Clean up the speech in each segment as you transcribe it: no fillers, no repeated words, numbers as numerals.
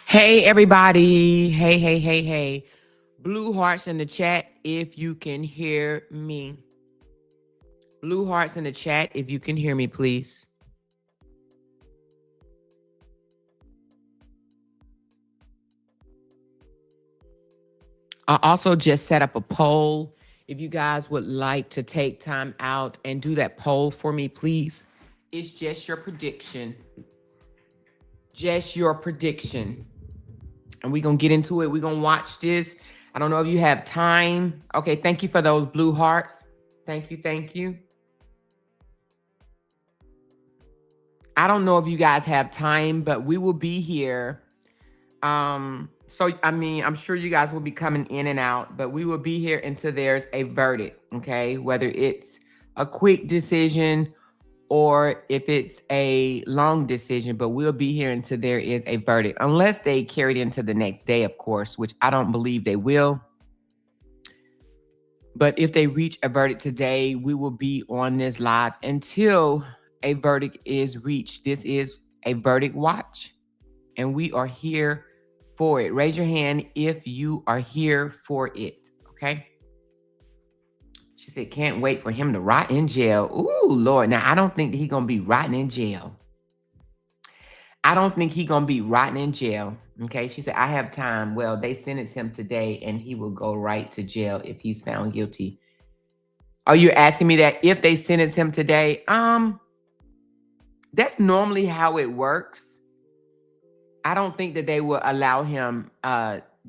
Hey, everybody. Hey, hey, hey, hey. Blue hearts in the chat if you can hear me. Blue hearts in the chat if you can hear me, please. I also just set up a poll. If you guys would like to take time out and do that poll for me, please. It's just your prediction. Just your prediction. And we're going to get into it. We're going to watch this. I don't know if you have time. Okay, thank you for those blue hearts. Thank you, thank you. I don't know if you guys have time, but we will be here. I'm sure you guys will be coming in and out, but we will be here until there's a verdict, okay? Whether it's a quick decision or if it's a long decision, but we'll be here until there is a verdict, unless they carry it into the next day, of course, which I don't believe they will. But if they reach a verdict today, we will be on this live until a verdict is reached. This is a verdict watch, and we are here for it. Raise your hand if you are here for it, okay? She said, can't wait for him to rot in jail. Ooh, Lord. Now, I don't think that he's going to be rotting in jail. I don't think he's going to be rotting in jail, okay? She said, I have time. Well, they sentenced him today, and he will go right to jail if he's found guilty. Are you asking me that if they sentence him today? That's normally how it works. I don't think that they will allow him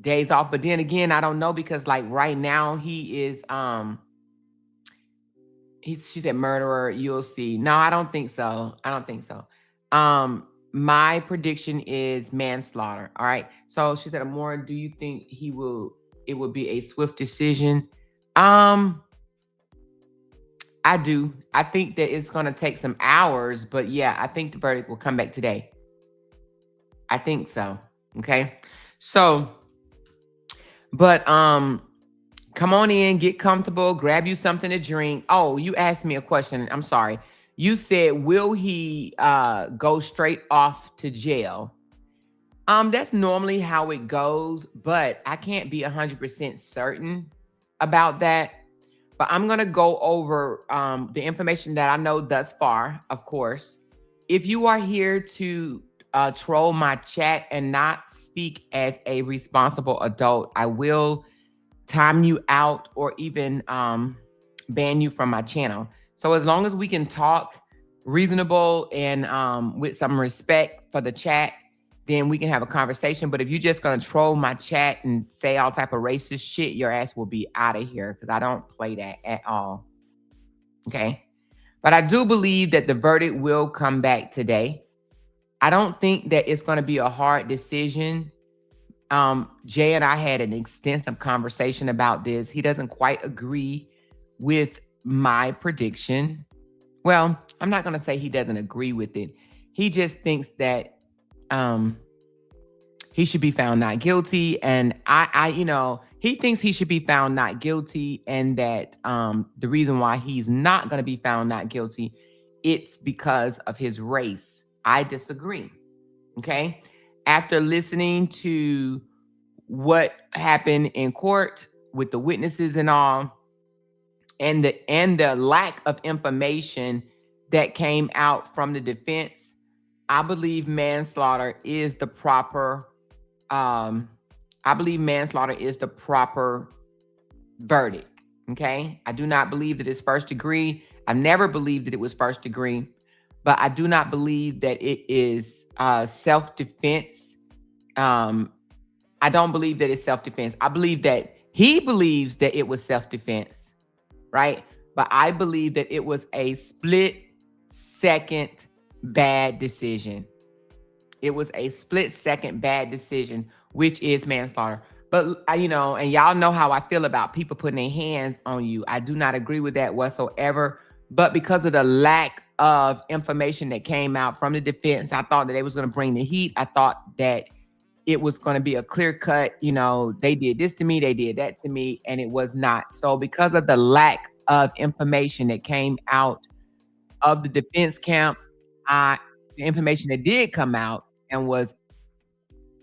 days off. But then again, I don't know, because like right now he is she said murderer, you'll see. No, I don't think so. I don't think so. My prediction is manslaughter. All right. So she said, Amoira, do you think it will be a swift decision? I do. I think that it's going to take some hours, but yeah, I think the verdict will come back today. I think so. Okay. So, but come on in, get comfortable, grab you something to drink. Oh, you asked me a question. I'm sorry. You said, will he go straight off to jail? That's normally how it goes, but I can't be 100% certain about that. But I'm going to go over the information that I know thus far, of course. If you are here to troll my chat and not speak as a responsible adult, I will time you out or even ban you from my channel. So as long as we can talk reasonable and with some respect for the chat, then we can have a conversation. But if you're just going to troll my chat and say all type of racist shit, your ass will be out of here, because I don't play that at all. Okay. But I do believe that the verdict will come back today. I don't think that it's going to be a hard decision. Jay and I had an extensive conversation about this. He doesn't quite agree with my prediction. Well, I'm not going to say he doesn't agree with it. He just thinks that he should be found not guilty. And he thinks he should be found not guilty, and that the reason why he's not going to be found not guilty, it's because of his race. I disagree. Okay. After listening to what happened in court with the witnesses and all, and the lack of information that came out from the defense, I believe manslaughter is the proper verdict. Okay. I do not believe that it's first degree. I've never believed that it was first degree, but I do not believe that it is self-defense. I don't believe that it's self-defense. I believe that he believes that it was self-defense, right? But I believe that it was a split-second bad decision. It was a split-second bad decision, which is manslaughter. But, and y'all know how I feel about people putting their hands on you. I do not agree with that whatsoever. But because of the lack of information that came out from the defense, I thought that they was going to bring the heat. I thought that it was going to be a clear cut, they did this to me, they did that to me, and it was not. So because of the lack of information that came out of the defense camp, the information that did come out and was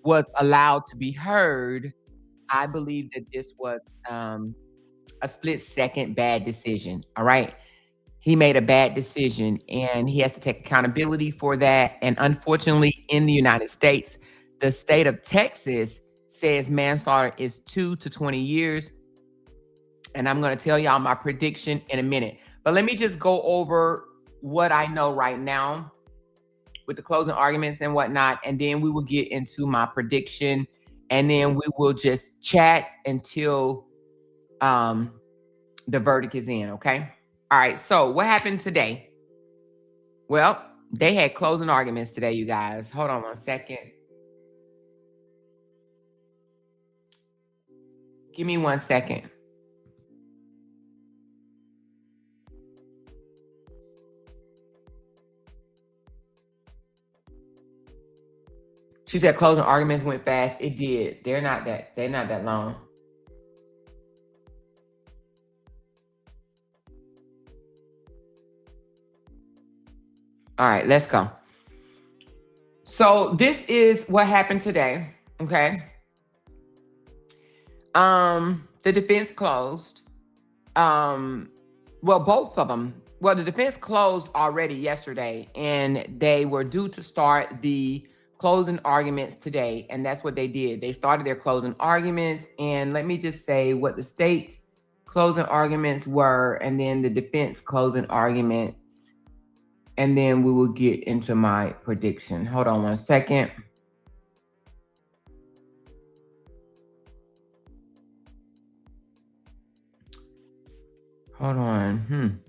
was allowed to be heard, I believe that this was a split second bad decision. All right. He made a bad decision and he has to take accountability for that. And unfortunately, in the United States, the state of Texas says manslaughter is 2 to 20 years. And I'm going to tell y'all my prediction in a minute. But let me just go over what I know right now with the closing arguments and whatnot. And then we will get into my prediction. And then we will just chat until the verdict is in, okay? All right, so what happened today? Well, they had closing arguments today, you guys. Hold on one second. Give me 1 second. She said closing arguments went fast. It did. They're not that long. All right, let's go. So this is what happened today. Okay. The defense closed. Well, both of them. Well, the defense closed already yesterday, and they were due to start the closing arguments today, and that's what they did. They started their closing arguments, and let me just say what the state's closing arguments were, and then the defense closing arguments, and then we will get into my prediction. Hold on 1 second. Hold on.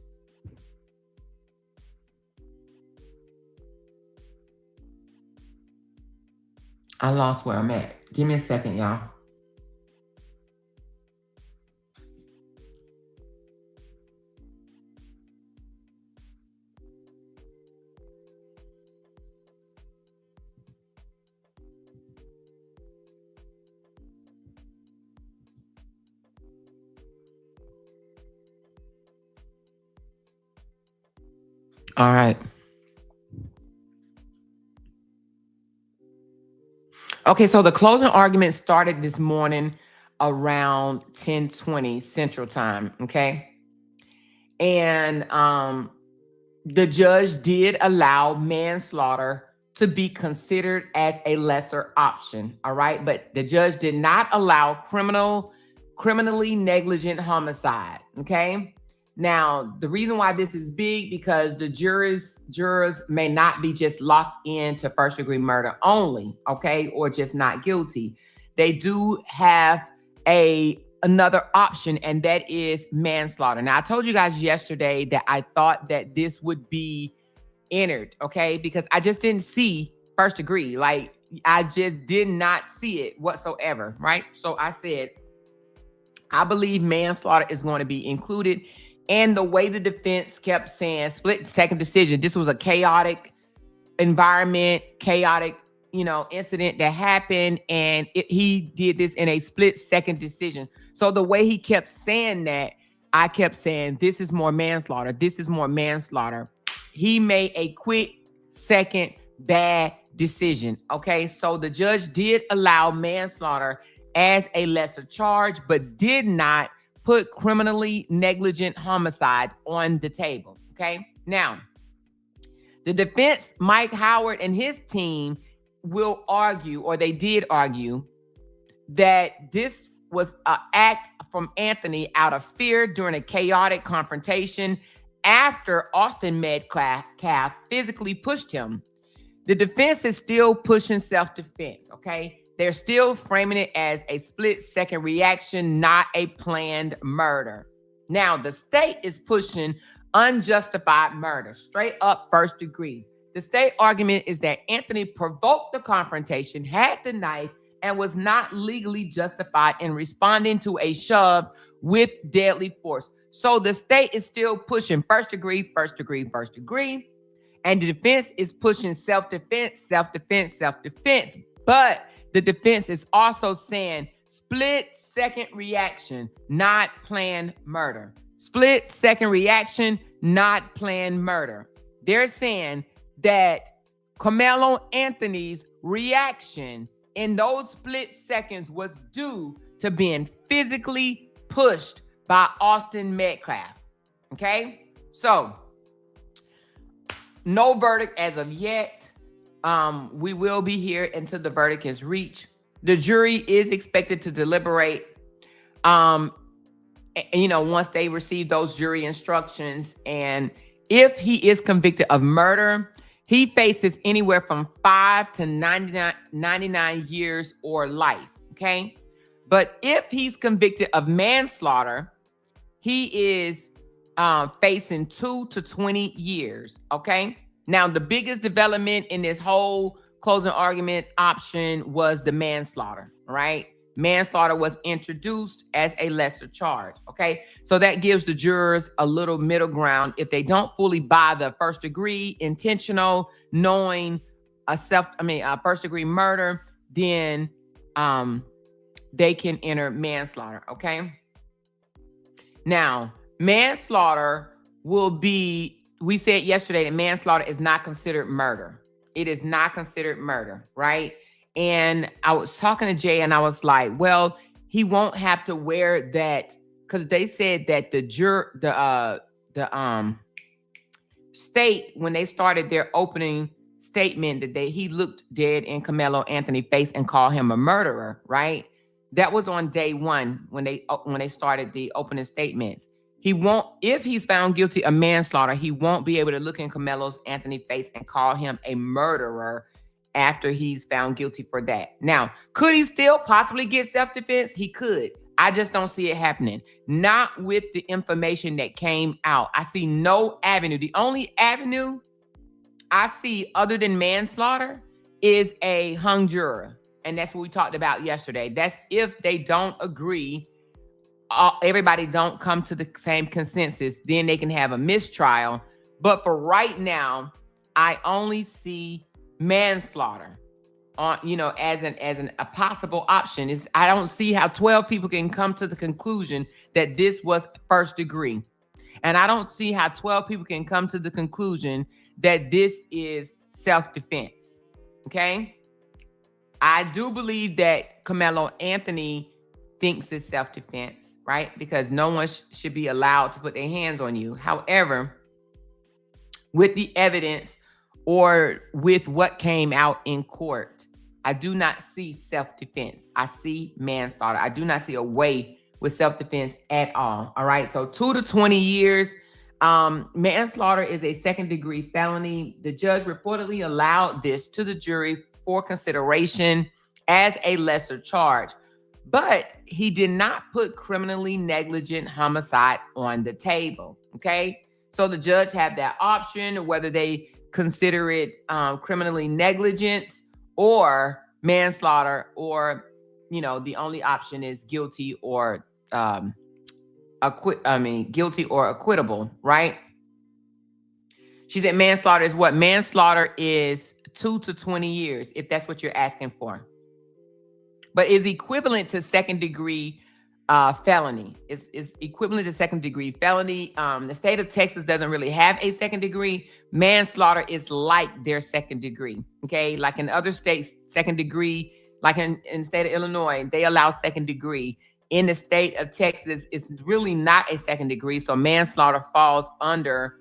I lost where I'm at. Give me a second, y'all. All right. Okay, so the closing argument started this morning around 10:20 Central Time, okay? And the judge did allow manslaughter to be considered as a lesser option, all right? But the judge did not allow criminally negligent homicide, okay? Now, the reason why this is big because the jurors may not be just locked into first-degree murder only, okay, or just not guilty. They do have another option, and that is manslaughter. Now, I told you guys yesterday that I thought that this would be entered, okay, because I just didn't see first degree. Like, I just did not see it whatsoever, right? So I said, I believe manslaughter is going to be included. And the way the defense kept saying split second decision, this was a chaotic environment, chaotic, incident that happened. And he did this in a split second decision. So the way he kept saying that, I kept saying, this is more manslaughter. This is more manslaughter. He made a quick second bad decision. Okay. So the judge did allow manslaughter as a lesser charge, but did not put criminally negligent homicide on the table, okay? Now, the defense, Mike Howard and his team will argue, or they did argue, that this was an act from Anthony out of fear during a chaotic confrontation after Austin Metcalf physically pushed him. The defense is still pushing self-defense, okay? They're still framing it as a split-second reaction, not a planned murder. Now, the state is pushing unjustified murder, straight up first degree. The state argument is that Anthony provoked the confrontation, had the knife, and was not legally justified in responding to a shove with deadly force. So the state is still pushing first degree, first degree, first degree. And the defense is pushing self-defense, self-defense, self-defense. But the defense is also saying split second reaction, not planned murder. Split second reaction, not planned murder. They're saying that Karmelo Anthony's reaction in those split seconds was due to being physically pushed by Austin Metcalf. Okay? So, no verdict as of yet. We will be here until the verdict is reached. The jury is expected to deliberate, once they receive those jury instructions. And if he is convicted of murder, he faces anywhere from 5 to 99 years or life, okay? But if he's convicted of manslaughter, he is facing 2 to 20 years, okay? Now, the biggest development in this whole closing argument option was the manslaughter, right? Manslaughter was introduced as a lesser charge, okay? So that gives the jurors a little middle ground. If they don't fully buy the first degree, intentional, knowing first degree murder, then they can enter manslaughter, okay? Now, manslaughter will be, we said yesterday that manslaughter is not considered murder. It is not considered murder, right? And I was talking to Jay and I was like, well, he won't have to wear that, because they said that the state, when they started their opening statement, that he looked dead in Karmelo Anthony's face and called him a murderer, right? That was on day one when they started the opening statements. He won't, if he's found guilty of manslaughter, he won't be able to look in Karmelo Anthony's face and call him a murderer after he's found guilty for that. Now, could he still possibly get self-defense? He could. I just don't see it happening. Not with the information that came out. I see no avenue. The only avenue I see other than manslaughter is a hung juror. And that's what we talked about yesterday. That's if they don't agree, everybody don't come to the same consensus, then they can have a mistrial. But for right now, I only see manslaughter on, as a possible option. I don't see how 12 people can come to the conclusion that this was first degree. And I don't see how 12 people can come to the conclusion that this is self-defense. Okay? I do believe that Karmelo Anthony thinks it's self-defense, right? Because no one should be allowed to put their hands on you. However, with the evidence or with what came out in court, I do not see self-defense. I see manslaughter. I do not see a way with self-defense at all. All right. So 2 to 20 years. Manslaughter is a second-degree felony. The judge reportedly allowed this to the jury for consideration as a lesser charge, but he did not put criminally negligent homicide on the table. Okay. So the judge had that option, whether they consider it criminally negligence or manslaughter, or the only option is guilty or guilty or acquittable, right? She said manslaughter is what? Manslaughter is 2 to 20 years, if that's what you're asking for, but is equivalent to second degree felony. Is equivalent to second degree felony. The state of Texas doesn't really have a second degree. Manslaughter is like their second degree. Okay, like in other states, second degree, like in the state of Illinois, they allow second degree. In the state of Texas, it's really not a second degree. So manslaughter falls under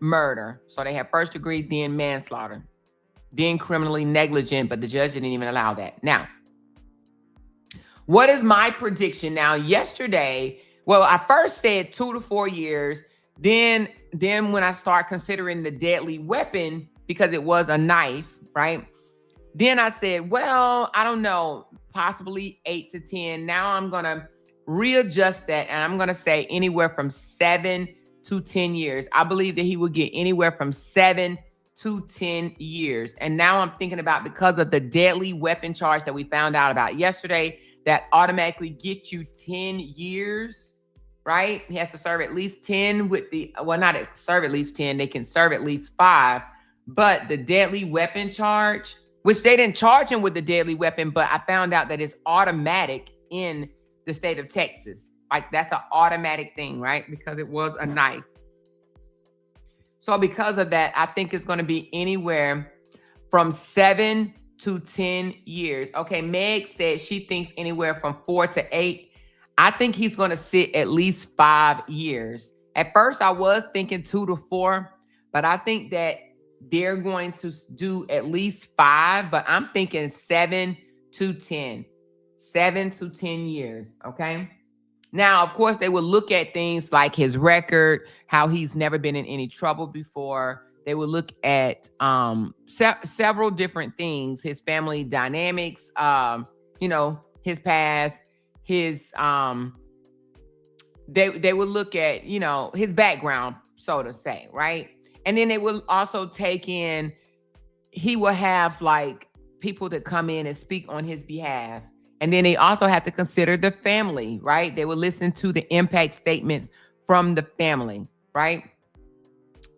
murder. So they have first degree, then manslaughter, then criminally negligent, but the judge didn't even allow that. Now, what is my prediction? Now, yesterday, well, I first said 2 to 4 years. Then when I start considering the deadly weapon, because it was a knife, right? Then I said, well, I don't know, possibly 8 to 10. Now I'm going to readjust that, and I'm going to say anywhere from 7 to 10 years. I believe that he will get anywhere from 7 to 10 years. And now I'm thinking about, because of the deadly weapon charge that we found out about yesterday, that automatically gets you 10 years, right? He has to serve at least 10 with the, well, not serve at least 10. They can serve at least 5. But the deadly weapon charge, which they didn't charge him with the deadly weapon, but I found out that it's automatic in the state of Texas. Like, that's an automatic thing, right? Because it was a knife. So because of that, I think it's going to be anywhere from 7 to 10 years. Okay, Meg said she thinks anywhere from 4 to 8. I think he's going to sit at least 5 years. At first, I was thinking 2 to 4, but I think that they're going to do at least 5, but I'm thinking 7 to 10. 7 to 10 years, okay? Now, of course, they will look at things like his record, how he's never been in any trouble before. They will look at several different things, his family dynamics, his past, his they will look at, his background, so to say, right? And then they will also take in, he will have like people that come in and speak on his behalf. And then they also have to consider the family, right? They will listen to the impact statements from the family, right?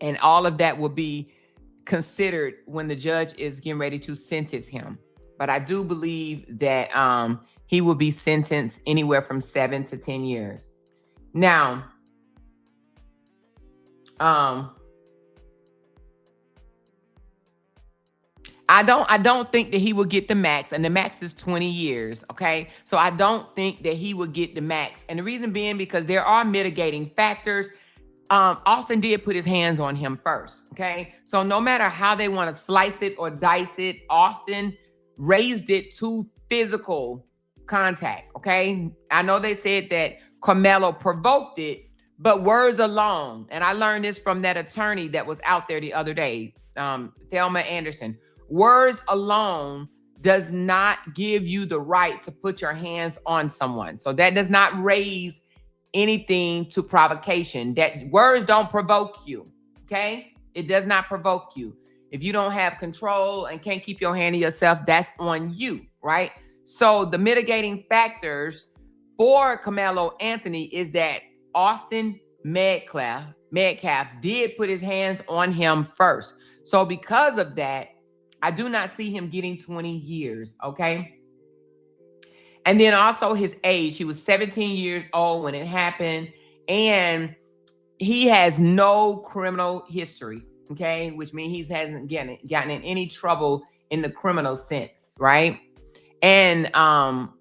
And all of that will be considered when the judge is getting ready to sentence him. But I do believe that he will be sentenced anywhere from 7 to 10 years. Now, I don't think that he will get the max, and the max is 20 years, okay? So I don't think that he will get the max. And the reason being because there are mitigating factors. Austin did put his hands on him first, okay? So no matter how they want to slice it or dice it, Austin raised it to physical contact, okay? I know they said that Karmelo provoked it, but words alone, and I learned this from that attorney that was out there the other day, Thelma Anderson. Words alone does not give you the right to put your hands on someone. So that does not raise anything to provocation. That words don't provoke you, okay? It does not provoke you. If you don't have control and can't keep your hand to yourself, that's on you, right? So the mitigating factors for Karmelo Anthony is that Austin Metcalf did put his hands on him first. So because of that, I do not see him getting 20 years, okay? And then also his age. He was 17 years old when it happened, and he has no criminal history, okay? Which means he hasn't gotten in any trouble in the criminal sense, right? And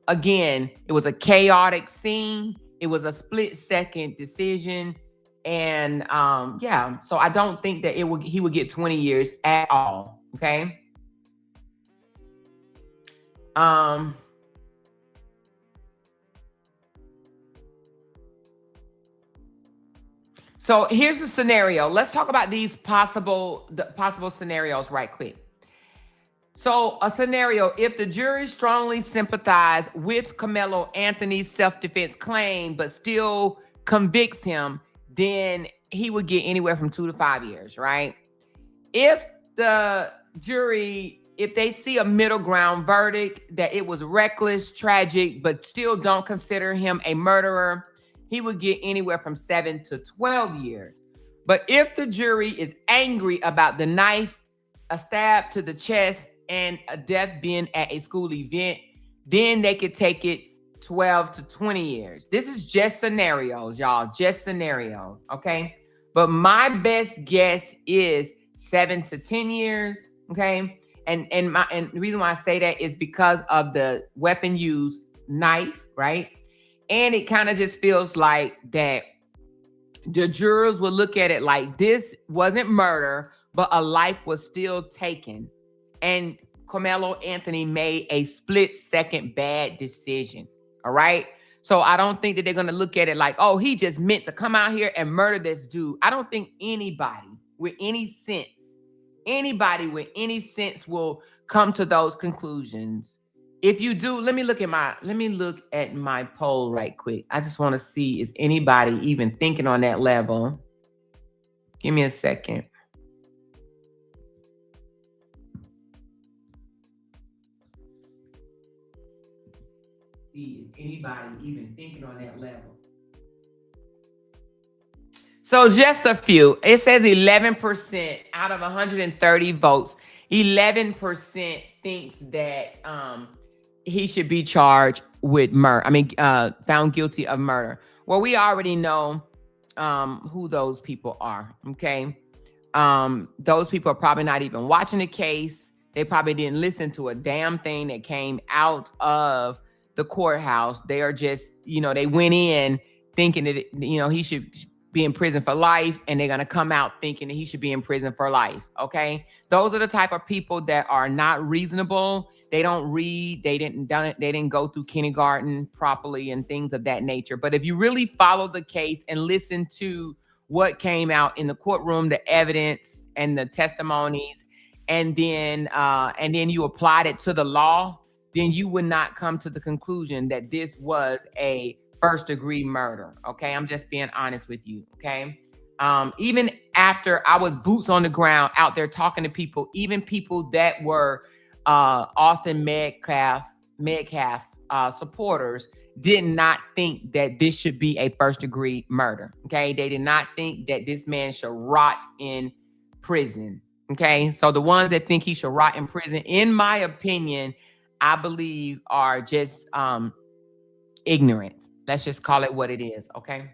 again, it was a chaotic scene. It was a split-second decision. And so I don't think that he would get 20 years at all, okay? So here's the scenario. Let's talk about these possible scenarios right quick. So a scenario, if the jury strongly sympathized with Karmelo Anthony's self-defense claim, but still convicts him, then he would get anywhere from 2 to 5 years, right? If the jury, if they see a middle ground verdict that it was reckless, tragic, but still don't consider him a murderer, he would get anywhere from 7 to 12 years. But if the jury is angry about the knife, a stab to the chest, and a death being at a school event, then they could take it 12 to 20 years. This is just scenarios, y'all, just scenarios, okay? But my best guess is 7 to 10 years, okay? And the reason why I say that is because of the weapon used, knife, right? And it kind of just feels like that the jurors will look at it like this wasn't murder, but a life was still taken. And Karmelo Anthony made a split-second bad decision, all right? So I don't think that they're going to look at it like, oh, he just meant to come out here and murder this dude. I don't think anybody with any sense will come to those conclusions. If you do, let me look at my poll right quick. I just want to see, is anybody even thinking on that level? Give me a second. See, is anybody even thinking on that level? So just a few. It says 11% out of 130 votes. 11% thinks that he should be charged with murder. Found guilty of murder. Well, we already know who those people are, okay? Those people are probably not even watching the case. They probably didn't listen to a damn thing that came out of the courthouse. They are just, they went in thinking that, he should be in prison for life, and they're going to come out thinking that he should be in prison for life. Okay. Those are the type of people that are not reasonable. They don't read. They didn't go through kindergarten properly and things of that nature. But if you really follow the case and listen to what came out in the courtroom, the evidence and the testimonies, and then you applied it to the law, then you would not come to the conclusion that this was a first-degree murder. Okay, I'm just being honest with you. Okay, even after I was boots on the ground out there talking to people, even people that were Austin Metcalf supporters did not think that this should be a first-degree murder. Okay, they did not think that this man should rot in prison. Okay, so the ones that think he should rot in prison, in my opinion, I believe are just ignorant. Let's just call it what it is. Okay.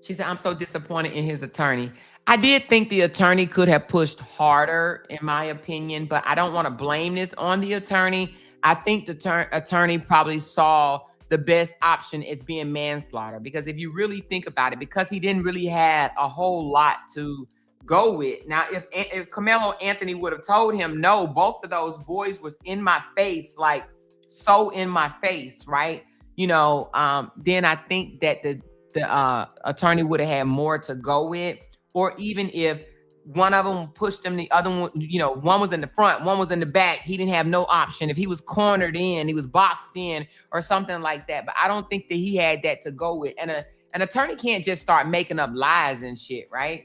She said, I'm so disappointed in his attorney. I did think the attorney could have pushed harder, in my opinion, but I don't want to blame this on the attorney. I think the attorney probably saw the best option as being manslaughter, because if you really think about it, because he didn't really have a whole lot to go with. Now, if Karmelo Anthony would have told him, no, both of those boys was in my face, like so in my face, right? Then I think that the attorney would have had more to go with. Or even if one of them pushed him, the other one, one was in the front, one was in the back, he didn't have no option. If he was cornered in, he was boxed in or something like that. But I don't think that he had that to go with. And an attorney can't just start making up lies and shit, right?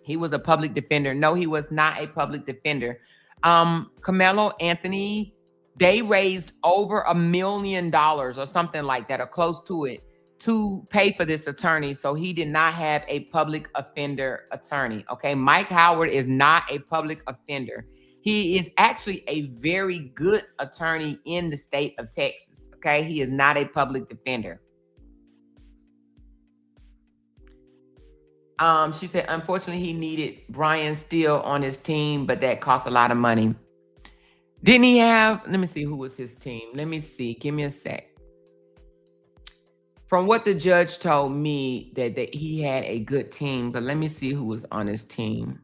He was a public defender. No, he was not a public defender. Karmelo Anthony, they raised over $1 million or something like that, or close to it, to pay for this attorney. So he did not have a public offender attorney. Okay. Mike Howard is not a public offender. He is actually a very good attorney in the state of Texas. Okay. He is not a public defender. She said, unfortunately, he needed Brian Steele on his team, but that cost a lot of money. Didn't he have, let me see who was his team. Let me see. Give me a sec. From what the judge told me, that he had a good team, but let me see who was on his team.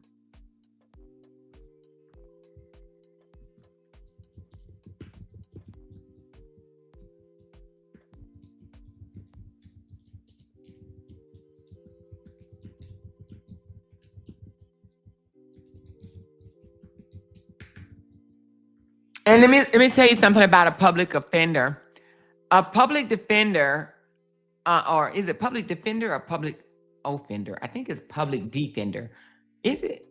And let me tell you something about a public offender. A public defender, or is it public defender or public offender? I think it's public defender. Is it?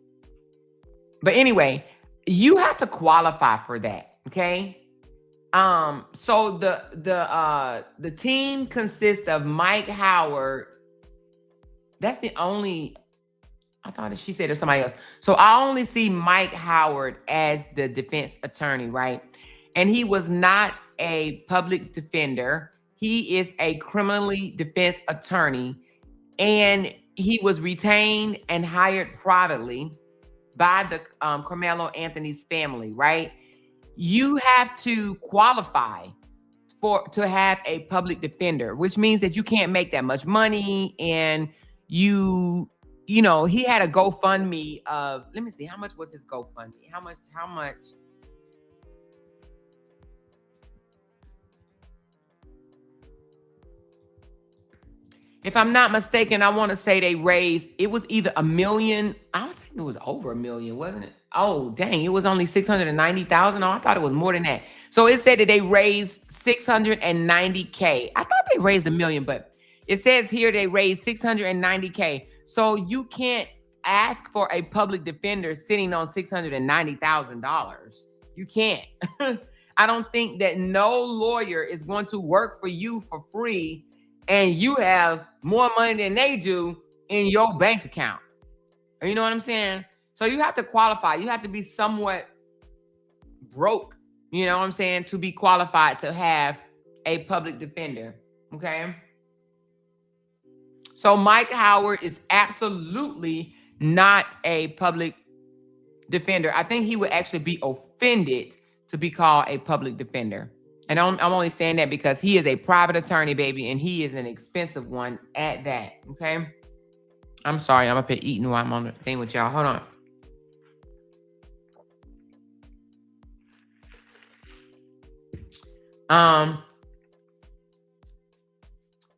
But anyway, you have to qualify for that. Okay. So the team consists of Mike Howard. That's the only. I thought she said it was somebody else. So I only see Mike Howard as the defense attorney, right? And he was not a public defender. He is a criminally defense attorney, and he was retained and hired privately by the Karmelo Anthony's family, right? You have to qualify to have a public defender, which means that you can't make that much money, and he had a GoFundMe of, let me see, how much was his GoFundMe? How much? If I'm not mistaken, I want to say they raised, it was either $1 million. I don't think it was over $1 million, wasn't it? Oh, dang, it was only 690,000. Oh, I thought it was more than that. So it said that they raised 690K. I thought they raised $1 million, but it says here they raised 690K. So you can't ask for a public defender sitting on $690,000. You can't. I don't think that no lawyer is going to work for you for free and you have more money than they do in your bank account. You know what I'm saying? So you have to qualify. You have to be somewhat broke, you know what I'm saying, to be qualified to have a public defender. Okay. So Mike Howard is absolutely not a public defender. I think he would actually be offended to be called a public defender. And I'm only saying that because he is a private attorney, baby, and he is an expensive one at that. Okay. I'm sorry, I'm up here eating while I'm on the thing with y'all. Hold on.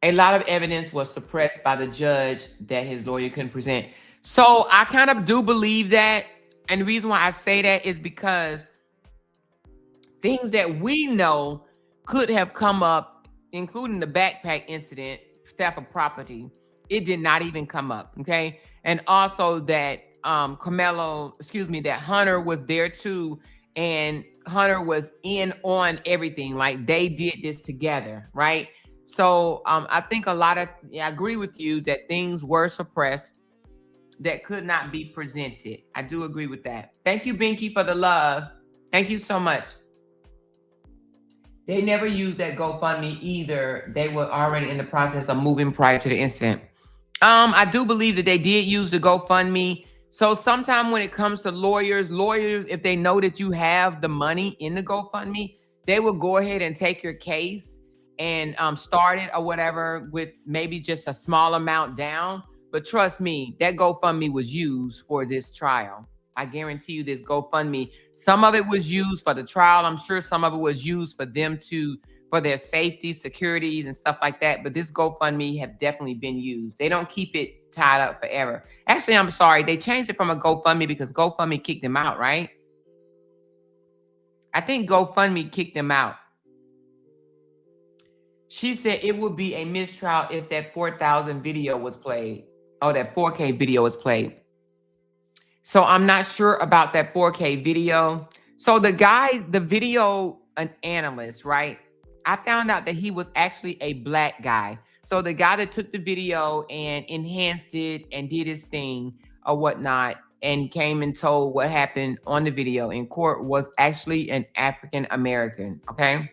A lot of evidence was suppressed by the judge that his lawyer couldn't present. So I kind of do believe that. And the reason why I say that is because things that we know could have come up, including the backpack incident, theft of property, it did not even come up, okay? And also that that Hunter was there too, and Hunter was in on everything, like they did this together, right? So I think I agree with you that things were suppressed that could not be presented. I do agree with that. Thank you, Binky, for the love. Thank you so much. They never used that GoFundMe either. They were already in the process of moving prior to the incident. I do believe that they did use the GoFundMe. So sometime when it comes to lawyers, if they know that you have the money in the GoFundMe, they will go ahead and take your case and start it or whatever with maybe just a small amount down. But trust me, that GoFundMe was used for this trial. I guarantee you this GoFundMe, some of it was used for the trial. I'm sure some of it was used for them for their safety, securities, and stuff like that. But this GoFundMe have definitely been used. They don't keep it tied up forever. Actually, I'm sorry. They changed it from a GoFundMe because GoFundMe kicked them out, right? I think GoFundMe kicked them out. She said it would be a mistrial if that 4,000 video was played. Oh, that 4K video was played. So I'm not sure about that 4K video. So the guy, the video, an analyst, right? I found out that he was actually a black guy. So the guy that took the video and enhanced it and did his thing or whatnot and came and told what happened on the video in court was actually an African American, okay?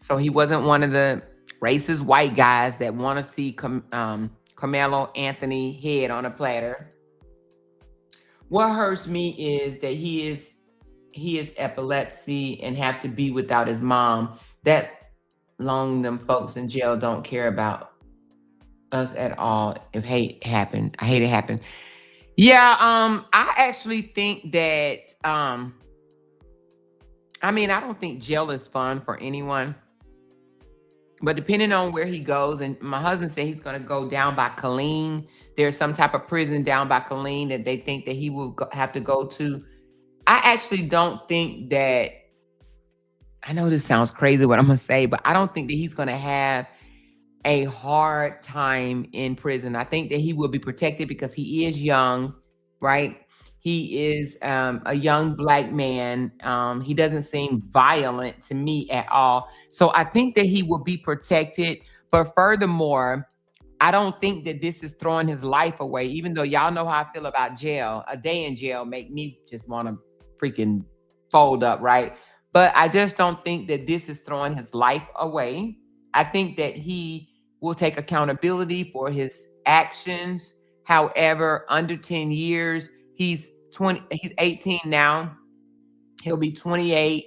So he wasn't one of the racist white guys that want to see Karmelo Anthony head on a platter. What hurts me is that he is epilepsy and have to be without his mom. That long them folks in jail don't care about us at all. If hate happened, I hate it happened. Yeah, I actually think that I don't think jail is fun for anyone. But depending on where he goes, and my husband said he's going to go down by Killeen. There's some type of prison down by Killeen that they think that he will have to go to. I actually don't think that, I know this sounds crazy what I'm going to say, but I don't think that he's going to have a hard time in prison. I think that he will be protected because he is young, right? He is a young black man. He doesn't seem violent to me at all. So I think that he will be protected. But furthermore, I don't think that this is throwing his life away, even though y'all know how I feel about jail. A day in jail make me just want to freaking fold up, right? But I just don't think that this is throwing his life away. I think that he will take accountability for his actions. However, under 10 years, he's 18 now. He'll be 28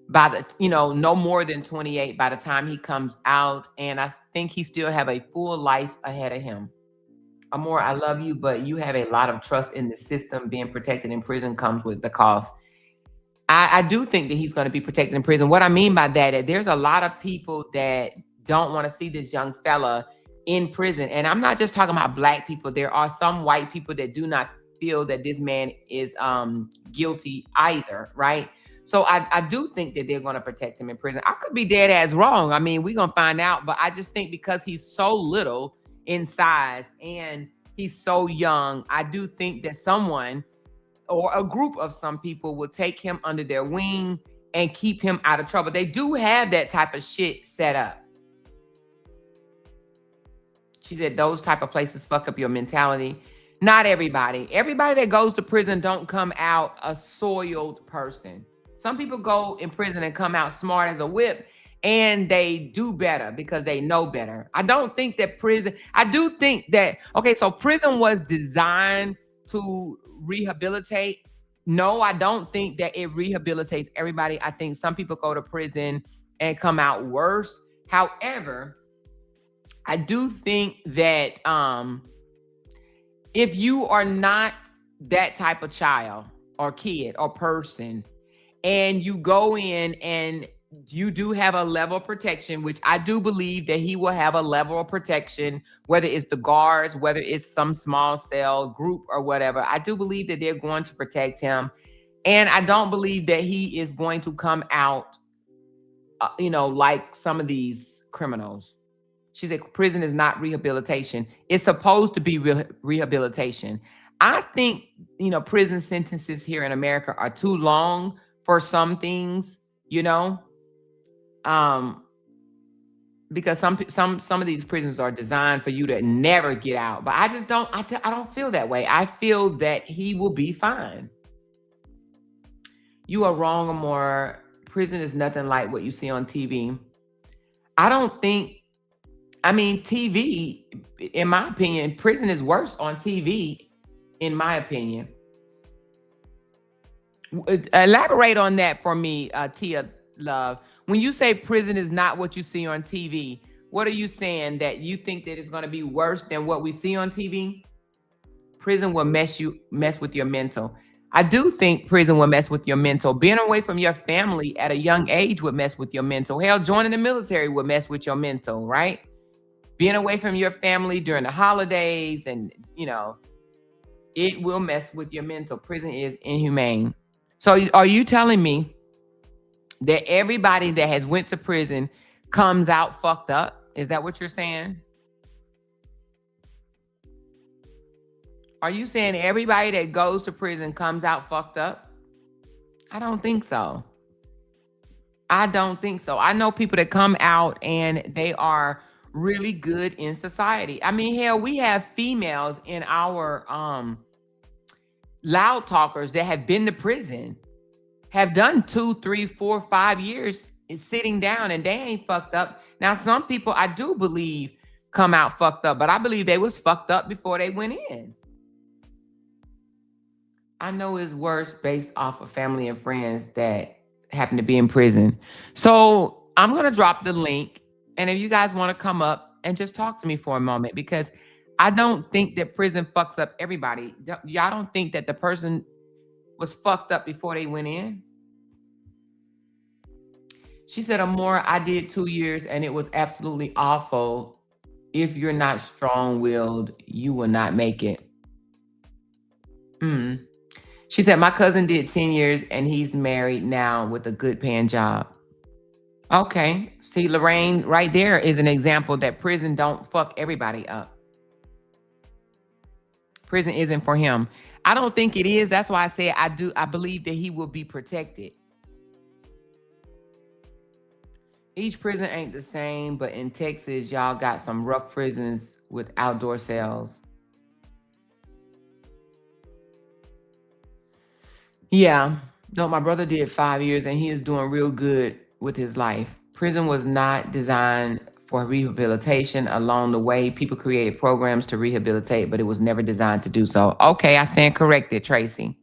by the, no more than 28 by the time he comes out. And I think he still have a full life ahead of him. Amoira, I love you, but you have a lot of trust in the system. Being protected in prison comes with the cost. I do think that he's going to be protected in prison. What I mean by that is there's a lot of people that don't want to see this young fella in prison. And I'm not just talking about black people. There are some white people that do not feel that this man is guilty either, right? So I do think that they're going to protect him in prison. I could be dead ass wrong. I mean, we're going to find out. But I just think because he's so little in size and he's so young, I do think that someone or a group of some people will take him under their wing and keep him out of trouble. They do have that type of shit set up. She said those type of places fuck up your mentality. Not everybody. Everybody that goes to prison don't come out a soiled person. Some people go in prison and come out smart as a whip, and they do better because they know better. I don't think that prison, I do think that, okay, so prison was designed to rehabilitate. No, I don't think that it rehabilitates everybody. I think some people go to prison and come out worse. However, I do think that if you are not that type of child or kid or person, and you go in and you do have a level of protection, which I do believe that he will have a level of protection, whether it's the guards, whether it's some small cell group or whatever. I do believe that they're going to protect him. And I don't believe that he is going to come out, like some of these criminals. She said prison is not rehabilitation. It's supposed to be rehabilitation. I think, prison sentences here in America are too long for some things, because some of these prisons are designed for you to never get out. But I just don't, I don't feel that way. I feel that he will be fine. You are wrong, Amoira. Prison is nothing like what you see on TV. I don't think, TV, in my opinion, prison is worse on TV, in my opinion. Elaborate on that for me, Tia Love. When you say prison is not what you see on TV, what are you saying? That you think that it's going to be worse than what we see on TV? Prison will mess with your mental. I do think prison will mess with your mental. Being away from your family at a young age would mess with your mental. Hell, joining the military would mess with your mental, right? Being away from your family during the holidays and, it will mess with your mental. Prison is inhumane. So are you telling me that everybody that has went to prison comes out fucked up? Is that what you're saying? Are you saying everybody that goes to prison comes out fucked up? I don't think so. I don't think so. I know people that come out and they are really good in society. Hell, we have females in our loud talkers that have been to prison, have done 2, 3, 4, 5 years sitting down, and they ain't fucked up. Now, some people I do believe come out fucked up, but I believe they was fucked up before they went in. I know it's worse based off of family and friends that happen to be in prison. So I'm going to drop the link. And if you guys want to come up and just talk to me for a moment, because I don't think that prison fucks up everybody. Y'all don't think that the person was fucked up before they went in? She said, Amoira, I did 2 years and it was absolutely awful. If you're not strong-willed, you will not make it. She said, my cousin did 10 years and he's married now with a good paying job. Okay. See, Lorraine, right there is an example that prison don't fuck everybody up. Prison isn't for him. I don't think it is. That's why I said I believe that he will be protected. Each prison ain't the same, but in Texas, y'all got some rough prisons with outdoor cells. Yeah. No, my brother did 5 years and he is doing real good with his life. Prison was not designed for rehabilitation. Along the way, people created programs to rehabilitate, but it was never designed to do so. Okay, I stand corrected, Tracy.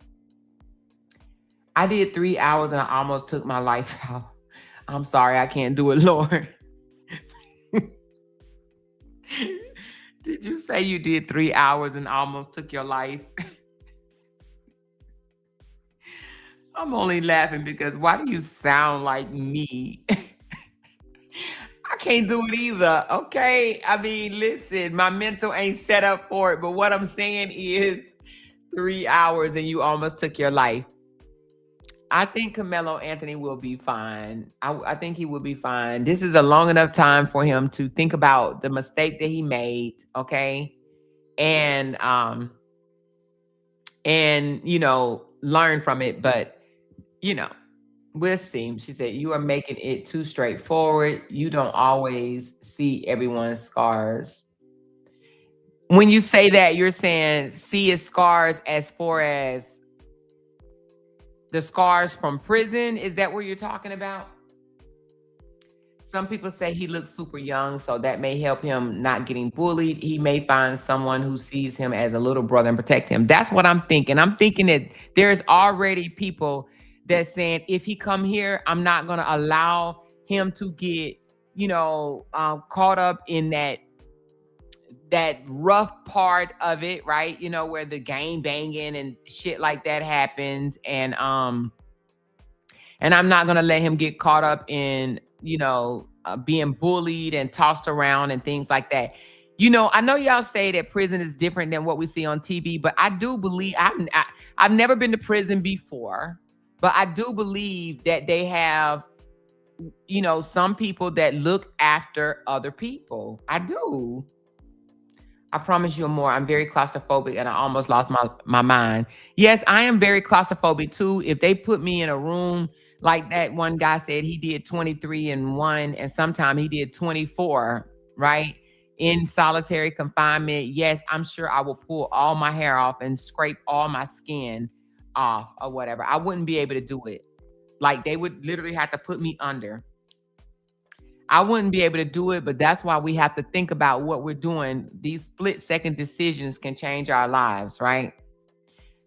I did 3 hours and I almost took my life out. I'm sorry, I can't do it, Lord. Did you say you did 3 hours and almost took your life? I'm only laughing because why do you sound like me? I can't do it either, okay? Listen, my mental ain't set up for it, but what I'm saying is 3 hours and you almost took your life. I think Karmelo Anthony will be fine. I think he will be fine. This is a long enough time for him to think about the mistake that he made, okay? And learn from it, but we'll see. She said, you are making it too straightforward. You don't always see everyone's scars. When you say that, you're saying see his scars as far as the scars from prison? Is that what you're talking about? Some people say he looks super young, so that may help him not getting bullied. He may find someone who sees him as a little brother and protect him. That's what I'm thinking. I'm thinking that there's already people that's saying, if he come here, I'm not going to allow him to get, caught up in that rough part of it, right? Where the gang banging and shit like that happens. And I'm not going to let him get caught up in, being bullied and tossed around and things like that. I know y'all say that prison is different than what we see on TV, but I do believe I've never been to prison before, but I do believe that they have, some people that look after other people. I do. I promise you more. I'm very claustrophobic and I almost lost my mind. Yes, I am very claustrophobic too. If they put me in a room like that one guy said he did 23 and 1, and sometime he did 24, right? In solitary confinement. Yes, I'm sure I will pull all my hair off and scrape all my skin off or whatever. I wouldn't be able to do it. Like they would literally have to put me under. I wouldn't be able to do it, but that's why we have to think about what we're doing. These split-second decisions can change our lives, right?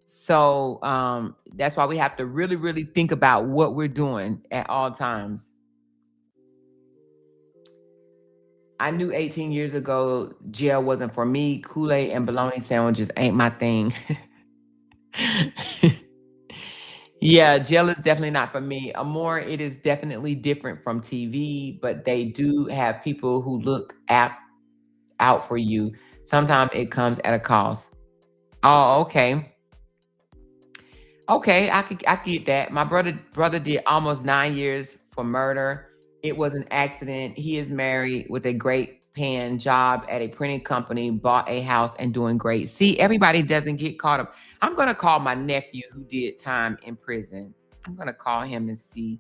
So that's why we have to really, really think about what we're doing at all times. I knew 18 years ago jail wasn't for me. Kool-Aid and bologna sandwiches ain't my thing. Yeah, jail is definitely not for me. Amoira, it is definitely different from TV, but they do have people who look out for you. Sometimes it comes at a cost. Oh, okay. Okay, I get that. My brother did almost 9 years for murder. It was an accident. He is married with a great paying job at a printing company, bought a house and doing great. See, everybody doesn't get caught up. I'm gonna call my nephew who did time in prison. I'm gonna call him and see.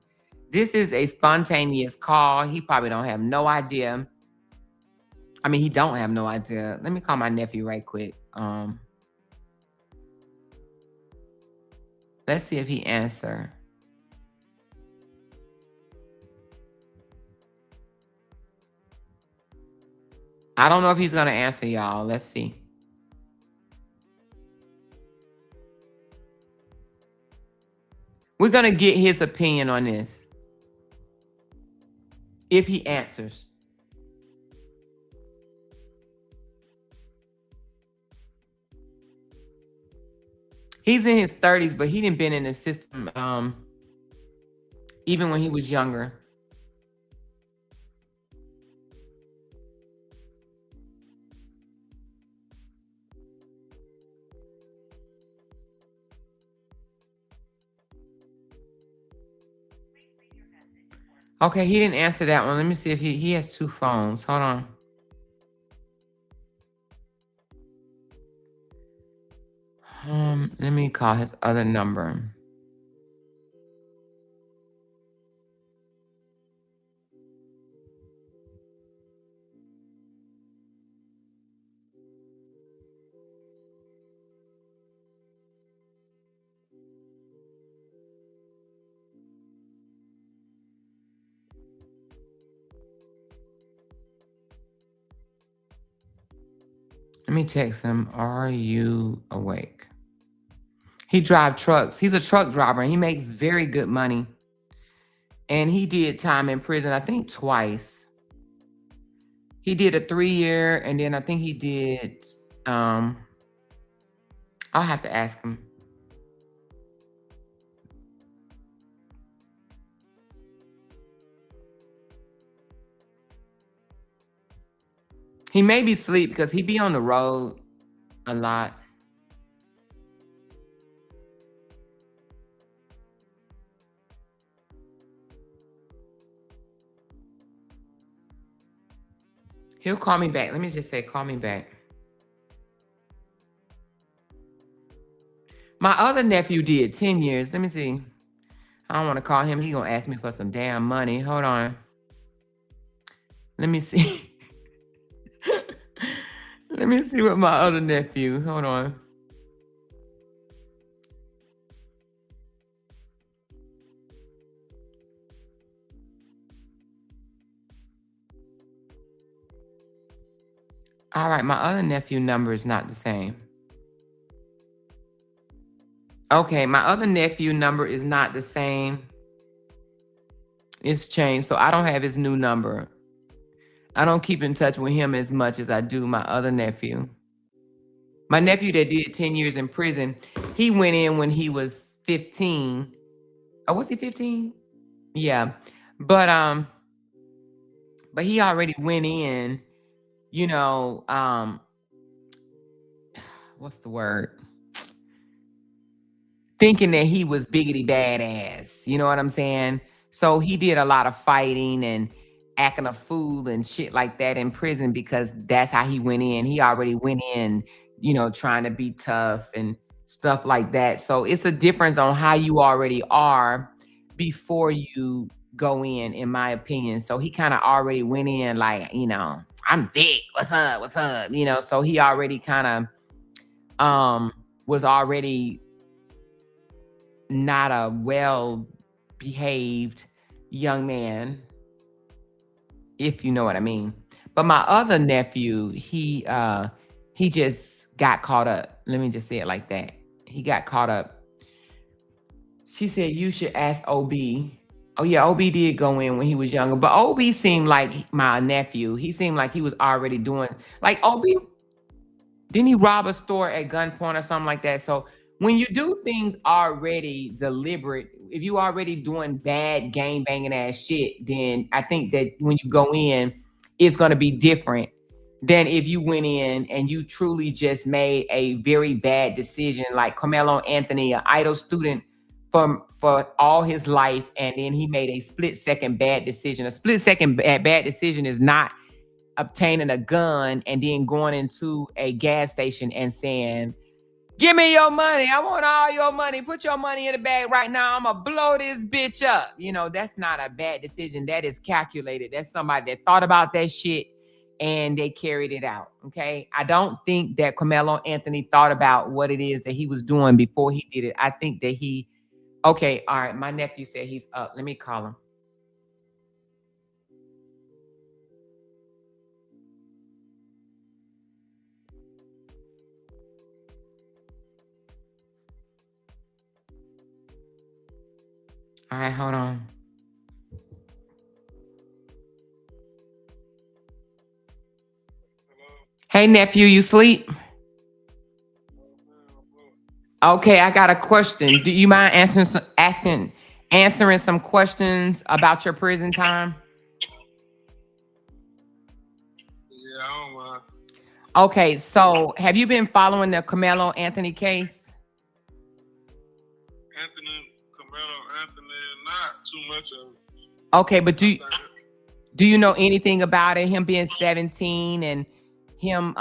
This is a spontaneous call. He probably don't have no idea. I mean, he don't have no idea. Let me call my nephew right quick. Let's see if he answer. I don't know if he's gonna answer, y'all. Let's see. We're gonna get his opinion on this. If he answers. He's in his 30s, but he didn't been in the system even when he was younger. Okay, he didn't answer that one. Let me see if he has two phones. Hold on. Let me call his other number. Let me text him. Are you awake? He drives trucks. He's a truck driver and he makes very good money. And he did time in prison, I think twice. He did a 3-year, and then I think he did I'll have to ask him. He may be asleep because he be on the road a lot. He'll call me back. Let me just say, call me back. My other nephew did 10 years. Let me see. I don't want to call him. He gonna ask me for some damn money. Hold on. Let me see. Let me see what my other nephew. Hold on. All right, my other nephew number is not the same. Okay, my other nephew number is not the same. It's changed, so I don't have his new number. I don't keep in touch with him as much as I do my other nephew. My nephew that did 10 years in prison, he went in when he was 15. Oh, was he 15? Yeah. But he already went in, you know, what's the word? Thinking that he was biggity badass. You know what I'm saying? So he did a lot of fighting and acting a fool and shit like that in prison because that's how he went in. He already went in, you know, trying to be tough and stuff like that. So it's a difference on how you already are before you go in my opinion. So he kind of already went in like, you know, I'm thick. What's up? What's up? You know, so he already kind of was already not a well-behaved young man, if you know what I mean. But my other nephew, he just got caught up. Let me just say it like that. He got caught up. She said you should ask OB. Oh yeah, OB did go in when he was younger, but OB seemed like my nephew. He seemed like he was already doing like OB. Didn't he rob a store at gunpoint or something like that? So when you do things already deliberate, if you already doing bad gang banging ass shit, then I think that when you go in, it's going to be different than if you went in and you truly just made a very bad decision, like Karmelo Anthony, an idle student for all his life, and then he made a split-second bad decision. A split-second bad decision is not obtaining a gun and then going into a gas station and saying, give me your money. I want all your money. Put your money in the bag right now. I'm going to blow this bitch up. You know, that's not a bad decision. That is calculated. That's somebody that thought about that shit and they carried it out. Okay. I don't think that Karmelo Anthony thought about what it is that he was doing before he did it. I think that okay. All right. My nephew said he's up. Let me call him. All right, hold on. Hey, nephew, you sleep? Okay, I got a question. Do you mind answering some questions about your prison time? Yeah, I don't mind. Okay, so have you been following the Karmelo Anthony case? Karmelo Anthony, not too much of it. Okay, but do you know anything about it? Him being 17 and him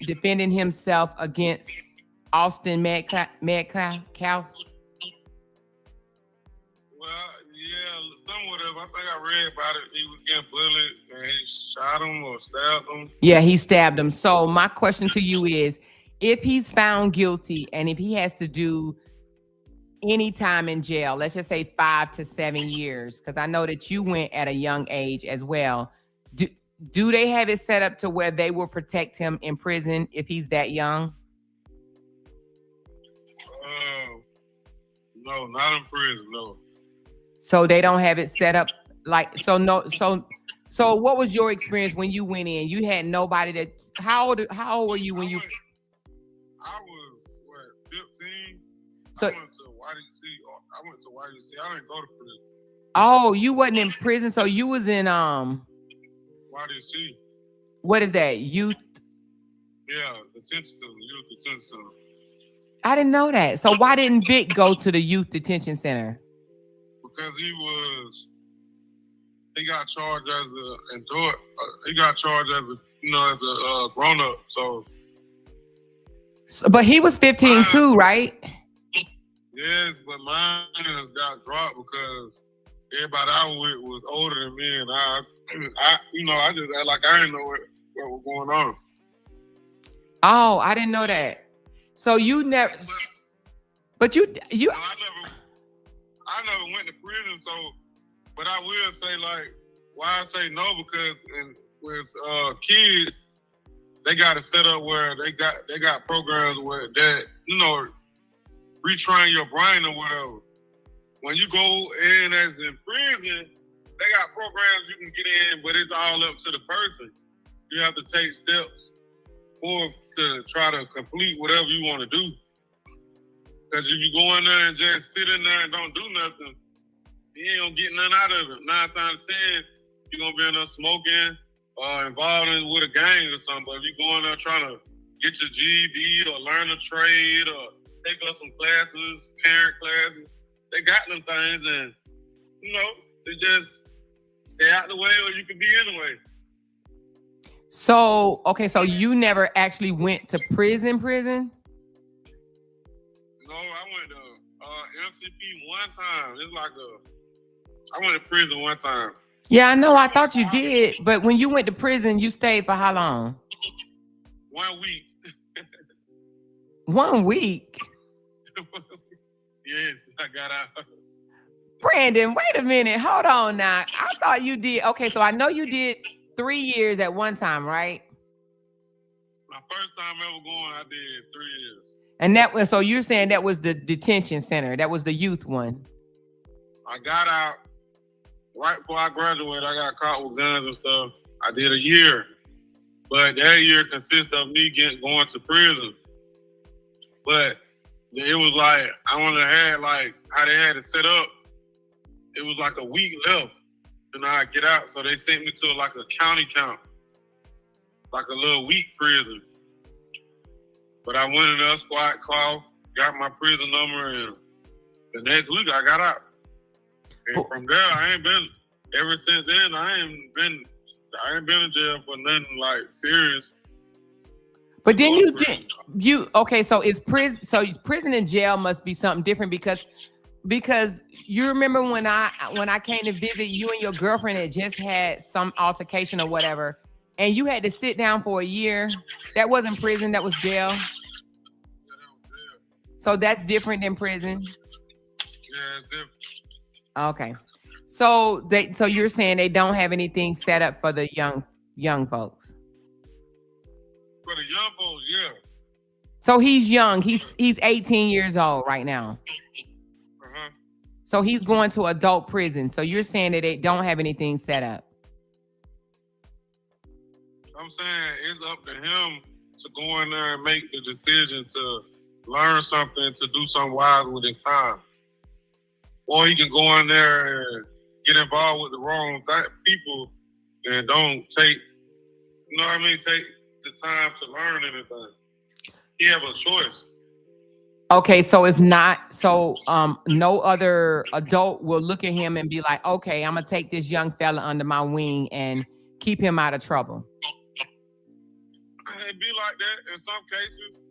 defending himself against Austin Metcalf? Well, yeah, somewhat of. I think I read about it. He was getting bullied and he shot him or stabbed him. Yeah, he stabbed him. So my question to you is, if he's found guilty and if he has to do any time in jail, let's just say 5 to 7 years, because I know that you went at a young age as well. Do they have it set up to where they will protect him in prison if he's that young? No, not in prison, no. So they don't have it set up like so. What was your experience when you went in? You had nobody that. How old were you when you? I was 15. So I went to YDC. I didn't go to prison. Oh, you wasn't in prison, so you was in YDC. What is that? Youth? Yeah, detention center, youth detention center. I didn't know that. So why didn't Vic go to the youth detention center? Because he got charged as a grown up. So, but he was 15 too, right? Yes, but mine got dropped because everybody I was with was older than me, and I just act like I didn't know what was going on. Oh, I didn't know that. So you never, but you. No, I never went to prison. So, but I will say, like, why I say no, because with kids, they got it set up where they got programs where that, you know, retrain your brain or whatever. When you go in as in prison, they got programs you can get in, but it's all up to the person. You have to take steps forth to try to complete whatever you want to do. Because if you go in there and just sit in there and don't do nothing, you ain't gonna get nothing out of it. 9 times out of 10, you're gonna be in there smoking or involved with a gang or something. But if you go in there trying to get your GED or learn a trade or take up some classes, parent classes, they got them things, and you know, they just stay out the way or you can be in the way. So, okay, so you never actually went to prison? No, I went to MCP one time. It's like I went to prison one time. Yeah, I know. I thought you did, but when you went to prison, you stayed for how long? 1 week. 1 week? Yes, I got out. Brandon, wait a minute. Hold on now. I thought you did. Okay, so I know you did 3 years at one time, right? My first time ever going, I did 3 years. And that was, so you're saying that was the detention center. That was the youth one. I got out right before I graduated. I got caught with guns and stuff. I did a year, but that year consists of me going to prison. But it was like, I only had like how they had it set up. It was like a week left and I get out. So they sent me to like a county camp, like a little week prison. But I went in there, squad call, got my prison number, and the next week I got out. And from there, I ain't been, ever since then, I ain't been in jail for nothing like serious. But then okay, so prison and jail must be something different because you remember when I came to visit, you and your girlfriend had just had some altercation or whatever, and you had to sit down for a year. That wasn't prison, that was jail. Yeah, that was jail. So that's different than prison? Yeah, it's different. Okay. So you're saying they don't have anything set up for the young folks? For the young folks, yeah. So he's young. He's 18 years old right now. Uh-huh. So he's going to adult prison. So you're saying that they don't have anything set up? I'm saying it's up to him to go in there and make the decision to learn something, to do something wise with his time. Or he can go in there and get involved with the wrong people and don't take, you know what I mean, take the time to learn anything. He have a choice. Okay, so it's not, so no other adult will look at him and be like, okay, I'm gonna take this young fella under my wing and keep him out of trouble. It be like that in some cases.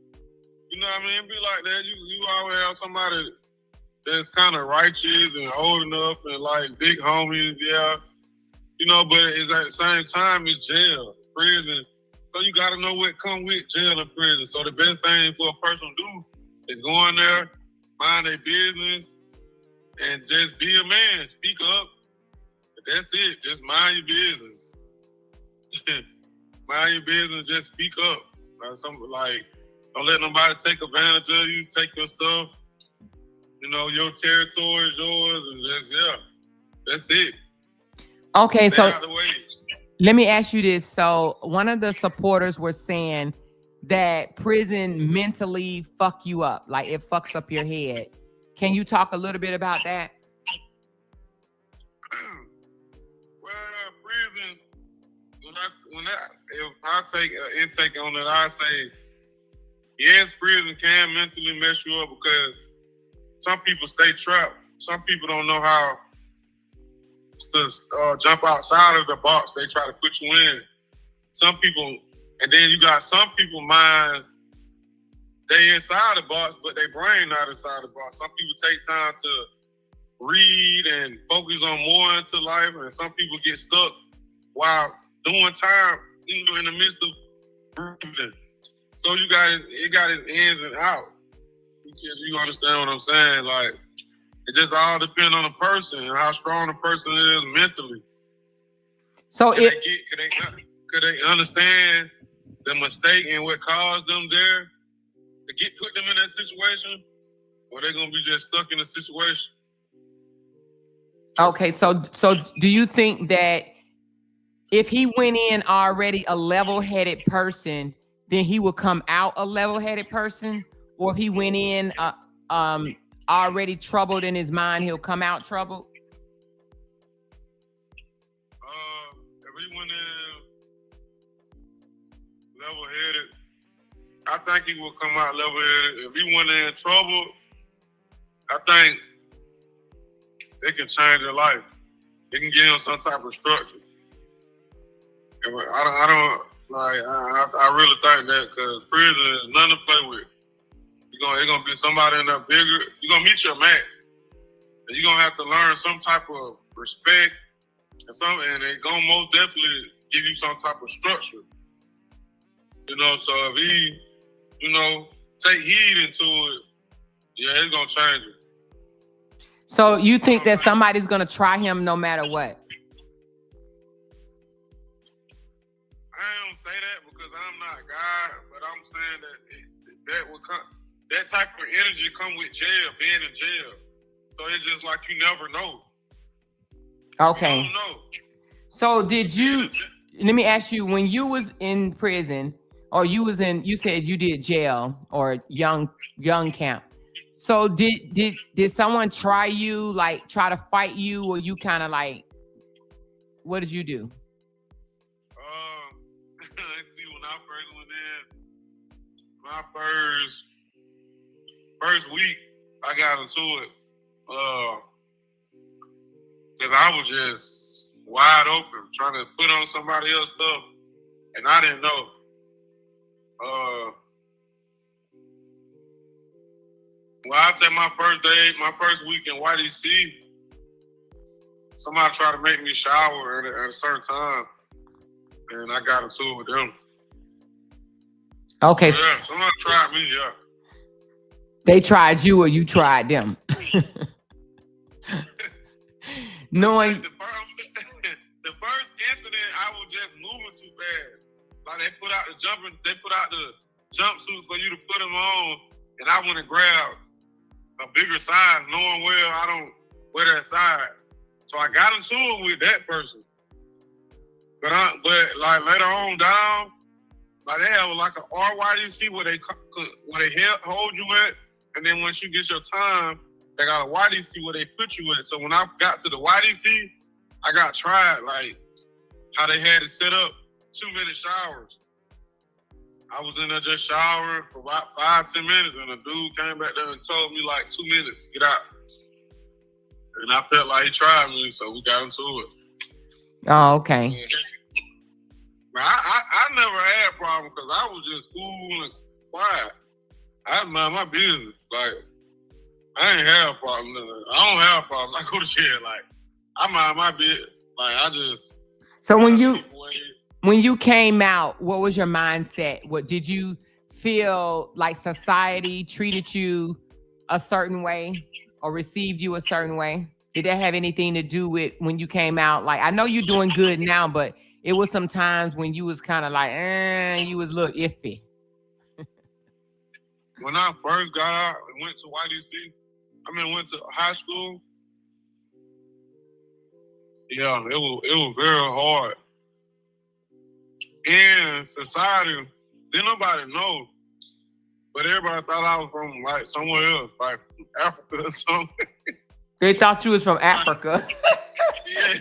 You know what I mean? It be like that. You always have somebody that's kind of righteous and old enough and like big homies, yeah. You know, but it's at the same time, it's jail, prison. So you got to know what come with jail and prison. So the best thing for a person to do is go in there, mind their business, and just be a man. Speak up. That's it. Just mind your business. Mind your business. Just speak up. Don't let nobody take advantage of you. Take your stuff. You know, your territory is yours, and that's it. Okay, Stay so out the way. Let me ask you this. So one of the supporters were saying that prison mentally fuck you up, like it fucks up your head. Can you talk a little bit about that? Well, prison, if I take an intake on it, I say, yes, prison can mentally mess you up because some people stay trapped. Some people don't know how to jump outside of the box they try to put you in. Some people, and then you got some people minds, they inside the box, but their brain not inside the box. Some people take time to read and focus on more into life, and some people get stuck while doing time, you know, in the midst of breathing. So it got its ins and outs. You understand what I'm saying? Like, it just all depends on the person and how strong the person is mentally. So could they understand the mistake and what caused them there to put them in that situation, or they're gonna be just stuck in a situation. Okay, so do you think that if he went in already a level-headed person, then he would come out a level-headed person? Or if he went in already troubled in his mind, he'll come out troubled? If he went in level-headed, I think he will come out level-headed. If he went in trouble, I think it can change their life. It can give him some type of structure. And I really think that, because prison is nothing to play with. It's gonna be somebody in there bigger. You're gonna meet your match. And you're gonna have to learn some type of respect and they're gonna most definitely give you some type of structure. You know, so if he, take heed into it, yeah, it's gonna change it. So you think that somebody's gonna try him no matter what? I don't say that because I'm not God, but I'm saying that will come. That type of energy come with jail, being in jail. So it's just like you never know. Okay. You don't know. So let me ask you, when you was in prison, or you said you did jail or young camp. So did someone try you, like try to fight you, or you kind of like, what did you do? Let's see, when I first went in, my first week, I got into it. Because I was just wide open, trying to put on somebody else's stuff, and I didn't know. Well, I said my first week in YDC, somebody tried to make me shower at a certain time, and I got into it with them. Okay. Yeah, somebody tried me, yeah. They tried you or you tried them? Knowing the first incident, I was just moving too fast. Like they put out the jumpsuits for you to put them on, and I went and grabbed a bigger size, knowing well I don't wear that size. So I got into it with that person. But like later on down, like they have like an RYDC where they hold you at, and then once you get your time, they got a YDC where they put you at. So when I got to the YDC, I got tried, like how they had it set up, 2-minute showers. I was in there just showering for about 5-10 minutes, and a dude came back there and told me like 2 minutes, get out. And I felt like he tried me, so we got into it. Oh, okay. Yeah. I never had a problem because I was just cool and quiet. I mind my business. Like, I ain't have a problem. I don't have a problem. I go to jail. Like, I mind my business. Like, I just. So when you came out, what was your mindset? What did you feel like society treated you a certain way or received you a certain way? Did that have anything to do with when you came out? Like, I know you're doing good now, but it was some times when you was kind of like, you was a little iffy. When I first got out and went to YDC, went to high school, yeah, it was very hard. In society, didn't nobody know, but everybody thought I was from like somewhere else, like Africa or something. They thought you was from Africa. Yeah.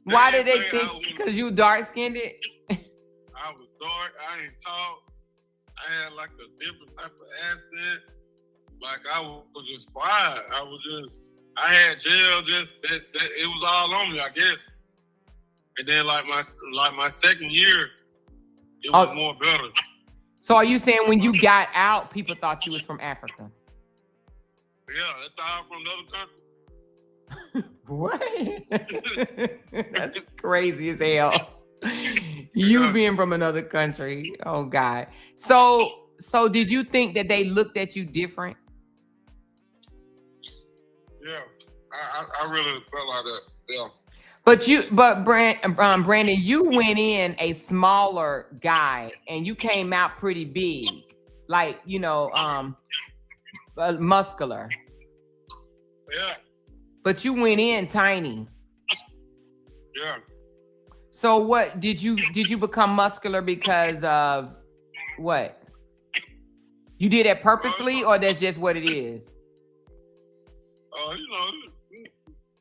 Why did they think? Because you dark-skinned? I was dark. I ain't tall. I had like a different type of accent. Like I was just quiet. I had jail. It was all on me, I guess. And then like my second year, it was more better. So are you saying when you got out, people thought you was from Africa? Yeah, they thought I was from another country. What? That's crazy as hell. You being from another country. Oh God. So did you think that they looked at you different? Yeah, I really felt like that. Yeah. But Brandon, you went in a smaller guy and you came out pretty big, like muscular. Yeah. But you went in tiny. Yeah. So what did you become muscular because of what? You did it purposely, or that's just what it is?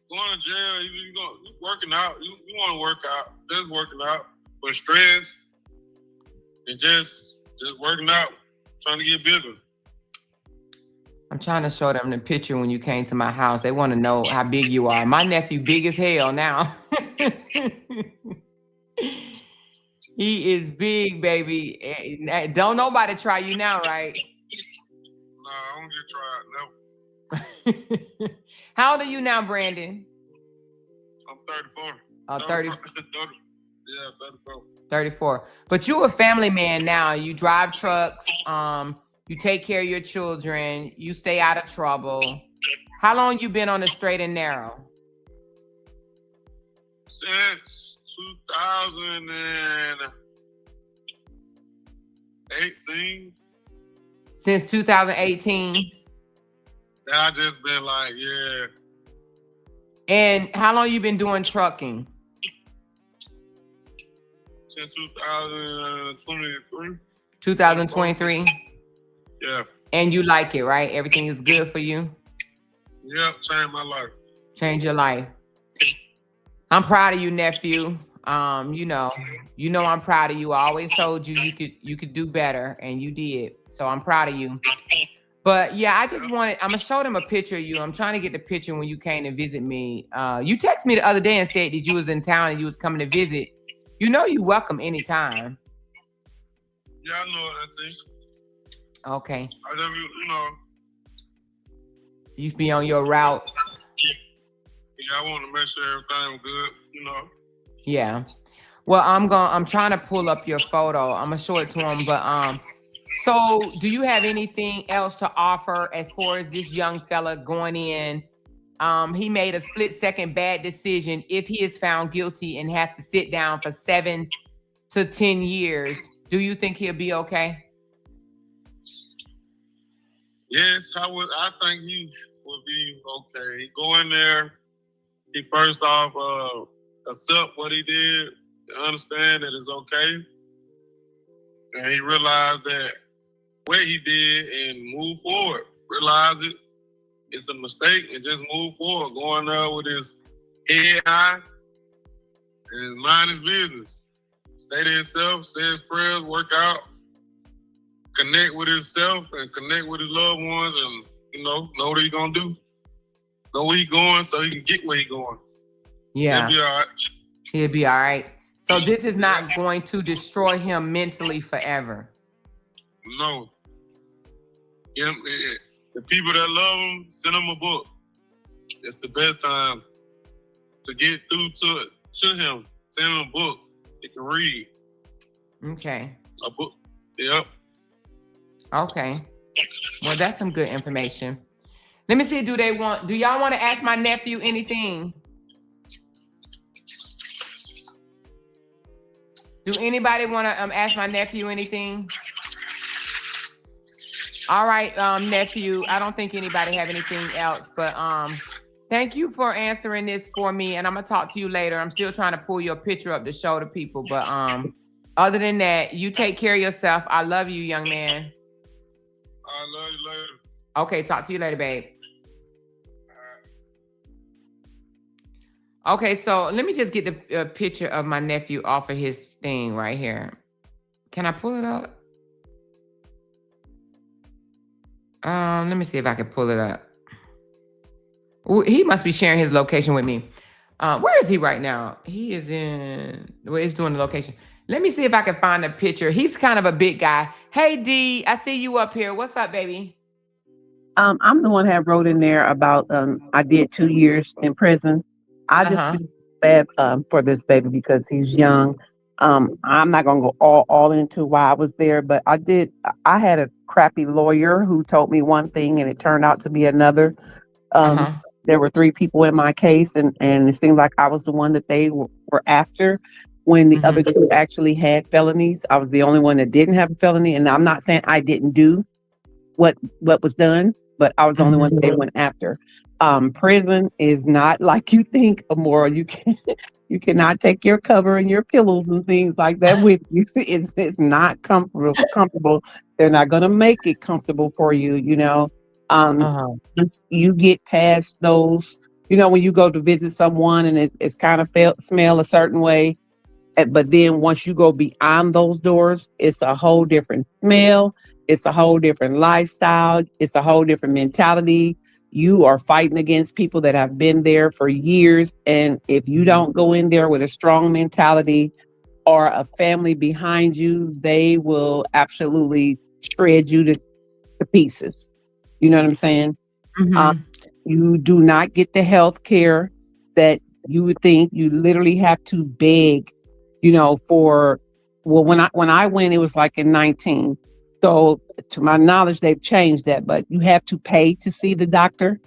Going to jail, you working out. You want to work out, just working out, but stress and just working out, trying to get bigger. I'm trying to show them the picture when you came to my house. They want to know how big you are. My nephew big as hell now. He is big, baby. Don't nobody try you now, right? No, I don't get tried. No. How old are you now, Brandon? I'm 34. Oh, 30. Yeah, 34. 34. But you a family man now. You drive trucks. You take care of your children. You stay out of trouble. How long you been on the straight and narrow? Since 2018. Since 2018? I just been like, yeah. And how long you been doing trucking? Since 2023. 2023? Yeah. And you like it, right? Everything is good for you? Yeah, changed my life. Change your life. I'm proud of you, nephew. You know I'm proud of you. I always told you you could do better, and you did. So I'm proud of you. But yeah, I'm gonna show them a picture of you. I'm trying to get the picture when you came to visit me. You texted me the other day and said that you was in town and you was coming to visit. You know you welcome anytime. Yeah, I know that thing. Okay. I never, You be on your route. Yeah, I want to make sure everything was good, Yeah. Well, I'm trying to pull up your photo. I'm gonna show it to him, but so do you have anything else to offer as far as this young fella going in? He made a split-second bad decision. If he is found guilty and have to sit down for 7 to 10 years, do you think he'll be okay? Yes, I think he will be okay. He go in there, he first off accept what he did, understand that it's okay. And he realized that what he did and move forward. Realize it's a mistake and just move forward. Going there with his head high and mind his business. Stay to himself, say his prayers, work out, connect with himself and connect with his loved ones, and know what he's gonna do. Know where he's going so he can get where he's going. Yeah. He'll be all right. He'll be all right. So this is not going to destroy him mentally forever. No. The people that love him, send him a book. It's the best time to get through to him. Send him a book he can read. Okay. A book. Yep. Okay. Well, that's some good information. Let me see. Do y'all want to ask my nephew anything? Do anybody want to ask my nephew anything? All right, nephew. I don't think anybody have anything else, but thank you for answering this for me, and I'm gonna talk to you later. I'm still trying to pull your picture up to show the people, but other than that, you take care of yourself. I love you, young man. I love you later. Okay, talk to you later, babe. Okay, so let me just get the picture of my nephew off of his thing right here. Can I pull it up? Let me see if I can pull it up. Ooh, he must be sharing his location with me. Where is he right now? He is he's doing the location. Let me see if I can find a picture. He's kind of a big guy. Hey, D, I see you up here. What's up, baby? I'm the one that wrote in there about I did 2 years in prison. I just feel bad for this baby because he's young. I'm not gonna go all into why I was there, but I had a crappy lawyer who told me one thing and it turned out to be another. there were 3 people in my case, and it seemed like I was the one that they were after. When the other 2 actually had felonies, I was the only one that didn't have a felony. And I'm not saying I didn't do what was done, but I was the only one that they went after. Prison is not like you think, Amoira. You cannot take your cover and your pillows and things like that with you. It's not comfortable. They're not going to make it comfortable for you, you know. Once you get past those, you know, when you go to visit someone and it's kind of smell a certain way, but then once you go beyond those doors, it's a whole different smell. It's a whole different lifestyle. It's a whole different mentality. You are fighting against people that have been there for years. And if you don't go in there with a strong mentality or a family behind you, they will absolutely shred you to pieces. You know what I'm saying? You do not get the health care that you would think. You literally have to beg, you know, when I went, it was like in 19. So to my knowledge, they've changed that, but you have to pay to see the doctor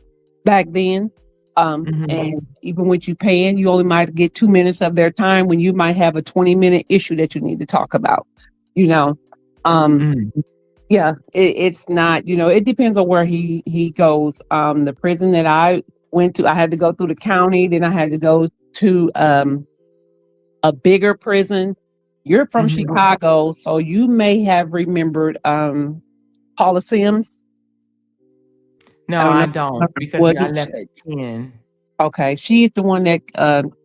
back then. And even with you paying, you only might get 2 minutes of their time when you might have a 20-minute issue that you need to talk about, you know. Yeah, it's not, you know, it depends on where he goes. The prison that I went to, I had to go through the county, then I had to go to a bigger prison. You're from Chicago, so you may have remembered Coliseums. No, I don't because I left at 10. Okay, she's the one that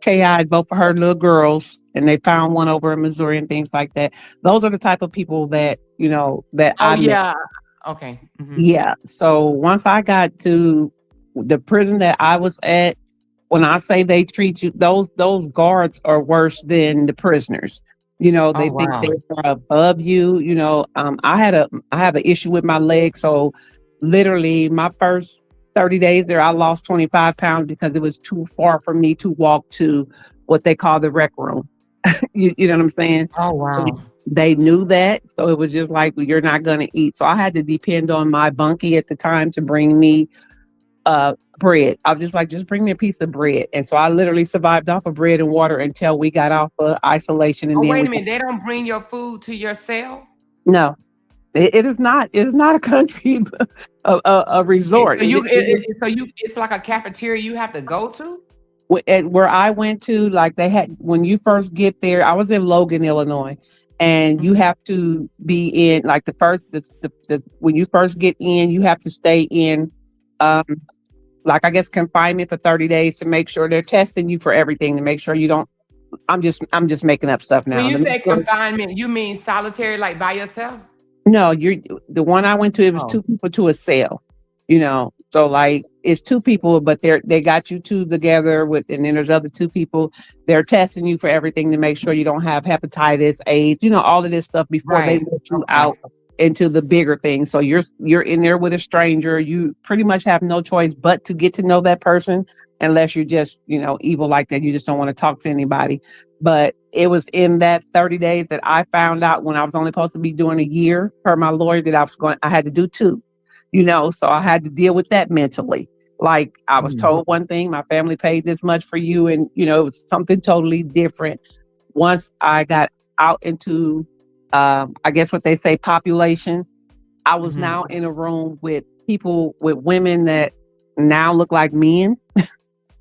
KI'd both of her little girls, and they found one over in Missouri and things like that. Those are the type of people that, you know, that I met. Okay. Yeah. So once I got to the prison that I was at, when I say they treat you, those guards are worse than the prisoners. You know, they think they are above you. You know, I have an issue with my leg. So literally my first 30 days there, I lost 25 pounds because it was too far for me to walk to what they call the rec room. you know what I'm saying? Oh, wow. They knew that. So it was just like, well, you're not going to eat. So I had to depend on my bunkie at the time to bring me bread. I was just like, just bring me a piece of bread. And so I literally survived off of bread and water until we got off of isolation. And then wait a minute, they don't bring your food to your cell? No, it is not. It's not a country, a resort. So it's like a cafeteria you have to go to? Where I went to, like they had, when you first get there, I was in Logan, Illinois, and you have to be in like when you first get in, you have to stay in, like I guess confinement for 30 days to make sure they're testing you for everything to make sure you don't. I'm just making up stuff now. When you say confinement, you mean solitary, like by yourself? No, the one I went to. It was 2 people to a cell. You know, so like it's 2 people, but they got you 2 together and then there's other 2 people. They're testing you for everything to make sure you don't have hepatitis, AIDS, you know, all of this stuff before they let you out into the bigger thing. So you're in there with a stranger. You pretty much have no choice but to get to know that person, unless you're just, you know, evil like that. You just don't want to talk to anybody. But it was in that 30 days that I found out, when I was only supposed to be doing a year per my lawyer, that I had to do 2. You know, so I had to deal with that mentally. Like I was told one thing, my family paid this much for you. And, you know, it was something totally different. Once I got out into, I guess what they say, population, I was now in a room with people, with women that now look like men.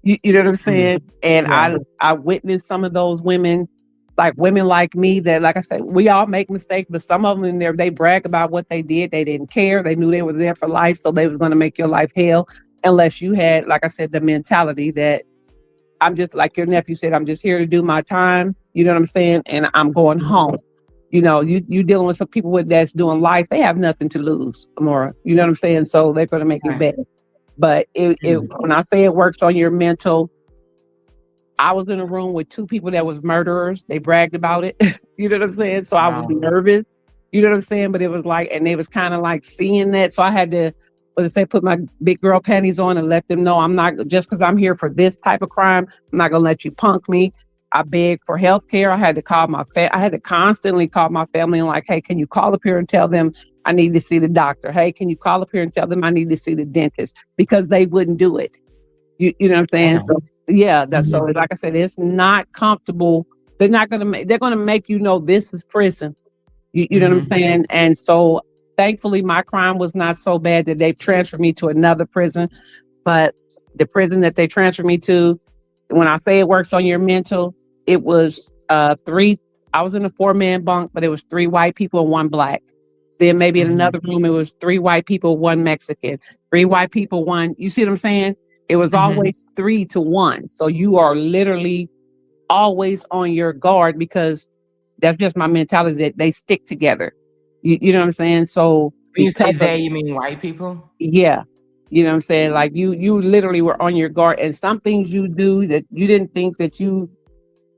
you know what I'm saying? And I witnessed some of those women, like women like me that, like I said, we all make mistakes, but some of them in there, they brag about what they did. They didn't care. They knew they were there for life. So they was going to make your life hell unless you had, like I said, the mentality that I'm just, like your nephew said, I'm just here to do my time. You know what I'm saying? And I'm going home. You know, you dealing with some people that's doing life. They have nothing to lose, Amoira. You know what I'm saying? So they're going to make it better. But when I say it works on your mental, I was in a room with 2 people that was murderers. They bragged about it. You know what I'm saying? So I was nervous. You know what I'm saying? But it was like, and they was kind of like seeing that. So I had to, put my big girl panties on and let them know I'm not, just because I'm here for this type of crime, I'm not going to let you punk me. I begged for health care. I had to call I had to constantly call my family and like, hey, can you call up here and tell them I need to see the doctor? Hey, can you call up here and tell them I need to see the dentist? Because they wouldn't do it. You know what I'm saying? Damn. So yeah, that's so like I said, it's not comfortable. They're not gonna make they're gonna make you know this is prison. You know what I'm saying? And so thankfully my crime was not so bad that they've transferred me to another prison. But the prison that they transferred me to, when I say it works on your mental, it was three. I was in a 4-man bunk, but it was 3 white people and 1 black. Then maybe in another room, it was 3 white people, 1 Mexican, 3 white people, 1. You see what I'm saying? It was always 3 to 1. So you are literally always on your guard because that's just my mentality that they stick together. You know what I'm saying? So when you say they, you mean white people? Yeah. You know what I'm saying? Like you literally were on your guard, and some things you do that you didn't think that you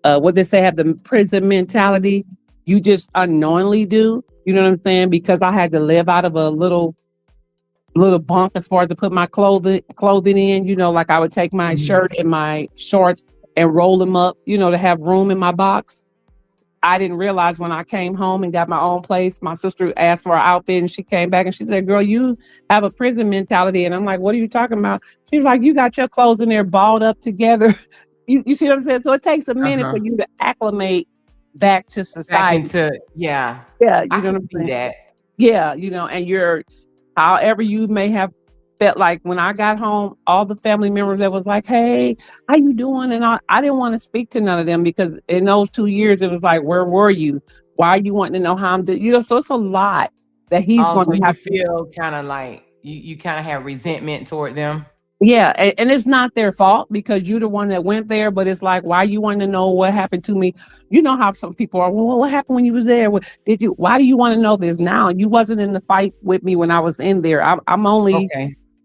what they say have the prison mentality, you just unknowingly do. You know what I'm saying? Because I had to live out of a little bunk as far as to put my clothing in, you know, like I would take my shirt and my shorts and roll them up, you know, to have room in my box. I didn't realize when I came home and got my own place, my sister asked for an outfit and she came back and she said, girl, you have a prison mentality. And I'm like, what are you talking about? She was like, you got your clothes in there balled up together. You see what I'm saying? So it takes a minute for you to acclimate back to society. Yeah, you know I what I'm can see saying? that. Yeah, you know, and you're, however you may have felt like when I got home, all the family members that was like, hey, how you doing? And I didn't want to speak to none of them because in those 2 years, it was like, where were you? Why are you wanting to know how I'm doing? You know, so it's a lot that he's going So to you have feel kind of like you kind of have resentment toward them. Yeah, and it's not their fault because you're the one that went there, but it's like, why you want to know what happened to me? You know how some people are, well, what happened when you was there? Why do you want to know this now? You wasn't in the fight with me when I was in there. I'm only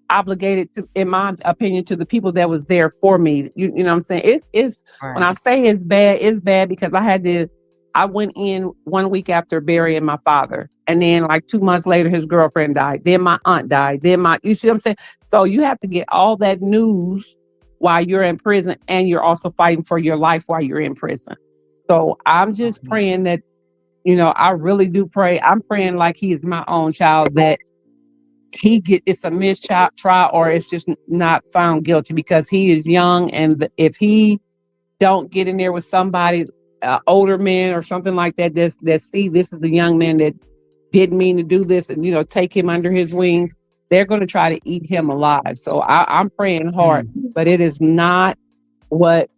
obligated to, in my opinion, to the people that was there for me. You know what I'm saying? It's when I say it's bad because I went in 1 week after burying my father. And then like 2 months later, his girlfriend died. Then my aunt died. You see what I'm saying? So you have to get all that news while you're in prison, and you're also fighting for your life while you're in prison. So I'm just praying that, you know, I really do pray. I'm praying like he is my own child, that it's a mistrial or it's just not found guilty because he is young. And if he don't get in there with somebody, older man or something like that, that see this is the young man that didn't mean to do this, and, you know, take him under his wings, they're going to try to eat him alive. So I'm praying hard, but it is not what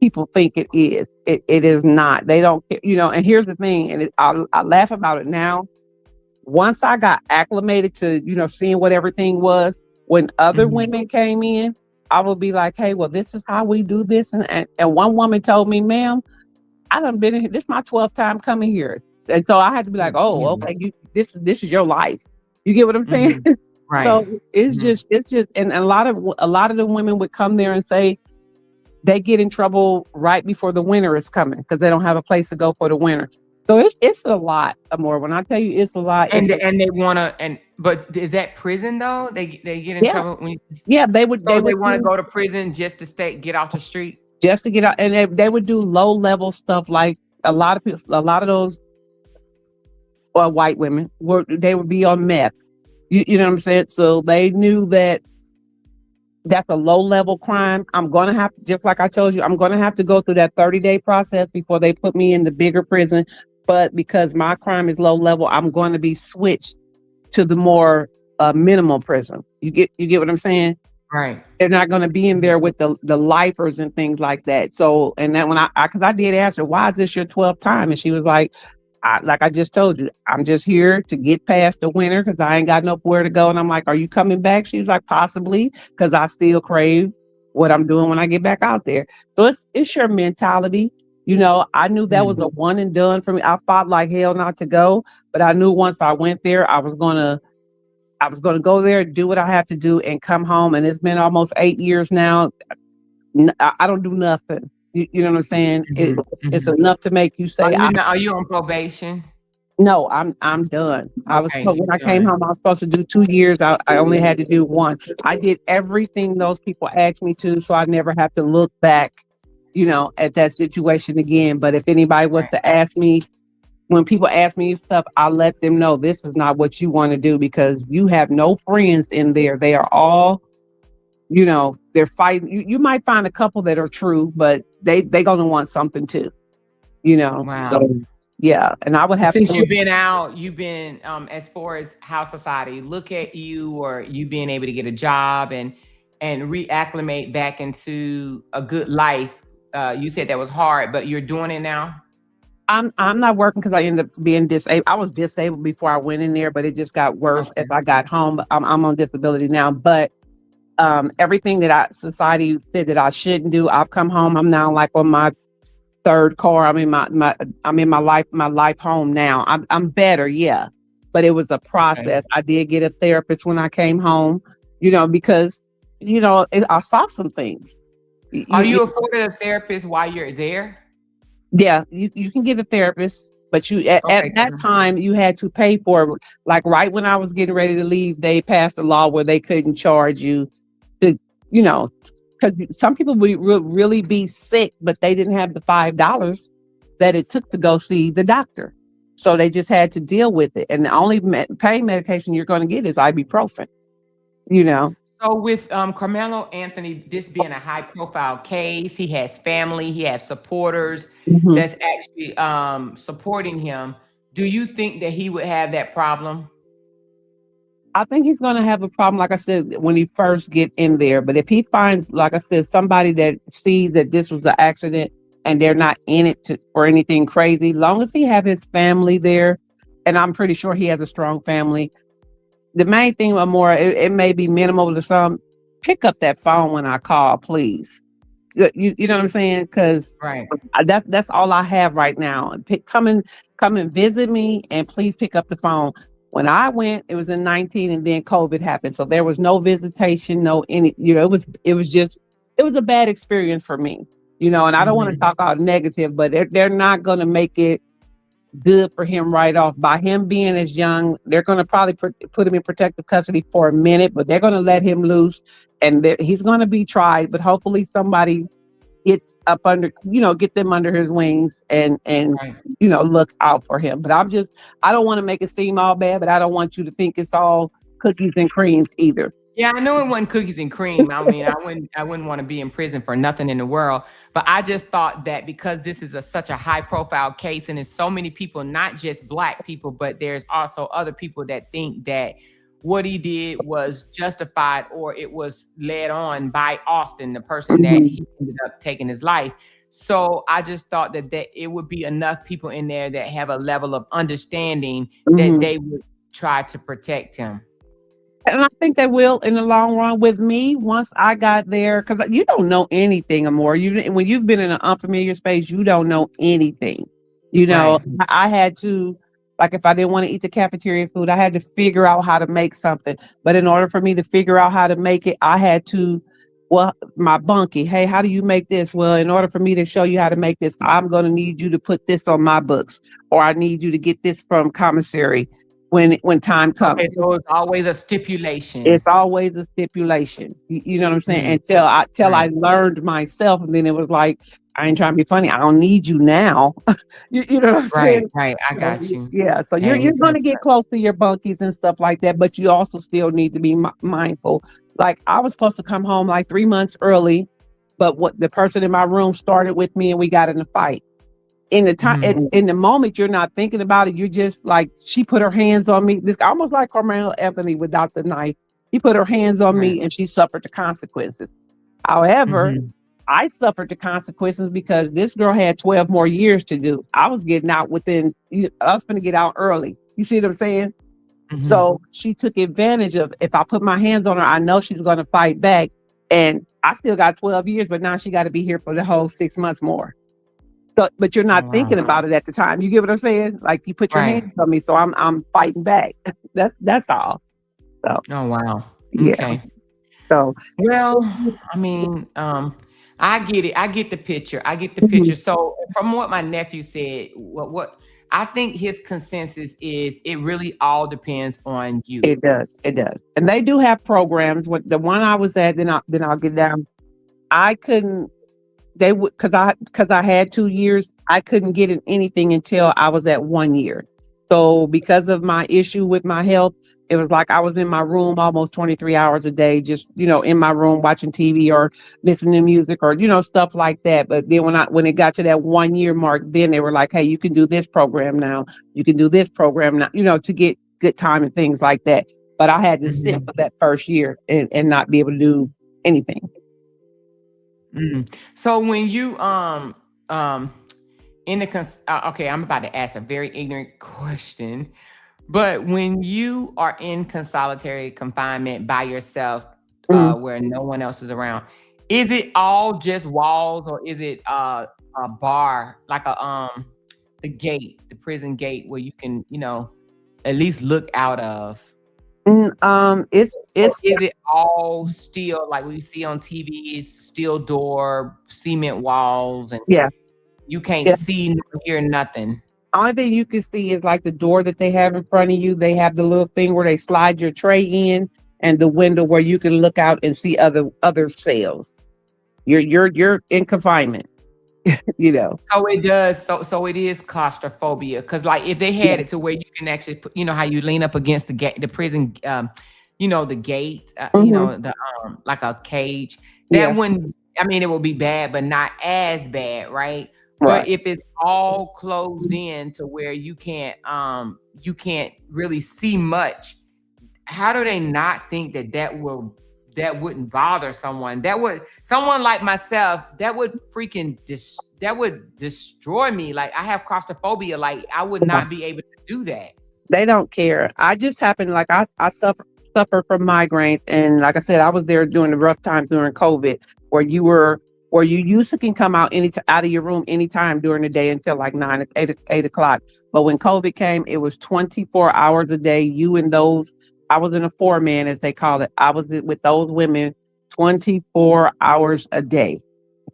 people think it is. It is not. They don't, you know, and here's the thing, and I laugh about it now. Once I got acclimated to, you know, seeing what everything was, when other women came in, I would be like, hey, well, this is how we do this. And one woman told me, ma'am, I done been in here. This is my 12th time coming here. And so I had to be like, oh, okay, this is your life. You get what I'm saying? Right. So it's just, and a lot of the women would come there and say they get in trouble right before the winter is coming because they don't have a place to go for the winter. So it's a lot more. When I tell you it's a lot, and they wanna but is that prison though? They get in trouble when they would want to go to prison just to get off the street. Just to get out, and they would do low level stuff like a lot of those white women they would be on meth. You know what I'm saying? So they knew that that's a low level crime. I'm gonna have to, just like I told you, I'm gonna have to go through that 30-day process before they put me in the bigger prison. But because my crime is low level, I'm going to be switched to the more minimal prison. You get what I'm saying? Right. They're not going to be in there with the lifers and things like that. So, and then when because I did ask her, why is this your 12th time? And she was like, like I just told you, I'm just here to get past the winter because I ain't got nowhere to go. And I'm like, are you coming back? She's like, possibly, because I still crave what I'm doing when I get back out there. So it's your mentality. You know, I knew that was a one and done for me. I fought like hell not to go, but I knew once I went there, I was gonna go there, do what I have to do, and come home. And it's been almost 8 years now. I don't do nothing. You know what I'm saying? It's enough to make you say, are you on probation? No, I'm done. I was when I came home, I was supposed to do 2 years. I only had to do 1. I did everything those people asked me to, so I never have to look back, you know, at that situation again. But if anybody was to ask me, when people ask me stuff, I let them know this is not what you want to do because you have no friends in there. They are all they're fighting. You might find a couple that are true, but they gonna want something too. Wow. So yeah, and I would have Since to. you've been out, you've been as far as how society look at you, or you being able to get a job and reacclimate back into a good life. You said that was hard, but you're doing it now. I'm not working because I ended up being disabled. I was disabled before I went in there, but it just got worse as Okay. I got home. I'm on disability now, but everything that society said that I shouldn't do, I've come home. I'm now like on my third car. I'm in my life home now. I'm better, yeah, but it was a Okay. process. I did get a therapist when I came home, because I saw some things. Are You, you afforded a therapist while you're there? Yeah, you can get a therapist, but at Okay, that time you had to pay for it. Like right when I was getting ready to leave, they passed a law where they couldn't charge you to, you know, because some people would really be sick, but they didn't have the $5 that it took to go see the doctor. So they just had to deal with it. And the only pain medication you're going to get is ibuprofen, you know. So with Carmelo Anthony, this being a high profile case, he has family, he has supporters Mhm. that's actually supporting him. Do you think that he would have that problem? I think he's going to have a problem, like I said, when he first get in there. But if he finds, like I said, somebody that sees that this was an accident and they're not in it for anything crazy, long as he have his family there, and I'm pretty sure he has a strong family. The main thing, Amora, it may be minimal to some. Pick up that phone when I call, please. You know what I'm saying? Because Right. that's all I have right now. Come and visit me, and please pick up the phone. When I went, it was in 19, and then COVID happened, so there was no visitation, no any. It was a bad experience for me. And I don't want to Mhm. talk out negative, but they're not going to make it good for him right off. By him being as young, they're going to probably put him in protective custody for a minute, but they're going to let him loose, and he's going to be tried. But hopefully, somebody gets up under, get them under his wings and Right. look out for him. But I don't want to make it seem all bad, but I don't want you to think it's all cookies and creams either. Yeah, I know it wasn't cookies and cream. I mean, I wouldn't want to be in prison for nothing in the world. But I just thought that because this is such a high profile case, and there's so many people, not just black people, but there's also other people that think that what he did was justified, or it was led on by Austin, the person that Mhm. he ended up taking his life. So I just thought that it would be enough people in there that have a level of understanding that Mhm. they would try to protect him. And I think they will in the long run with me once I got there, because you don't know anything more. When you've been in an unfamiliar space, you don't know anything. Right. I had to, like, if I didn't want to eat the cafeteria food, I had to figure out how to make something. But in order for me to figure out how to make it, I had to, well, my bunkie, hey, how do you make this? Well, in order for me to show you how to make this, I'm going to need you to put this on my books, or I need you to get this from commissary when time comes. Okay, so it's always a stipulation. It's always a stipulation. You know what I'm saying? Mm, Until I right, learned myself, and then it was like, I ain't trying to be funny. I don't need you now. You know what I'm right, saying? right. I So, got you. yeah. So you're And you're it's going just to get close to your bunkies and stuff like that, but you also still need to be mindful. Like, I was supposed to come home like 3 months early, but what the person in my room started with me, and we got in a fight. In the time, mhm, in the moment, you're not thinking about it. You're just like, she put her hands on me. This almost like Carmelo Anthony without the knife. He put her hands on right, me, and she suffered the consequences. However, mhm, I suffered the consequences because this girl had 12 more years to do. I was getting out I was going to get out early. You see what I'm saying? mhm. So she took advantage of, if I put my hands on her, I know she's going to fight back. And I still got 12 years, but now she got to be here for the whole 6 months more. But you're Oh, not wow. thinking about it at the time. You get what I'm saying? Like, you put your Right. hands on me, so I'm fighting back. That's all. So Oh, wow. yeah. Okay. So Well, I mean, I get it. I get the picture. I get the mhm, picture. So from what my nephew said, what I think his consensus is, it really all depends on you. it does. It does. And they do have programs. What the one I was at, then I'll get down. I couldn't. They would, because I had 2 years. I couldn't get in anything until I was at 1 year. So because of my issue with my health, it was like I was in my room almost 23 hours a day, just, in my room watching TV or listening to music or, stuff like that. But then when it got to that 1 year mark, then they were like, hey, you can do this program now. You can do this program now, to get good time and things like that. But I had to sit for that first year and not be able to do anything. So when you in the okay, I'm about to ask a very ignorant question, but when you are in solitary confinement by yourself, where no one else is around, is it all just walls, or is it a bar, like the gate, the prison gate, where you can at least look out of? It's Is it all steel, like we see on TV? It's steel door, cement walls, and yeah. you can't see nor hear nothing. Only thing you can see is like the door that they have in front of you. They have the little thing where they slide your tray in, and the window where you can look out and see other cells. You're in confinement. So it does. So it is claustrophobia, because like if they had it to where you can actually put, how you lean up against the gate, the prison, the gate, the like a cage. That wouldn't. I mean, it will be bad, but not as bad, right? But if it's all closed in to where you can't really see much, how do they not think that wouldn't bother someone? Someone like myself, that would freaking that would destroy me. Like, I have claustrophobia. Like, I would not be able to do that. They don't care. I just happen, like, I suffer from migraines, and like I said, I was there during the rough times during COVID, where you used to can come out out of your room anytime during the day until like 8 o'clock. But when COVID came, it was 24 hours a day. I was in a 4-man, as they call it. I was with those women 24 hours a day.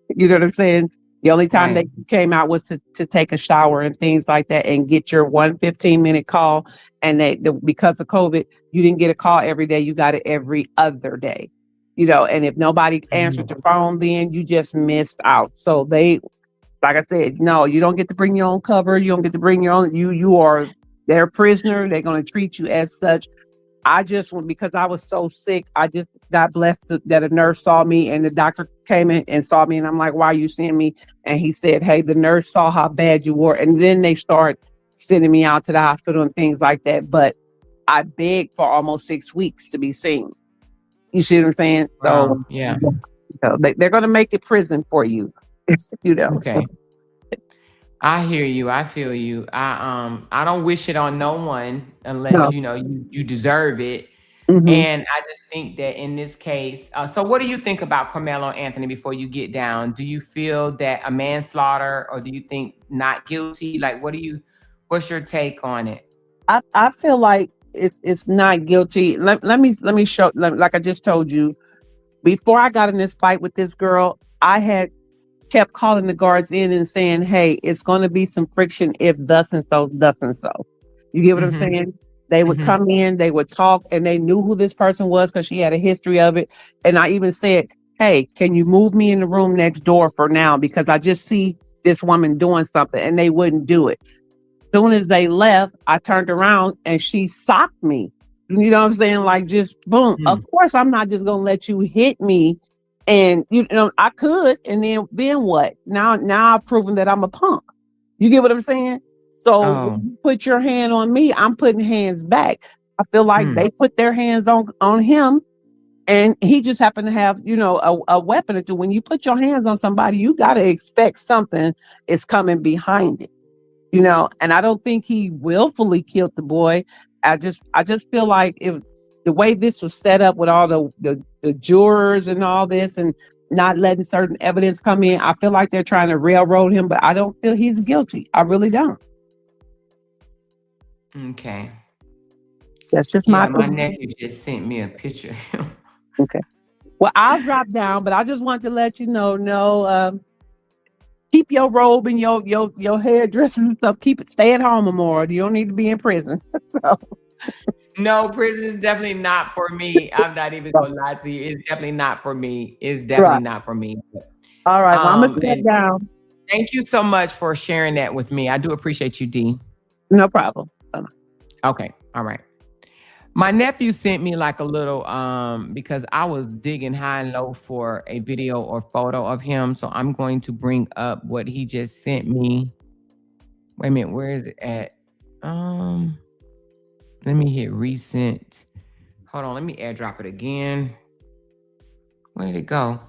You know what I'm saying? The only time they came out was to take a shower and things like that, and get your 1 15-minute call. And because of COVID, you didn't get a call every day. You got it every other day. And if nobody answered the phone, then you just missed out. So they, like I said, no, you don't get to bring your own cover. You don't get to bring your own. You are their prisoner. They're going to treat you as such. I just went because I was so sick. I just got blessed that a nurse saw me, and the doctor came in and saw me, and I'm like, "Why are you seeing me?" And he said, "Hey, the nurse saw how bad you were," and then they start sending me out to the hospital and things like that. But I begged for almost 6 weeks to be seen. You see what I'm saying? Wow. So yeah, they're going to make it prison for you. Okay. I hear you. I feel you. I don't wish it on no one unless you deserve it. And I just think that in this case, so what do you think about Karmelo Anthony before you get down? Do you feel that a manslaughter, or do you think not guilty? Like, what's your take on it? I feel like it's not guilty. Let me show, like I just told you, before I got in this fight with this girl, I had kept calling the guards in and saying, "Hey, it's going to be some friction if thus and so, thus and so." You get what I'm saying? They would come in, they would talk, and they knew who this person was because she had a history of it. And I even said, "Hey, can you move me in the room next door for now? Because I just see this woman doing something," and they wouldn't do it. As soon as they left, I turned around and she socked me. You know what I'm saying? Like, just boom. Of course, I'm not just going to let you hit me. And I could, and then what? Now I've proven that I'm a punk. You get what I'm saying? So when you put your hand on me, I'm putting hands back. I feel like they put their hands on him, and he just happened to have a weapon or two. When you put your hands on somebody, you got to expect something is coming behind it. And I don't think he willfully killed the boy. I just feel like the way this was set up with all the jurors and all this, and not letting certain evidence come in, I feel like they're trying to railroad him, but I don't feel he's guilty. I really don't. Okay. That's just my nephew just sent me a picture of him. Okay. Well, I'll drop down, but I just want to let you know, keep your robe and your hairdressing and stuff. Stay at home, Amoira. You don't need to be in prison. So. No, prison is definitely not for me. I'm not even gonna lie to you. It's definitely not for me. It's definitely not for me. All right, well, I'm gonna step down. Thank you so much for sharing that with me. I do appreciate you, D. No problem. Bye-bye. Okay. All right. My nephew sent me like a little because I was digging high and low for a video or photo of him. So I'm going to bring up what he just sent me. Wait a minute, where is it at? Let me hit recent. Hold on, let me airdrop it again. Where did it go?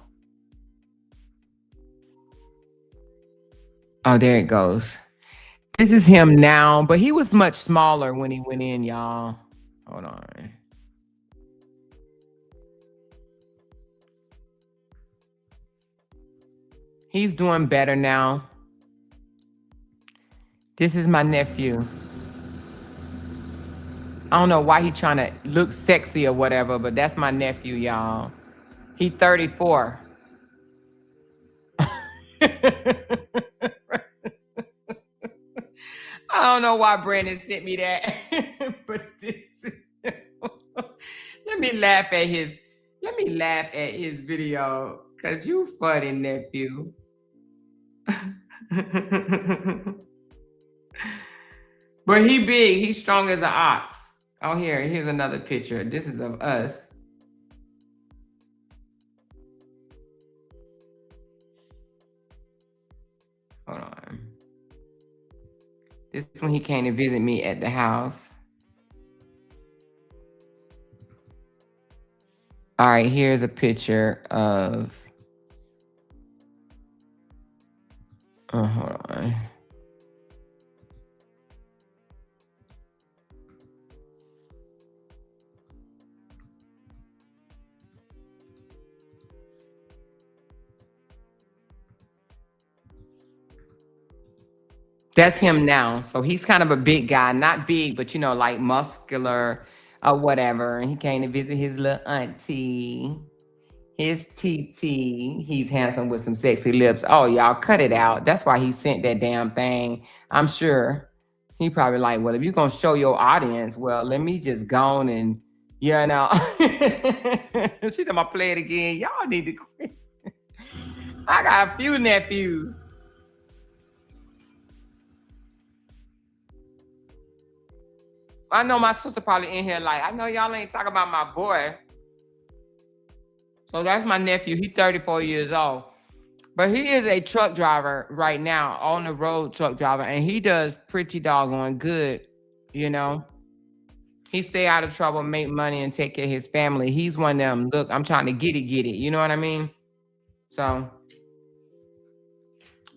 Oh, there it goes. This is him now, but he was much smaller when he went in, y'all. Hold on. He's doing better now. This is my nephew. I don't know why he trying to look sexy or whatever, but that's my nephew, y'all. He 34. I don't know why Brandon sent me that, but this is, let me laugh at his video, cause you funny, nephew. But he big, he's strong as an ox. Oh, here's another picture. This is of us. Hold on. This is when he came to visit me at the house. All right, here's a picture of, hold on. That's him now. So he's kind of a big guy, not big, but you know, like muscular or whatever. And he came to visit his little auntie, his TT. He's handsome with some sexy lips. Oh, y'all cut it out. That's why he sent that damn thing. I'm sure he probably like, well, if you're going to show your audience, well, let me just go on and, you know. She talking about play it again. Y'all need to quit. I got a few nephews. I know my sister probably in here like, I know y'all ain't talking about my boy. So that's my nephew. He's 34 years old. But he is a truck driver right now, on the road truck driver. And he does pretty doggone good, you know. He stay out of trouble, make money, and take care of his family. He's one of them, look, I'm trying to get it. You know what I mean? So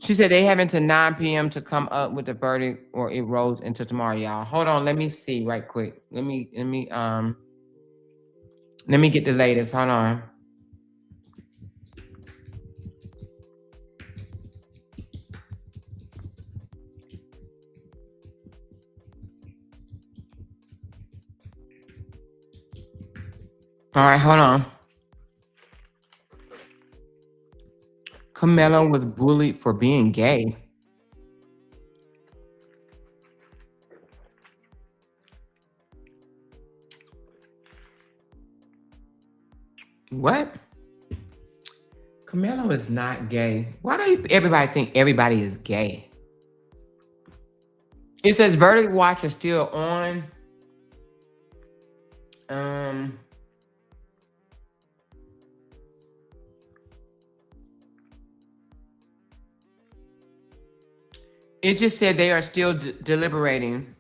she said they have until 9 p.m. to come up with the verdict, or it rolls into tomorrow, y'all. Hold on, let me see right quick. Let me get the latest. Hold on. All right, hold on. Karmelo was bullied for being gay. What? Karmelo is not gay. Why do everybody think everybody is gay? It says verdict watch is still on. It just said they are still deliberating.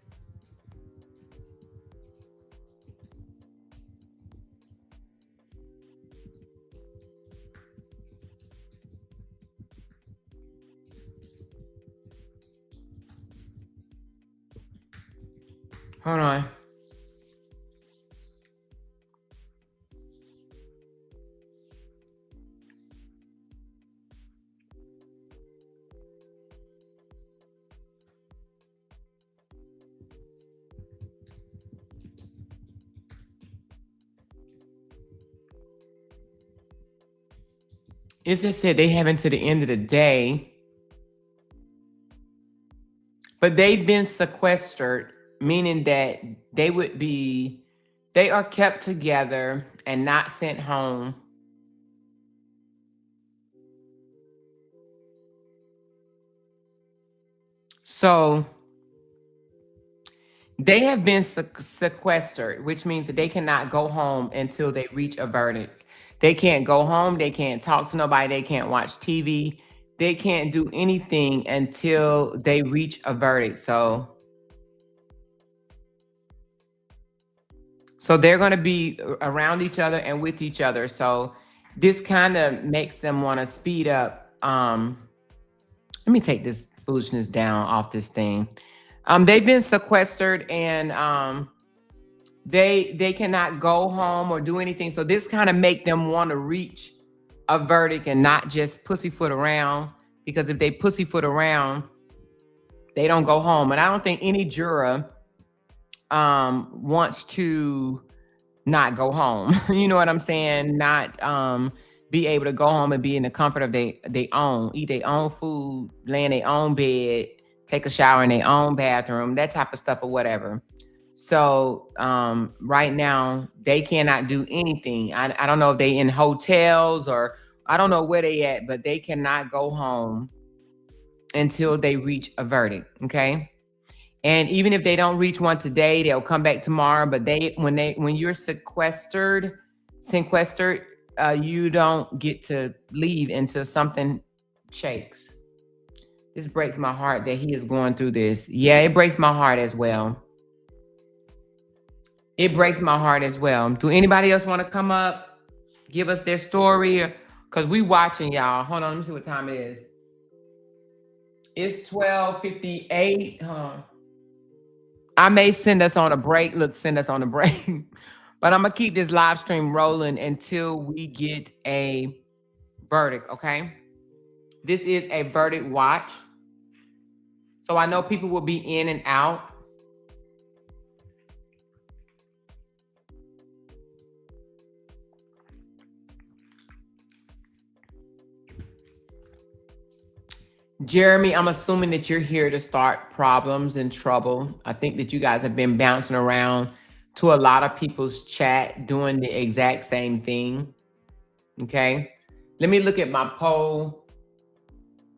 Hold on. It just said they have until the end of the day, but they've been sequestered, meaning that they are kept together and not sent home. So They have been sequestered, which means that they cannot go home until they reach a verdict. They can't go home. They can't talk to nobody. They can't watch TV. They can't do anything until they reach a verdict. So they're going to be around each other and with each other. So this kind of makes them want to speed up. Let me take this foolishness down off this thing. They've been sequestered and they cannot go home or do anything. So this kind of make them want to reach a verdict and not just pussyfoot around, because if they pussyfoot around, they don't go home. And I don't think any juror wants to not go home. You know what I'm saying? Not be able to go home and be in the comfort of their own, eat their own food, lay in their own bed, take a shower in their own bathroom, that type of stuff or whatever. So right now they cannot do anything. I don't know if they in hotels or I don't know where they at, but they cannot go home until they reach a verdict. Okay. And even if they don't reach one today, they'll come back tomorrow. But when you're sequestered, you don't get to leave until something shakes. This breaks my heart that he is going through this. Yeah, it breaks my heart as well. It breaks my heart as well. Do anybody else want to come up, give us their story? Because we watching, y'all. Hold on, let me see what time it is. It's 12:58. I may send us on a break. Look, send us on a break. But I'm going to keep this live stream rolling until we get a verdict, okay? This is a verdict watch. So I know people will be in and out. Jeremy, I'm assuming that you're here to start problems and trouble. I think that you guys have been bouncing around to a lot of people's chat doing the exact same thing. Okay. Let me look at my poll.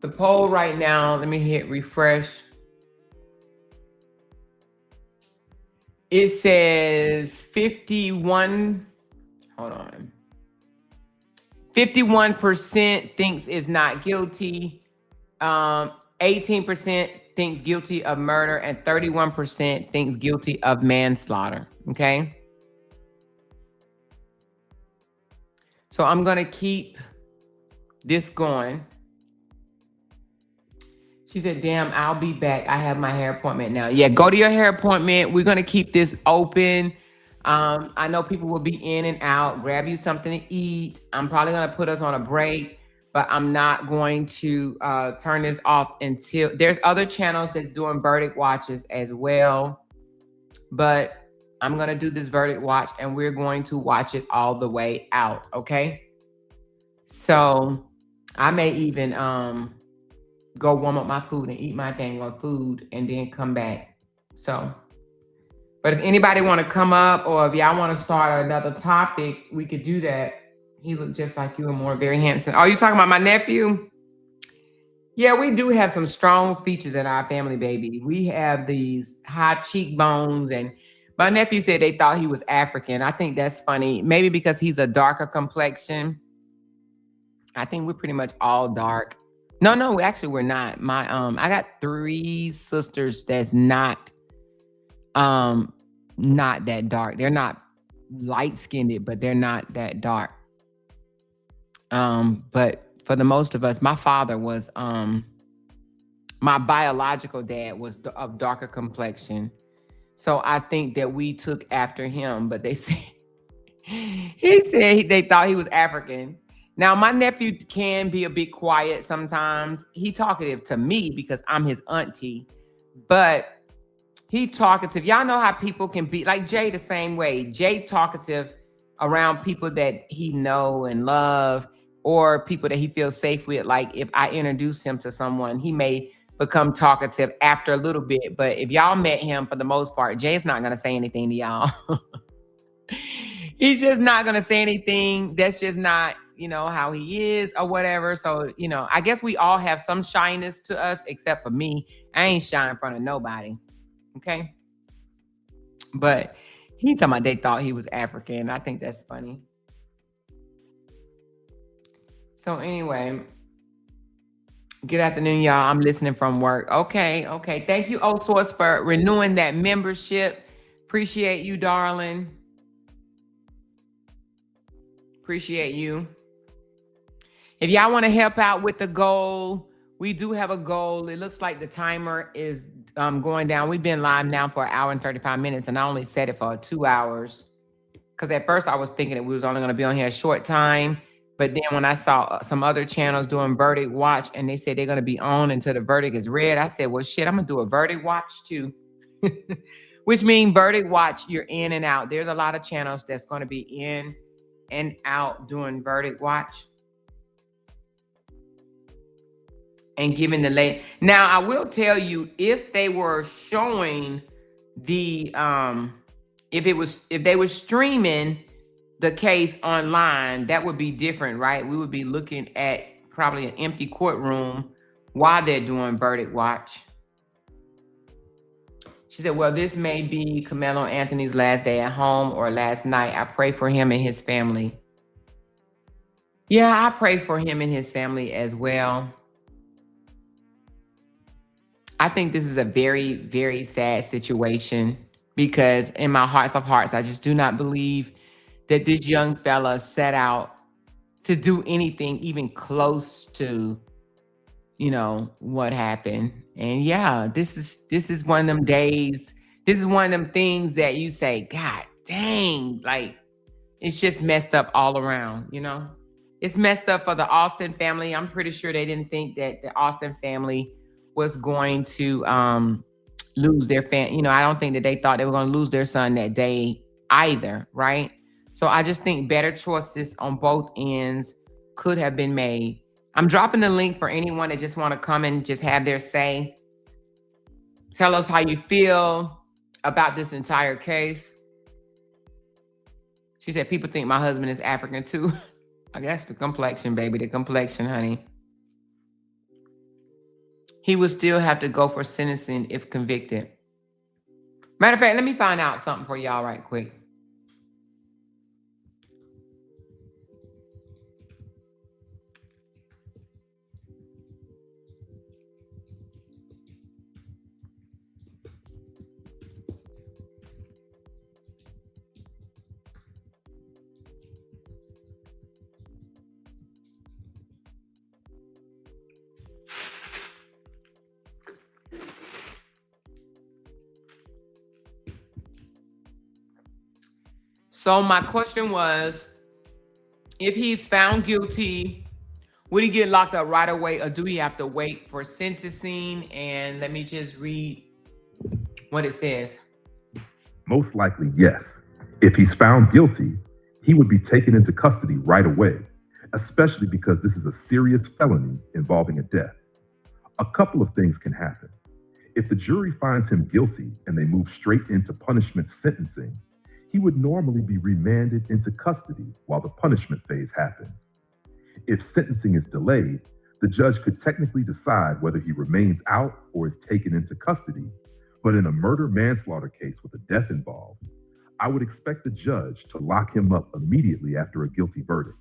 The poll right now, let me hit refresh. It says 51. Hold on. 51% thinks is not guilty. 18% thinks guilty of murder and 31% thinks guilty of manslaughter. Okay. So I'm going to keep this going. She said, damn, I'll be back. I have my hair appointment now. Yeah, go to your hair appointment. We're going to keep this open. I know people will be in and out. Grab you something to eat. I'm probably going to put us on a break, but I'm not going to turn this off until there's other channels that's doing verdict watches as well. But I'm going to do this verdict watch and we're going to watch it all the way out. Okay. So I may even go warm up my food and eat my dang on food and then come back. So, but if anybody want to come up or if y'all want to start another topic, we could do that. He looked just like you and more very handsome. Oh, you talking about my nephew? Yeah, we do have some strong features in our family, baby. We have these high cheekbones, and my nephew said they thought he was African. I think that's funny. Maybe because he's a darker complexion. I think we're pretty much all dark. No, actually we're not. I got 3 sisters that's not that dark. They're not light-skinned, but they're not that dark. But for the most of us, my father was, my biological dad was of darker complexion. So I think that we took after him, but they said, he said they thought he was African. Now, my nephew can be a bit quiet sometimes. He talkative to me because I'm his auntie, but he talkative. Y'all know how people can be, like Jay the same way. Jay talkative around people that he know and love, or people that he feels safe with. Like if I introduce him to someone, he may become talkative after a little bit. But if y'all met him, for the most part, Jay's not going to say anything to y'all. He's just not going to say anything. That's just not, how he is or whatever. So, I guess we all have some shyness to us, except for me. I ain't shy in front of nobody. Okay. But he's talking about they thought he was African. I think that's funny. So anyway, good afternoon, y'all. I'm listening from work. Okay. Thank you, O-Source, for renewing that membership. Appreciate you, darling. Appreciate you. If y'all want to help out with the goal, we do have a goal. It looks like the timer is going down. We've been live now for 1 hour and 35 minutes, and I only set it for 2 hours. Because at first I was thinking that we was only going to be on here a short time. But then when I saw some other channels doing verdict watch, and they said they're going to be on until the verdict is read, I said, well, shit, I'm going to do a verdict watch too. Which means verdict watch, you're in and out. There's a lot of channels that's going to be in and out doing verdict watch. And giving the late. Now, I will tell you, if they were showing the, if they were streaming the case online, that would be different, right? We would be looking at probably an empty courtroom while they're doing verdict watch. She said, well, this may be Karmelo Anthony's last day at home or last night. I pray for him and his family. Yeah, I pray for him and his family as well. I think this is a very, very sad situation because in my hearts of hearts, I just do not believe that this young fella set out to do anything even close to, you know, what happened. And yeah, this is one of them days. This is one of them things that you say, God dang, like it's just messed up all around, you know? It's messed up for the Austin family. I'm pretty sure they didn't think that the Austin family was going to lose their you know, I don't think that they thought they were going to lose their son that day either, right? So I just think better choices on both ends could have been made. I'm dropping the link for anyone that just want to come and just have their say. Tell us how you feel about this entire case. She said, people think my husband is African too. I guess the complexion, baby, the complexion, honey. He would still have to go for sentencing if convicted. Matter of fact, let me find out something for y'all right quick. So my question was, if he's found guilty, would he get locked up right away or do he have to wait for sentencing? And let me just read what it says. Most likely, yes. If he's found guilty, he would be taken into custody right away, especially because this is a serious felony involving a death. A couple of things can happen. If the jury finds him guilty and they move straight into punishment sentencing, he would normally be remanded into custody while the punishment phase happens. If sentencing is delayed, the judge could technically decide whether he remains out or is taken into custody. But in a murder-manslaughter case with a death involved, I would expect the judge to lock him up immediately after a guilty verdict.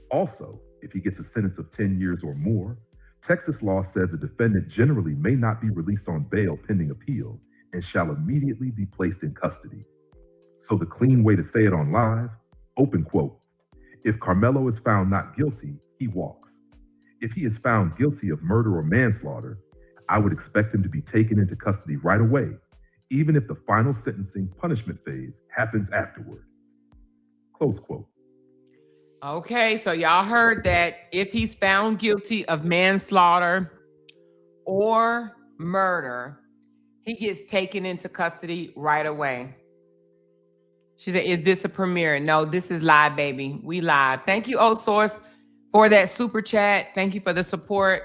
Also, if he gets a sentence of 10 years or more, Texas law says a defendant generally may not be released on bail pending appeal and shall immediately be placed in custody. So the clean way to say it on live, open quote, if Karmelo is found not guilty, he walks. If he is found guilty of murder or manslaughter, I would expect him to be taken into custody right away, even if the final sentencing punishment phase happens afterward. Close quote. Okay, so y'all heard that if he's found guilty of manslaughter or murder, he gets taken into custody right away. She said, is this a premiere? No, this is live, baby. We live. Thank you, O-Source, for that super chat. Thank you for the support.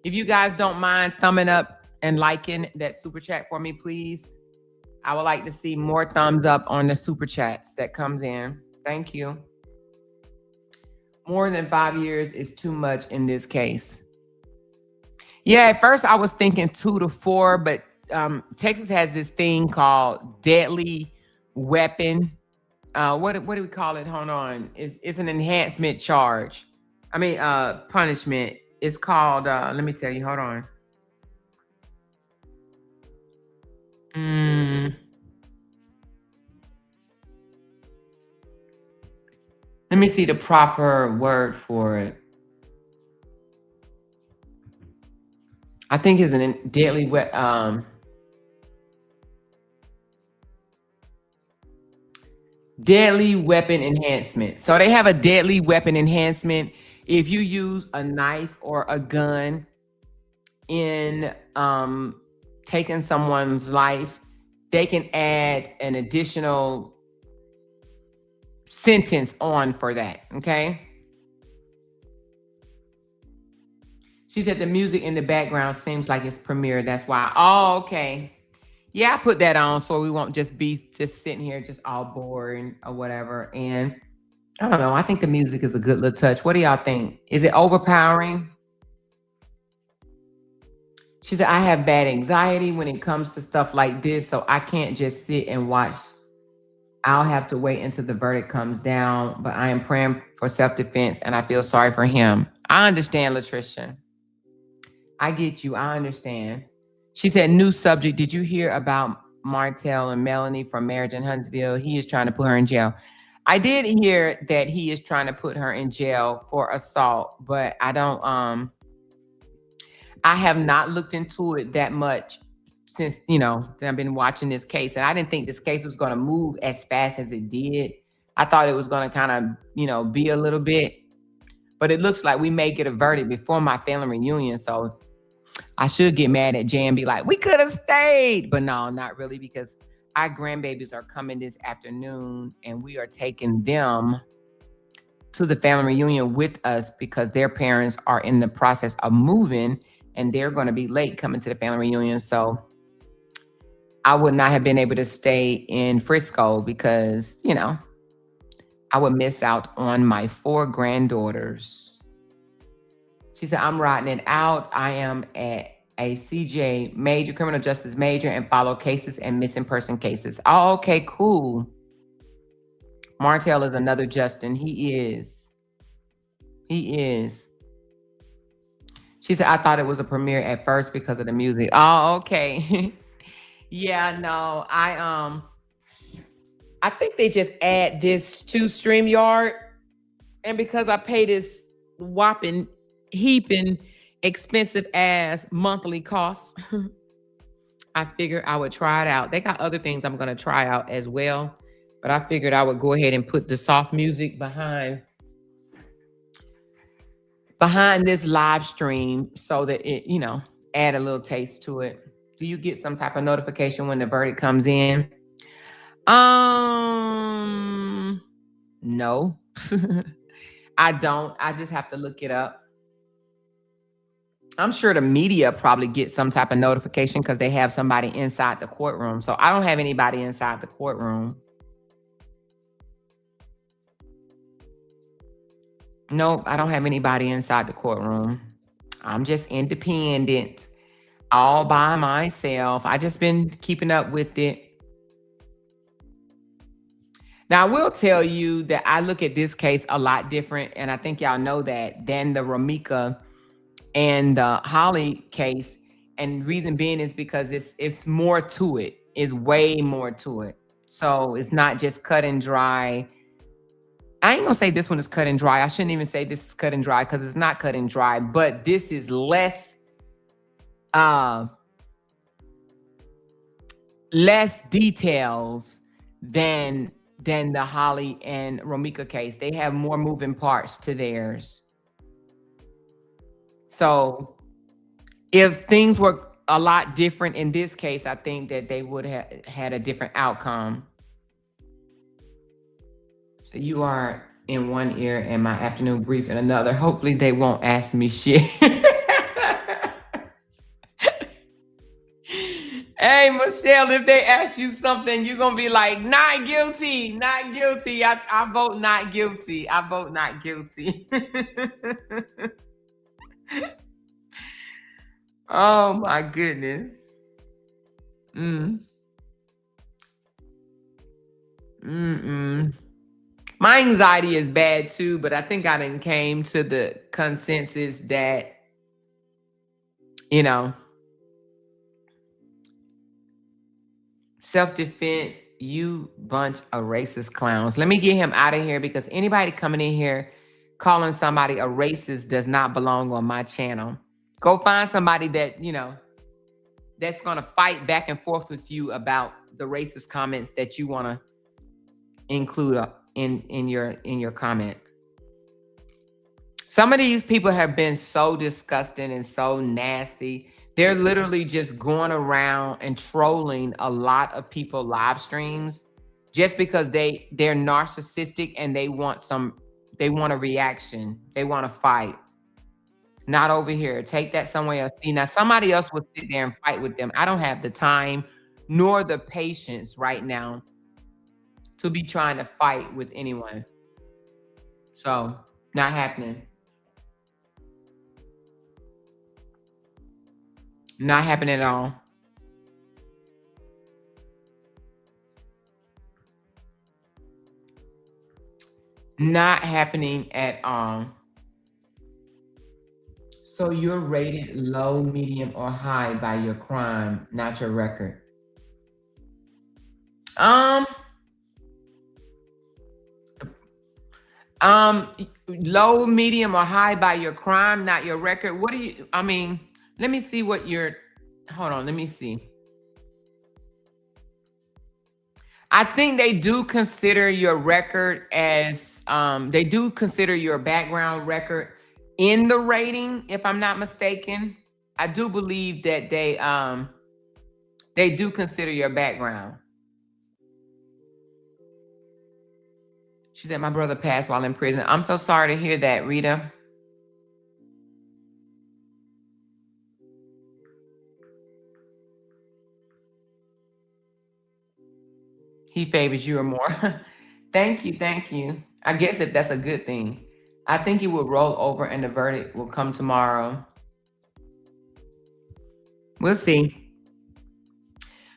If you guys don't mind thumbing up and liking that super chat for me, please. I would like to see more thumbs up on the super chats that comes in. Thank you. More than 5 years is too much in this case. Yeah, at first I was thinking 2 to 4, but Texas has this thing called deadly weapon. What do we call it? Hold on. It's an enhancement charge. I mean, punishment. It's called, let me tell you, hold on. Let me see the proper word for it. I think it's a deadly weapon. Deadly weapon enhancement. So they have a deadly weapon enhancement. If you use a knife or a gun in taking someone's life, they can add an additional sentence on for that. Okay. She said the music in the background seems like it's premiered. That's why. Oh, okay. Yeah, I put that on so we won't just be sitting here just all bored or whatever. And I don't know. I think the music is a good little touch. What do y'all think? Is it overpowering? She said, I have bad anxiety when it comes to stuff like this, so I can't just sit and watch. I'll have to wait until the verdict comes down, but I am praying for self-defense and I feel sorry for him. I understand, Latricia. I get you. I understand. She said, new subject. Did you hear about Martell and Melanie from Marriage in Huntsville? He is trying to put her in jail. I did hear that he is trying to put her in jail for assault, but I don't, I have not looked into it that much since, I've been watching this case. And I didn't think this case was going to move as fast as it did. I thought it was going to kind of, be a little bit, but it looks like we may get a verdict before my family reunion. So I should get mad at Jay and be like, we could have stayed. But no, not really, because our grandbabies are coming this afternoon and we are taking them to the family reunion with us because their parents are in the process of moving and they're going to be late coming to the family reunion. So I would not have been able to stay in Frisco because, I would miss out on my 4 granddaughters. She said, I'm riding it out. I am at a CJ major, criminal justice major, and follow cases and missing person cases. Oh, okay, cool. Martell is another Justin. He is. She said, I thought it was a premiere at first because of the music. Oh, okay. Yeah, no, I think they just add this to StreamYard. And because I pay this whopping, heaping, expensive ass monthly costs, I figured I would try it out. They got other things I'm going to try out as well. But I figured I would go ahead and put the soft music behind this live stream so that it, add a little taste to it. Do you get some type of notification when the verdict comes in? No, I don't. I just have to look it up. I'm sure the media probably gets some type of notification because they have somebody inside the courtroom. So I don't have anybody inside the courtroom. Nope, I don't have anybody inside the courtroom. I'm just independent, all by myself. I just been keeping up with it. Now, I will tell you that I look at this case a lot different, and I think y'all know that, than the Ramika and the Holly case. And reason being is because it's more to it. It's way more to it. So it's not just cut and dry. I ain't gonna say this one is cut and dry. I shouldn't even say this is cut and dry because it's not cut and dry, but this is less details than the Holly and Ramika case. They have more moving parts to theirs. So if things were a lot different in this case, I think that they would have had a different outcome. So you are in one ear and my afternoon brief in another. Hopefully they won't ask me shit. Hey, Michelle, if they ask you something, you're going to be like, not guilty, not guilty. I vote not guilty. I vote not guilty. Oh, my goodness. Mm. Mm-mm. My anxiety is bad too, but I think I done came to the consensus that, you know, self-defense, you bunch of racist clowns. Let me get him out of here, because anybody coming in here calling somebody a racist does not belong on my channel. Go find somebody that, you know, that's going to fight back and forth with you about the racist comments that you want to include in your comment. Some of these people have been so disgusting and so nasty. They're literally just going around and trolling a lot of people live streams just because they're narcissistic and they want a reaction. They want to fight. Not over here. Take that somewhere else. See, now somebody else will sit there and fight with them. I don't have the time nor the patience right now to be trying to fight with anyone. So, not happening. Not happening at all. Not happening at all. So you're rated low, medium, or high by your crime, not your record. Low, medium, or high by your crime, not your record. What do you, I mean, let me see what your, hold on, let me see. I think they do consider your record as, they do consider your background record in the rating, if I'm not mistaken. I do believe that they do consider your background. She said, my brother passed while in prison. I'm so sorry to hear that, Rita. He favors you or more. Thank you, thank you. I guess if that's a good thing. I think he will roll over and the verdict will come tomorrow. We'll see.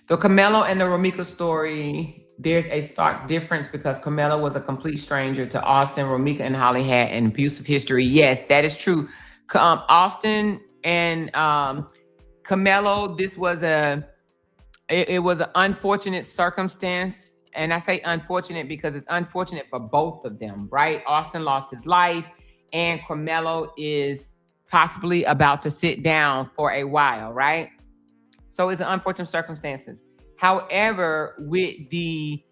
The Karmelo and the Romika story, there's a stark difference because Karmelo was a complete stranger to Austin. Romika and Holly had an abusive history. Yes, that is true. Austin and Karmelo, this was it was an unfortunate circumstance. And I say unfortunate because it's unfortunate for both of them, right? Austin lost his life and Karmelo is possibly about to sit down for a while, right? So it's an unfortunate circumstances. However, with the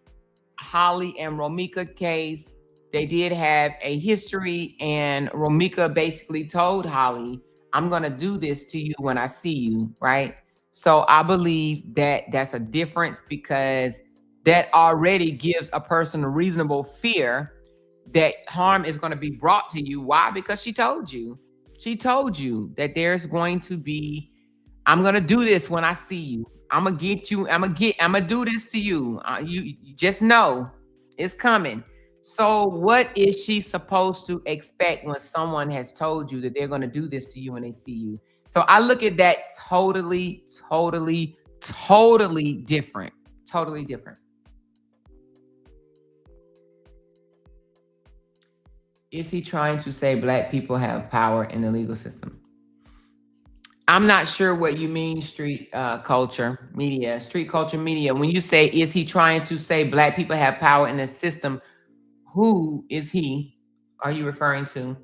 Holly and Romika case, they did have a history and Romika basically told Holly, I'm going to do this to you when I see you, right? So I believe that that's a difference because that already gives a person a reasonable fear that harm is going to be brought to you. Why? Because she told you. She told you that there's going to be, I'm going to do this when I see you. I'm going to get you. I'm going to do this to you. You just know it's coming. So what is she supposed to expect when someone has told you that they're going to do this to you when they see you? So I look at that totally, totally, totally different. Totally different. Is he trying to say Black people have power in the legal system? I'm not sure what you mean, street culture media, street culture media. When you say, is he trying to say Black people have power in the system? Who is he? Are you referring to?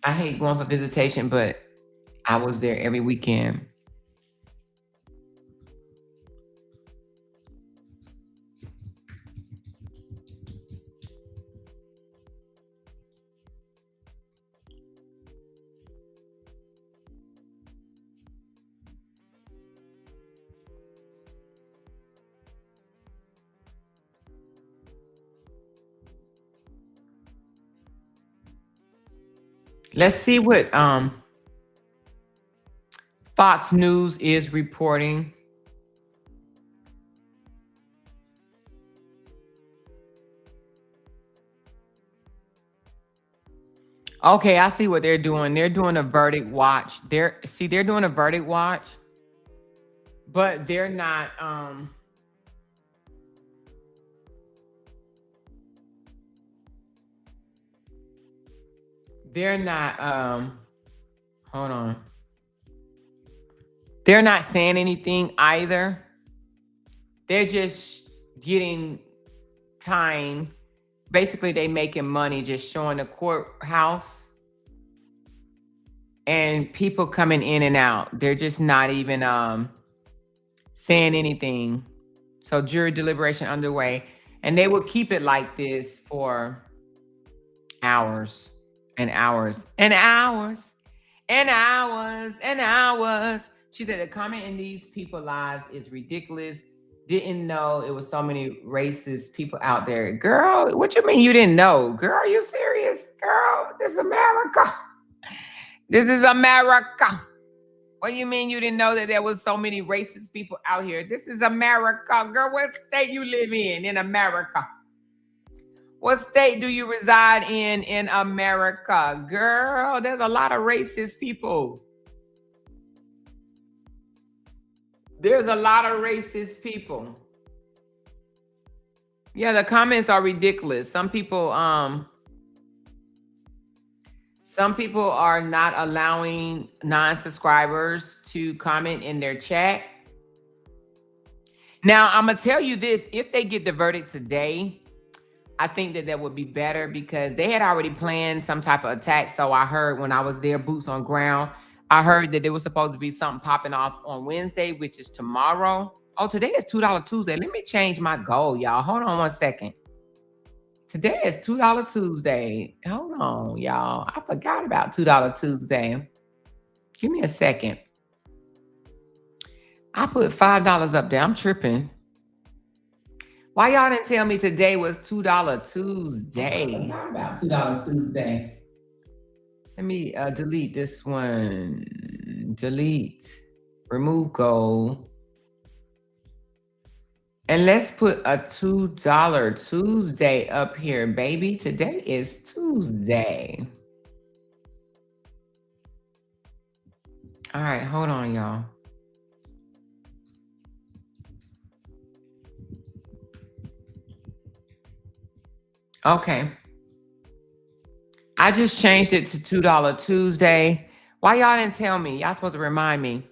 I hate going for visitation, but I was there every weekend. Let's see what Fox News is reporting. Okay, I see what they're doing. They're doing a verdict watch. They're doing a verdict watch, but they're not hold on. They're not saying anything either. They're just getting time. Basically, they making money just showing the courthouse and people coming in and out. They're just not even saying anything. So jury deliberation underway. And they will keep it like this for hours and hours and hours and hours and hours. She said the comment in these people's lives is ridiculous. Didn't know it was so many racist people out there. Girl, what you mean you didn't know? Girl, are you serious? Girl, this is America. This is America. What do you mean you didn't know that there was so many racist people out here? This is America. Girl, what state you live in America? What state do you reside in America? Girl, there's a lot of racist people. There's a lot of racist people. Yeah, the comments are ridiculous. Some people are not allowing non-subscribers to comment in their chat. Now, I'm going to tell you this. If they get the verdict today, I think that would be better because they had already planned some type of attack. So I heard when I was there, boots on ground, I heard that there was supposed to be something popping off on Wednesday, which is tomorrow. Oh, today is $2 Tuesday. Let me change my goal, y'all. Hold on one second. Today is $2 Tuesday. Hold on, y'all. I forgot about $2 Tuesday. Give me a second. I put $5 up there. I'm tripping. Why y'all didn't tell me today was $2 Tuesday? How about $2 Tuesday? Let me delete this one. Delete. Remove goal. And let's put a $2 Tuesday up here, baby. Today is Tuesday. All right, hold on, y'all. Okay. I just changed it to $2 Tuesday. Why y'all didn't tell me? Y'all supposed to remind me.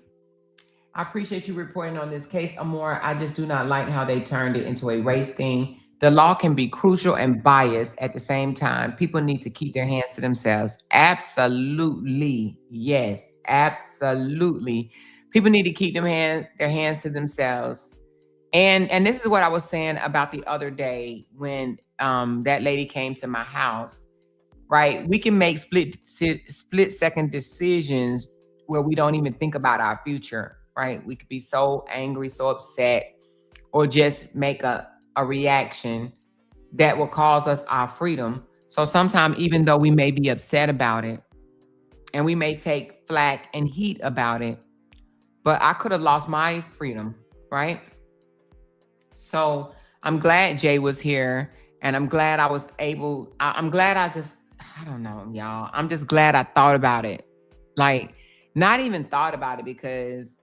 I appreciate you reporting on this case, Amoira. I just do not like how they turned it into a race thing. The law can be crucial and biased at the same time. People need to keep their hands to themselves. Absolutely. Yes, absolutely. People need to keep their hands to themselves. And this is what I was saying about the other day when that lady came to my house, right? We can make split second decisions where we don't even think about our future, right? We could be so angry, so upset, or just make a reaction that will cause us our freedom. So sometimes, even though we may be upset about it and we may take flack and heat about it, but I could have lost my freedom, right? So I'm glad Jay was here, and I'm glad I was able, I'm glad I don't know, y'all. I'm just glad I thought about it. Like, not even thought about it because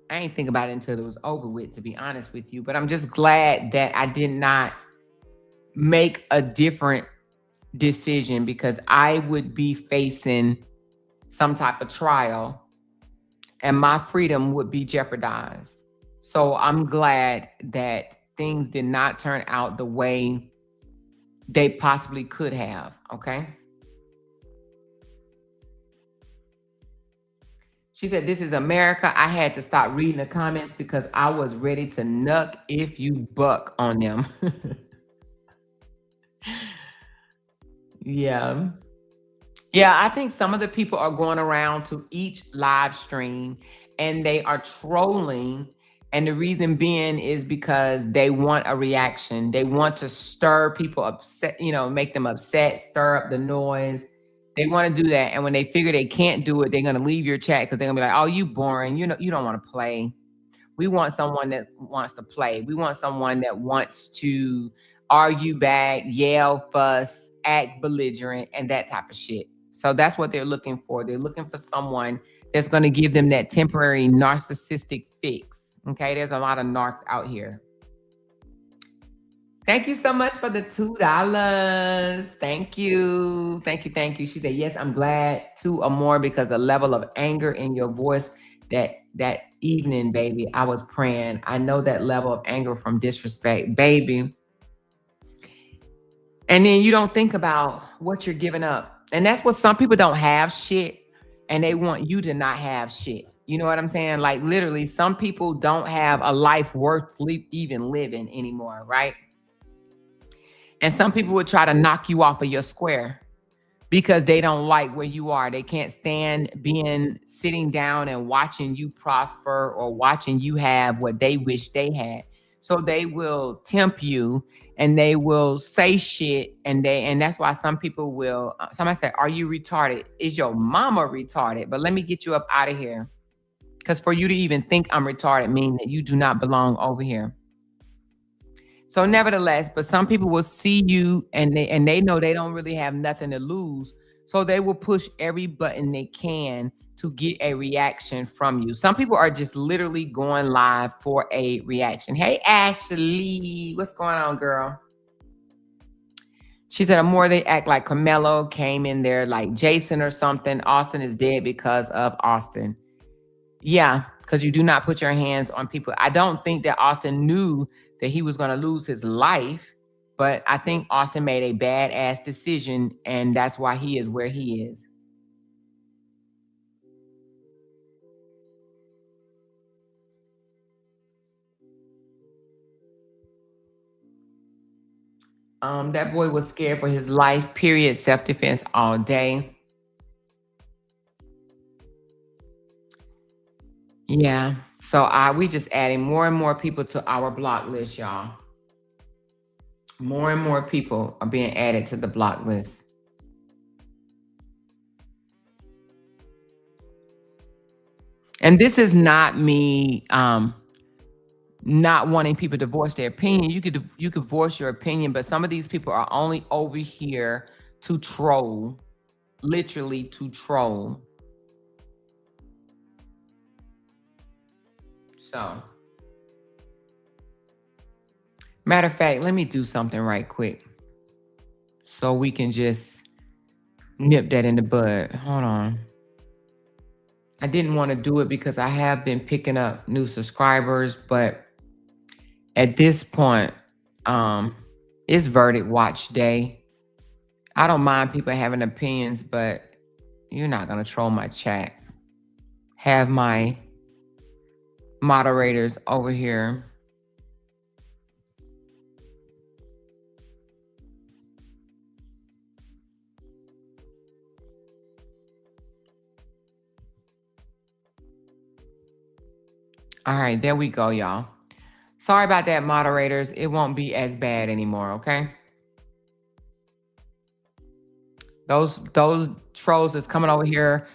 I ain't think about it until it was over with, to be honest with you. But I'm just glad that I did not make a different decision because I would be facing some type of trial and my freedom would be jeopardized. So I'm glad that things did not turn out the way they possibly could have, okay? She said, this is America. I had to stop reading the comments because I was ready to nuck if you buck on them. Yeah. Yeah, I think some of the people are going around to each live stream and they are trolling. And the reason being is because they want a reaction. They want to stir people upset, make them upset, stir up the noise. They want to do that. And when they figure they can't do it, they're going to leave your chat because they're going to be like, oh, you boring. You don't want to play. We want someone that wants to play. We want someone that wants to argue back, yell, fuss, act belligerent and that type of shit. So that's what they're looking for. They're looking for someone that's going to give them that temporary narcissistic fix. Okay, there's a lot of narcs out here. Thank you so much for the $2. Thank you. Thank you. Thank you. She said, yes, I'm glad 2 or more because the level of anger in your voice that evening, baby, I was praying. I know that level of anger from disrespect, baby. And then you don't think about what you're giving up. And that's what some people don't have shit and they want you to not have shit. You know what I'm saying? Like literally some people don't have a life worth even living anymore, right? And some people would try to knock you off of your square because they don't like where you are. They can't stand sitting down and watching you prosper or watching you have what they wish they had. So they will tempt you and they will say shit. And that's why some people will, somebody said, are you retarded? Is your mama retarded? But let me get you up out of here. Because for you to even think I'm retarded means that you do not belong over here. So nevertheless, but some people will see you and they know they don't really have nothing to lose. So they will push every button they can to get a reaction from you. Some people are just literally going live for a reaction. Hey, Ashley, what's going on, girl? She said, the more they act like Karmelo came in there like Jason or something. Austin is dead because of Austin. Yeah, because you do not put your hands on people. I don't think that Austin knew that he was going to lose his life, but I think Austin made a badass decision, and that's why he is where he is. That boy was scared for his life, period, self-defense all day. Yeah. So we just adding more and more people to our block list, y'all. More and more people are being added to the block list. And this is not me not wanting people to voice their opinion. You could voice your opinion, but some of these people are only over here to troll, literally to troll. So, matter of fact, let me do something right quick so we can just nip that in the bud. Hold on. I didn't want to do it because I have been picking up new subscribers, but at this point, it's verdict watch day. I don't mind people having opinions, but you're not going to troll my chat. Have my moderators over here. All right, there we go, y'all. Sorry about that, moderators. It won't be as bad anymore, okay? Those trolls that's coming over here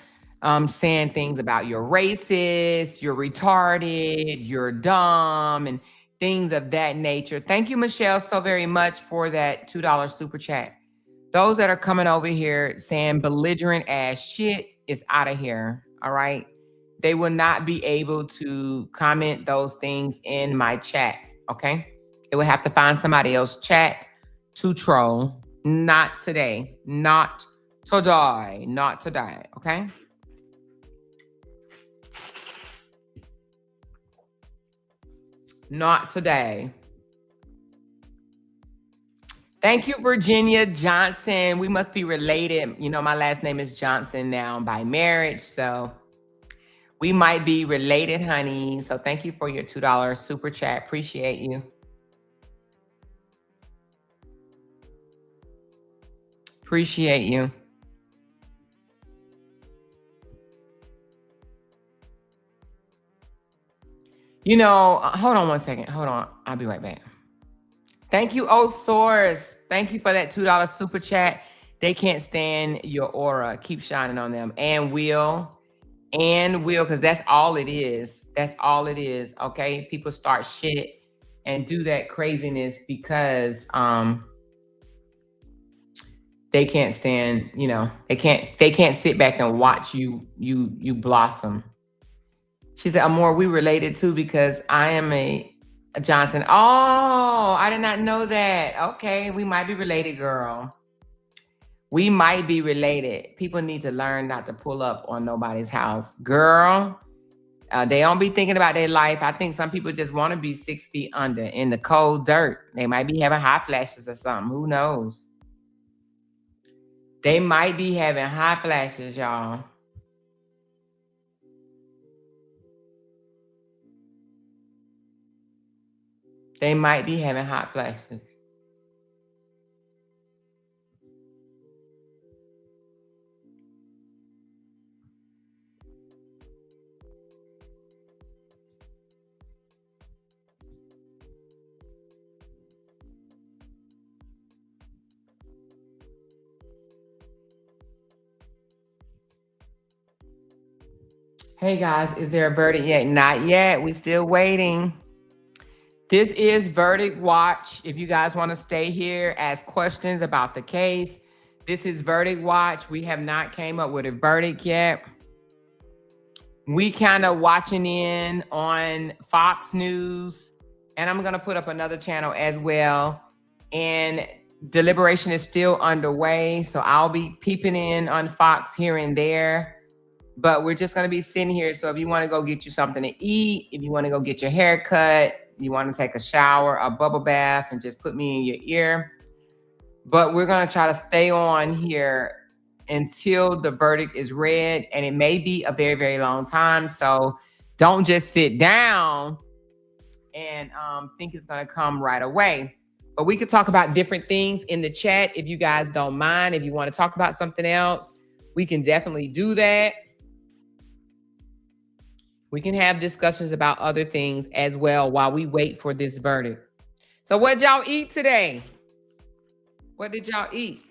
saying things about you're racist, you're retarded, you're dumb, and things of that nature. Thank you, Michelle, so very much for that $2 super chat. Those that are coming over here saying belligerent ass shit is out of here, all right? They will not be able to comment those things in my chat, okay? They will have to find somebody else chat to troll. Not today. Not today. Not today, okay? Not today. Thank you, Virginia Johnson. We must be related. You know, my last name is Johnson now by marriage, so we might be related, honey. So thank you for your $2 super chat. Appreciate you. Appreciate you. You know, hold on one second. Hold on. I'll be right back. Thank you, Source. Thank you for that $2 super chat. They can't stand your aura. Keep shining on them. And will, because that's all it is. That's all it is, okay? People start shit and do that craziness because they can't stand, they can't sit back and watch you blossom. She said, Amoira, we related too because I am a Johnson. Oh, I did not know that. Okay, we might be related, girl. We might be related. People need to learn not to pull up on nobody's house. Girl, they don't be thinking about their life. I think some people just want to be 6 feet under in the cold dirt. They might be having hot flashes or something. Who knows? They might be having hot flashes, y'all. They might be having hot flashes. Hey guys, is there a verdict yet? Not yet. We're still waiting. This is Verdict Watch. If you guys want to stay here, ask questions about the case. This is Verdict Watch. We have not came up with a verdict yet. We kind of watching in on Fox News, and I'm going to put up another channel as well. And deliberation is still underway, so I'll be peeping in on Fox here and there. But we're just going to be sitting here. So if you want to go get you something to eat, if you want to go get your hair cut, you want to take a shower, a bubble bath, and just put me in your ear. But we're going to try to stay on here until the verdict is read. And it may be a very, very long time. So don't just sit down and think it's going to come right away. But we could talk about different things in the chat if you guys don't mind. If you want to talk about something else, we can definitely do that. We can have discussions about other things as well while we wait for this verdict. So what y'all eat today? What did y'all eat?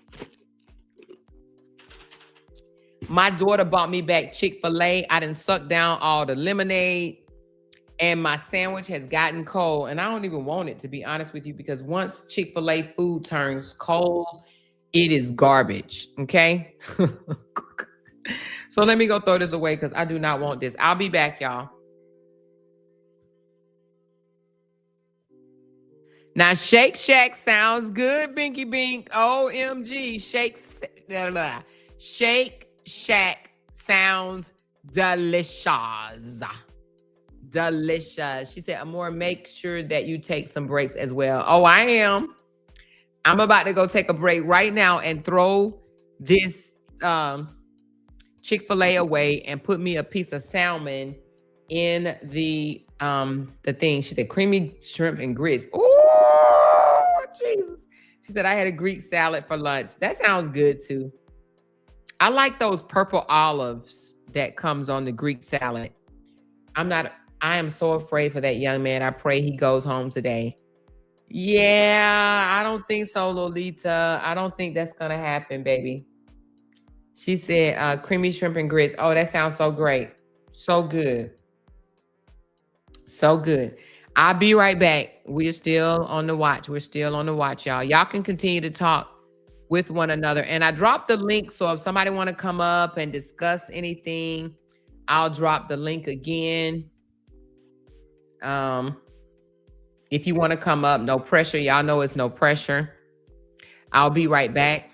My daughter bought me back Chick-fil-A. I done sucked down all the lemonade and my sandwich has gotten cold. And I don't even want it, to be honest with you, because once Chick-fil-A food turns cold, it is garbage, okay? So let me go throw this away because I do not want this. I'll be back, y'all. Now, Shake Shack sounds good, Binky Bink. OMG. Shake Shack sounds delicious. Delicious. She said, Amoira, make sure that you take some breaks as well. Oh, I am. I'm about to go take a break right now and throw this Chick-fil-A away and put me a piece of salmon in the thing. She said creamy shrimp and grits. Oh, Jesus. She said I had a Greek salad for lunch. That sounds good too. I like those purple olives that comes on the Greek salad. I am so afraid for that young man. I pray he goes home today. Yeah, I don't think so, Lolita. I don't think that's gonna happen, baby. She said creamy shrimp and grits. Oh, that sounds so great. So good. So good. I'll be right back. We're still on the watch. We're still on the watch, y'all. Y'all can continue to talk with one another. And I dropped the link. So if somebody want to come up and discuss anything, I'll drop the link again. If you want to come up, no pressure. Y'all know it's no pressure. I'll be right back.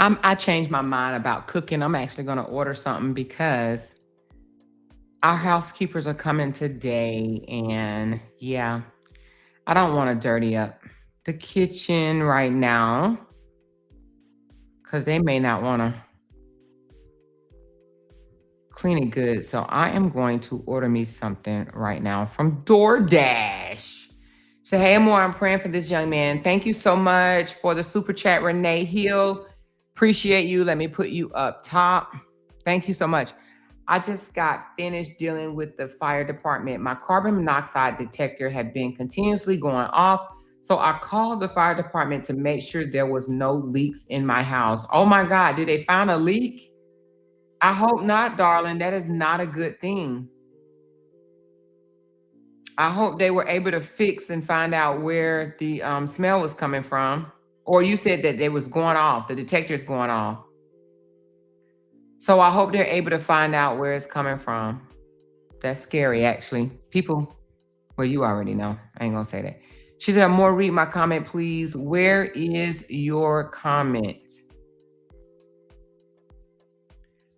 I changed my mind about cooking. I'm actually going to order something because our housekeepers are coming today. And yeah, I don't want to dirty up the kitchen right now because they may not want to clean it good. So I am going to order me something right now from DoorDash. Say, hey, Amoira, I'm praying for this young man. Thank you so much for the super chat, Renee Hill. Appreciate you. Let me put you up top. Thank you so much. I just got finished dealing with the fire department. My carbon monoxide detector had been continuously going off. So I called the fire department to make sure there was no leaks in my house. Oh my God, did they find a leak? I hope not, darling. That is not a good thing. I hope they were able to fix and find out where the smell was coming from. Or you said that they was going off, the detector's going off. So I hope they're able to find out where it's coming from. That's scary, actually. People, well, you already know. I ain't gonna say that. She said, more read my comment, please. Where is your comment?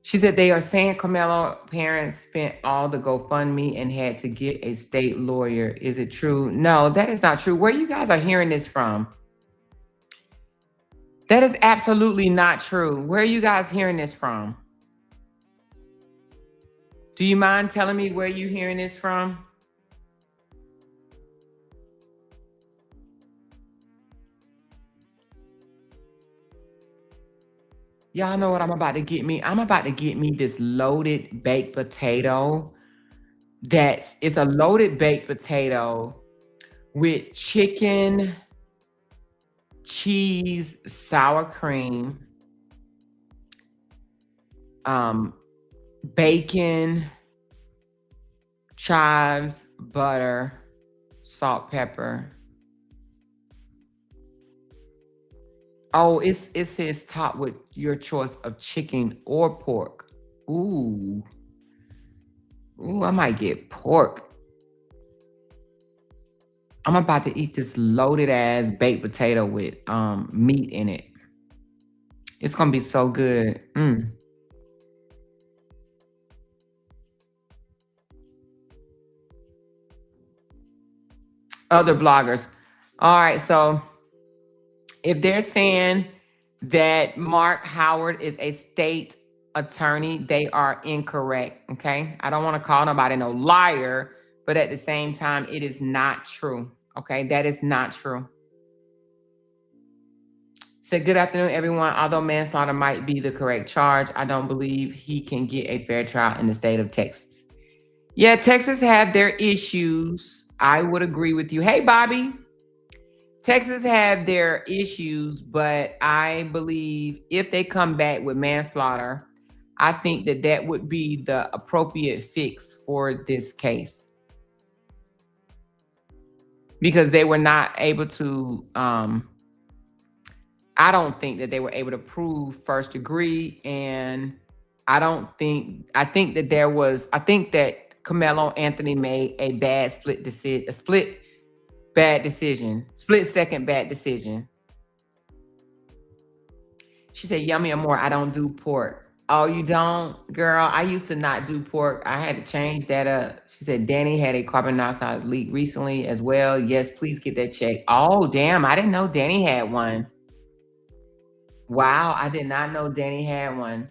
She said they are saying Karmelo parents spent all the GoFundMe and had to get a state lawyer. Is it true? No, that is not true. Where you guys are hearing this from? That is absolutely not true. Where are you guys hearing this from? Do you mind telling me where you're hearing this from? Y'all know what I'm about to get me? I'm about to get me this loaded baked potato. It's a loaded baked potato with chicken, cheese, sour cream, bacon, chives, butter, salt, pepper. Oh, it says top with your choice of chicken or pork. Ooh, I might get pork. I'm about to eat this loaded ass baked potato with meat in it. It's gonna be so good. Other bloggers. All right, so if they're saying that Mark Howard is a state attorney, they are incorrect, okay? I don't want to call nobody no liar, but at the same time, it is not true, okay? That is not true. Said, good afternoon, everyone. Although manslaughter might be the correct charge, I don't believe he can get a fair trial in the state of Texas. Yeah, Texas have their issues. I would agree with you. Hey, Bobby. Texas have their issues, but I believe if they come back with manslaughter, I think that would be the appropriate fix for this case. Because they were not able to, I don't think that they were able to prove first degree. And I think that Karmelo Anthony made a bad split second bad decision. She said, yummy or more, I don't do pork. Oh, you don't? Girl, I used to not do pork. I had to change that up. She said, Danny had a carbon monoxide leak recently as well. Yes, please get that checked. Oh, damn, I didn't know Danny had one. Wow, I did not know Danny had one.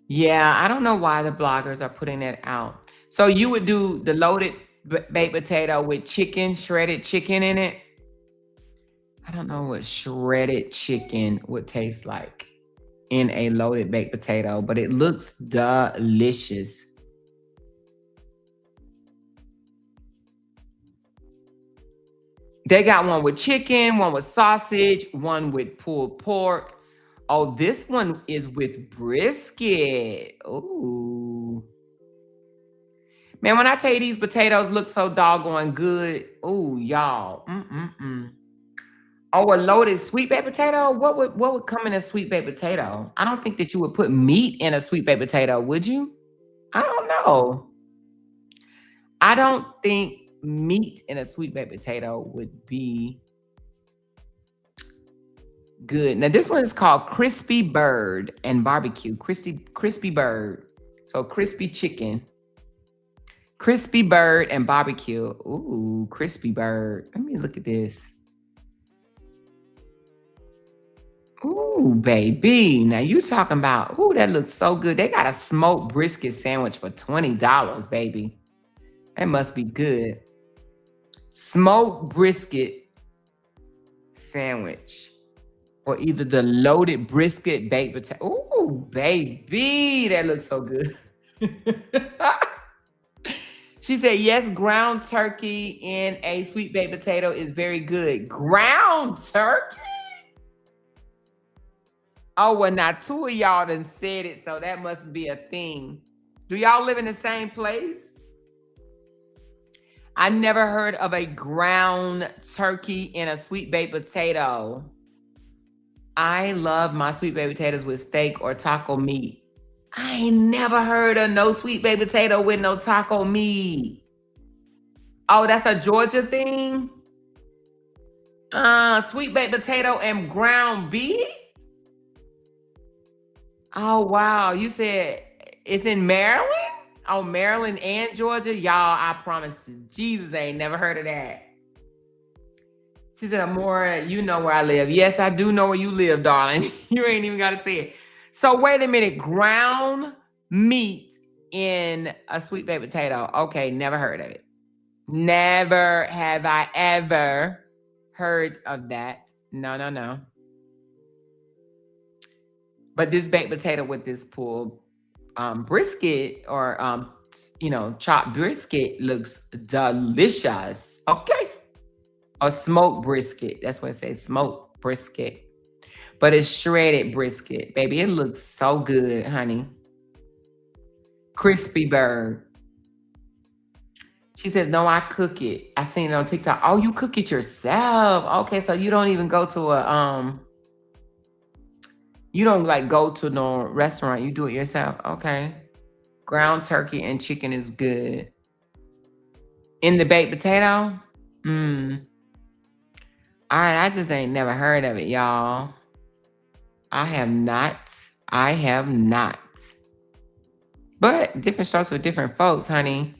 Yeah, I don't know why the bloggers are putting that out. So you would do the loaded baked potato with chicken, shredded chicken in it? I don't know what shredded chicken would taste like in a loaded baked potato, but it looks delicious. They got one with chicken, one with sausage, one with pulled pork. Oh, this one is with brisket. Ooh. Man, when I tell you these potatoes look so doggone good. Ooh, y'all. Oh, a loaded sweet baked potato? What would come in a sweet baked potato? I don't think that you would put meat in a sweet baked potato, would you? I don't know. I don't think meat in a sweet baked potato would be Good. Now this one is called Crispy Bird and Barbecue. Crispy Bird. So crispy chicken. Crispy Bird and Barbecue. Ooh, Crispy Bird. Let me look at this. Ooh, baby. Now you talking about, ooh, that looks so good. They got a smoked brisket sandwich for $20, baby. That must be good. Smoked brisket sandwich. Or either the loaded brisket baked potato. Ooh, baby. That looks so good. She said, yes, ground turkey in a sweet baked potato is very good. Ground turkey? Oh, well, now two of y'all done said it, so that must be a thing. Do y'all live in the same place? I never heard of a ground turkey in a sweet baked potato. I love my sweet baked potatoes with steak or taco meat. I ain't never heard of no sweet baked potato with no taco meat. Oh, that's a Georgia thing? Sweet baked potato and ground beef? Oh, wow. You said it's in Maryland? Oh, Maryland and Georgia? Y'all, I promise to Jesus, I ain't never heard of that. She said, Amoira, you know where I live. Yes, I do know where you live, darling. You ain't even got to say it. So wait a minute. Ground meat in a sweet baked potato. Okay, never heard of it. Never have I ever heard of that. No. But this baked potato with this pulled brisket or, chopped brisket looks delicious. Okay. Or smoked brisket. That's what it says, smoked brisket. But it's shredded brisket. Baby, it looks so good, honey. Crispy bird. She says, no, I cook it. I seen it on TikTok. Oh, you cook it yourself. Okay, so you don't even go to you don't like go to no restaurant. You do it yourself. Okay. Ground turkey and chicken is good. In the baked potato? All right, I just ain't never heard of it, y'all. I have not. But different strokes for different folks, honey.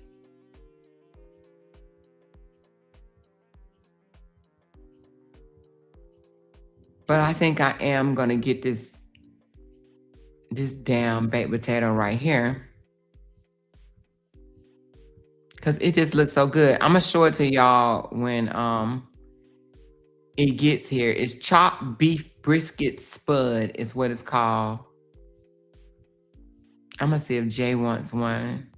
But I think I am going to get this damn baked potato right here. Because it just looks so good. I'm going to show it to y'all when it gets here. It's chopped beef brisket spud is what it's called. I'm going to see if Jay wants one.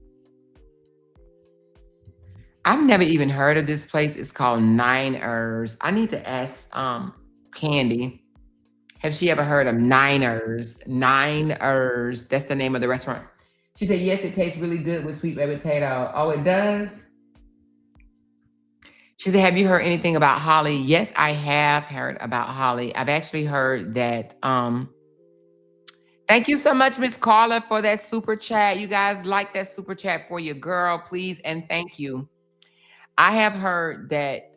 I've never even heard of this place. It's called Nine Ers. I need to ask Candy. Have she ever heard of Niners? Niners. That's the name of the restaurant. She said, yes, it tastes really good with sweet baked potato. Oh, it does? She said, have you heard anything about Holly? Yes, I have heard about Holly. I've actually heard that. Thank you so much, Miss Carla, for that super chat. You guys like that super chat for your girl, please, and thank you. I have heard that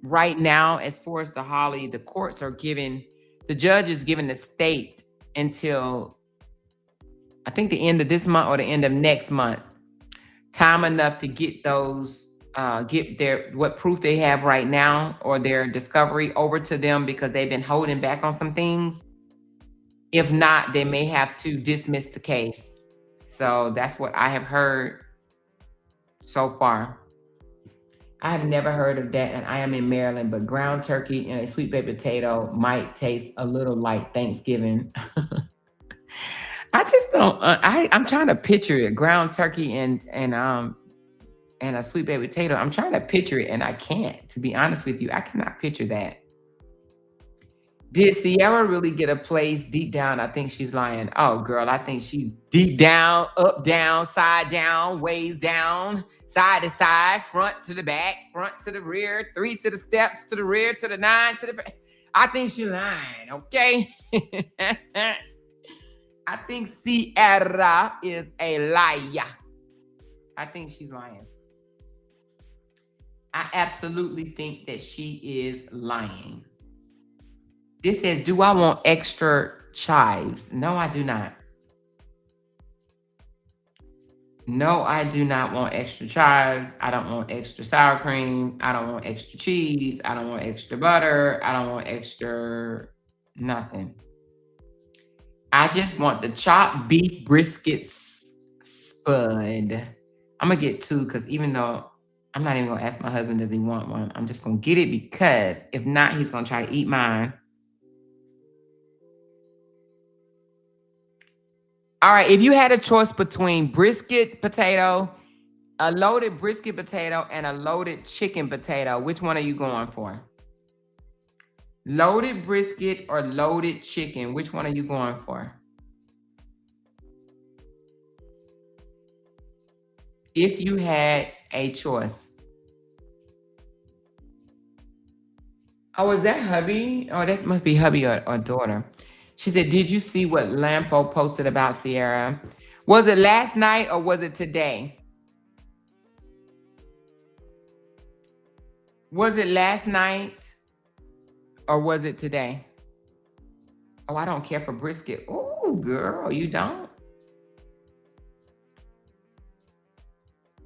right now, as far as the Holly, the courts are giving, the judge is giving the state until, I think, the end of this month or the end of next month, time enough to get those, get what proof they have right now or their discovery over to them because they've been holding back on some things. If not, they may have to dismiss the case. So that's what I have heard so far. I have never heard of that, and I am in Maryland, but ground turkey and a sweet baked potato might taste a little like Thanksgiving. I just don't, I'm trying to picture it, ground turkey and a sweet baked potato. I'm trying to picture it, and I can't, to be honest with you. I cannot picture that. Did Sierra really get a place deep down? I think she's lying. Oh, girl, I think she's deep down, up, down, side down, ways down, side to side, front to the back, front to the rear, 3 to the steps, to the rear, to the 9, to the... I think she's lying, okay? I think Sierra is a liar. I think she's lying. I absolutely think that she is lying. This says, do I want extra chives? No, I do not. No, I do not want extra chives. I don't want extra sour cream. I don't want extra cheese. I don't want extra butter. I don't want extra nothing. I just want the chopped beef brisket spud. I'm going to get 2 because even though I'm not even going to ask my husband, does he want one? I'm just going to get it because if not, he's going to try to eat mine. All right, if you had a choice between brisket potato, a loaded brisket potato, and a loaded chicken potato, which one are you going for? Loaded brisket or loaded chicken, which one are you going for? If you had a choice. Oh, is that hubby? Oh, that must be hubby or daughter. She said, did you see what Lampo posted about Sierra? Was it last night or was it today? Was it last night or was it today? Oh, I don't care for brisket. Oh, girl, you don't?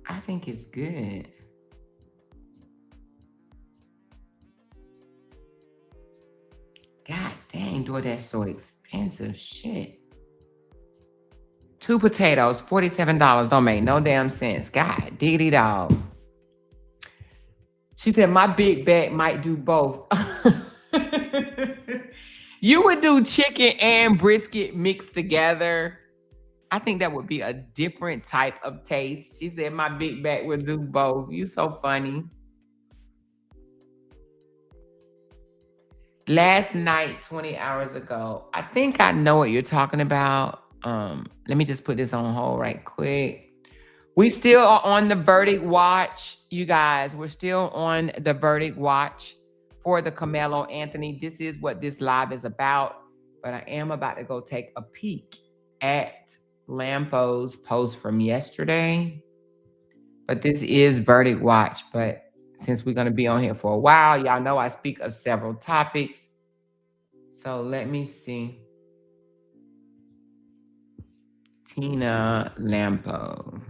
I think it's good. God dang, boy, that's so expensive. Shit. 2 potatoes, $47. Don't make no damn sense. God diggity dog. She said, my big bag might do both. You would do chicken and brisket mixed together. I think that would be a different type of taste. She said, my big bag would do both. You so funny. Last night, 20 hours ago. I think I know what you're talking about. Let me just put this on hold right quick. We still are on the verdict watch, you guys. We're still on the verdict watch for the Karmelo Anthony. This is what this live is about. But I am about to go take a peek at Lampo's post from yesterday. But this is verdict watch. But since we're going to be on here for a while, y'all know I speak of several topics. So let me see. Tina Lampo.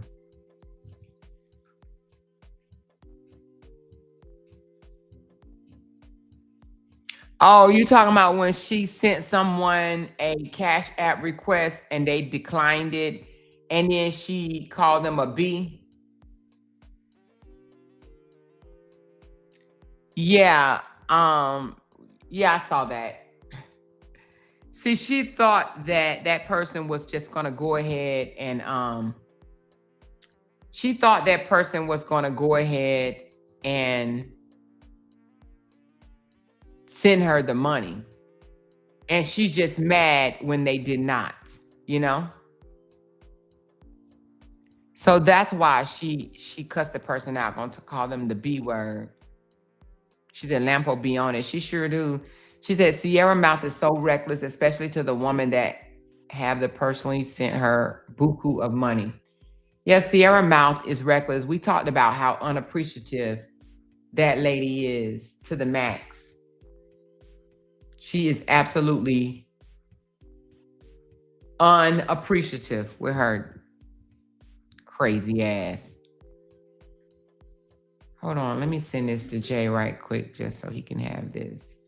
Oh, you talking about when she sent someone a Cash App request and they declined it, and then she called them a B? Yeah, yeah, I saw that. See, she thought that that person was just gonna go ahead and she thought that person was gonna go ahead and send her the money. And she's just mad when they did not, you know? So that's why she cussed the person out, going to call them the B word. She said, Lampo be on it. She sure do. She said, Sierra mouth is so reckless, especially to the woman that have the personally sent her buku of money. Yes, Sierra mouth is reckless. We talked about how unappreciative that lady is to the max. She is absolutely unappreciative with her crazy ass. Hold on, let me send this to Jay right quick just so he can have this.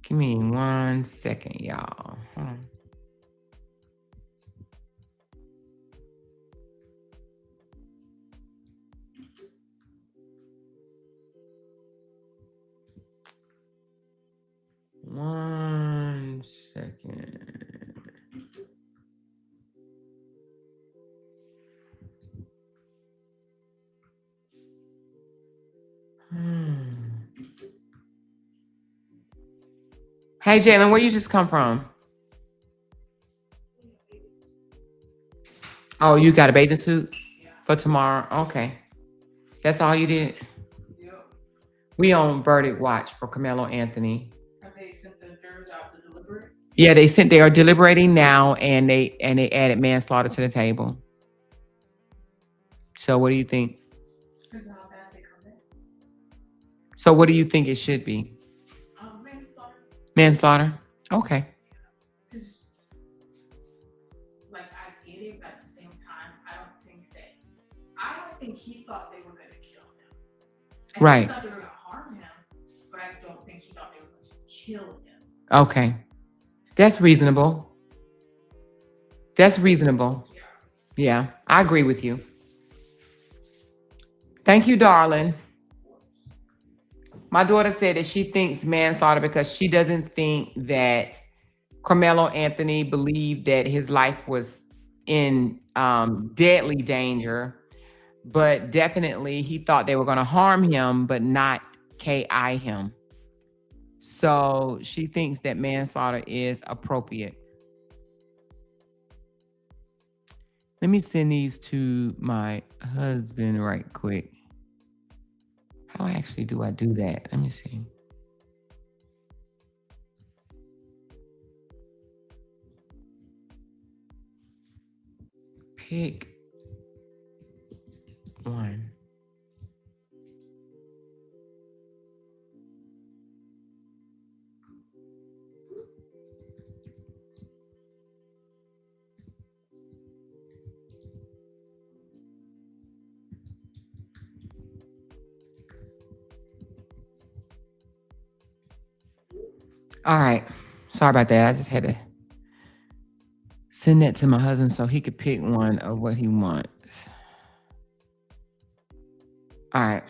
Give me 1 second, y'all. Hold on. One second. Hey, Jalen, where you just come from? Oh, you got a bathing suit for tomorrow? Okay. That's all you did? Yep. We on verdict watch for Karmelo Anthony. Have they sent the jurors out to deliberate? Yeah, they are deliberating now, and they added manslaughter to the table. So what do you think? So what do you think it should be? Man, Manslaughter. Okay. Like, I get it, but at the same time, I don't think he thought they were going to kill him. Right. He thought they were going to harm him, but I don't think he thought they were going to kill him. Okay. That's reasonable. That's reasonable. Yeah, I agree with you. Thank you, darling. My daughter said that she thinks manslaughter because she doesn't think that Karmelo Anthony believed that his life was in deadly danger, but definitely he thought they were going to harm him, but not KI him. So she thinks that manslaughter is appropriate. Let me send these to my husband right quick. How actually do I do that? Let me see. Pick one. All right. Sorry about that. I just had to send that to my husband so he could pick one of what he wants. All right.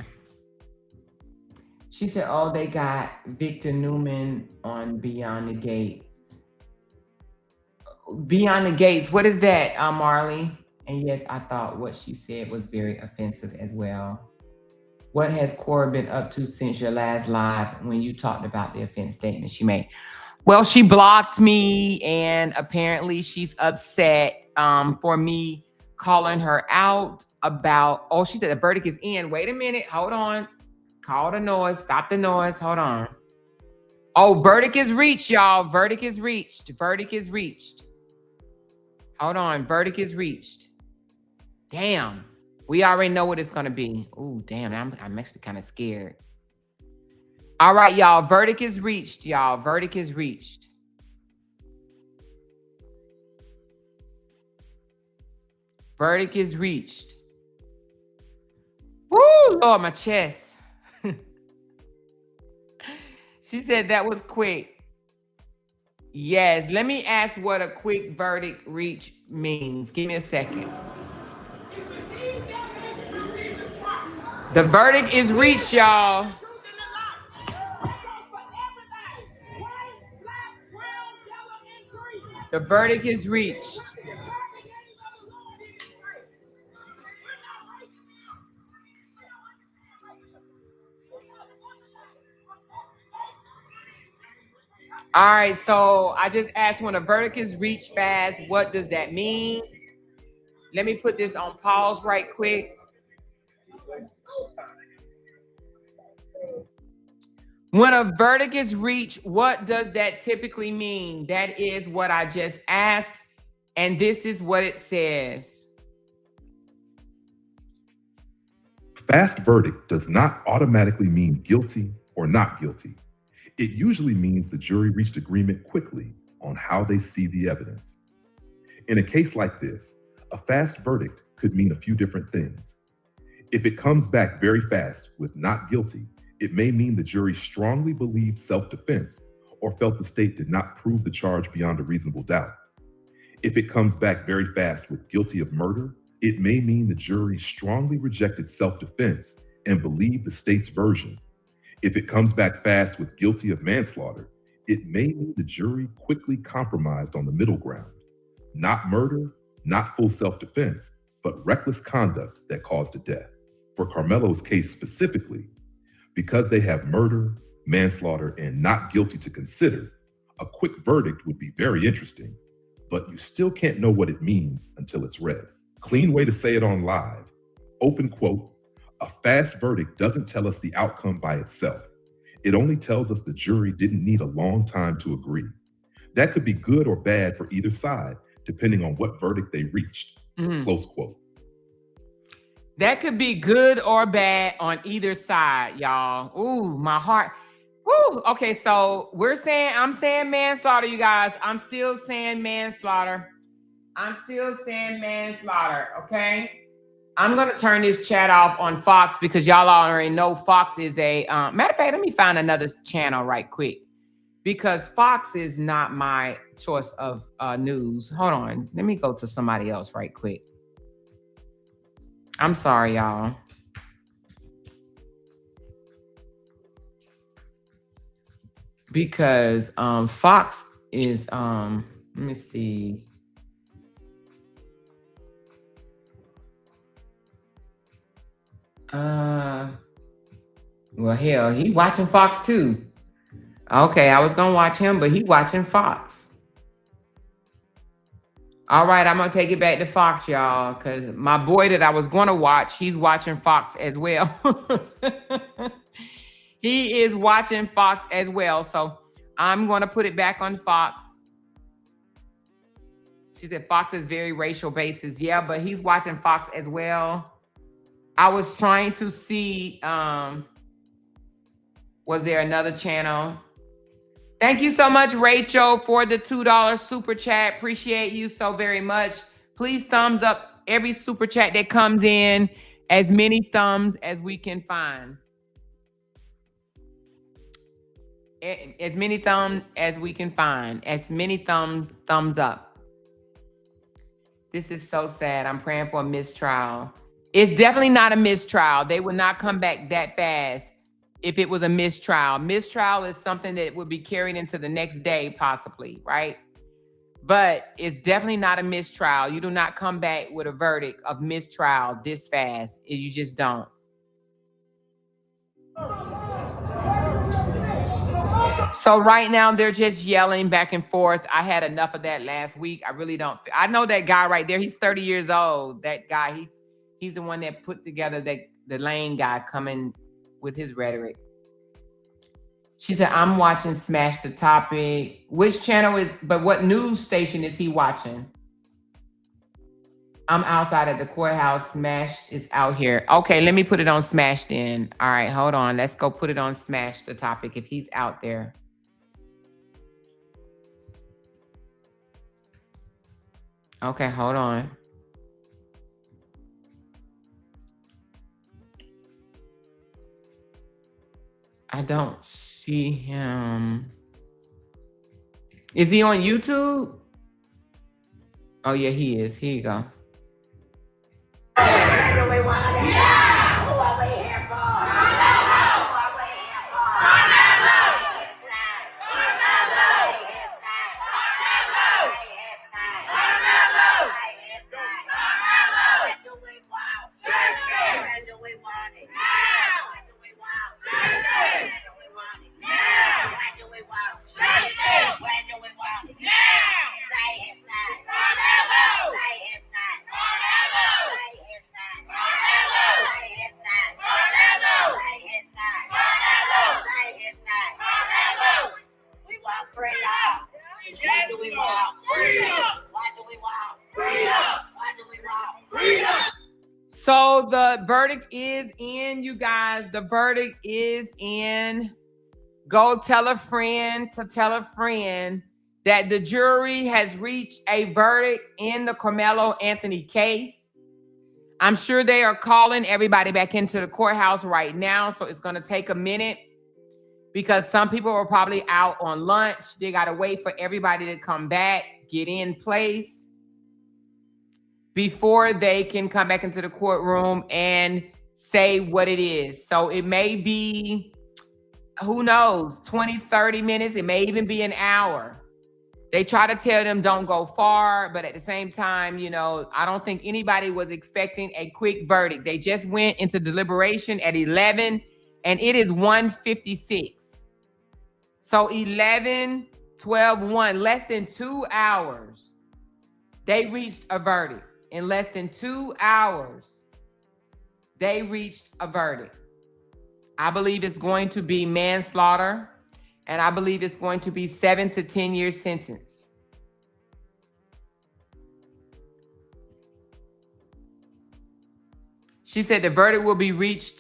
She said, oh, they got Victor Newman on Beyond the Gates. Beyond the Gates. What is that, Marley? And yes, I thought what she said was very offensive as well. What has Cora been up to since your last live when you talked about the offense statement she made? Well, she blocked me, and apparently she's upset for me calling her out about, oh, she said the verdict is in. Wait a minute. Hold on. Call the noise. Stop the noise. Hold on. Oh, verdict is reached, y'all. Verdict is reached. Verdict is reached. Hold on. Verdict is reached. Damn. We already know what it's going to be. Oh, damn. I'm actually kind of scared. All right, y'all. Verdict is reached, y'all. Verdict is reached. Verdict is reached. Woo, Lord, my chest. She said that was quick. Yes, let me ask what a quick verdict reach means. Give me a second. The verdict is reached, y'all. The verdict is reached. All right, so I just asked when a verdict is reached fast, what does that mean? Let me put this on pause right quick. When a verdict is reached, what does that typically mean? That is what I just asked, and this is what it says. Fast verdict does not automatically mean guilty or not guilty. It usually means the jury reached agreement quickly on how they see the evidence. In a case like this, a fast verdict could mean a few different things. If it comes back very fast with not guilty, it may mean the jury strongly believed self-defense or felt the state did not prove the charge beyond a reasonable doubt. If it comes back very fast with guilty of murder, it may mean the jury strongly rejected self-defense and believed the state's version. If it comes back fast with guilty of manslaughter, it may mean the jury quickly compromised on the middle ground. Not murder, not full self-defense, but reckless conduct that caused a death. For Karmelo's case specifically, because they have murder, manslaughter, and not guilty to consider, a quick verdict would be very interesting, but you still can't know what it means until it's read. Clean way to say it on live. Open quote, a fast verdict doesn't tell us the outcome by itself. It only tells us the jury didn't need a long time to agree. That could be good or bad for either side, depending on what verdict they reached. Close quote. That could be good or bad on either side, y'all. Ooh, my heart. Ooh, Woo! Okay, so I'm saying manslaughter, you guys. I'm still saying manslaughter. Okay? I'm going to turn this chat off on Fox because y'all already know Fox is a... matter of fact, let me find another channel right quick because Fox is not my choice of news. Hold on. Let me go to somebody else right quick. I'm sorry, y'all. Because Fox is... let me see... well, hell, he watching Fox too. Okay, I was gonna watch him, but he watching Fox. All right, I'm gonna take it back to Fox, y'all, because my boy that I was gonna watch, he's watching Fox as well. He is watching Fox as well, so I'm gonna put it back on Fox. She said Fox is very racial basis. Yeah, but he's watching Fox as well. I was trying to see, was there another channel? Thank you so much, Rachel, for the $2 super chat. Appreciate you so very much. Please thumbs up every super chat that comes in, as many thumbs as we can find. As many thumbs as we can find. As many thumbs up. This is so sad. I'm praying for a mistrial. It's definitely not a mistrial. They would not come back that fast if it was a mistrial. Mistrial is something that would be carried into the next day, possibly, right? But it's definitely not a mistrial. You do not come back with a verdict of mistrial this fast. You just don't. So right now, they're just yelling back and forth. I had enough of that last week. I really don't. I know that guy right there. He's 30 years old. That guy, he's the one that put together the Lane guy coming with his rhetoric. She said, I'm watching Smash the Topic. Which channel but what news station is he watching? I'm outside at the courthouse. Smash is out here. Okay, let me put it on Smash then. All right, hold on. Let's go put it on Smash the Topic if he's out there. Okay, hold on. I don't see him. Is he on YouTube? Oh, yeah, he is. Here you go. So the verdict is in, you guys. The verdict is in. Go tell a friend to tell a friend that the jury has reached a verdict in the Karmelo Anthony case. I'm sure they are calling everybody back into the courthouse right now, so it's going to take a minute because some people are probably out on lunch. They got to wait for everybody to come back, get in place before they can come back into the courtroom and say what it is. So it may be, who knows, 20, 30 minutes. It may even be an hour. They try to tell them don't go far, but at the same time, you know, I don't think anybody was expecting a quick verdict. They just went into deliberation at 11 and it is 1:56. So 11, 12, 1, less than 2 hours. They reached a verdict. In less than 2 hours, they reached a verdict. I believe it's going to be manslaughter, and I believe it's going to be 7 to 10 year sentence. She said the verdict will be read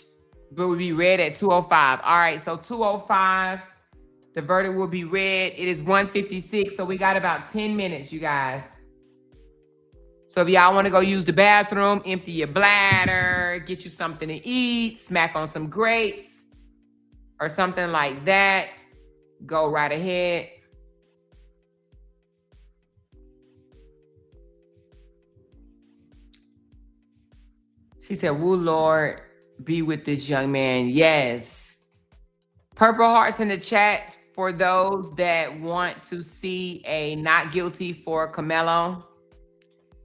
at 2:05. All right, so 2:05, The verdict will be read. It is 1:56, so we got about 10 minutes, you guys. So if y'all want to go use the bathroom, empty your bladder, get you something to eat, smack on some grapes or something like that, go right ahead. She said, "Woo, Lord, be with this young man." Yes. Purple hearts in the chats for those that want to see a not guilty for Karmelo.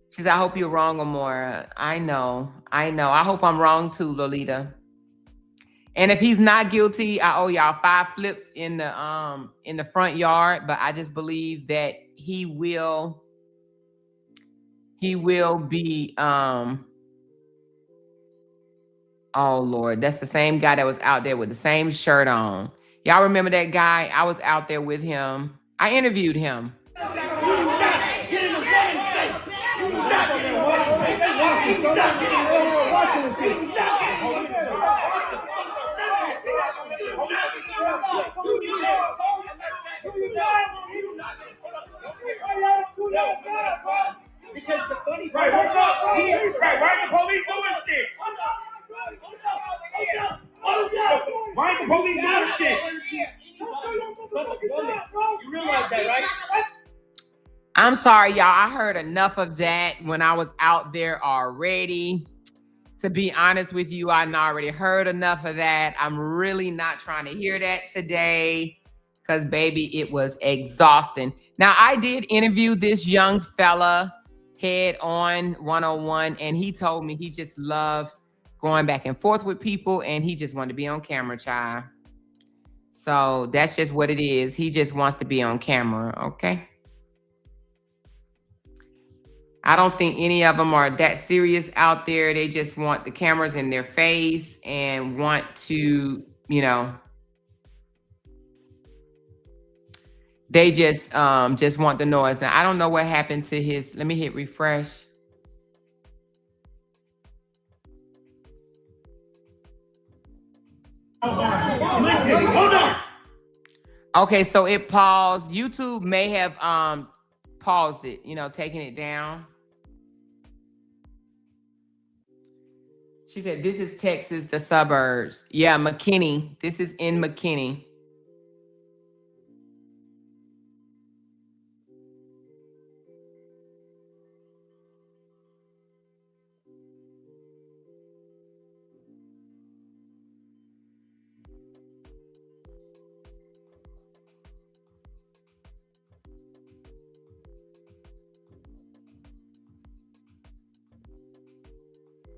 She said, "I hope you're wrong, Amoira." I know. I hope I'm wrong too, Lolita. And if he's not guilty, I owe y'all 5 flips in the front yard. But I just believe that he will be oh Lord, that's the same guy that was out there with the same shirt on. Y'all remember that guy? I was out there with him. I interviewed him. Because the funny right, why the police doing shit? Why the police doing shit? You realize that, right? I'm sorry, y'all. I heard enough of that when I was out there already. To be honest with you, I already heard enough of that. I'm really not trying to hear that today because, baby, it was exhausting. Now, I did interview this young fella head on 101, and he told me he just loved going back and forth with people, and he just wanted to be on camera, child. So that's just what it is. He just wants to be on camera, okay? I don't think any of them are that serious out there. They just want the cameras in their face and want to, you know, they just want the noise. Now, I don't know what happened to his, let me hit refresh. Hold on. Okay, so it paused. YouTube may have paused it, you know, taking it down. She said, this is Texas, the suburbs. Yeah, McKinney. This is in McKinney.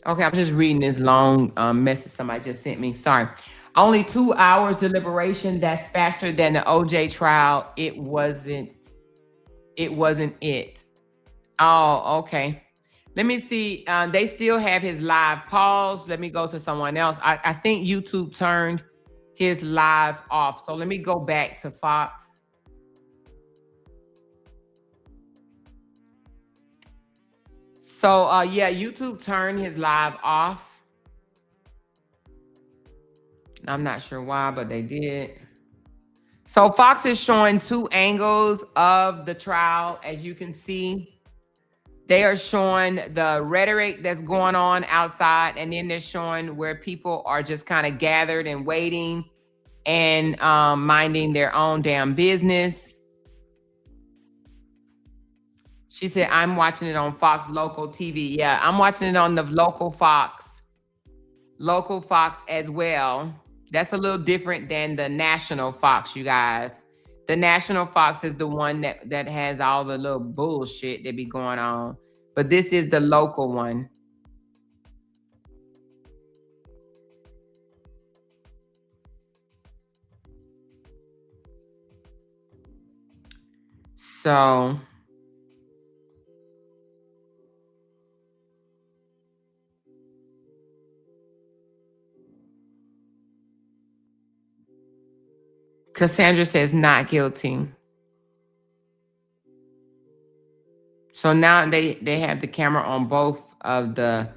Okay, I'm just reading this long message somebody just sent me. Sorry. Only 2 hours deliberation. That's faster than the OJ trial. It wasn't it. Oh, okay. Let me see. They still have his live pause. Let me go to someone else. I think YouTube turned his live off. So let me go back to Fox. So, yeah, YouTube turned his live off. I'm not sure why, but they did. So Fox is showing 2 angles of the trial. As you can see, they are showing the rhetoric that's going on outside, and then they're showing where people are just kind of gathered and waiting and minding their own damn business. She said, I'm watching it on Fox local TV. Yeah, I'm watching it on the local Fox as well. That's a little different than the national Fox, you guys. The national Fox is the one that has all the little bullshit that be going on. But this is the local one. So Cassandra says not guilty. So now they have the camera on both of the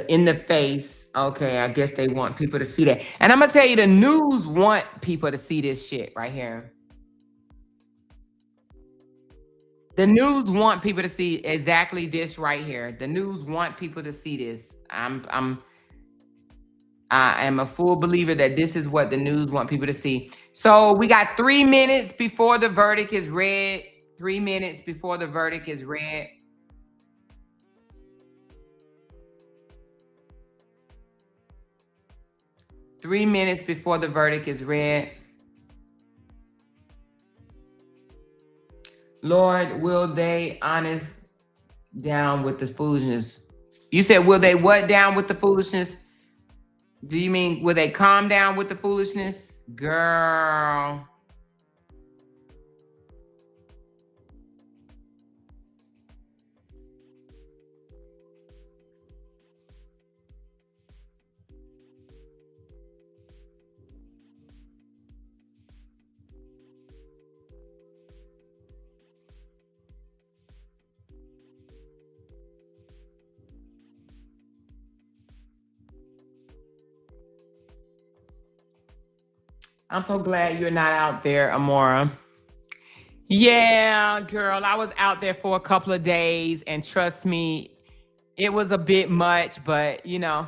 in the face Okay, I guess they want people to see that. And I'm gonna tell you, the news want people to see this shit right here. The news want people to see exactly this right here. The news want people to see this. I am a full believer that this is what the news want people to see. So we got 3 minutes before the verdict is read. 3 minutes before the verdict is read. Three minutes before the verdict is read. Lord, will they honest down with the foolishness? You said, will they what down with the foolishness? Do you mean, will they calm down with the foolishness? Girl. I'm so glad you're not out there, Amoira. Yeah, girl, I was out there for a couple of days, and trust me, it was a bit much, but you know.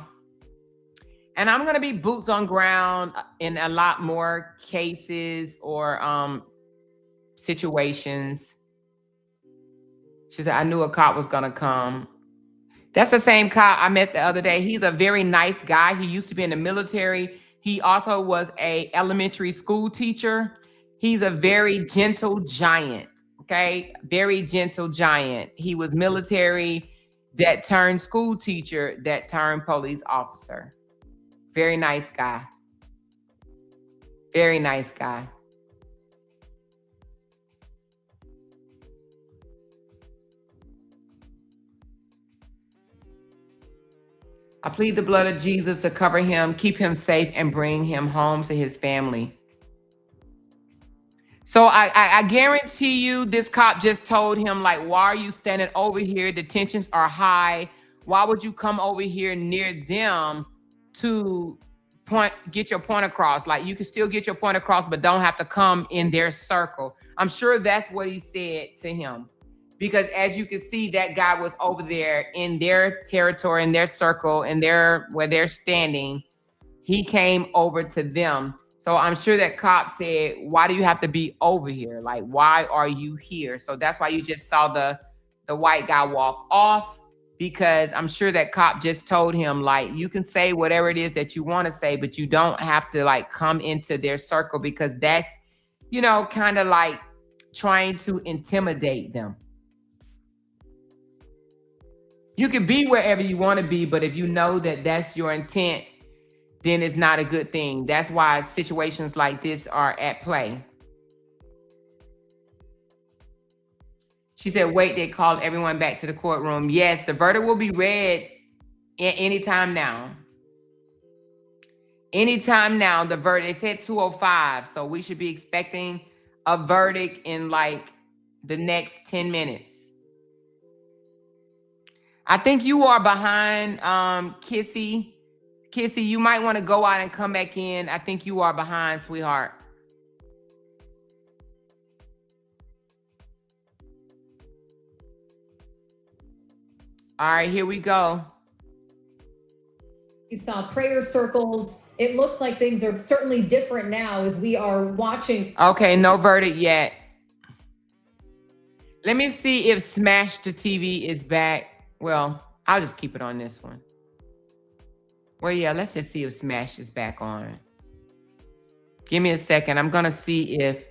And I'm gonna be boots on ground in a lot more cases or situations. She said, I knew a cop was gonna come. That's the same cop I met the other day. He's a very nice guy. He used to be in the military. He also was a elementary school teacher. He's a very gentle giant, okay? Very gentle giant. He was military that turned school teacher that turned police officer. Very nice guy. Very nice guy. I plead the blood of Jesus to cover him, keep him safe, and bring him home to his family. So I guarantee you this cop just told him, like, why are you standing over here? The tensions are high. Why would you come over here near them to get your point across? Like, you can still get your point across, but don't have to come in their circle. I'm sure that's what he said to him. Because as you can see, that guy was over there in their territory, in their circle, in where they're standing. He came over to them. So I'm sure that cop said, why do you have to be over here? Like, why are you here? So that's why you just saw the white guy walk off, because I'm sure that cop just told him, like, you can say whatever it is that you want to say, but you don't have to, like, come into their circle, because that's, you know, kind of like trying to intimidate them. You can be wherever you want to be, but if you know that that's your intent, then it's not a good thing. That's why situations like this are at play. She said, wait, they called everyone back to the courtroom. Yes, the verdict will be read anytime now. Anytime now, the verdict, they said 2:05, so we should be expecting a verdict in like the next 10 minutes. I think you are behind, Kissy. Kissy, you might want to go out and come back in. I think you are behind, sweetheart. All right, here we go. You saw prayer circles. It looks like things are certainly different now as we are watching. Okay, no verdict yet. Let me see if Smash the TV is back. Well, I'll just keep it on this one. Well, yeah, let's just see if Smash is back on. Give me a second. I'm going to see if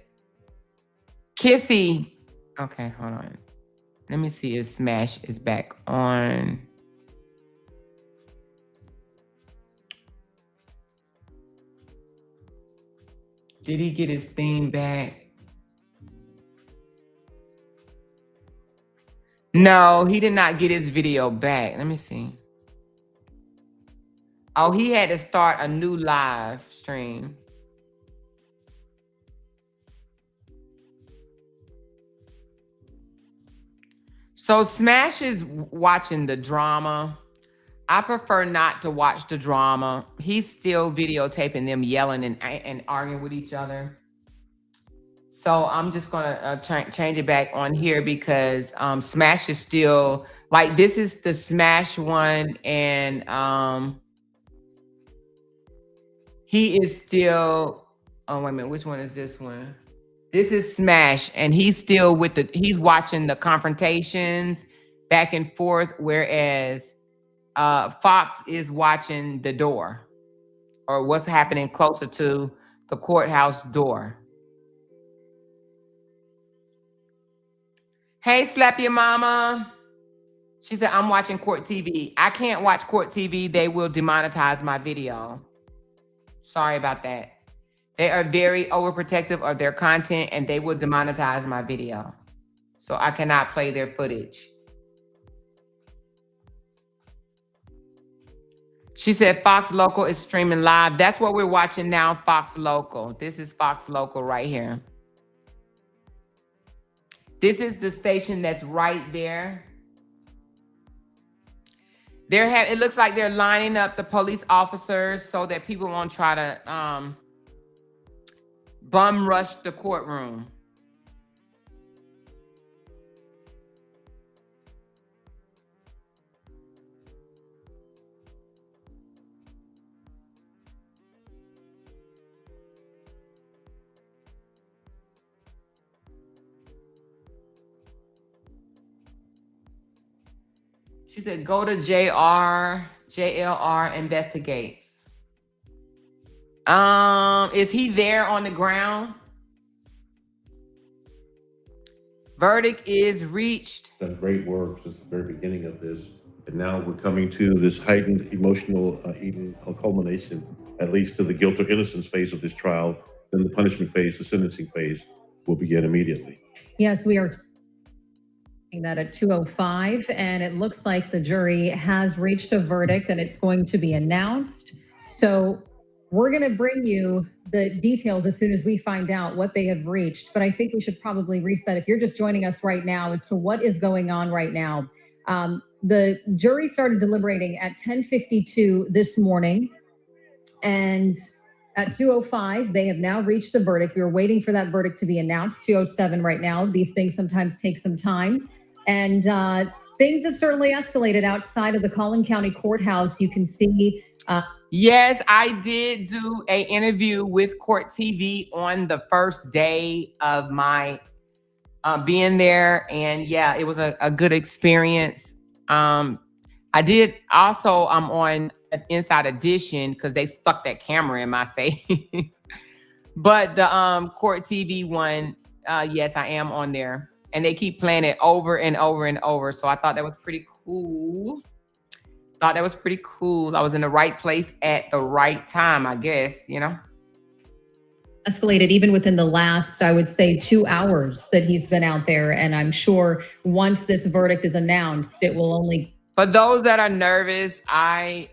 Kissy. Okay, hold on. Let me see if Smash is back on. Did he get his theme back? No, he did not get his video back. Let me see. Oh, he had to start a new live stream. So Smash is watching the drama. I prefer not to watch the drama. He's still videotaping them yelling and arguing with each other. So I'm just gonna change it back on here because Smash is still like, this is the Smash one, and he is still, oh wait a minute, which one is this one? This is Smash, and he's still with he's watching the confrontations back and forth, whereas Fox is watching the door, or what's happening closer to the courthouse door. Hey, slap your mama. She said, I'm watching court TV. I can't watch court TV. They will demonetize my video. Sorry about that. They are very overprotective of their content, and they will demonetize my video. So I cannot play their footage. She said Fox Local is streaming live. That's what we're watching now, Fox Local. This is Fox Local right here. This is the station that's right there. It looks like they're lining up the police officers so that people won't try to bum rush the courtroom. She said, go to JLR investigates. Is he there on the ground? Verdict is reached. Done great work since the very beginning of this. And now we're coming to this heightened emotional culmination, at least to the guilt or innocence phase of this trial. Then the punishment phase, the sentencing phase, will begin immediately. Yes, we are that at 2:05, and it looks like the jury has reached a verdict and it's going to be announced. So we're going to bring you the details as soon as we find out what they have reached. But I think we should probably reset, if you're just joining us right now, as to what is going on right now. The jury started deliberating at 10:52 this morning, and at 2:05, they have now reached a verdict. We were waiting for that verdict to be announced. 2:07 right now. These things sometimes take some time. And things have certainly escalated outside of the Collin County Courthouse. You can see. Yes, I did do an interview with Court TV on the first day of my being there. And yeah, it was a good experience. I did also, I'm on Inside Edition because they stuck that camera in my face. But the Court TV one, yes, I am on there. And they keep playing it over and over and over. So I thought that was pretty cool. I was in the right place at the right time, I guess, you know. Escalated even within the last, I would say, 2 hours that he's been out there. And I'm sure once this verdict is announced, it will only. For those that are nervous, I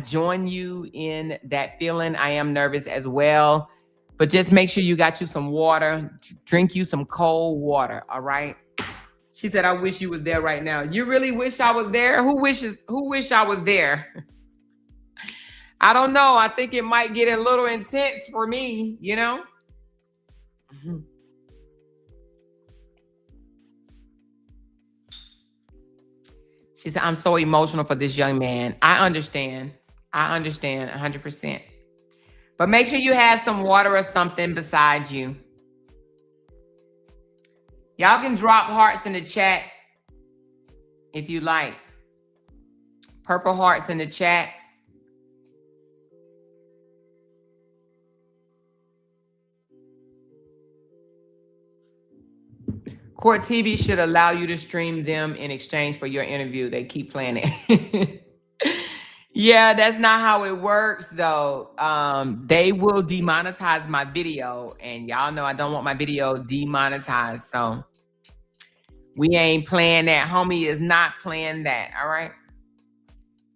join you in that feeling. I am nervous as well. But just make sure you got you some water. Drink you some cold water, all right? She said, I wish you was there right now. You really wish I was there? Who wish I was there? I don't know. I think it might get a little intense for me, you know? She said, I'm so emotional for this young man. I understand 100%. But make sure you have some water or something beside you. Y'all can drop hearts in the chat if you like. Purple hearts in the chat. Court TV should allow you to stream them in exchange for your interview. They keep playing it. Yeah, that's not how it works, though. They will demonetize my video, and y'all know I don't want my video demonetized. So we ain't playing that. Homie is not playing that. All right.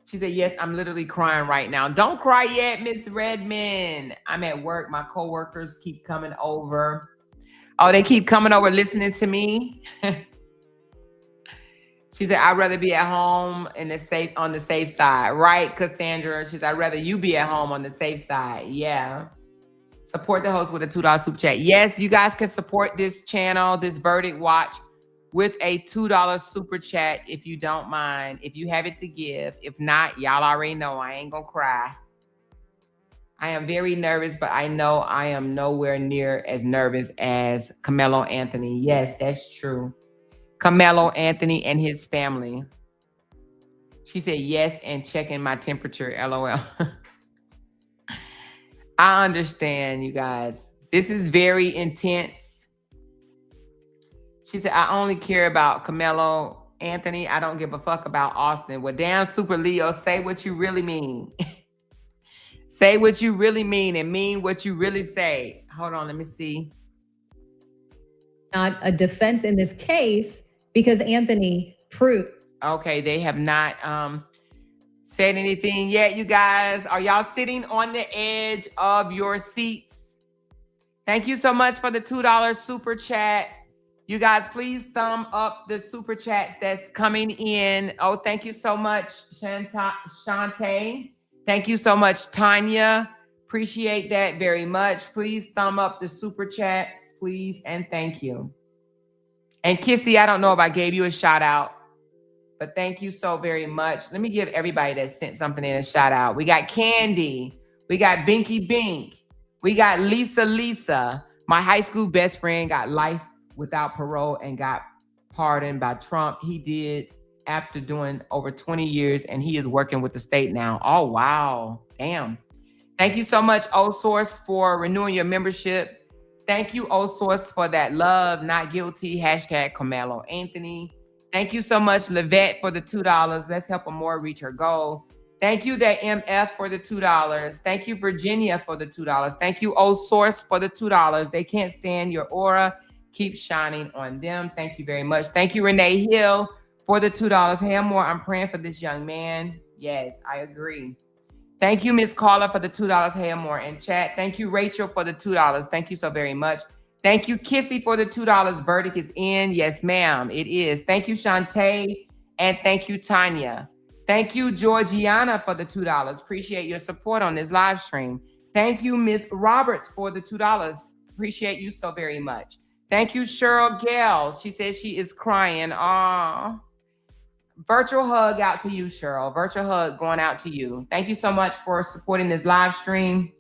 She said, yes, I'm literally crying right now. Don't cry yet, Miss Redmond. I'm at work. My coworkers keep coming over. Oh, they keep coming over listening to me. She said, I'd rather be at home on the safe side. Right, Cassandra? She said, I'd rather you be at home on the safe side. Yeah. Support the host with a $2 super chat. Yes, you guys can support this channel, this Verdict Watch, with a $2 super chat if you don't mind. If you have it to give. If not, y'all already know I ain't gonna cry. I am very nervous, but I know I am nowhere near as nervous as Karmelo Anthony. Yes, that's true. Karmelo Anthony and his family. She said yes and checking my temperature, LOL. I understand, you guys. This is very intense. She said, I only care about Karmelo Anthony. I don't give a fuck about Austin. Well, damn, Super Leo, say what you really mean. Say what you really mean and mean what you really say. Hold on, let me see. Not a defense in this case because Anthony proved. Okay, they have not said anything yet, you guys. Are y'all sitting on the edge of your seats? Thank you so much for the $2 super chat. You guys, please thumb up the super chats that's coming in. Oh, thank you so much, Shantae. Thank you so much, Tanya. Appreciate that very much. Please thumb up the super chats, please, and thank you. And Kissy, I don't know if I gave you a shout out, but thank you so very much. Let me give everybody that sent something in a shout out. We got Candy. We got Binky Bink. We got Lisa. My high school best friend got life without parole and got pardoned by Trump. He did after doing over 20 years, and he is working with the state now. Oh, wow. Damn. Thank you so much, O-Source, for renewing your membership. Thank you, O-Source, for that love, not guilty, hashtag Karmelo Anthony. Thank you so much, Livette, for the $2. Let's help Amoira reach her goal. Thank you, that MF, for the $2. Thank you, Virginia, for the $2. Thank you, O-Source, for the $2. They can't stand your aura. Keep shining on them. Thank you very much. Thank you, Renee Hill, for the $2. Hey, Amoira, I'm praying for this young man. Yes, I agree. Thank you, Miss Carla, for the $2. Hey, Amoira in chat. Thank you, Rachel, for the $2. Thank you so very much. Thank you, Kissy, for the $2. Verdict is in. Yes, ma'am, it is. Thank you, Shantae, and thank you, Tanya. Thank you, Georgiana, for the $2. Appreciate your support on this live stream. Thank you, Miss Roberts, for the $2. Appreciate you so very much. Thank you, Cheryl Gale. She says she is crying. Aww. Virtual hug out to you, Cheryl. Virtual hug going out to you. Thank you so much for supporting this live stream.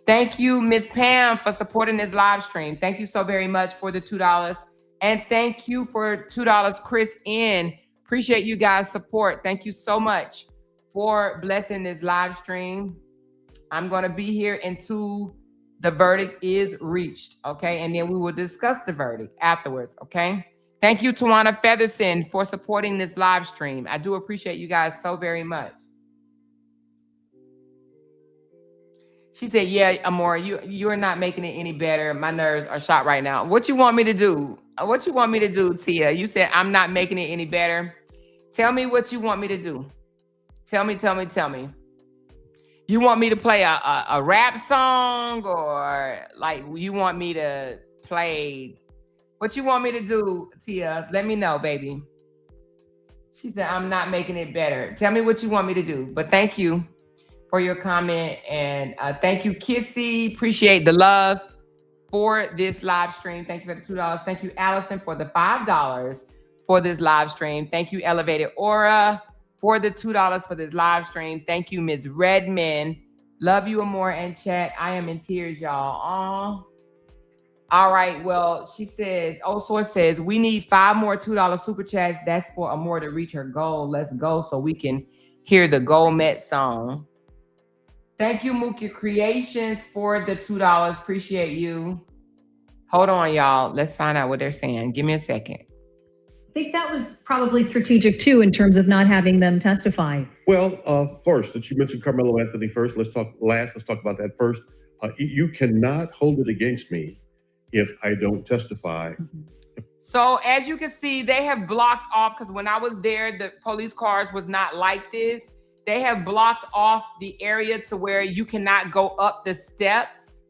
Thank you, Miss Pam, for supporting this live stream. Thank you so very much for the $2. And thank you for $2, Chris N. Appreciate you guys' support. Thank you so much for blessing this live stream. I'm going to be here until the verdict is reached, okay? And then we will discuss the verdict afterwards, okay? Thank you, Tawana Featherson, for supporting this live stream. I do appreciate you guys so very much. She said, yeah, Amoira, you're not making it any better. My nerves are shot right now. What you want me to do? What you want me to do, Tia? You said I'm not making it any better. Tell me what you want me to do. Tell me. You want me to play a rap song, or like you want me to play? What you want me to do, Tia? Let me know, baby. She said, I'm not making it better. Tell me what you want me to do. But thank you for your comment. And thank you, Kissy. Appreciate the love for this live stream. Thank you for the $2. Thank you, Allison, for the $5 for this live stream. Thank you, Elevated Aura, for the $2 for this live stream. Thank you, Ms. Redmond. Love you, Amoira and chat. I am in tears, y'all. Aww. All right, well, she says, O-Source says, we need 5 more $2 super chats. That's for Amoira to reach her goal. Let's go so we can hear the Gold Met song. Thank you, Mookie Creations, for the $2. Appreciate you. Hold on, y'all. Let's find out what they're saying. Give me a second. I think that was probably strategic, too, in terms of not having them testify. Well, first, since you mentioned Karmelo Anthony first, let's talk about that first. You cannot hold it against me if I don't testify. So as you can see, they have blocked off, because when I was there, the police cars was not like this. They have blocked off the area to where you cannot go up the steps.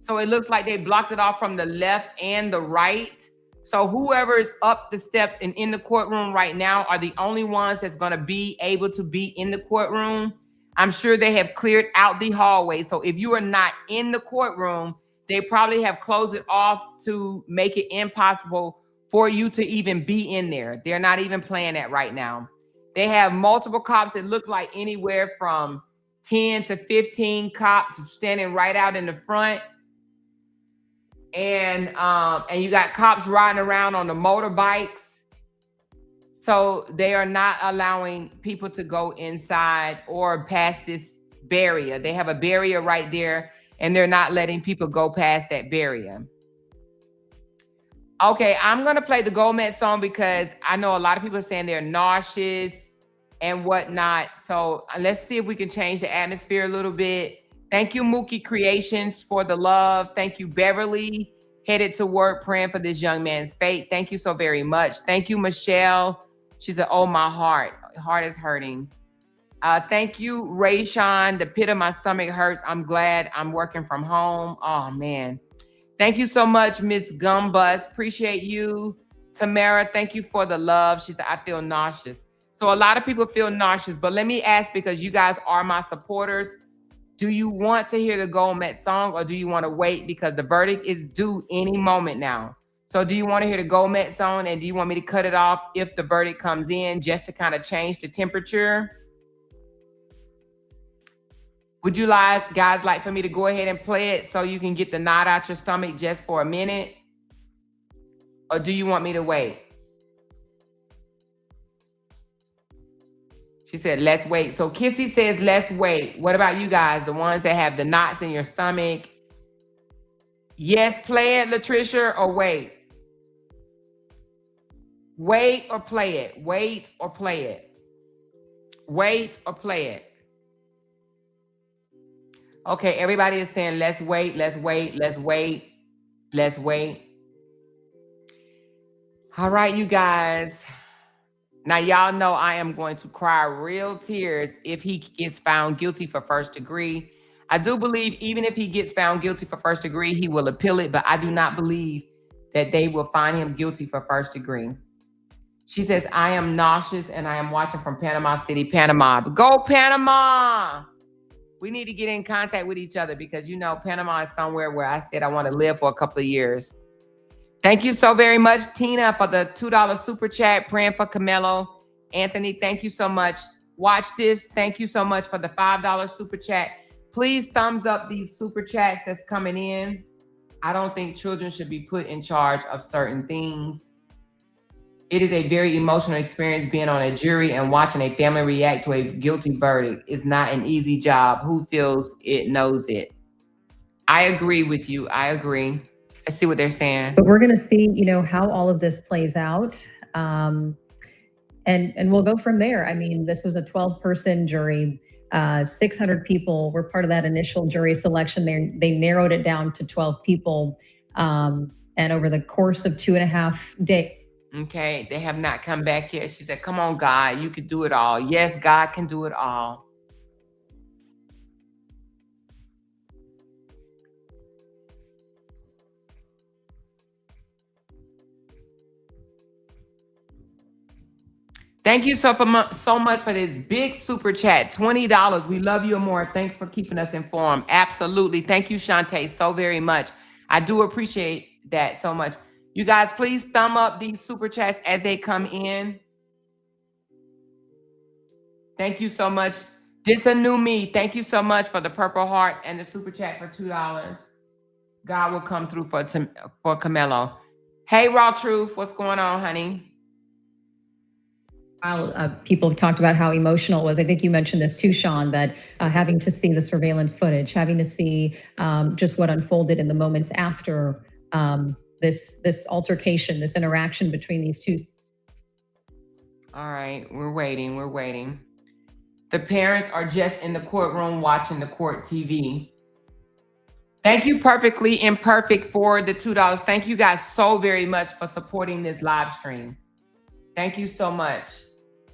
So it looks like they blocked it off from the left and the right. So whoever is up the steps and in the courtroom right now are the only ones that's going to be able to be in the courtroom. I'm sure they have cleared out the hallway. So if you are not in the courtroom, they probably have closed it off to make it impossible for you to even be in there. They're not even playing that right now. They have multiple cops that look like anywhere from 10 to 15 cops standing right out in the front. And you got cops riding around on the motorbikes. So they are not allowing people to go inside or past this barrier. They have a barrier right there, and they're not letting people go past that barrier. Okay, I'm going to play the Gomez song because I know a lot of people are saying they're nauseous and whatnot. So let's see if we can change the atmosphere a little bit. Thank you, Mookie Creations, for the love. Thank you, Beverly, headed to work praying for this young man's fate. Thank you so very much. Thank you, Michelle. She said, oh, my heart is hurting. Thank you, Rayshawn. The pit of my stomach hurts. I'm glad I'm working from home. Oh, man. Thank you so much, Miss Gumbus. Appreciate you. Tamara, thank you for the love. She said, I feel nauseous. So a lot of people feel nauseous, but let me ask, because you guys are my supporters, do you want to hear the Gomez song or do you want to wait? Because the verdict is due any moment now. So do you want to hear the Gomez song and do you want me to cut it off if the verdict comes in just to kind of change the temperature? Would you guys like for me to go ahead and play it so you can get the knot out your stomach just for a minute? Or do you want me to wait? She said, let's wait. So Kissy says, let's wait. What about you guys? The ones that have the knots in your stomach? Yes, play it, Latricia, or wait? Wait or play it? Wait or play it? Wait or play it? Okay, everybody is saying, let's wait, let's wait, let's wait, let's wait. All right, you guys. Now, y'all know I am going to cry real tears if he gets found guilty for first degree. I do believe even if he gets found guilty for first degree, he will appeal it, but I do not believe that they will find him guilty for first degree. She says, I am nauseous and I am watching from Panama City, Panama. Go Panama! We need to get in contact with each other because, you know, Panama is somewhere where I said I want to live for a couple of years. Thank you so very much, Tina, for the $2 super chat, praying for Karmelo Anthony. Thank you so much. Watch this. Thank you so much for the $5 super chat. Please thumbs up these super chats that's coming in. I don't think children should be put in charge of certain things. It is a very emotional experience being on a jury and watching a family react to a guilty verdict. It's not an easy job. Who feels it knows it. I agree with you. I agree. Let's see what they're saying. But we're going to see, you know, how all of this plays out. And we'll go from there. I mean, this was a 12-person jury. 600 people were part of that initial jury selection. They narrowed it down to 12 people. And over the course of 2.5 days. Okay, they have not come back yet. She said, come on, God, you can do it all. Yes, God can do it all. Thank you so much for this big super chat. $20. We love you, Amoira. Thanks for keeping us informed. Absolutely. Thank you, Shantae, so very much. I do appreciate that so much. You guys, please thumb up these super chats as they come in. Thank you so much. This a new me. Thank you so much for the purple hearts and the super chat for $2. God will come through for Karmelo. Hey, Raw Truth, what's going on, honey? People have talked about how emotional it was. I think you mentioned this too, Sean, that having to see the surveillance footage, having to see just what unfolded in the moments after this altercation, this interaction between these two. All right, we're waiting. The parents are just in the courtroom watching the court TV. Thank you, Perfectly Imperfect, for the $2. Thank you guys so very much for supporting this live stream. Thank you so much.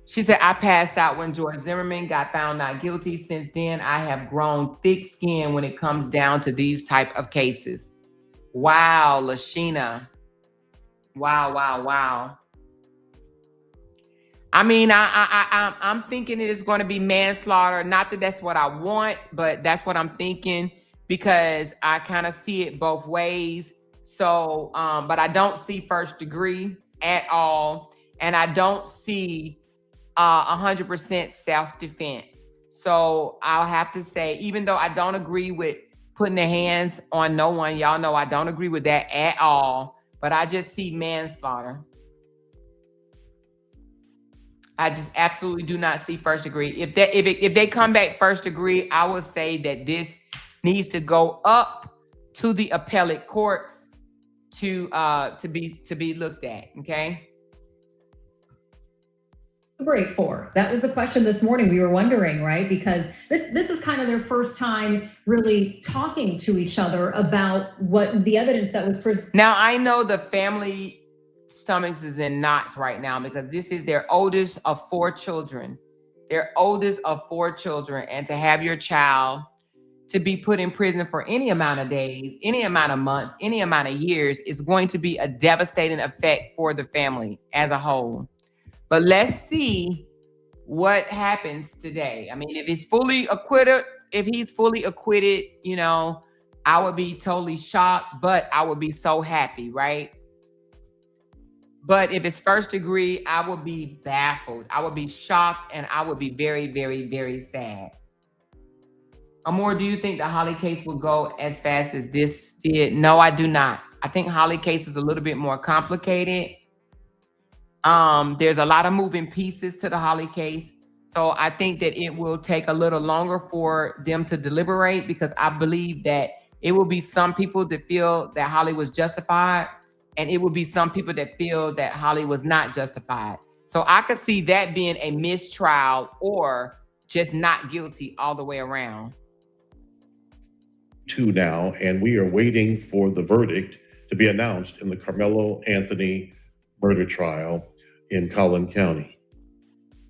She said, I passed out when George Zimmerman got found not guilty. Since then, I have grown thick skin when it comes down to these type of cases. Wow, Lashina. Wow, wow, wow. I mean, I'm thinking it is going to be manslaughter. Not that that's what I want, but that's what I'm thinking because I kind of see it both ways. So, but I don't see first degree at all, and I don't see 100% self-defense. So I'll have to say, even though I don't agree with putting their hands on no one, y'all know I don't agree with that at all. But I just see manslaughter. I just absolutely do not see first degree. If they come back first degree, I would say that this needs to go up to the appellate courts to be looked at. Okay. Deliberate for? That was a question this morning. We were wondering, right? Because this is kind of their first time really talking to each other about what the evidence that was presented. Now I know the family stomachs is in knots right now because this is their oldest of 4 children. Their oldest of 4 children, and to have your child to be put in prison for any amount of days, any amount of months, any amount of years is going to be a devastating effect for the family as a whole. But let's see what happens today. I mean, if he's fully acquitted, you know, I would be totally shocked, but I would be so happy, right? But if it's first degree, I would be baffled. I would be shocked, and I would be very, very, very sad. Amoira, do you think the Holly case will go as fast as this did? No, I do not. I think Holly case is a little bit more complicated. There's a lot of moving pieces to the Holly case. So I think that it will take a little longer for them to deliberate because I believe that it will be some people that feel that Holly was justified, and it will be some people that feel that Holly was not justified. So I could see that being a mistrial or just not guilty all the way around. 2 now, and we are waiting for the verdict to be announced in the Karmelo Anthony murder trial in Collin County.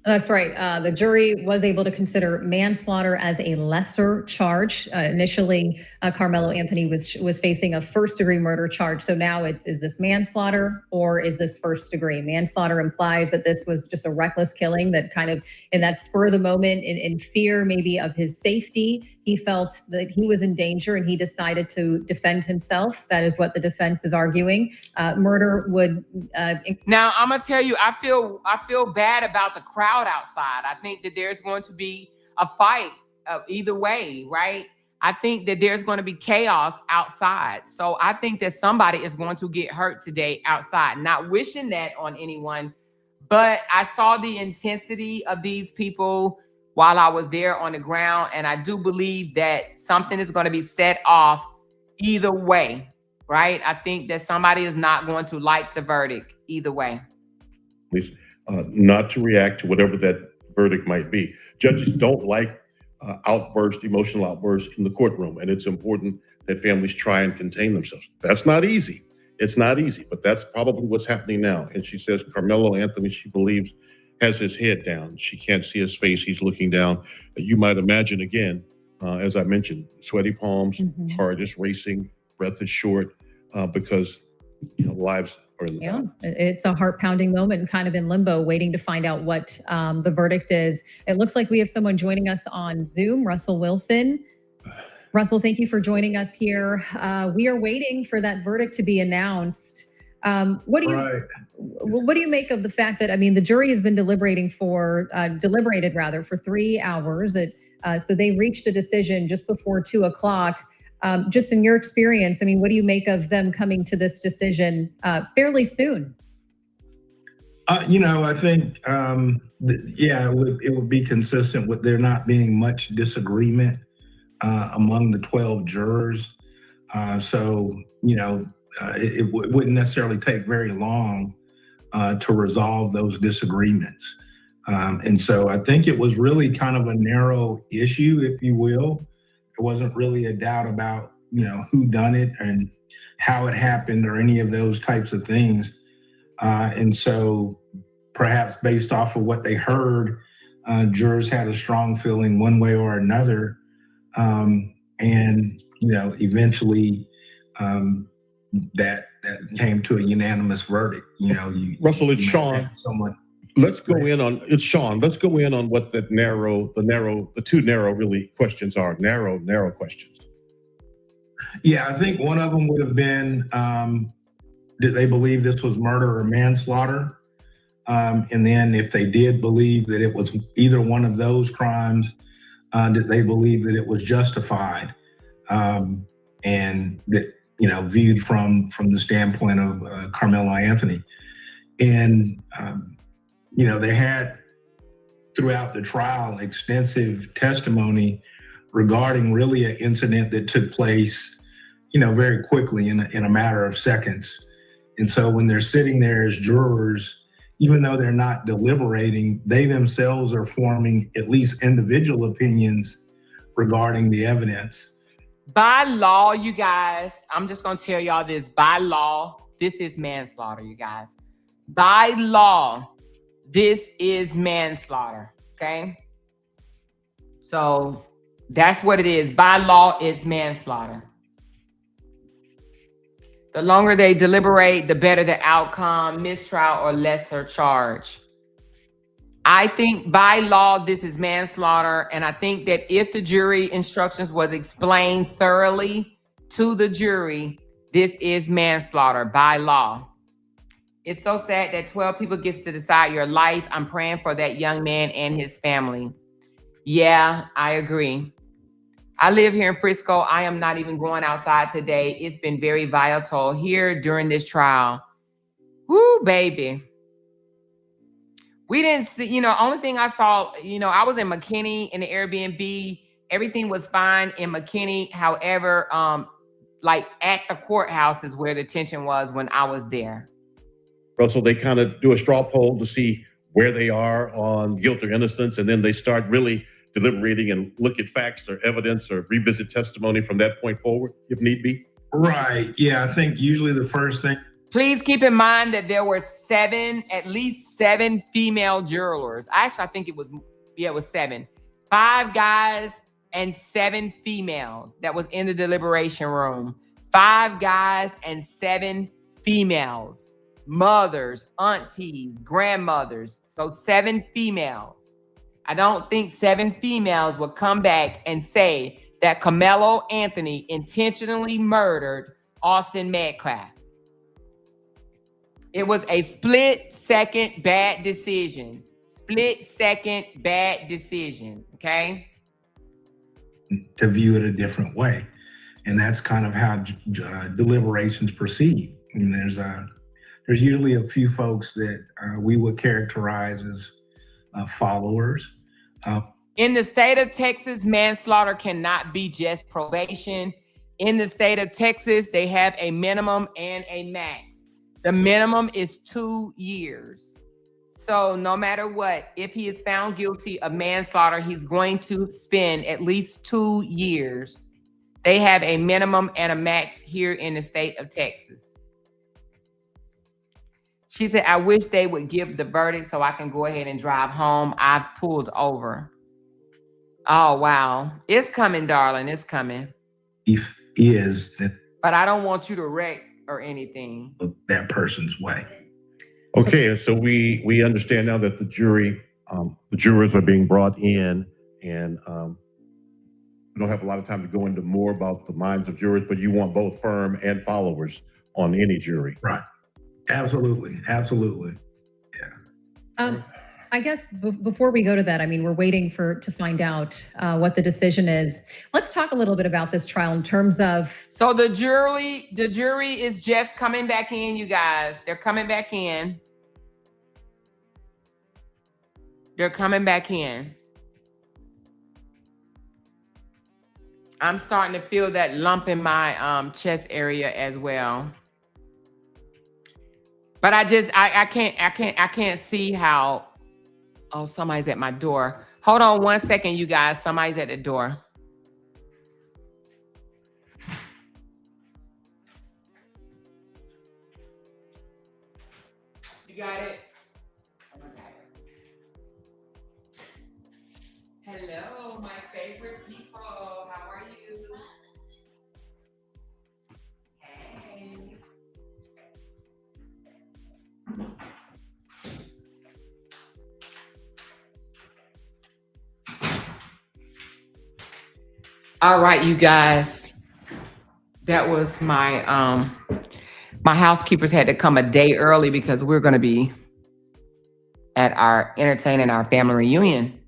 That's right. The jury was able to consider manslaughter as a lesser charge. Initially, Karmelo Anthony was facing a first-degree murder charge. So now is this manslaughter or is this first degree? Manslaughter implies that this was just a reckless killing that kind of, in that spur of the moment, in fear maybe of his safety, he felt that he was in danger and he decided to defend himself. That is what the defense is arguing. Murder would. Now I'm gonna tell you, I feel bad about the crowd outside. I think that there's going to be a fight either way, right? I think that there's going to be chaos outside. So I think that somebody is going to get hurt today outside. Not wishing that on anyone, but I saw the intensity of these people while I was there on the ground. And I do believe that something is going to be set off either way, right? I think that somebody is not going to like the verdict either way. Not to react to whatever that verdict might be. Judges don't like emotional outbursts in the courtroom, and it's important that families try and contain themselves. That's not easy. It's not easy, but that's probably what's happening now. And she says Karmelo Anthony, she believes, has his head down. She can't see his face. He's looking down. You might imagine, again, as I mentioned, sweaty palms, heart is racing, breath is short, because lives are in the back. It's a heart-pounding moment and kind of in limbo, waiting to find out what the verdict is. It looks like we have someone joining us on Zoom, Russell Wilson. Russell, thank you for joining us here. We are waiting for that verdict to be announced. What do you make of the fact that, I mean, the jury has been deliberated for 3 hours. So they reached a decision just before 2 o'clock. Just in your experience, I mean, what do you make of them coming to this decision fairly soon? I think, it would be consistent with there not being much disagreement among the 12 jurors. It wouldn't necessarily take very long to resolve those disagreements. And so I think it was really kind of a narrow issue, if you will. There wasn't really a doubt about, who done it and how it happened or any of those types of things. And so perhaps based off of what they heard, jurors had a strong feeling one way or another. Eventually, that came to a unanimous verdict. You know, Russell, it's you may Sean. have someone. Let's go in on it's Sean. Let's go in on what the two narrow really questions are. Narrow questions. Yeah, I think one of them would have been, did they believe this was murder or manslaughter? And then if they did believe that it was either one of those crimes, did they believe that it was justified? And that, you know, viewed from the standpoint of Karmelo Anthony. And, you know, they had throughout the trial extensive testimony regarding really an incident that took place, you know, very quickly in a matter of seconds. And so when they're sitting there as jurors, even though they're not deliberating, they themselves are forming at least individual opinions regarding the evidence. By law, you guys, I'm just going to tell y'all this. By law, this is manslaughter, you guys. By law, this is manslaughter, okay? So that's what it is. By law, it's manslaughter. The longer they deliberate, the better the outcome, mistrial or lesser charge. I think by law, this is manslaughter. And I think that if the jury instructions was explained thoroughly to the jury, this is manslaughter by law. It's so sad that 12 people gets to decide your life. I'm praying for that young man and his family. Yeah, I agree. I live here in Frisco. I am not even going outside today. It's been very volatile here during this trial. Woo, baby. We didn't see, you know, only thing I saw, you know, I was in McKinney in the Airbnb. Everything was fine in McKinney. However, like at the courthouse is where the tension was when I was there. Russell, they kind of do a straw poll to see where they are on guilt or innocence, and then they start really deliberating and look at facts or evidence or revisit testimony from that point forward, if need be? Right. Yeah, I think usually the first thing. Please keep in mind that there were at least seven female jurors. Actually, I think it was 7. 5 guys and 7 females that was in the deliberation room. 5 guys and 7 females. Mothers, aunties, grandmothers. So 7 females. I don't think 7 females will come back and say that Karmelo Anthony intentionally murdered Austin Metcalf. It was a split-second bad decision. Split-second bad decision, okay? To view it a different way. And that's kind of how deliberations proceed. And there's usually a few folks that we would characterize as followers. In the state of Texas, manslaughter cannot be just probation. In the state of Texas, they have a minimum and a max. The minimum is 2 years. So no matter what, if he is found guilty of manslaughter, he's going to spend at least 2 years. They have a minimum and a max here in the state of Texas. She said, I wish they would give the verdict so I can go ahead and drive home. I've pulled over. Oh, wow. It's coming, darling. It's coming. If is that. But I don't want you to wreck or anything. That person's way. Okay, so we understand now that the jurors are being brought in, and we don't have a lot of time to go into more about the minds of jurors, but you want both firm and followers on any jury. Right. Absolutely. Absolutely. Yeah. I guess before we go to that, I mean, we're waiting to find out what the decision is. Let's talk a little bit about this trial in terms of. So the jury is just coming back in, you guys. They're coming back in. They're coming back in. I'm starting to feel that lump in my chest area as well. But I can't see how. Oh, somebody's at my door. Hold on 1 second, you guys. Somebody's at the door. You got it? Oh, I got it. Hello, my favorite people. How are you? Hey. All right, you guys. That was my my housekeepers had to come a day early because we're going to be at our entertaining our family reunion.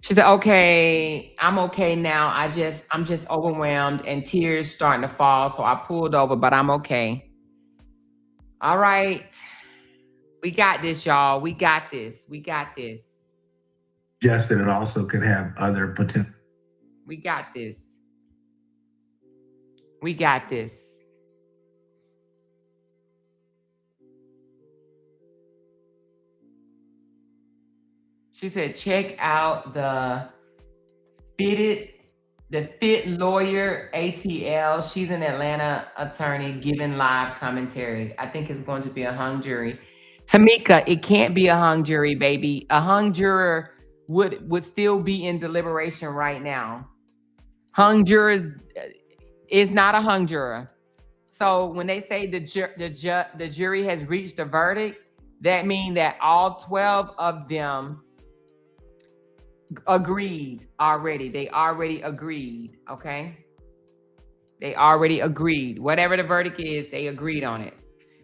She said, "Okay, I'm okay now. I'm just overwhelmed and tears starting to fall, so I pulled over, but I'm okay." All right. We got this, y'all. We got this. We got this. Suggested it also could have other potential. We got this. We got this. She said, check out the Fit Lawyer ATL. She's an Atlanta attorney giving live commentary. I think it's going to be a hung jury. Tamika, it can't be a hung jury, baby. A hung juror would still be in deliberation right now. Hung jurors is not a hung juror. So when they say the jury has reached a verdict, that means that all 12 of them agreed already. They already agreed, okay? They already agreed. Whatever the verdict is, they agreed on it.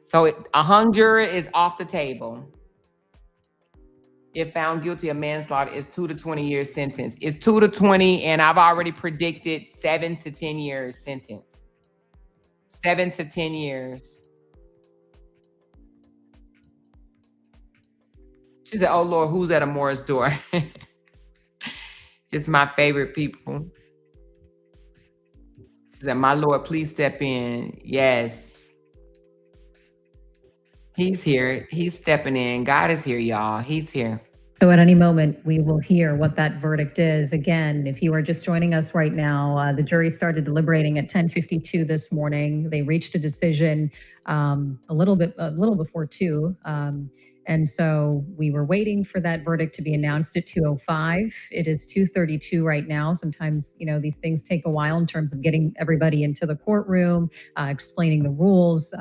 So a hung juror is off the table. If found guilty of manslaughter, it's 2 to 20 years sentence. It's 2 to 20, and I've already predicted 7 to 10 years sentence. 7 to 10 years. She said, "Oh Lord, who's at Amoira's door?" It's my favorite people. She said, "My Lord, please step in." Yes. He's here. He's stepping in. God is here, y'all. He's here. So at any moment, we will hear what that verdict is. Again, if you are just joining us right now, the jury started deliberating at 10:52 this morning. They reached a decision a little before 2. And so we were waiting for that verdict to be announced at 2:05. It is 2:32 right now. Sometimes, these things take a while in terms of getting everybody into the courtroom, explaining the rules.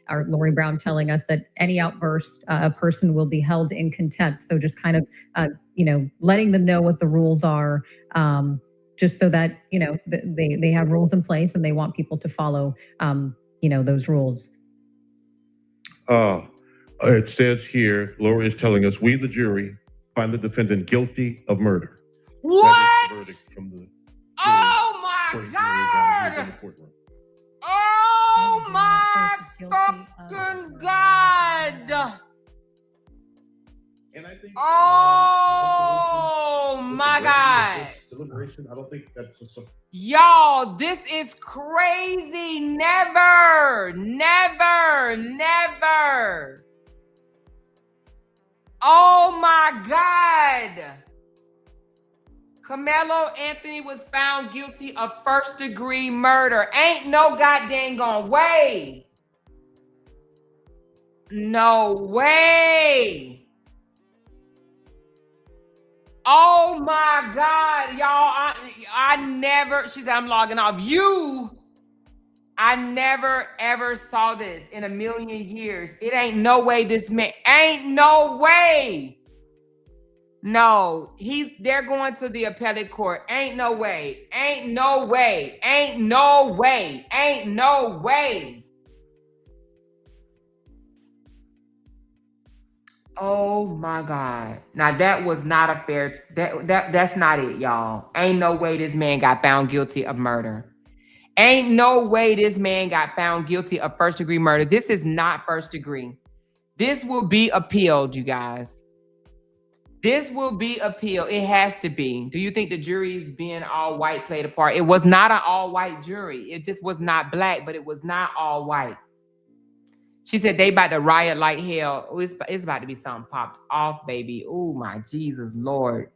Our Lori Brown telling us that any outburst, a person will be held in contempt. So just kind of, letting them know what the rules are, just so that, they have rules in place and they want people to follow, those rules. It says here, Laura is telling us, we, the jury, find the defendant guilty of murder. What? That is the verdict from the jury. Oh my God! Oh my fucking God! And I think, oh my God! Deliberation, I don't think that's a... Y'all, this is crazy. Never, never, never. Oh my God. Karmelo Anthony was found guilty of first-degree murder. Ain't no goddamn way. No way. Oh my God, y'all. I never, she said, I'm logging off. I never ever saw this in a million years. It ain't no way this man, ain't no way. No, they're going to the appellate court. Ain't no way. Ain't no way. Ain't no way. Ain't no way. Oh my God. Now that was not a fair, that's not it, y'all. Ain't no way this man got found guilty of murder. Ain't no way this man got found guilty of first-degree murder. This is not first degree. This will be appealed, you guys. This will be appealed. It has to be. Do you think the jury's being all white played a part? It was not an all-white jury. It just was not black, but it was not all white. She said they about to riot like hell. Oh, it's about to be something popped off, baby. Oh, my Jesus, Lord.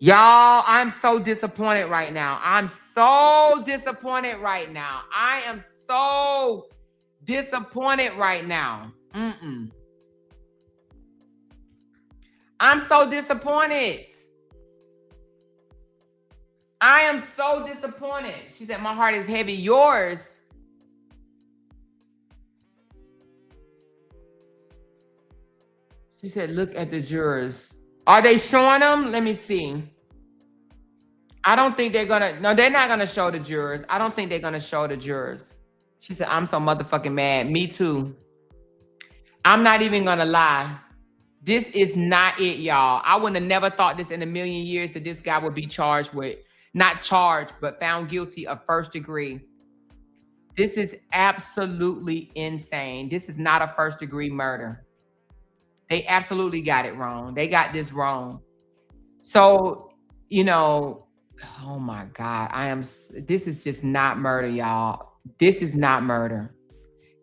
Y'all, I'm so disappointed right now. I'm so disappointed right now. I am so disappointed right now. I'm so disappointed. I am so disappointed. She said, my heart is heavy. Yours. She said, look at the jurors. Are they showing them? Let me see. I don't think they're gonna, no, they're not gonna show the jurors. I don't think they're gonna show the jurors. She said, I'm so motherfucking mad. Me too. I'm not even gonna lie. This is not it, y'all. I would have never thought this in a million years that this guy would be charged with, not charged, but found guilty of first degree. This is absolutely insane. This is not a first degree murder. They absolutely got it wrong. They got this wrong. So, you know, oh my God, this is just not murder, y'all. This is not murder.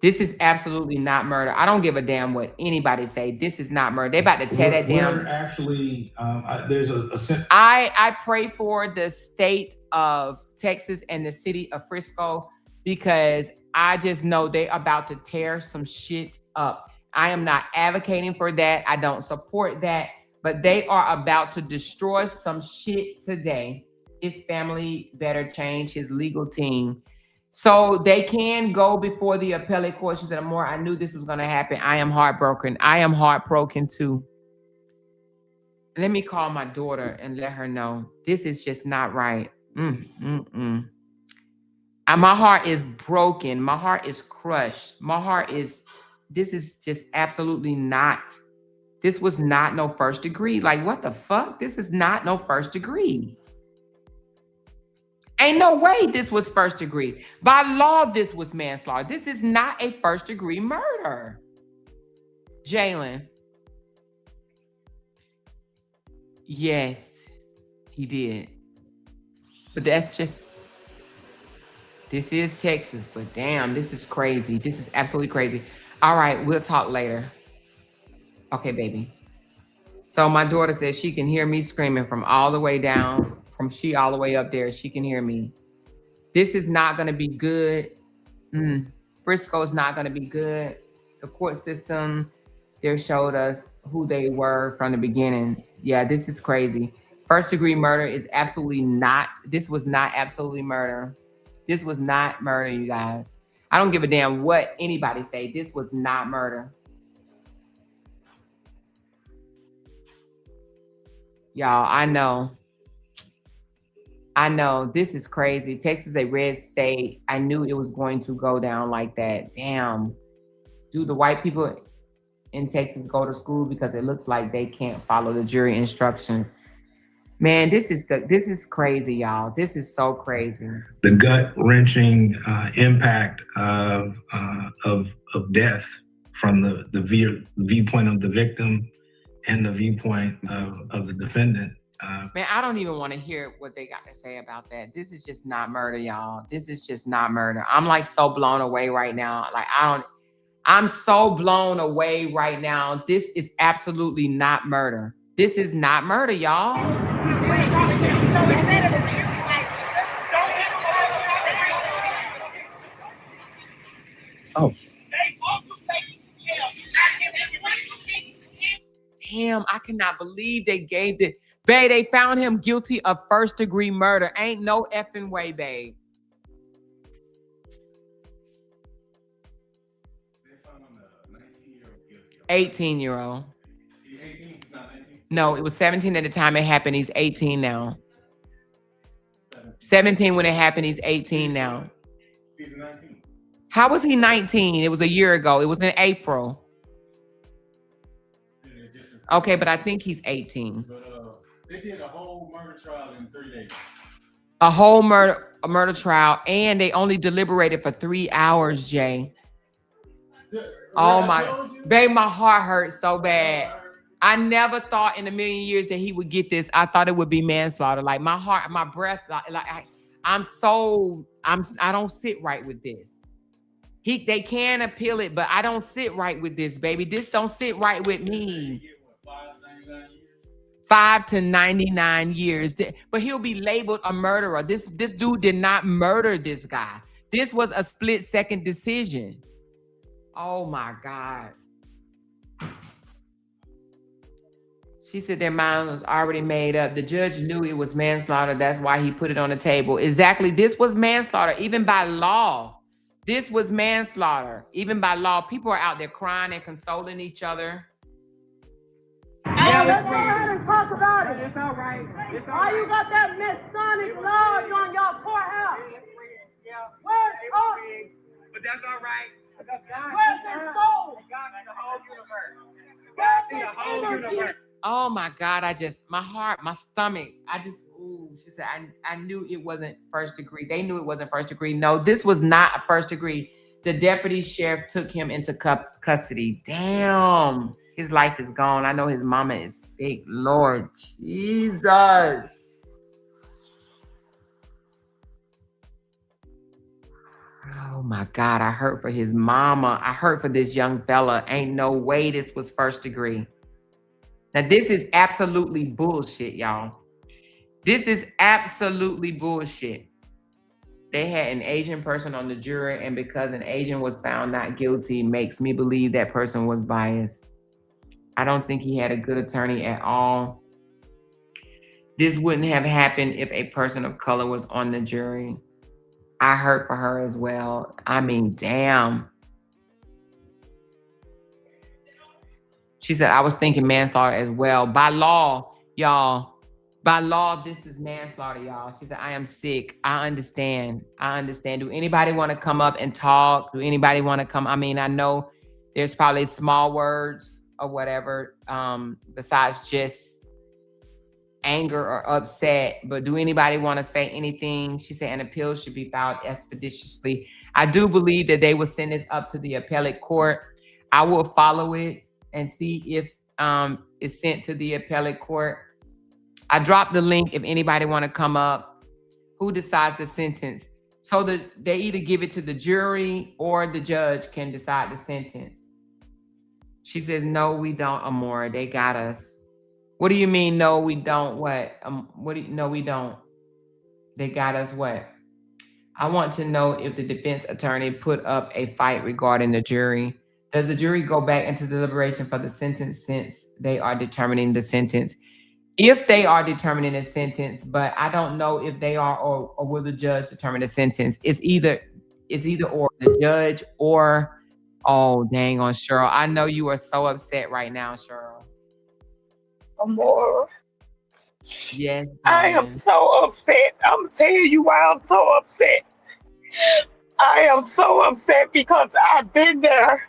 This is absolutely not murder. I don't give a damn what anybody say. This is not murder. They about to tear that down. We're actually, there's a I pray for the state of Texas and the city of Frisco because I just know they're about to tear some shit up. I am not advocating for that. I don't support that, but they are about to destroy some shit today. His family better change his legal team. So they can go before the appellate court. She said, Amoira, I knew this was going to happen. I am heartbroken. I am heartbroken too. Let me call my daughter and let her know. This is just not right. My heart is broken. My heart is crushed. This is just absolutely not. This was not no first degree. Like, what the fuck? This is not no first degree. Ain't no way this was first degree. By law, this was manslaughter. This is not a first degree murder. Jalen. Yes, he did. But that's just, this is Texas, but damn, this is crazy. This is absolutely crazy. All right, we'll talk later. Okay, baby. So my daughter says she can hear me screaming from all the way down, from she all the way up there. She can hear me. This is not going to be good. Frisco is not going to be good. The court system, they showed us who they were from the beginning. Yeah, this is crazy. First degree murder is absolutely not. This was not absolutely murder. This was not murder, you guys. I don't give a damn what anybody say. This was not murder. Y'all, I know this is crazy. Texas is a red state. I knew it was going to go down like that. Damn. Do the white people in Texas go to school because it looks like they can't follow the jury instructions? Man, this is crazy, y'all. This is so crazy. The gut-wrenching impact of death from the viewpoint of the victim and the viewpoint of the defendant. Man, I don't even want to hear what they got to say about that. This is just not murder, y'all. This is just not murder. I'm like so blown away right now. Like I'm so blown away right now. This is absolutely not murder. This is not murder, y'all. Oh. Damn, I cannot believe they gave it. Babe, they found him guilty of first degree murder. Ain't no effing way, babe. They found him a 19-year-old guilty. 18-year-old. He's 18, he's not 19? No, it was 17 at the time it happened. He's 18 now. 17 when it happened. He's 18 now. He's 19. How was he 19? It was a year ago. It was in April. Okay, but I think he's 18. But they did a whole murder trial in 3 days. A whole murder trial, and they only deliberated for 3 hours, Jay. Oh my, babe, my heart hurts so bad. I never thought in a million years that he would get this. I thought it would be manslaughter. Like my heart, my breath, I don't sit right with this. They can appeal it, but I don't sit right with this, baby. This don't sit right with me. 5 to 99 years. But he'll be labeled a murderer. This dude did not murder this guy. This was a split-second decision. Oh my God. She said their mind was already made up. The judge knew it was manslaughter. That's why he put it on the table. Exactly. This was manslaughter, even by law. This was manslaughter, even by law. People are out there crying and consoling each other. I don't know how to talk about it. It's all right. It's all Why right. you got that Masonic lodge on your courthouse? Yeah. Where's us? But that's all right. Where's his soul? God see the whole universe. Where's See the his whole energy? universe. Oh my God, my heart, my stomach, she said, I knew it wasn't first degree. They knew it wasn't first degree. No, this was not a first degree. The deputy sheriff took him into custody. Damn, his life is gone. I know his mama is sick. Lord Jesus. Oh my God, I hurt for his mama. I hurt for this young fella. Ain't no way this was first degree. Now, this is absolutely bullshit, y'all. This is absolutely bullshit. They had an Asian person on the jury, and because an Asian was found not guilty, makes me believe that person was biased. I don't think he had a good attorney at all. This wouldn't have happened if a person of color was on the jury. I hurt for her as well. I mean, damn. She said, I was thinking manslaughter as well. By law, y'all, by law, this is manslaughter, y'all. She said, I am sick. I understand. I understand. Do anybody want to come up and talk? Do anybody want to come? I mean, I know there's probably small words or whatever, besides just anger or upset, but do anybody want to say anything? She said, an appeal should be filed expeditiously. I do believe that they will send this up to the appellate court. I will follow it and see if it's sent to the appellate court. I dropped the link if anybody want to come up. Who decides the sentence? So that they either give it to the jury or the judge can decide the sentence. She says, no, we don't, Amoira. They got us. What do you mean, no, we don't? What? No, we don't. They got us what? I want to know if the defense attorney put up a fight regarding the jury. Does the jury go back into deliberation for the sentence since they are determining the sentence? If they are determining the sentence, but I don't know if they are or will the judge determine the sentence. It's either or, the judge or, oh, dang on Cheryl. I know you are so upset right now, Cheryl. Amoira. Yes. I am so upset. I'm telling you why I'm so upset. I am so upset because I've been there.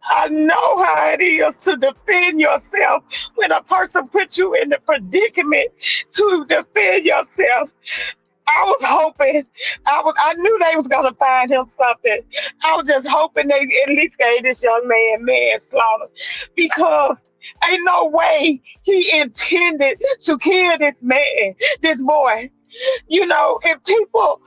I know how it is to defend yourself when a person puts you in the predicament to defend yourself. I was hoping, I knew they was gonna find him something. I was just hoping they at least gave this young man manslaughter, because ain't no way he intended to kill this man, this boy. You know, and people,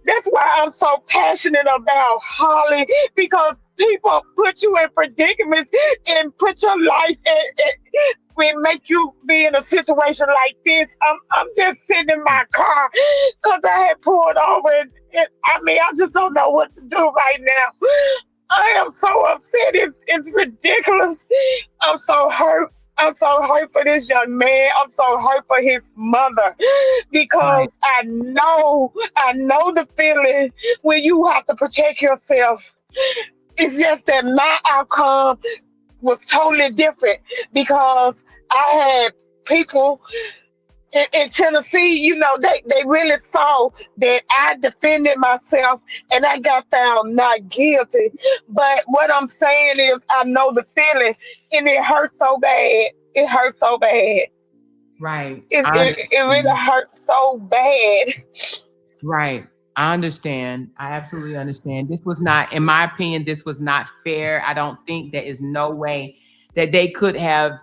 that's why I'm so passionate about Holly, because people put you in predicaments and put your life and make you be in a situation like this. I'm just sitting in my car because I had pulled over and I mean, I just don't know what to do right now. I am so upset. It's ridiculous. I'm so hurt. I'm so hurt for this young man. I'm so hurt for his mother, because I know the feeling when you have to protect yourself. It's just that my outcome was totally different, because I had people in Tennessee, you know, they really saw that I defended myself and I got found not guilty. But what I'm saying is, I know the feeling, and it hurts so bad. It hurts so bad. Right. It really hurts so bad. Right. I understand. I absolutely understand. This was not, in my opinion, this was not fair. I don't think there is no way that they could have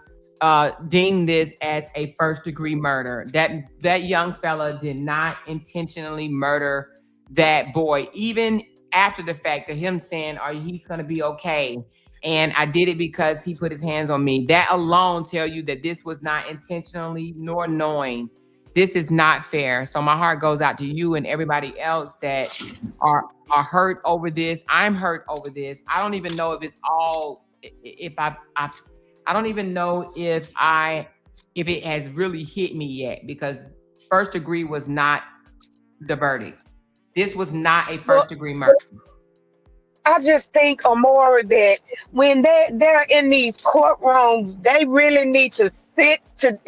deemed this as a first degree murder. That young fella did not intentionally murder that boy, even after the fact of him saying, he's going to be okay. And I did it because he put his hands on me. That alone tell you that this was not intentionally nor knowing. This is not fair. So my heart goes out to you and everybody else that are hurt over this. I'm hurt over this. I don't even know if it's all, I don't even know if it has really hit me yet, because first degree was not the verdict. This was not a first degree murder. I just think, Amoira, that when they're in these courtrooms, they really need to sit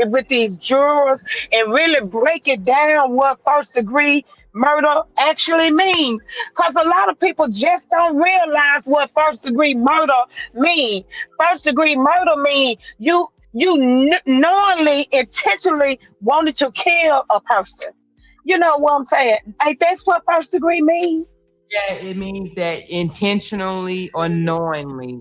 with these jurors and really break it down what first degree murder actually means. Because a lot of people just don't realize what first degree murder means. First degree murder means you knowingly, intentionally wanted to kill a person. You know what I'm saying? Like that's what first degree means. Yeah, it means that intentionally or knowingly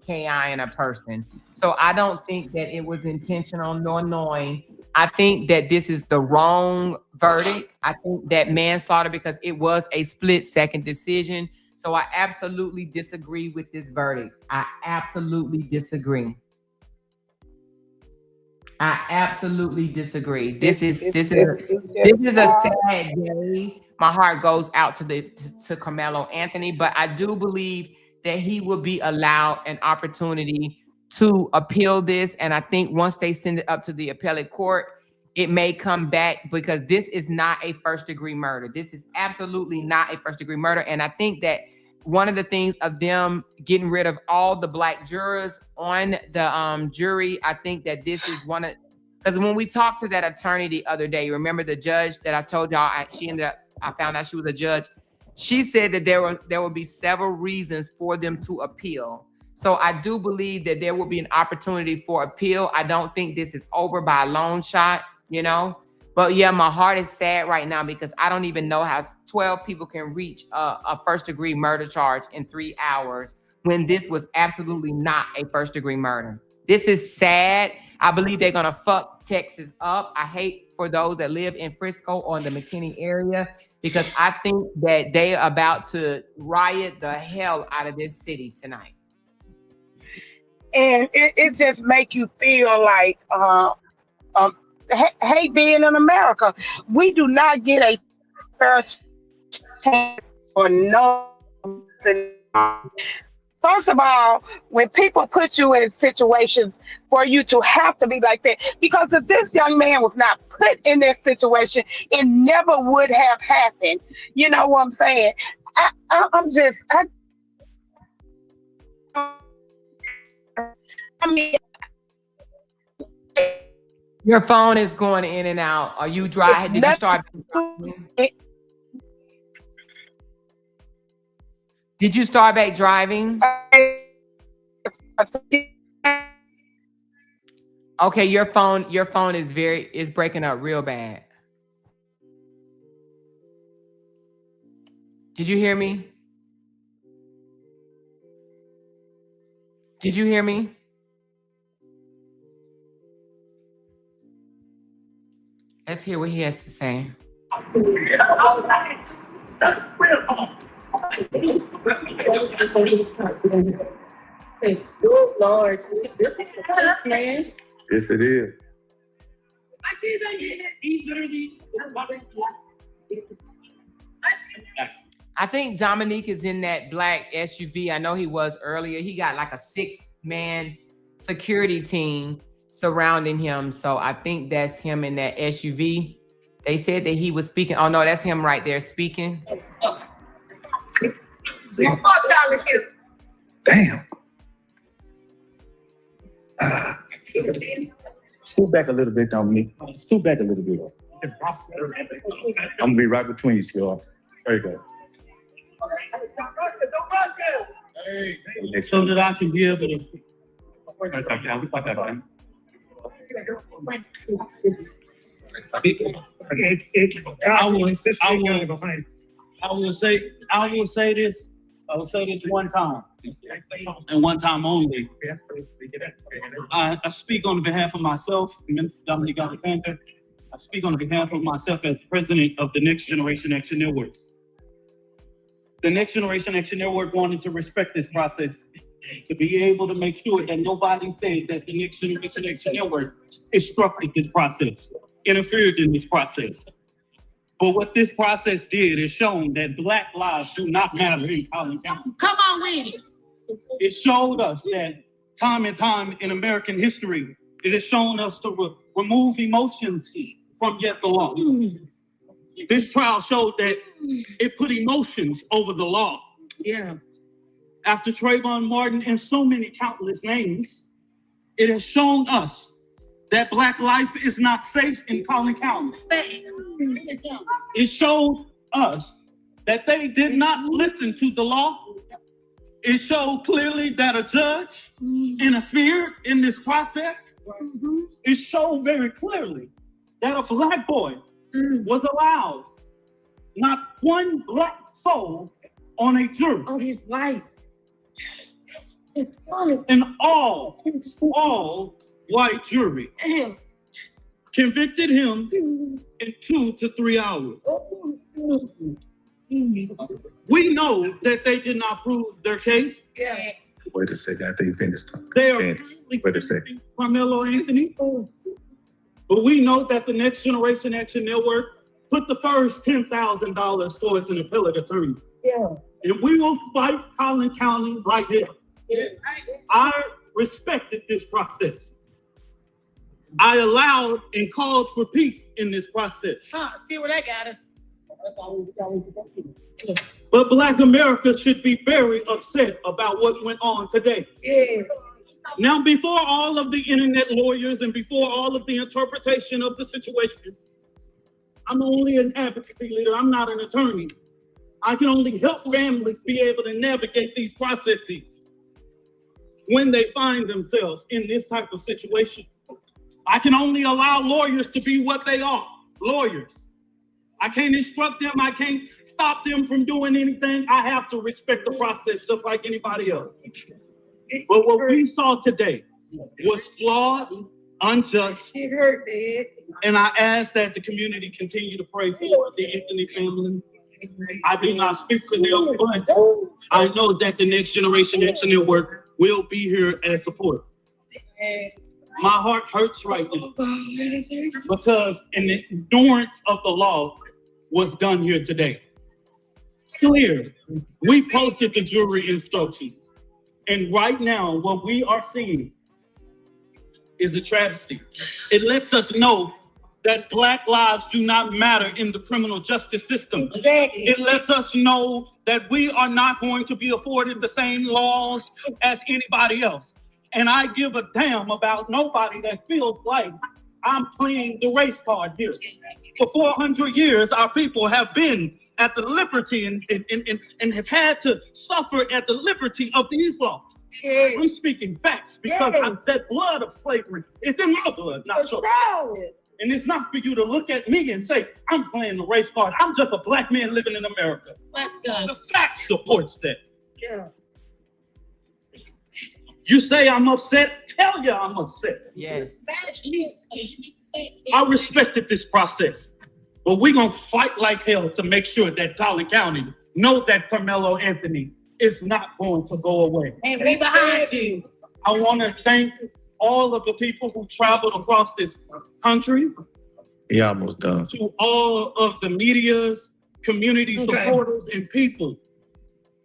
KI in a person. So I don't think that it was intentional nor knowing. I think that this is the wrong verdict. I think that manslaughter, because it was a split second decision. So I absolutely disagree with this verdict. I absolutely disagree. I absolutely disagree. This is a sad day. My heart goes out to Karmelo Anthony, but I do believe that he will be allowed an opportunity to appeal this. And I think once they send it up to the appellate court, it may come back, because this is not a first degree murder. This is absolutely not a first degree murder. And I think that one of the things of them getting rid of all the Black jurors on the jury, I think that this is one of, because when we talked to that attorney the other day, remember the judge that I told y'all, I found out she was a judge. She said that there will be several reasons for them to appeal. So I do believe that there will be an opportunity for appeal. I don't think this is over by a long shot, you know. But yeah, my heart is sad right now, because I don't even know how 12 people can reach a first degree murder charge in 3 hours when this was absolutely not a first degree murder. This is sad. I believe they're gonna fuck Texas up. I hate for those that live in Frisco or in the McKinney area, because I think that they are about to riot the hell out of this city tonight. And it just make you feel like hate being in America. We do not get a fair chance for no reason. First of all, when people put you in situations for you to have to be like that, because if this young man was not put in this situation, it never would have happened. You know what I'm saying? I mean, your phone is going in and out. Are you driving? Did you start? Did you start back driving? Okay, your phone is breaking up real bad. Did you hear me? Did you hear me? Let's hear what he has to say. Lord, this is the man. Yes, it is. I see them literally. I think Dominique is in that black SUV. I know he was earlier. He got like a 6-man security team surrounding him. So I think that's him in that SUV. They said that he was speaking. Oh no, that's him right there speaking. Damn. Scoot back a little bit, Dominique. Scoot back a little bit. I'm gonna be right between you, y'all. There you go. So that I can be able to. I will say this one time, and one time only. I speak on behalf of myself, Mr. Dominique Alexander. I speak on behalf of myself as president of the Next Generation Action Network. The Next Generation Action Network wanted to respect this process, to be able to make sure that nobody said that the Next Generation Action Network obstructed this process, interfered in this process. But what this process did is shown that Black lives do not matter in Collin County. Come on with it. It showed us that time and time in American history, it has shown us to remove emotions from yet the law. This trial showed that it put emotions over the law. Yeah. after Trayvon Martin and so many countless names, it has shown us that Black life is not safe in Collin County. It showed us that they did not listen to the law. It showed clearly that a judge interfered in this process. It showed very clearly that a Black boy was allowed not one Black soul on a jury. Oh, his life. An all white jury convicted him in 2 to 3 hours. We know that they did not prove their case. Yes. Wait a second, I think you finished talking. They are Wait a second. Karmelo Anthony. But we know that the Next Generation Action Network put the first $10,000 towards an appellate attorney. Yeah. And we will fight Collin County right here. Yeah. I respected this process. I allowed and called for peace in this process. See where that got us. But Black America should be very upset about what went on today. Yes. Now, before all of the internet lawyers and before all of the interpretation of the situation, I'm only an advocacy leader. I'm not an attorney. I can only help families be able to navigate these processes when they find themselves in this type of situation. I can only allow lawyers to be what they are, lawyers. I can't instruct them. I can't stop them from doing anything. I have to respect the process just like anybody else. But what we saw today was flawed, unjust, It hurt, Dad. and I ask that the community continue to pray for the Anthony family. I do not speak for them, but I know that the Next Generation Action Network will be here as support. My heart hurts right now because an ignorance of the law was done here today. Clear, we posted the jury instructions. And right now, what we are seeing is a travesty. It lets us know that Black lives do not matter in the criminal justice system. Exactly. It lets us know that we are not going to be afforded the same laws as anybody else. And I give a damn about nobody that feels like I'm playing the race card here. For 400 years, our people have been at the liberty and have had to suffer at the liberty of these laws. Yes. I'm speaking facts because that blood of slavery is in my blood, not yours. And it's not for you to look at me and say, I'm playing the race card. I'm just a Black man living in America. Let's go. The fact supports that. Yeah. You say I'm upset? Hell yeah, I'm upset. Yes. I respected this process, but we're gonna fight like hell to make sure that Collin County know that Karmelo Anthony is not going to go away. And we behind you. I want to thank all of the people who traveled across this country. He almost done. To all of the media's, community supporters, and people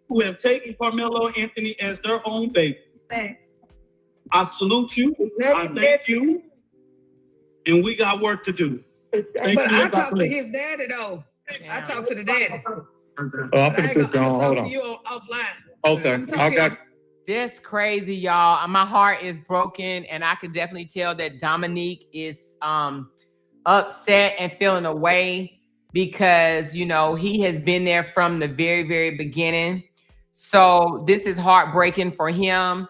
who have taken Karmelo Anthony as their own baby. Thanks. I salute you. I thank you. And we got work to do. But I talked to his daddy though. I talked to the daddy. Oh, I'm finna put you on. Hold talk on. to you offline. Okay, I got. This crazy, y'all. My heart is broken, and I could definitely tell that Dominique is upset and feeling away because he has been there from the very, very beginning. So this is heartbreaking for him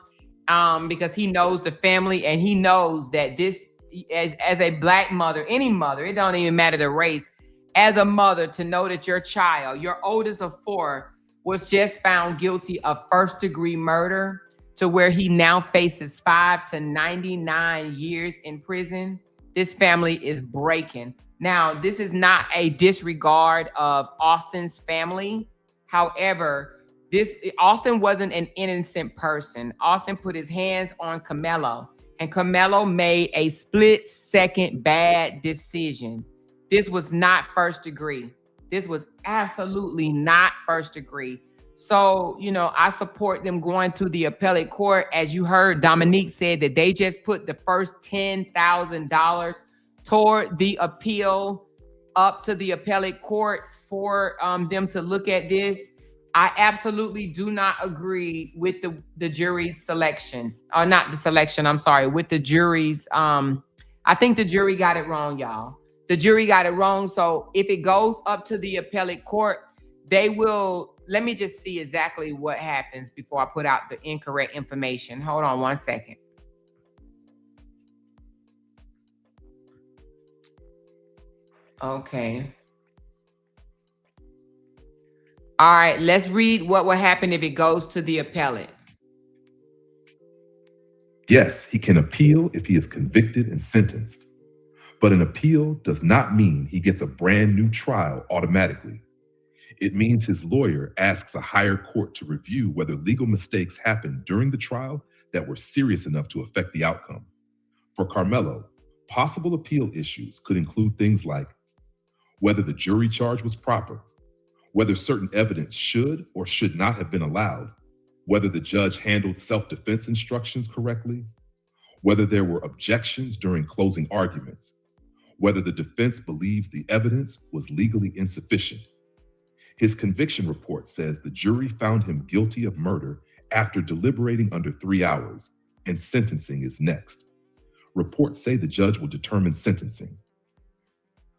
because he knows the family and he knows that this, as a Black mother, any mother, it don't even matter the race, as a mother, to know that your child, your oldest of 4, was just found guilty of first-degree murder, to where he now faces 5 to 99 years in prison. This family is breaking. Now, this is not a disregard of Austin's family. However, Austin wasn't an innocent person. Austin put his hands on Karmelo, and Karmelo made a split-second bad decision. This was not first degree. This was absolutely not first degree. So, I support them going to the appellate court. As you heard, Dominique said that they just put the first $10,000 toward the appeal up to the appellate court for them to look at this. I absolutely do not agree with the jury's selection, or not the selection, I'm sorry, with the jury's, I think the jury got it wrong, y'all. The jury got it wrong. So if it goes up to the appellate court, they will, let me just see exactly what happens before I put out the incorrect information. Hold on one second. Okay. All right, let's read what will happen if it goes to the appellate. Yes, he can appeal if he is convicted and sentenced. But an appeal does not mean he gets a brand new trial automatically. It means his lawyer asks a higher court to review whether legal mistakes happened during the trial that were serious enough to affect the outcome. For Karmelo, possible appeal issues could include things like whether the jury charge was proper, whether certain evidence should or should not have been allowed, whether the judge handled self-defense instructions correctly, whether there were objections during closing arguments, whether the defense believes the evidence was legally insufficient. His conviction report says the jury found him guilty of murder after deliberating under 3 hours, and sentencing is next. Reports say the judge will determine sentencing.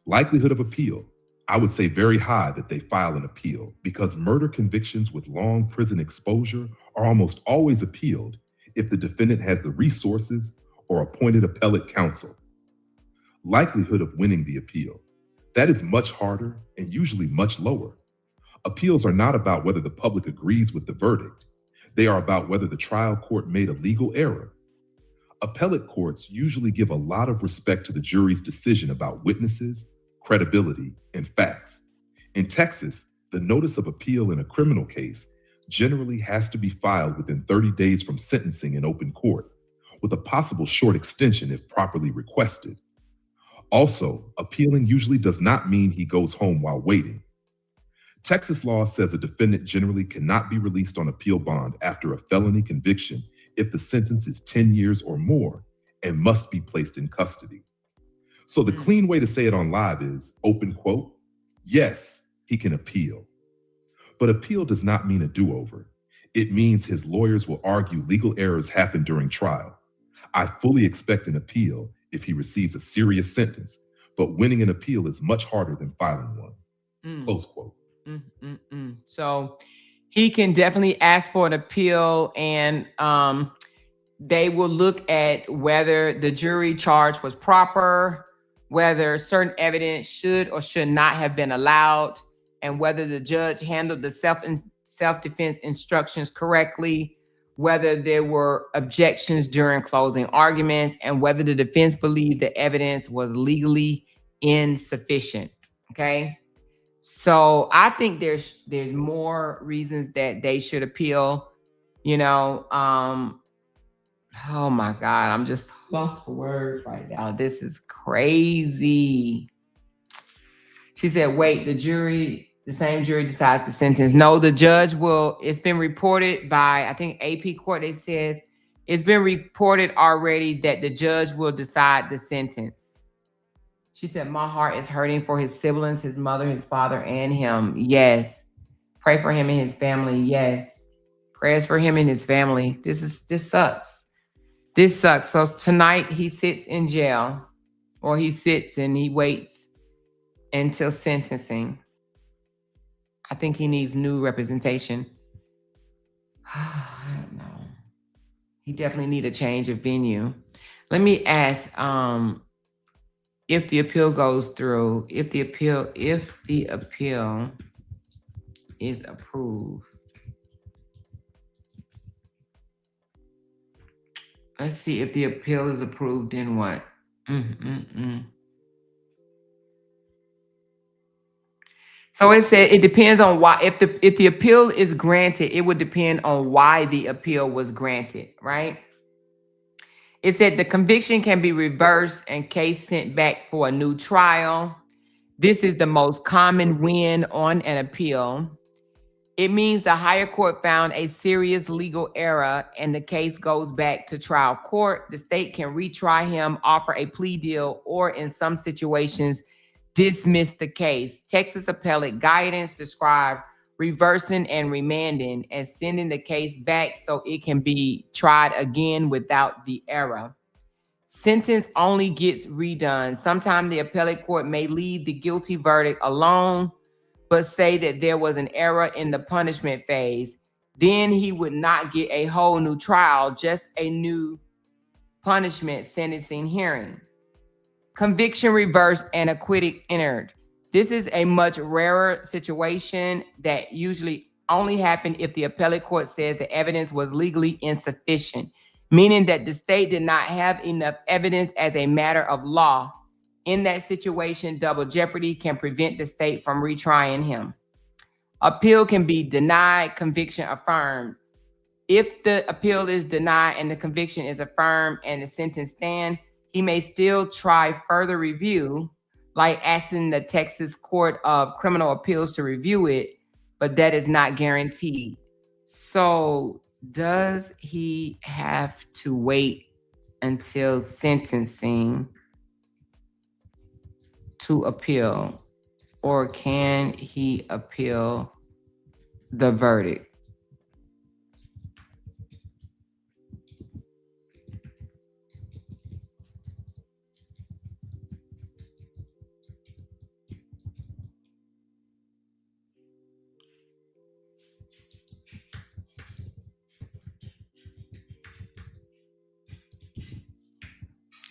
Likelihood of appeal, I would say very high that they file an appeal, because murder convictions with long prison exposure are almost always appealed if the defendant has the resources or appointed appellate counsel. Likelihood of winning the appeal, that is much harder and usually much lower. Appeals are not about whether the public agrees with the verdict. They are about whether the trial court made a legal error. Appellate courts usually give a lot of respect to the jury's decision about witnesses, credibility, and facts. In Texas, the notice of appeal in a criminal case generally has to be filed within 30 days from sentencing in open court, with a possible short extension if properly requested. Also, appealing usually does not mean he goes home while waiting. Texas law says a defendant generally cannot be released on appeal bond after a felony conviction if the sentence is 10 years or more and must be placed in custody. So the clean way to say it on live is, open quote, yes, he can appeal. But appeal does not mean a do-over. It means his lawyers will argue legal errors happened during trial. I fully expect an appeal if he receives a serious sentence, but winning an appeal is much harder than filing one. Close quote. So he can definitely ask for an appeal, and they will look at whether the jury charge was proper, whether certain evidence should or should not have been allowed, and whether the judge handled the self-defense instructions correctly, whether there were objections during closing arguments, and whether the defense believed the evidence was legally insufficient. Okay. So I think there's more reasons that they should appeal, you know. Oh my God, I'm just lost for words right now. This is crazy. She said, wait, the same jury decides the sentence. No, the judge will, it's been reported by, I think AP court, it says, it's been reported already that the judge will decide the sentence. She said, my heart is hurting for his siblings, his mother, his father, and him. Yes. Pray for him and his family. Yes. Prayers for him and his family. This sucks. This sucks. So tonight he sits in jail, or he sits and he waits until sentencing. I think he needs new representation. I don't know. He definitely need a change of venue. Let me ask, if the appeal goes through, if the appeal is approved. Let's see if the appeal is approved, then what? So it said it depends on why. If the appeal is granted, it would depend on why the appeal was granted, right? It said the conviction can be reversed and case sent back for a new trial. This is the most common win on an appeal. It means the higher court found a serious legal error and the case goes back to trial court. The state can retry him, offer a plea deal, or in some situations, dismiss the case. Texas appellate guidance described reversing and remanding and sending the case back so it can be tried again without the error. Sentence only gets redone. Sometimes the appellate court may leave the guilty verdict alone, but say that there was an error in the punishment phase. Then he would not get a whole new trial, just a new punishment sentencing hearing. Conviction reversed and acquitted entered. This is a much rarer situation that usually only happens if the appellate court says the evidence was legally insufficient, meaning that the state did not have enough evidence as a matter of law. In that situation, double jeopardy can prevent the state from retrying him. Appeal can be denied, conviction affirmed. If the appeal is denied and the conviction is affirmed and the sentence stands, he may still try further review, like asking the Texas Court of Criminal Appeals to review it, but that is not guaranteed. So does he have to wait until sentencing to appeal, or can he appeal the verdict?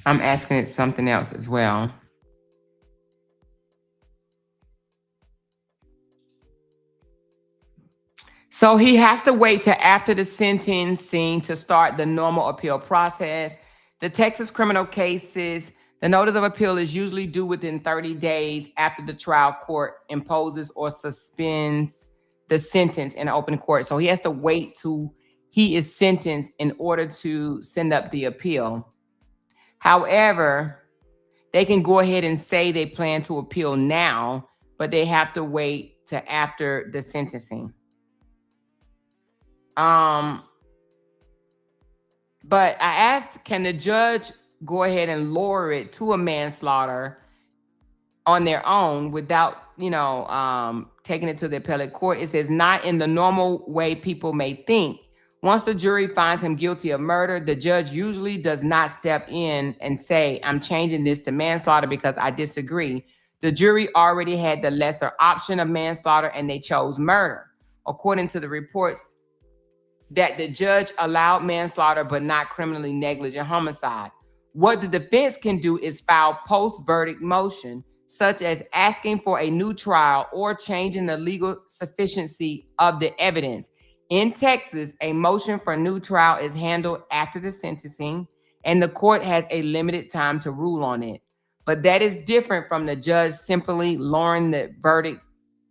I'm asking it something else as well. So he has to wait till after the sentencing to start the normal appeal process. The Texas criminal cases, the notice of appeal is usually due within 30 days after the trial court imposes or suspends the sentence in open court. So he has to wait till he is sentenced in order to send up the appeal. However, they can go ahead and say they plan to appeal now, but they have to wait till after the sentencing. But I asked, can the judge go ahead and lower it to a manslaughter on their own without, taking it to the appellate court? It says, not in the normal way people may think. Once the jury finds him guilty of murder, the judge usually does not step in and say, I'm changing this to manslaughter because I disagree. The jury already had the lesser option of manslaughter and they chose murder. According to the reports, that the judge allowed manslaughter but not criminally negligent homicide. What the defense can do is file post-verdict motion, such as asking for a new trial or changing the legal sufficiency of the evidence. In Texas, a motion for new trial is handled after the sentencing, and the court has a limited time to rule on it. But that is different from the judge simply lowering the verdict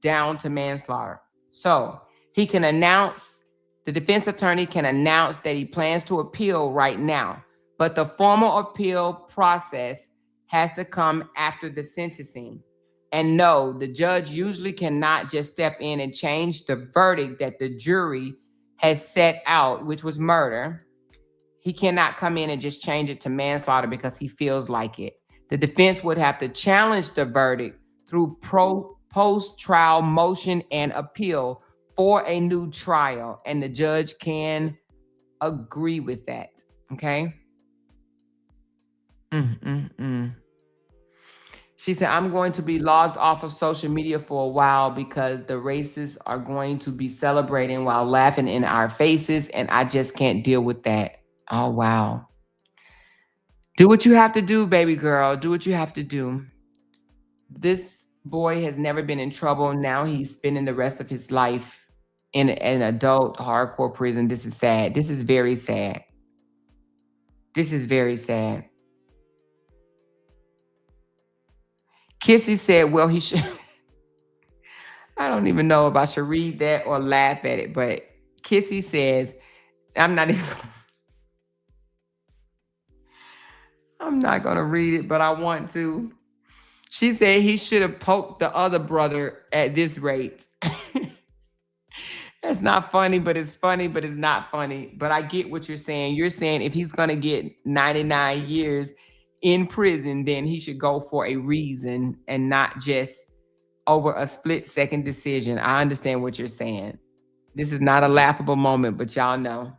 down to manslaughter. So he can announce, the defense attorney can announce that he plans to appeal right now, but the formal appeal process has to come after the sentencing. And no, the judge usually cannot just step in and change the verdict that the jury has set out, which was murder. He cannot come in and just change it to manslaughter because he feels like it. The defense would have to challenge the verdict through post-trial motion and appeal for a new trial, and the judge can agree with that, okay? She said, I'm going to be logged off of social media for a while because the racists are going to be celebrating while laughing in our faces, and I just can't deal with that. Oh, wow. Do what you have to do, baby girl. Do what you have to do. This boy has never been in trouble. Now he's spending the rest of his life in an adult hardcore prison. This is sad. This is very sad. This is very sad. Kissy said, well, he should. I don't even know if I should read that or laugh at it, but Kissy says, I'm not going to read it, but I want to. She said he should have poked the other brother at this rate. That's not funny, but it's funny, but it's not funny. But I get what you're saying. You're saying if he's going to get 99 years in prison, then he should go for a reason and not just over a split-second decision. I understand what you're saying. This is not a laughable moment, but y'all know.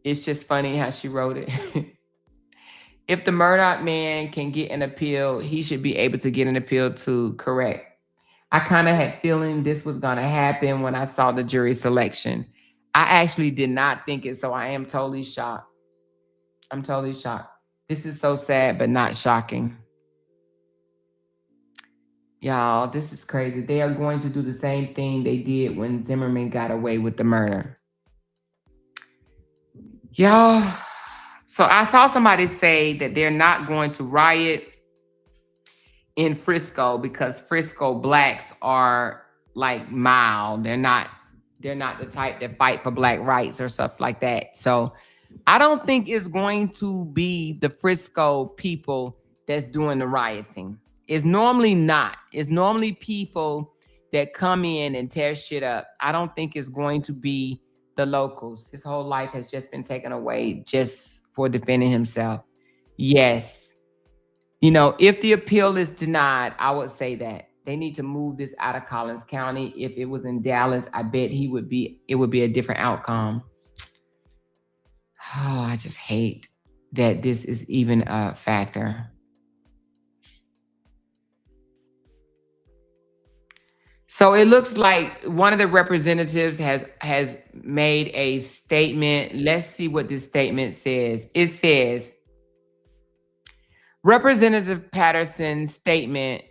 It's just funny how she wrote it. If the Murdoch man can get an appeal, he should be able to get an appeal too, correct? I kind of had feeling this was going to happen when I saw the jury selection. I actually did not think it, so I am totally shocked. I'm totally shocked. This is so sad, but not shocking. Y'all, this is crazy. They are going to do the same thing they did when Zimmerman got away with the murder. Y'all, so I saw somebody say that they're not going to riot in Frisco because Frisco blacks are like mild. They're not the type that fight for black rights or stuff like that. So I don't think it's going to be the Frisco people that's doing the rioting. It's normally not. It's normally people that come in and tear shit up. I don't think it's going to be the locals. His whole life has just been taken away just for defending himself. Yes. You know, if the appeal is denied, I would say that they need to move this out of Collins County. If it was in Dallas, I bet it would be a different outcome. Oh, I just hate that this is even a factor. So it looks like one of the representatives has made a statement. Let's see what this statement says. It says, Representative Patterson's statement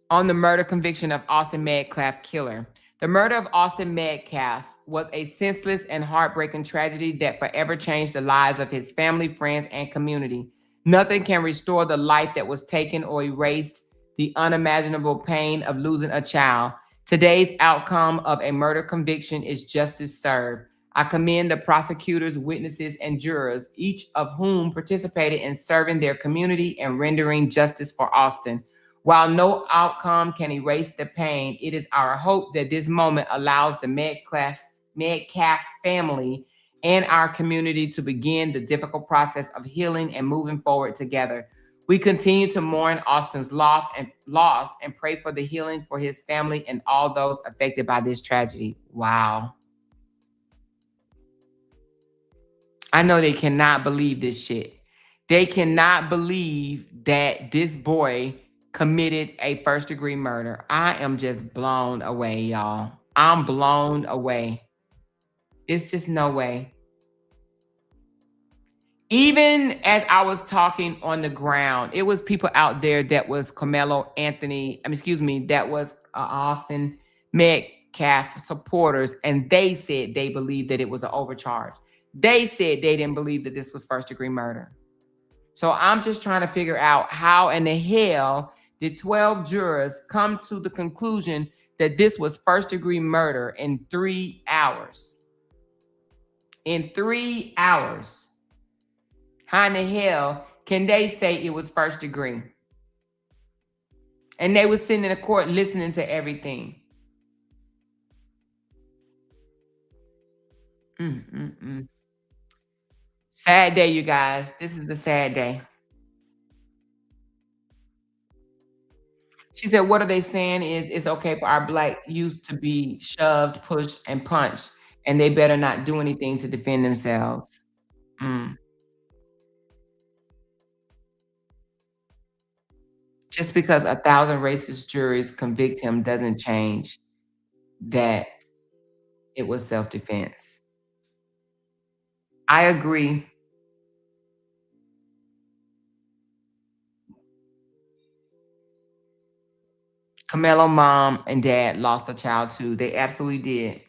on the murder conviction of Austin Metcalf killer. The murder of Austin Metcalf was a senseless and heartbreaking tragedy that forever changed the lives of his family, friends, and community. Nothing can restore the life that was taken or erased the unimaginable pain of losing a child. Today's outcome of a murder conviction is justice served. I commend the prosecutors, witnesses, and jurors, each of whom participated in serving their community and rendering justice for Austin. While no outcome can erase the pain, it is our hope that this moment allows the Metcalf family and our community to begin the difficult process of healing and moving forward together. We continue to mourn Austin's loss and pray for the healing for his family and all those affected by this tragedy. Wow. I know they cannot believe this shit. They cannot believe that this boy committed a first-degree murder. I am just blown away, y'all. I'm blown away. It's just no way. Even as I was talking on the ground, it was people out there that was Karmelo Anthony, that was Austin Metcalf supporters, and they said they believed that it was an overcharge. They said they didn't believe that this was first-degree murder. So I'm just trying to figure out how in the hell did 12 jurors come to the conclusion that this was first-degree murder in 3 hours? In 3 hours. How in the hell can they say it was first degree? And they were sitting in the court listening to everything. Sad day, you guys. This is a sad day. She said, what are they saying is it's okay for our black youth to be shoved, pushed, and punched, and they better not do anything to defend themselves. Just because 1,000 racist juries convict him doesn't change that it was self-defense. I agree. Karmelo mom and dad lost a child too. They absolutely did.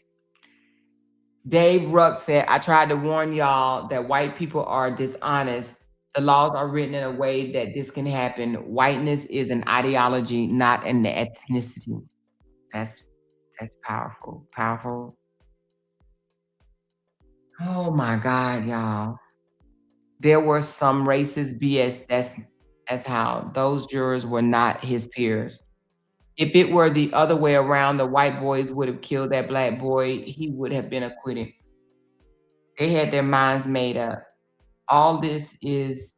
Dave Ruck said, I tried to warn y'all that white people are dishonest. The laws are written in a way that this can happen. Whiteness is an ideology, not an ethnicity. That's powerful. Powerful. Oh my God, y'all. There were some racist BS. That's how those jurors were not his peers. If it were the other way around, the white boys would have killed that black boy. He would have been acquitted. They had their minds made up. All this is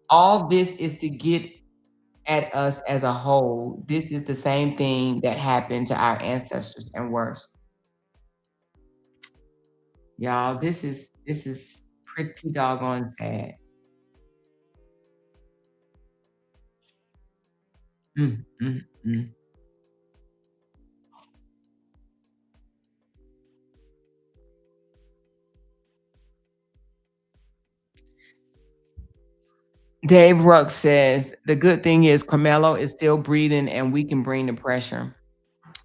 to get at us as a whole, this is the same thing that happened to our ancestors and worse. Y'all, this is pretty doggone sad. Mm, mm, mm. Dave Ruck says, the good thing is Karmelo is still breathing and we can bring the pressure.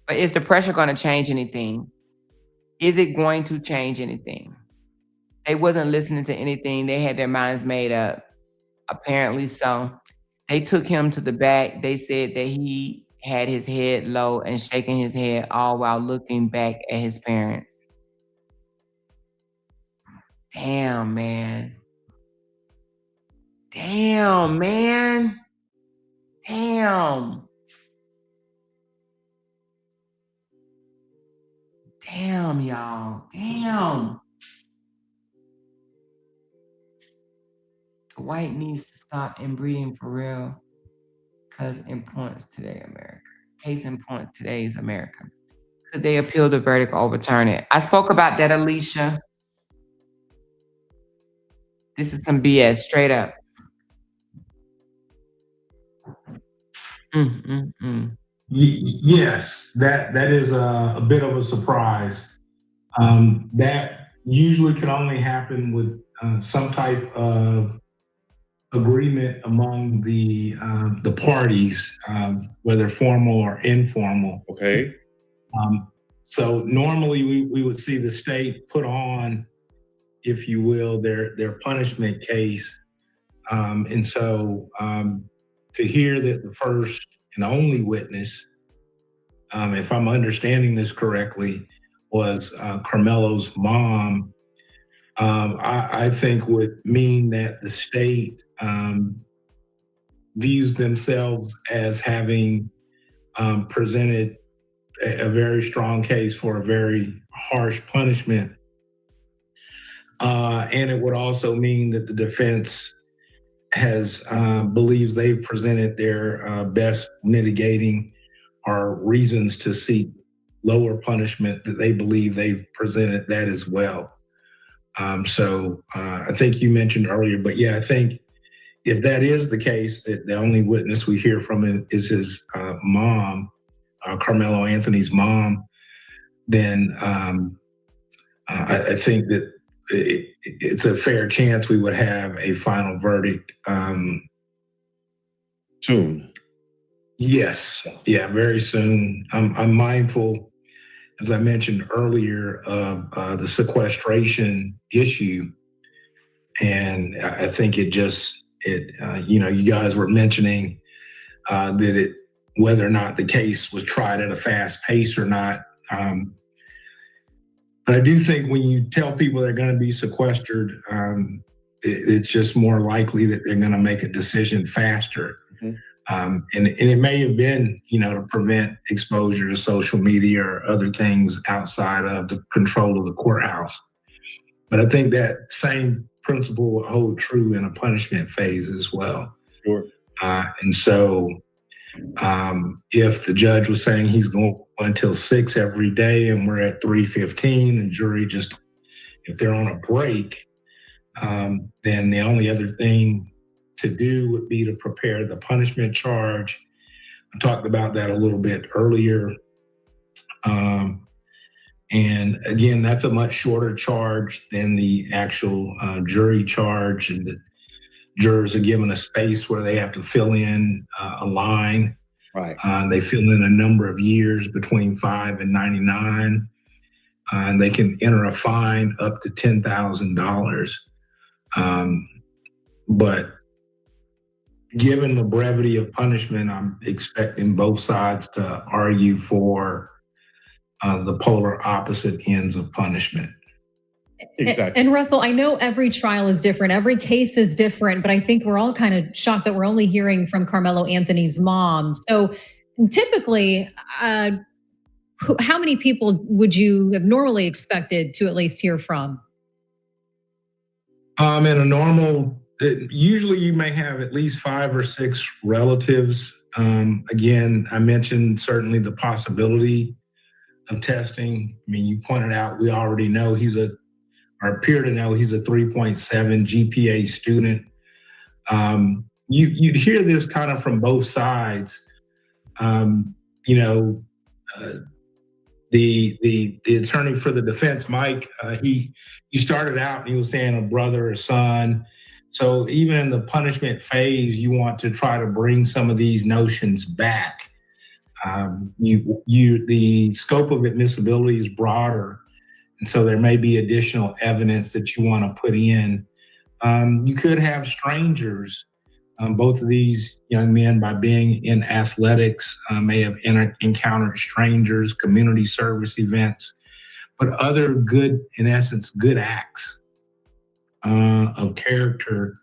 But is the pressure going to change anything? Is it going to change anything? They wasn't listening to anything. They had their minds made up. Apparently so. They took him to the back. They said that he had his head low and shaking his head all while looking back at his parents. Damn, man. Damn, man. Damn. Damn, y'all. Damn. The white needs to stop inbreeding for real. Case in point today, America. Case in point, today's America. Could they appeal the verdict or overturn it? I spoke about that, Alicia. This is some BS, straight up. Yes, that is a bit of a surprise. That usually can only happen with some type of agreement among the parties, whether formal or informal. Okay. So normally we would see the state put on, if you will, their punishment case. And so to hear that the first and only witness, if I'm understanding this correctly, was Karmelo's mom, I think would mean that the state views themselves as having presented a very strong case for a very harsh punishment. And it would also mean that the defense believes they've presented their best mitigating or reasons to seek lower punishment, that they believe they've presented that as well. So I think you mentioned earlier, but yeah, I think if that is the case, that the only witness we hear from is his mom, Karmelo Anthony's mom, then I think that it's a fair chance we would have a final verdict soon. Yes, yeah, very soon. I'm mindful, as I mentioned earlier, of the sequestration issue, and I think you guys were mentioning that whether or not the case was tried at a fast pace or not. But I do think when you tell people they're going to be sequestered, it's just more likely that they're going to make a decision faster. And it may have been, to prevent exposure to social media or other things outside of the control of the courthouse. But I think that same principle will hold true in a punishment phase as well. Sure. And so if the judge was saying he's going until 6 every day and we're at 3:15, and jury if they're on a break, then the only other thing to do would be to prepare the punishment charge. I talked about that a little bit earlier. And again, that's a much shorter charge than the actual jury charge, and the jurors are given a space where they have to fill in a line. Right. They fill in a number of years between 5 and 99, and they can enter a fine up to $10,000. But given the brevity of punishment, I'm expecting both sides to argue for the polar opposite ends of punishment. Exactly. And Russell, I know every trial is different, every case is different, but I think we're all kind of shocked that we're only hearing from Karmelo Anthony's mom. So typically, how many people would you have normally expected to at least hear from? In a normal Usually you may have at least 5 or 6 relatives. Again, I mentioned certainly the possibility of testing. I mean, you pointed out we already know or appear to know he's a 3.7 GPA student. You'd hear this kind of from both sides. You know, the attorney for the defense, Mike, he started out and he was saying a brother or son. So even in the punishment phase, you want to try to bring some of these notions back. The scope of admissibility is broader, and so there may be additional evidence that you want to put in. You could have strangers. Both of these young men, by being in athletics, may have encountered strangers, community service events, but other good, in essence, good acts of character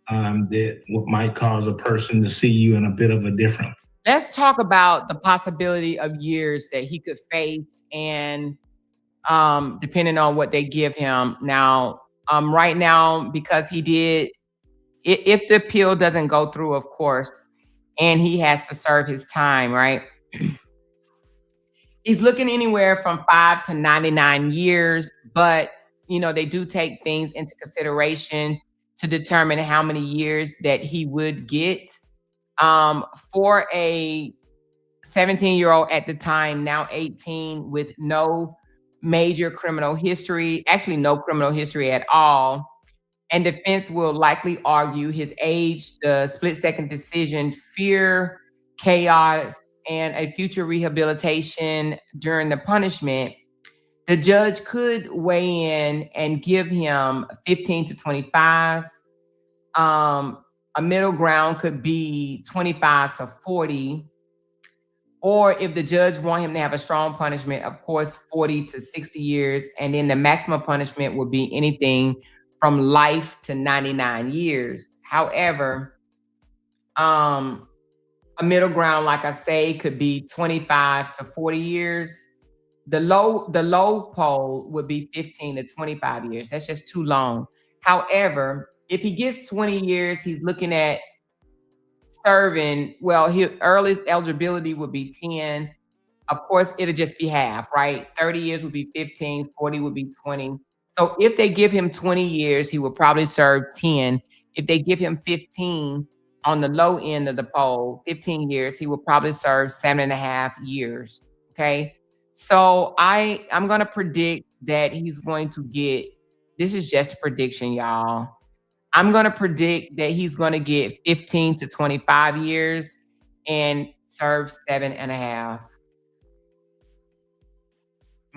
that might cause a person to see you in a bit of a different. Let's talk about the possibility of years that he could face, and depending on what they give him. Now, right now, because he did, if the appeal doesn't go through, of course, and he has to serve his time, right? He's looking anywhere from 5 to 99 years, but you know, they do take things into consideration to determine how many years that he would get. For a 17-year-old at the time, now 18, with no major criminal history, actually no criminal history at all, and defense will likely argue his age, the split-second decision, fear, chaos, and a future rehabilitation during the punishment. The judge could weigh in and give him 15 to 25. A middle ground could be 25 to 40. Or if the judge want him to have a strong punishment, of course, 40 to 60 years. And then the maximum punishment would be anything from life to 99 years. However, a middle ground, like I say, could be 25 to 40 years. The low pole would be 15 to 25 years. That's just too long. However, if he gets 20 years, he's looking at serving, well, his earliest eligibility would be 10. Of course, it'll just be half, right? 30 years would be 15, 40 would be 20. So if they give him 20 years, he will probably serve 10. If they give him 15 on the low end of the poll, 15 years, he will probably serve 7.5 years, okay? So I'm going to predict that he's going to get, this is just a prediction, y'all. I'm going to predict that he's going to get 15 to 25 years and serve 7.5.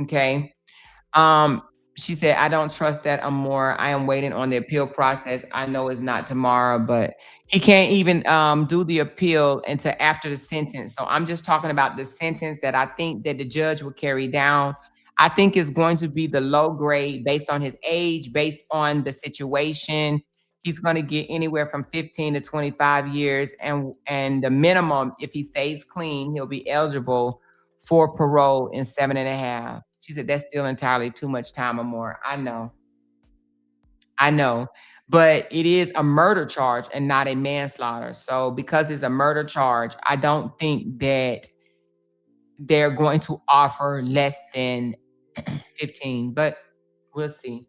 Okay. She said, I don't trust that Amoira. I am waiting on the appeal process. I know it's not tomorrow, but he can't even do the appeal until after the sentence. So I'm just talking about the sentence that I think that the judge will carry down. I think is going to be the low grade based on his age, based on the situation. He's going to get anywhere from 15 to 25 years. And the minimum, if he stays clean, he'll be eligible for parole in 7.5. She said, that's still entirely too much time or more. I know, but it is a murder charge and not a manslaughter. So because it's a murder charge, I don't think that they're going to offer less than 15, but we'll see.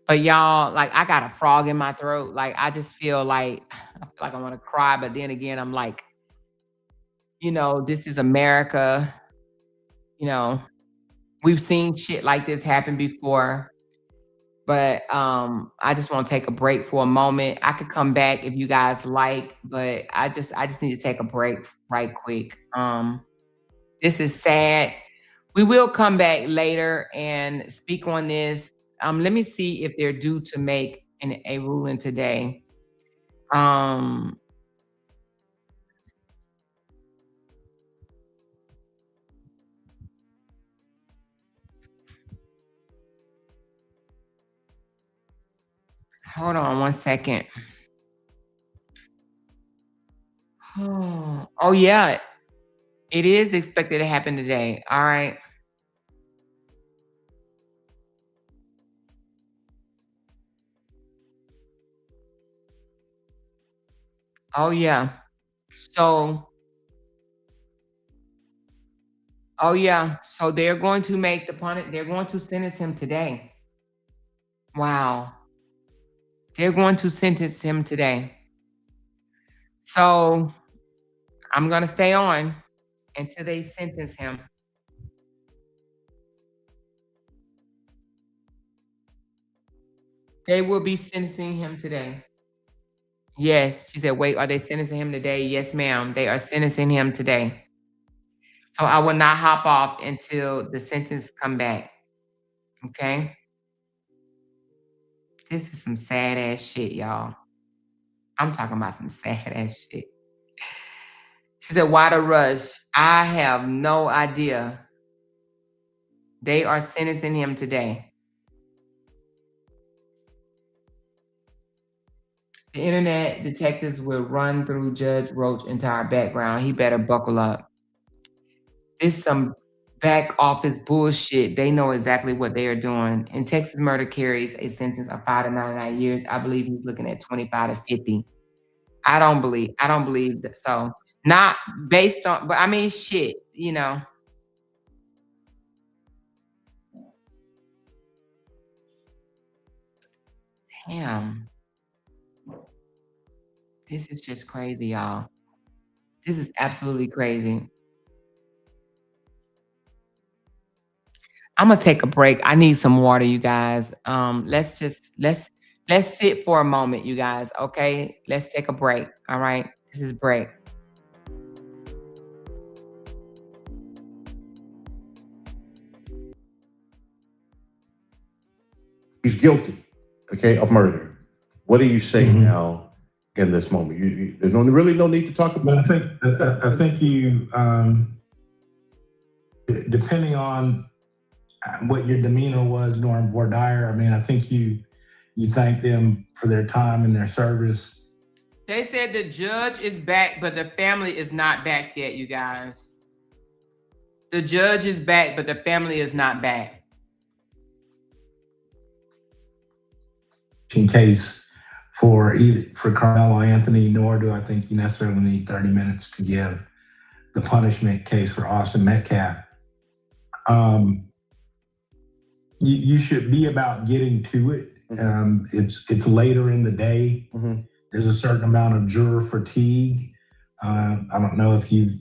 But y'all, like, I got a frog in my throat. Like, I just feel like I want to cry. But then again, I'm like, you know, this is America. You know, we've seen shit like this happen before. But I just want to take a break for a moment. I could come back if you guys like, but I just need to take a break right quick. This is sad. We will come back later and speak on this. Let me see if they're due to make a ruling today. Hold on one second. Oh, yeah. It is expected to happen today. All right. Oh yeah. So, oh yeah. So they're going to make the punish. They're going to sentence him today. Wow. They're going to sentence him today. So I'm gonna stay on until they sentence him. They will be sentencing him today. Yes, she said, wait, are they sentencing him today? Yes, ma'am. They are sentencing him today. So I will not hop off until the sentence come back. Okay? This is some sad ass shit, y'all. I'm talking about some sad ass shit. She said, why the rush? I have no idea. They are sentencing him today. The internet detectives will run through Judge Roach's entire background. He better buckle up. This some back office bullshit. They know exactly what they are doing. And Texas murder carries a sentence of 5 to 99 years. I believe he's looking at 25 to 50. I don't believe that. So not based on, but I mean, shit, you know. Damn. This is just crazy, y'all. This is absolutely crazy. I'm gonna take a break. I need some water, you guys. Let's sit for a moment, you guys. Okay, let's take a break. All right, this is break. He's guilty, okay, of murder. What are you saying now in this moment? There's really no need to talk about it. I think you, depending on what your demeanor was during voir dire, I mean, I think you thank them for their time and their service. They said the judge is back, but the family is not back yet, you guys. The judge is back, but the family is not back. In case for Karmelo Anthony, nor do I think you necessarily need 30 minutes to give the punishment case for Austin Metcalf. You should be about getting to it. It's later in the day. There's a certain amount of juror fatigue. I don't know if you've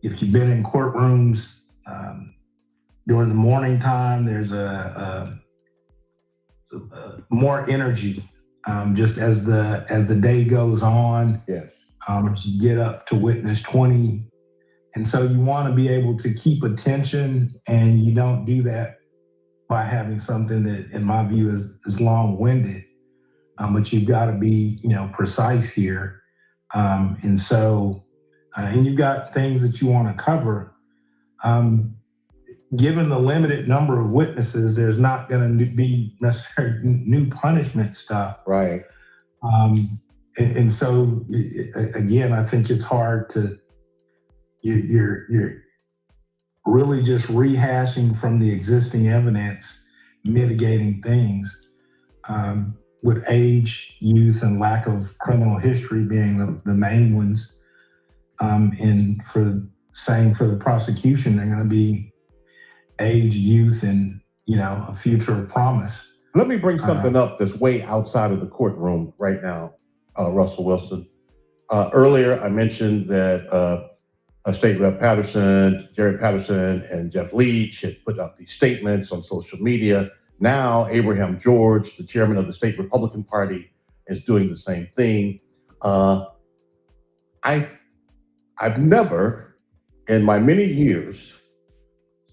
been in courtrooms during the morning time. There's a more energy just as the day goes on. Yes. You get up to witness 20, and so you want to be able to keep attention, and you don't do that by having something that, in my view, is long-winded. But you've got to be, precise here. And so, and you've got things that you want to cover. Given the limited number of witnesses, there's not going to be necessarily new punishment stuff. Right. And so, again, I think it's hard to, you're really just rehashing from the existing evidence, mitigating things, with age, youth, and lack of criminal history being the main ones. And for the prosecution, they're going to be age, youth, and a future of promise. Let me bring something up that's way outside of the courtroom right now, Russell Wilson. Earlier, I mentioned that State Rep Patterson, Jerry Patterson, and Jeff Leach had put out these statements on social media. Now, Abraham George, the chairman of the state Republican Party, is doing the same thing. I've never, in my many years,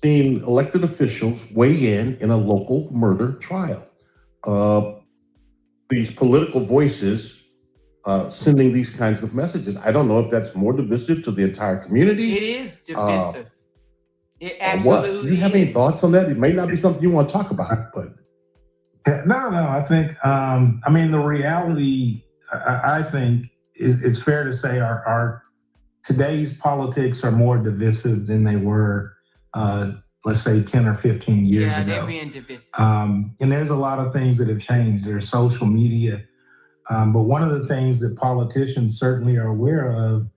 seen elected officials weigh in a local murder trial. These political voices sending these kinds of messages. I don't know if that's more divisive to the entire community. It is divisive. It absolutely what? Do you have any thoughts on that? It may not be something you want to talk about, but. No, I think, the reality, I think it's fair to say our today's politics are more divisive than they were, let's say 10 or 15 years ago. Yeah, they're being divisive. And there's a lot of things that have changed. There's social media. But one of the things that politicians certainly are aware of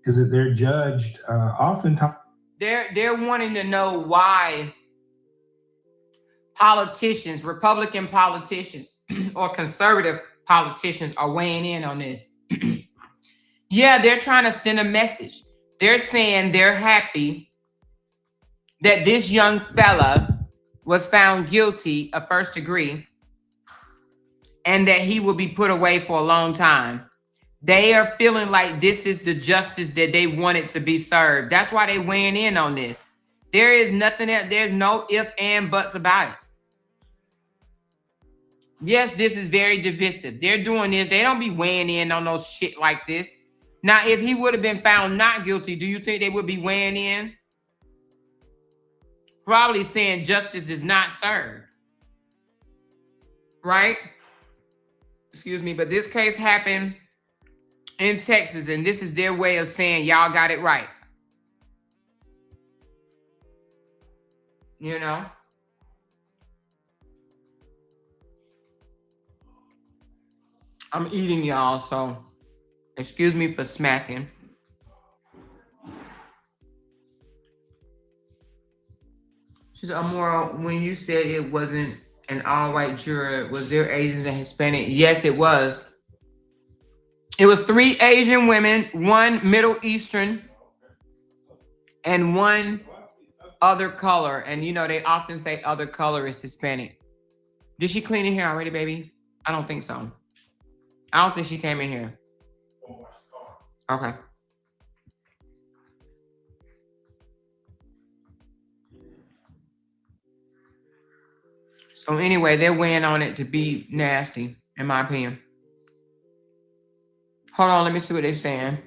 is that they're judged oftentimes. They're wanting to know why politicians, Republican politicians or conservative politicians are weighing in on this. Yeah, they're trying to send a message. They're saying they're happy that this young fella was found guilty of first degree and that he will be put away for a long time. They are feeling like this is the justice that they wanted to be served. That's why they weighing in on this. There is nothing else. There's no if and buts about it. Yes, this is very divisive. They're doing this. They don't be weighing in on no shit like this. Now, if he would have been found not guilty, do you think they would be weighing in? Probably saying justice is not served. Right? Excuse me, but this case happened in Texas, and this is their way of saying y'all got it right. You know? I'm eating, y'all, so excuse me for smacking. She said, Amoira, when you said it wasn't an all-white juror, was there Asians and Hispanic? Yes, it was. It was 3 Asian women, 1 Middle Eastern, and 1 other color. And, you know, they often say other color is Hispanic. Did she clean in here already, baby? I don't think so. I don't think she came in here. Okay. So anyway, they're weighing on it to be nasty, in my opinion. Hold on, let me see what they're saying.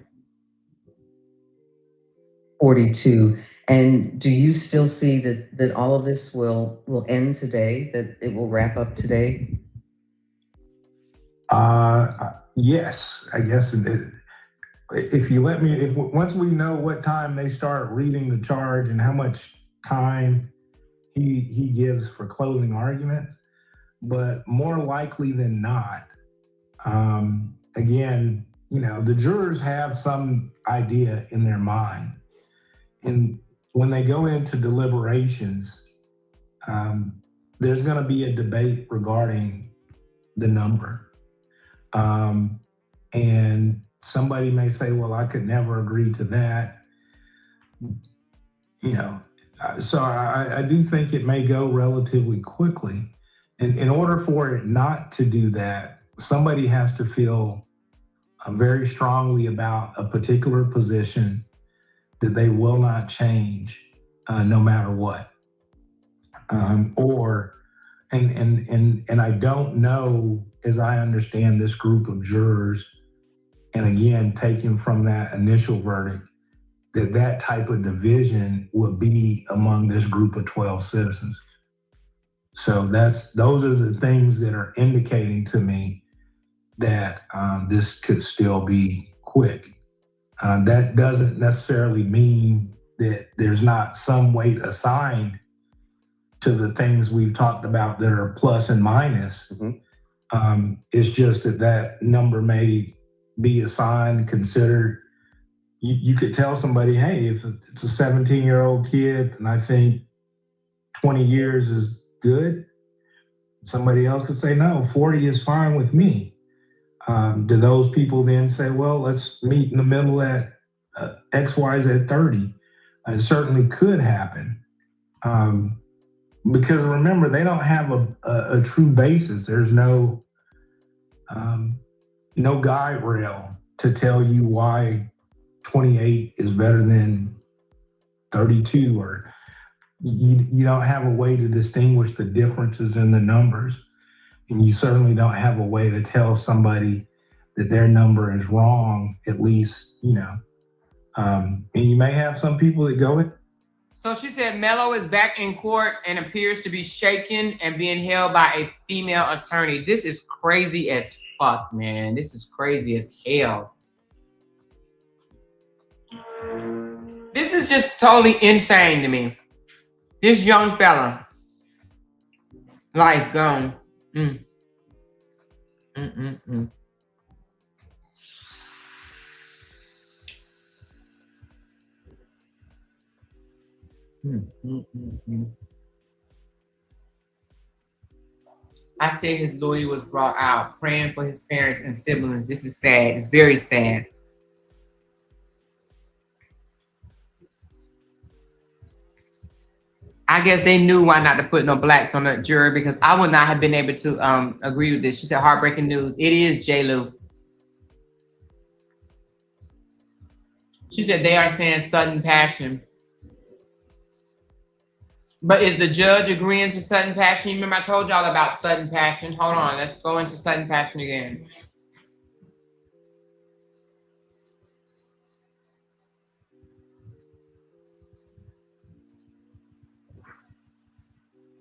42. And do you still see that all of this will end today, that it will wrap up today? Yes, I guess if you let me, once we know what time they start reading the charge and how much time he gives for closing arguments, but more likely than not, again, you know, the jurors have some idea in their mind. And when they go into deliberations, there's going to be a debate regarding the number. And somebody may say, well, I could never agree to that. You know, so I do think it may go relatively quickly. And in order for it not to do that, somebody has to feel very strongly about a particular position that they will not change no matter what. And I don't know, as I understand this group of jurors, and again, taken from that initial verdict, that type of division would be among this group of 12 citizens. So those are the things that are indicating to me that this could still be quick. That doesn't necessarily mean that there's not some weight assigned to the things we've talked about that are plus and minus. Mm-hmm. It's just that number may be assigned, considered. You could tell somebody, hey, if it's a 17-year-old kid and I think 20 years is good, somebody else could say, no, 40 is fine with me. Do those people then say, well, let's meet in the middle at XYZ 30? It certainly could happen. Because remember, they don't have a true basis. There's no guide rail to tell you why 28 is better than 32, or you don't have a way to distinguish the differences in the numbers. And you certainly don't have a way to tell somebody that their number is wrong, at least, you know. And you may have some people that go in. So she said Melo is back in court and appears to be shaken and being held by a female attorney. This is crazy as fuck, man. This is crazy as hell. This is just totally insane to me. This young fella, life gone. I said his lawyer was brought out praying for his parents and siblings. This is sad. It's very sad. I guess they knew why not to put no blacks on the jury, because I would not have been able to agree with this. She said, heartbreaking news. It is, J-Lu. She said they are saying sudden passion. But is the judge agreeing to sudden passion? You remember I told y'all about sudden passion. Hold on, let's go into sudden passion again.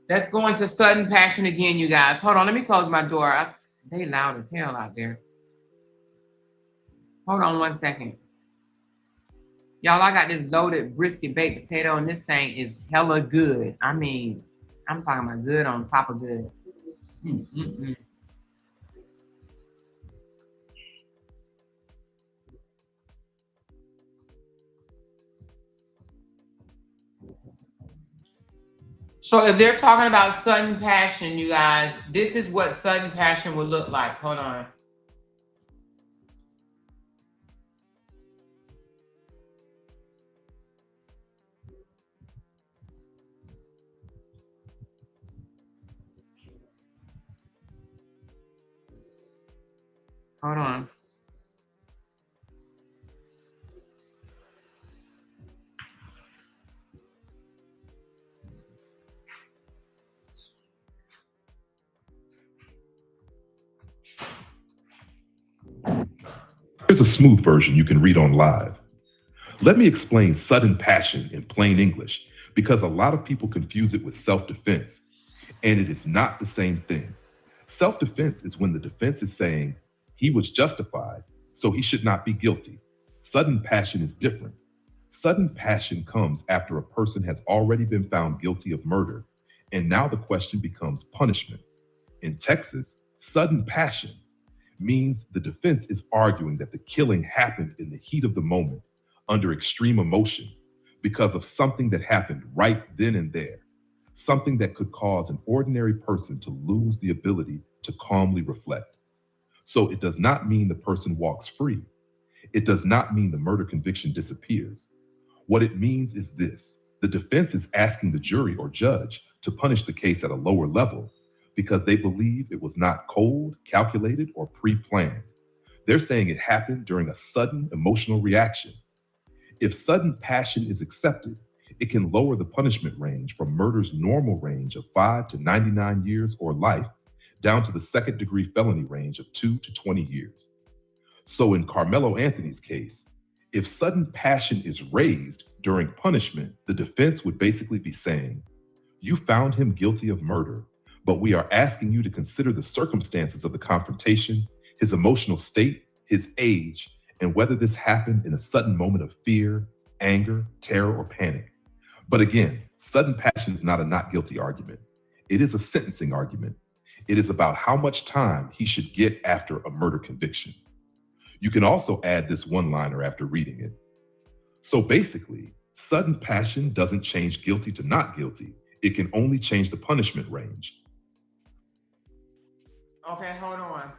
Let's go into sudden passion again, you guys. Hold on, let me close my door. They loud as hell out there. Hold on 1 second. Y'all, I got this loaded brisket baked potato, and this thing is hella good. I mean, I'm talking about good on top of good. So if they're talking about sudden passion, you guys, this is what sudden passion would look like. Hold on. Hold on. Here's a smooth version you can read on live. Let me explain sudden passion in plain English, because a lot of people confuse it with self-defense, and it is not the same thing. Self-defense is when the defense is saying he was justified, so he should not be guilty. Sudden passion is different. Sudden passion comes after a person has already been found guilty of murder, and now the question becomes punishment. In Texas, sudden passion means the defense is arguing that the killing happened in the heat of the moment, under extreme emotion, because of something that happened right then and there, something that could cause an ordinary person to lose the ability to calmly reflect. So it does not mean the person walks free. It does not mean the murder conviction disappears. What it means is this: the defense is asking the jury or judge to punish the case at a lower level because they believe it was not cold, calculated, or pre-planned. They're saying it happened during a sudden emotional reaction. If sudden passion is accepted, it can lower the punishment range from murder's normal range of 5 to 99 years or life down to the second-degree felony range of 2 to 20 years. So in Karmelo Anthony's case, if sudden passion is raised during punishment, the defense would basically be saying, you found him guilty of murder, but we are asking you to consider the circumstances of the confrontation, his emotional state, his age, and whether this happened in a sudden moment of fear, anger, terror, or panic. But again, sudden passion is not a not guilty argument. It is a sentencing argument. It is about how much time he should get after a murder conviction. You can also add this one-liner after reading it. So basically, sudden passion doesn't change guilty to not guilty. It can only change the punishment range. Okay, hold on.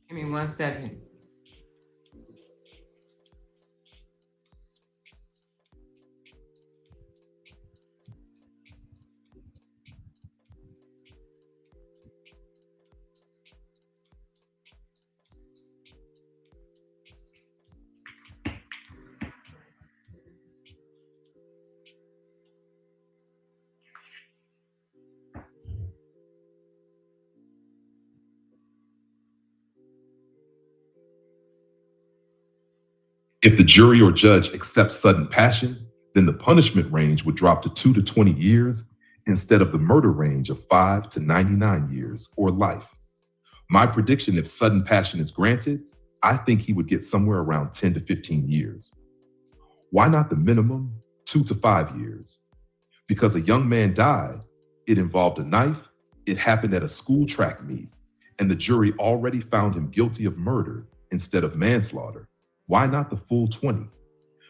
Give me 1 second. If the jury or judge accepts sudden passion, then the punishment range would drop to 2 to 20 years instead of the murder range of 5 to 99 years or life. My prediction, if sudden passion is granted, I think he would get somewhere around 10 to 15 years. Why not the minimum? 2 to 5 years. Because a young man died, it involved a knife, it happened at a school track meet, and the jury already found him guilty of murder instead of manslaughter. Why not the full 20?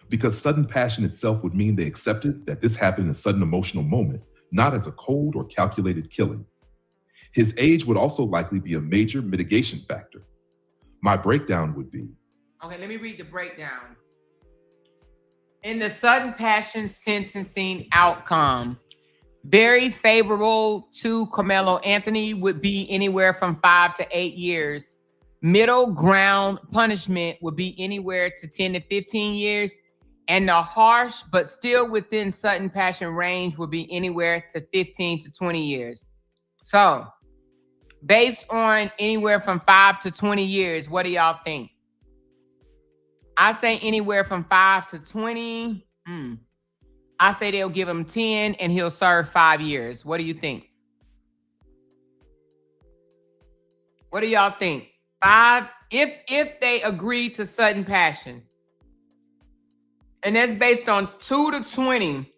Because sudden passion itself would mean they accepted that this happened in a sudden emotional moment, not as a cold or calculated killing. His age would also likely be a major mitigation factor. My breakdown would be. Okay, let me read the breakdown. In the sudden passion sentencing outcome, very favorable to Karmelo Anthony would be anywhere from 5 to 8 years. Middle ground punishment would be anywhere to 10 to 15 years. And the harsh, but still within sudden passion range would be anywhere to 15 to 20 years. So, based on anywhere from 5 to 20 years, what do y'all think? I say anywhere from 5 to 20. I say they'll give him 10 and he'll serve 5 years. What do you think? What do y'all think? 5, if they agree to sudden passion. And that's based on 2 to 20.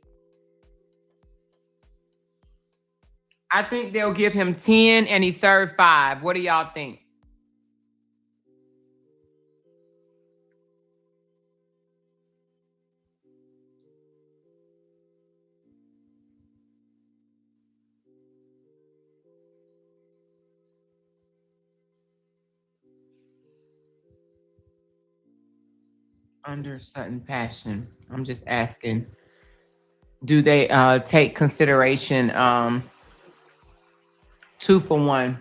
I think they'll give him 10 and he served 5. What do y'all think? Under sudden passion. I'm just asking, do they take consideration 2 for 1?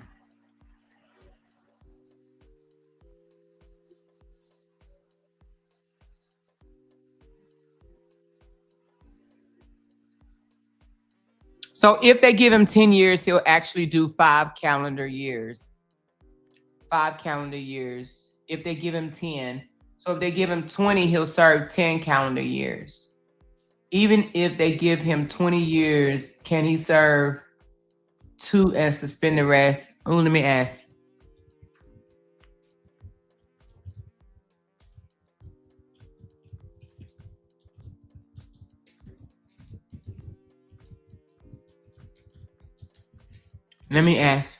So if they give him 10 years, he'll actually do 5 calendar years. 5 calendar years. If they give him 10. So if they give him 20, he'll serve 10 calendar years. Even if they give him 20 years, can he serve 2 and suspend the rest? Oh, let me ask. Let me ask.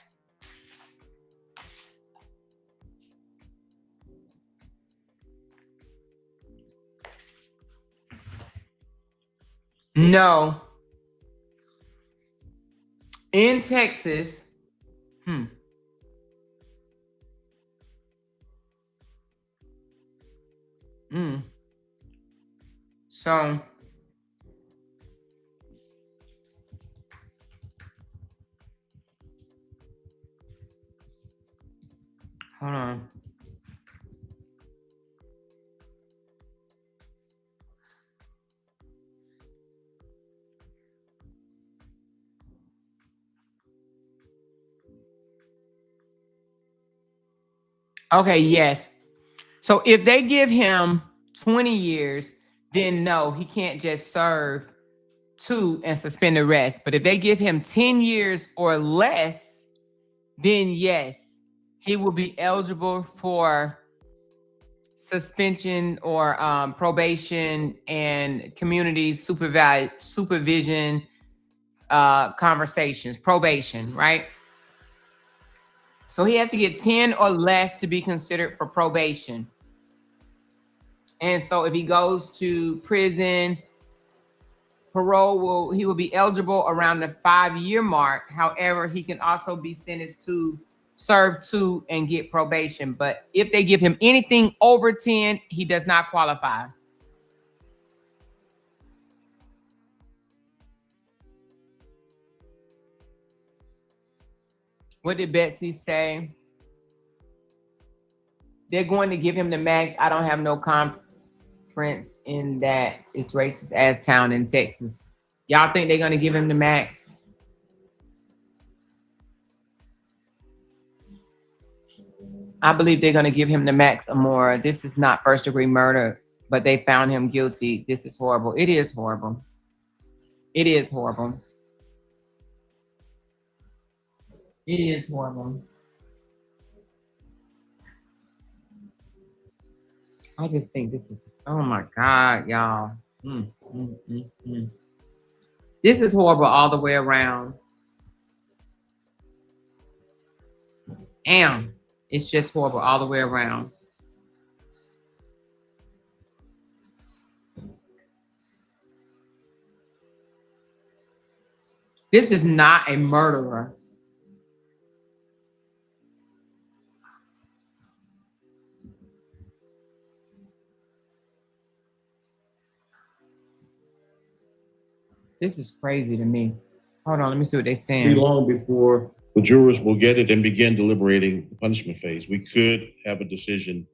No. In Texas, So, hold on. Okay, yes. So if they give him 20 years, then no, he can't just serve 2 and suspend the rest. But if they give him 10 years or less, then yes, he will be eligible for suspension or probation and community supervision conversations, probation, right? So he has to get 10 or less to be considered for probation. And so if he goes to prison, he will be eligible around the 5-year mark. However, he can also be sentenced to serve 2 and get probation. But if they give him anything over 10, he does not qualify. What did Betsy say? They're going to give him the max. I don't have no confidence in that. It's racist ass town in Texas. Y'all think they're going to give him the max? I believe they're going to give him the max, Amoira. This is not first-degree murder, but they found him guilty. This is horrible. It is horrible. It is horrible. It is horrible. I just think this is, oh my God, y'all. This is horrible all the way around. And it's just horrible all the way around. This is not a murderer. This is crazy to me. Hold on, let me see what they're saying. Be long before the jurors will get it and begin deliberating the punishment phase. We could have a decision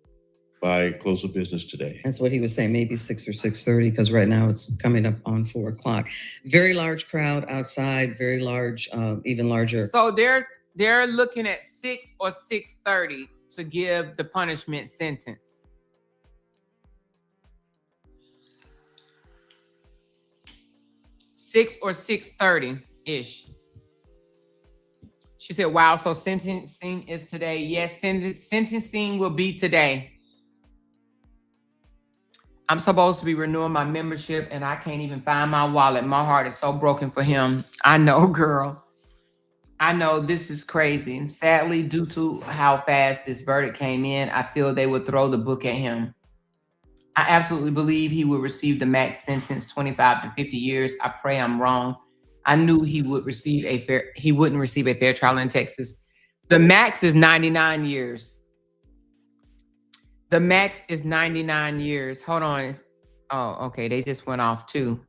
by close of business today. That's what he was saying, maybe 6 or 6:30, because right now it's coming up on 4 o'clock. Very large crowd outside, very large, even larger. So they're looking at 6 or 6:30 to give the punishment sentence. Six or 6:30-ish. She said, wow, so sentencing is today. Yes, sentencing will be today. I'm supposed to be renewing my membership and I can't even find my wallet. My heart is so broken for him. I know, girl. I know this is crazy. Sadly, due to how fast this verdict came in, I feel they would throw the book at him. I absolutely believe he would receive the max sentence, 25 to 50 years. I pray I'm wrong. I knew he wouldn't receive a fair trial in Texas. The max is 99 years. The max is 99 years. Hold on. Oh, okay. They just went off too.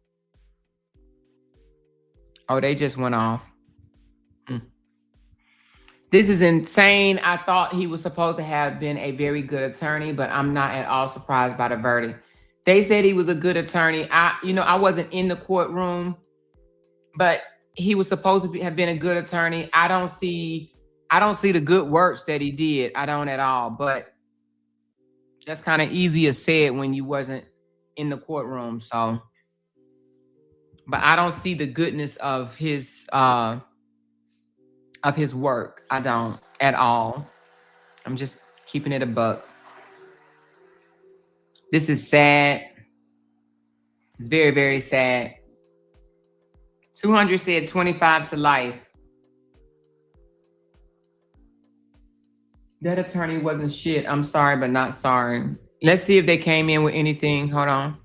Oh, they just went off. This is insane. I thought he was supposed to have been a very good attorney, but I'm not at all surprised by the verdict. They said he was a good attorney. I wasn't in the courtroom, but he was supposed to have been a good attorney. I don't see the good works that he did. I don't at all, but that's kind of easier said when you wasn't in the courtroom. So, but I don't see the goodness of his work. I don't at all. I'm just keeping it a buck. This is sad. It's very, very sad. 200 said 25 to life. That attorney wasn't shit. I'm sorry, but not sorry. Let's see if they came in with anything. Hold on.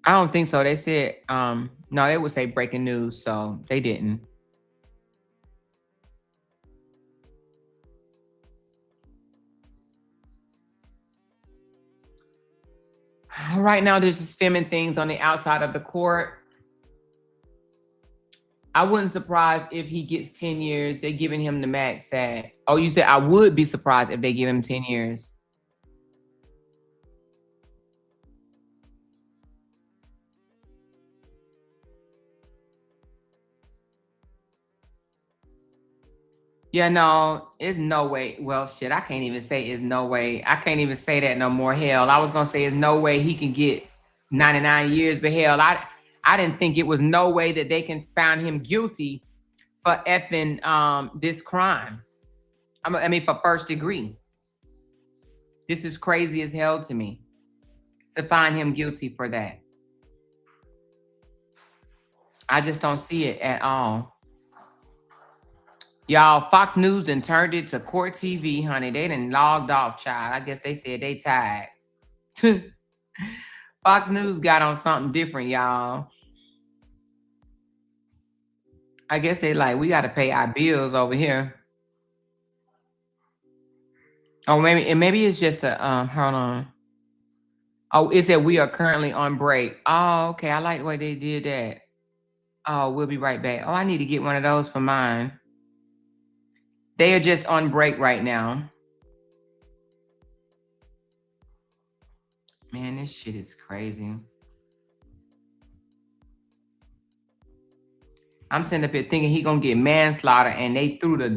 I don't think so. They said, no, they would say breaking news, so they didn't. Right now, there's just filming things on the outside of the court. I wouldn't surprise if he gets 10 years. They're giving him the max at. Oh, you said I would be surprised if they give him 10 years. Yeah, no, it's no way. Well, shit, I can't even say it's no way. I can't even say that no more. Hell, I was going to say it's no way he can get 99 years, but hell, I didn't think it was no way that they can find him guilty for effing this crime. I mean, for first degree. This is crazy as hell to me, to find him guilty for that. I just don't see it at all. Y'all, Fox News done turned it to court TV, honey. They done logged off, child. I guess they said they tired. Fox News got on something different, y'all. I guess they like, we got to pay our bills over here. Oh, maybe it's just a, hold on. Oh, it said we are currently on break. Oh, okay. I like the way they did that. Oh, we'll be right back. Oh, I need to get one of those for mine. They are just on break right now. Man, this shit is crazy. I'm sitting up here thinking he gonna get manslaughter, and they threw the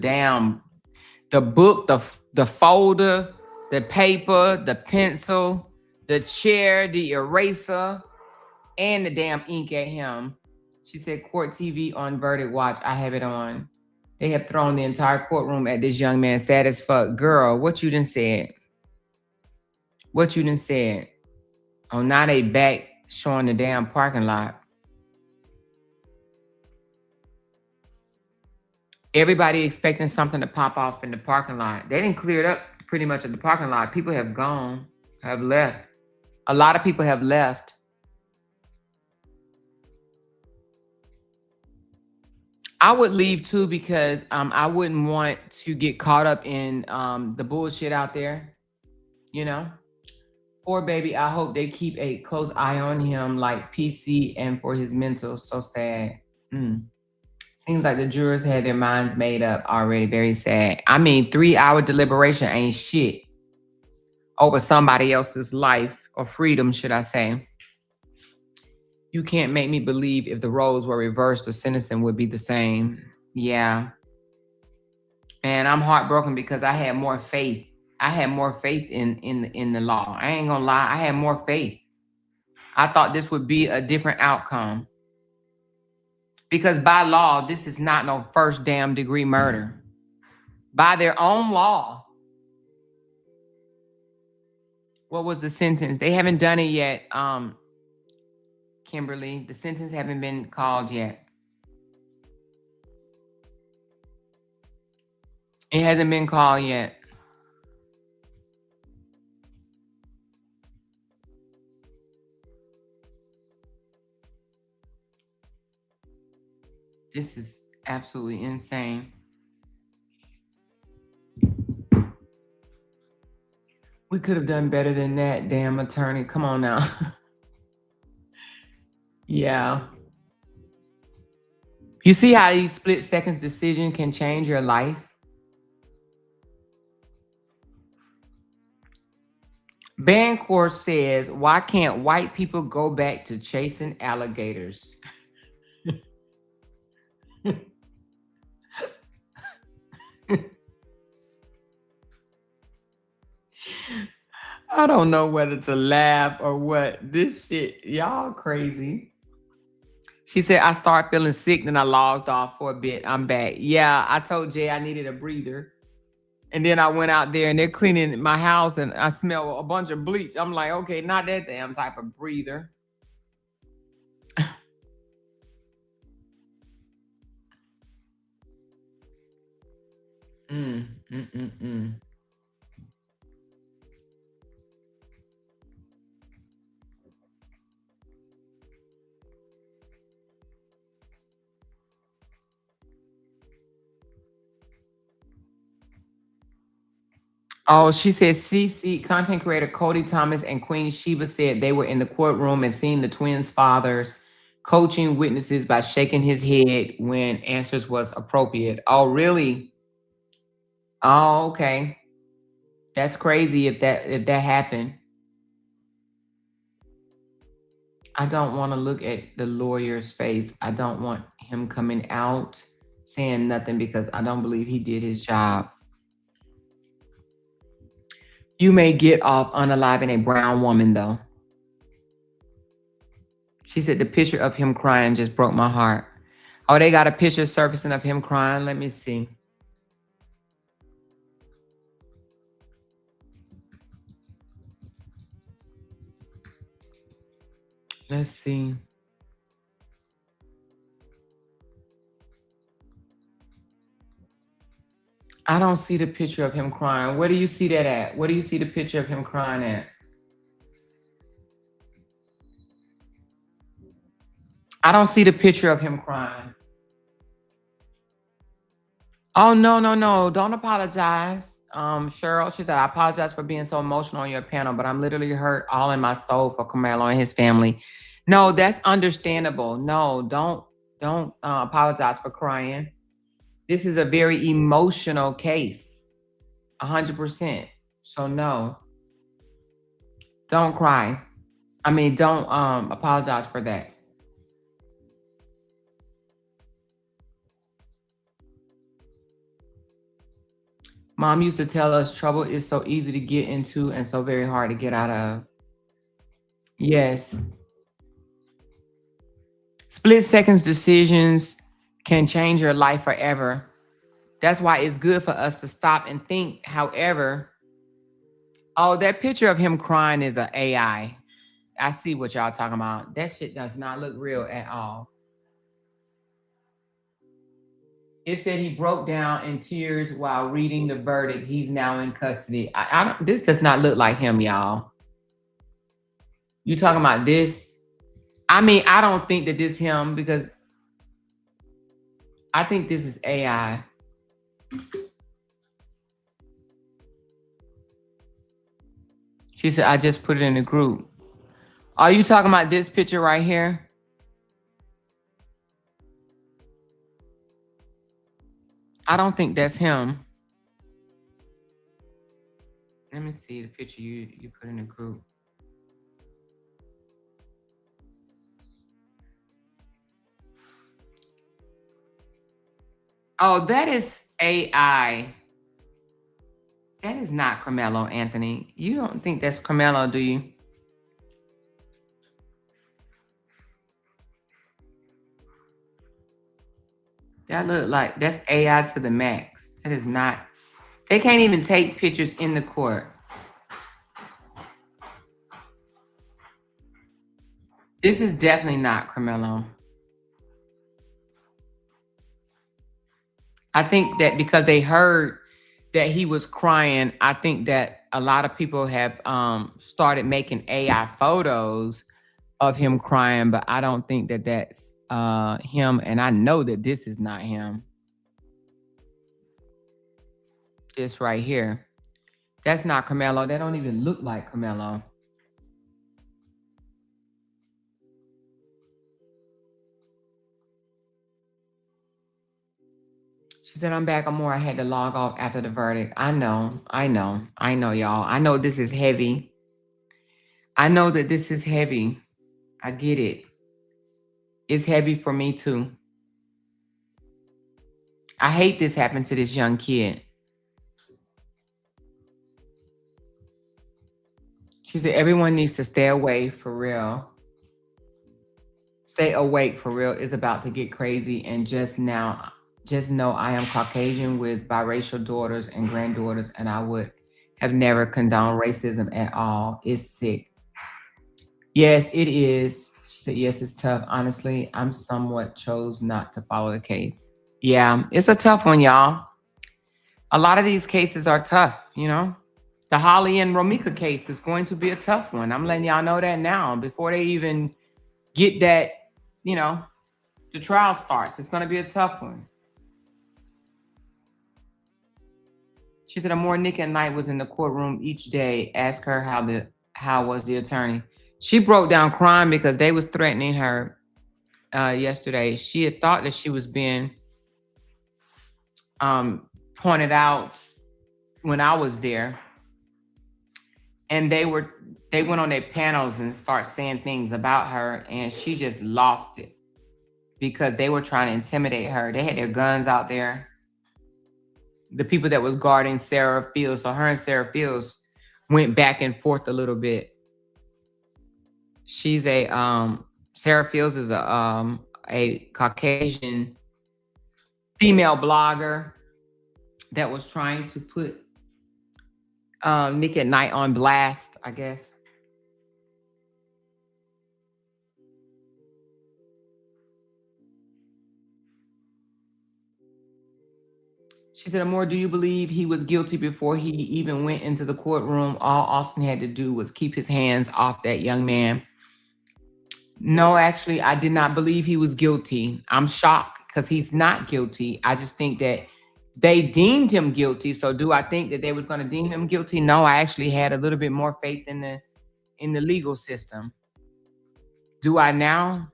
book, the folder, the paper, the pencil, the chair, the eraser, and the damn ink at him. She said, court TV on verdict watch. I have it on. They have thrown the entire courtroom at this young man. Sad as fuck. Girl, what you done said? What you done said? Oh, now they back showing the damn parking lot. Everybody expecting something to pop off in the parking lot. They didn't clear it up pretty much at the parking lot. People have gone, have left. A lot of people have left. I would leave too because I wouldn't want to get caught up in the bullshit out there, you know? Poor baby, I hope they keep a close eye on him like PC and for his mental. So sad. Seems like the jurors had their minds made up already. Very sad. I mean, 3-hour deliberation ain't shit over somebody else's life or freedom, should I say. You can't make me believe if the roles were reversed, the sentencing would be the same. Yeah. And I'm heartbroken because I had more faith. I had more faith in the law. I ain't gonna lie. I had more faith. I thought this would be a different outcome. Because by law, this is not no first damn degree murder. By their own law. What was the sentence? They haven't done it yet, Kimberly. The sentence haven't been called yet. It hasn't been called yet. This is absolutely insane. We could have done better than that, damn attorney. Come on now. Yeah. You see how these split seconds decision can change your life? Bancourt says, why can't white people go back to chasing alligators? I don't know whether to laugh or what. This shit, y'all crazy. She said, I started feeling sick, then I logged off for a bit. I'm back. Yeah, I told Jay I needed a breather. And then I went out there and they're cleaning my house and I smell a bunch of bleach. I'm like, okay, not that damn type of breather. Oh, she said CC content creator Cody Thomas and Queen Sheba said they were in the courtroom and seen the twins' fathers coaching witnesses by shaking his head when answers was appropriate. Oh, really? Oh, okay. That's crazy if that happened. I don't want to look at the lawyer's face. I don't want him coming out saying nothing because I don't believe he did his job. You may get off unaliving a brown woman, though. She said the picture of him crying just broke my heart. Oh, they got a picture surfacing of him crying. Let me see. Let's see. I don't see the picture of him crying. Where do you see that at? Where do you see the picture of him crying at? I don't see the picture of him crying. Oh, no. Don't apologize. Cheryl, she said, I apologize for being so emotional on your panel, but I'm literally hurt all in my soul for Karmelo and his family. No, that's understandable. No, don't apologize for crying. This is a very emotional case, 100%. So no, don't cry. I mean, don't apologize for that. Mom used to tell us trouble is so easy to get into and so very hard to get out of. Yes. Split seconds decisions can change your life forever. That's why it's good for us to stop and think. However, oh, that picture of him crying is an AI. I see what y'all talking about. That shit does not look real at all. It said he broke down in tears while reading the verdict. He's now in custody. I don't, this does not look like him, y'all. You talking about this? I mean, I don't think that this him because I think this is AI. She said, I just put it in the group. Are you talking about this picture right here? I don't think that's him. Let me see the picture you put in the group. Oh, that is AI. That is not Karmelo Anthony. You don't think that's Karmelo, do you? That look like that's AI to the max. That is not. They can't even take pictures in the court. This is definitely not Karmelo. I think that because they heard that he was crying, I think that a lot of people have started making AI photos of him crying, but I don't think that that's him, and I know that this is not him. This right here. That's not Karmelo. That don't even look like Karmelo. She said, I'm back. Amoira. I had to log off after the verdict. I know, y'all. I know this is heavy. I know that this is heavy. I get it. It's heavy for me too. I hate this happened to this young kid. She said, everyone needs to stay away for real. Stay awake for real. It's about to get crazy. And just know I am Caucasian with biracial daughters and granddaughters, and I would have never condoned racism at all. It's sick. Yes, it is. She said, yes, it's tough. Honestly, I'm somewhat chose not to follow the case. Yeah, it's a tough one, y'all. A lot of these cases are tough, you know. The Holly and Romika case is going to be a tough one. I'm letting y'all know that now before they even get that, you know, the trial starts. It's going to be a tough one. She said, Amoira, Nick at night was in the courtroom each day. Ask her how was the attorney. She broke down crying because they was threatening her yesterday. She had thought that she was being pointed out when I was there. And they went on their panels and start saying things about her, and she just lost it because they were trying to intimidate her. They had their guns out there. The people that was guarding Sarah Fields, so her and Sarah Fields went back and forth a little bit. She's Sarah Fields is a Caucasian female blogger that was trying to put Nick at Night on blast, I guess. She said, Amoira, do you believe he was guilty before he even went into the courtroom? All Austin had to do was keep his hands off that young man. No, actually, I did not believe he was guilty. I'm shocked because he's not guilty. I just think that they deemed him guilty. So do I think that they was going to deem him guilty? No, I actually had a little bit more faith in the legal system. Do I now?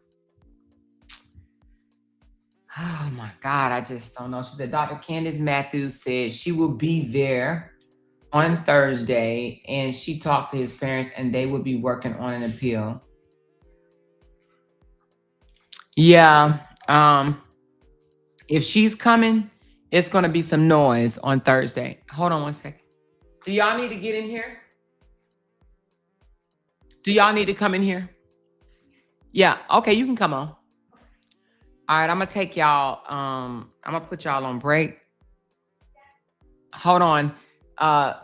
Oh my God, I just don't know. She said, Dr. Candace Matthews said she will be there on Thursday, and she talked to his parents and they will be working on an appeal. Yeah. If she's coming, it's going to be some noise on Thursday. Hold on one second. Do y'all need to get in here? Do y'all need to come in here? Yeah. Okay, you can come on. All right, I'm going to take y'all. I'm going to put y'all on break. Hold on. Okay,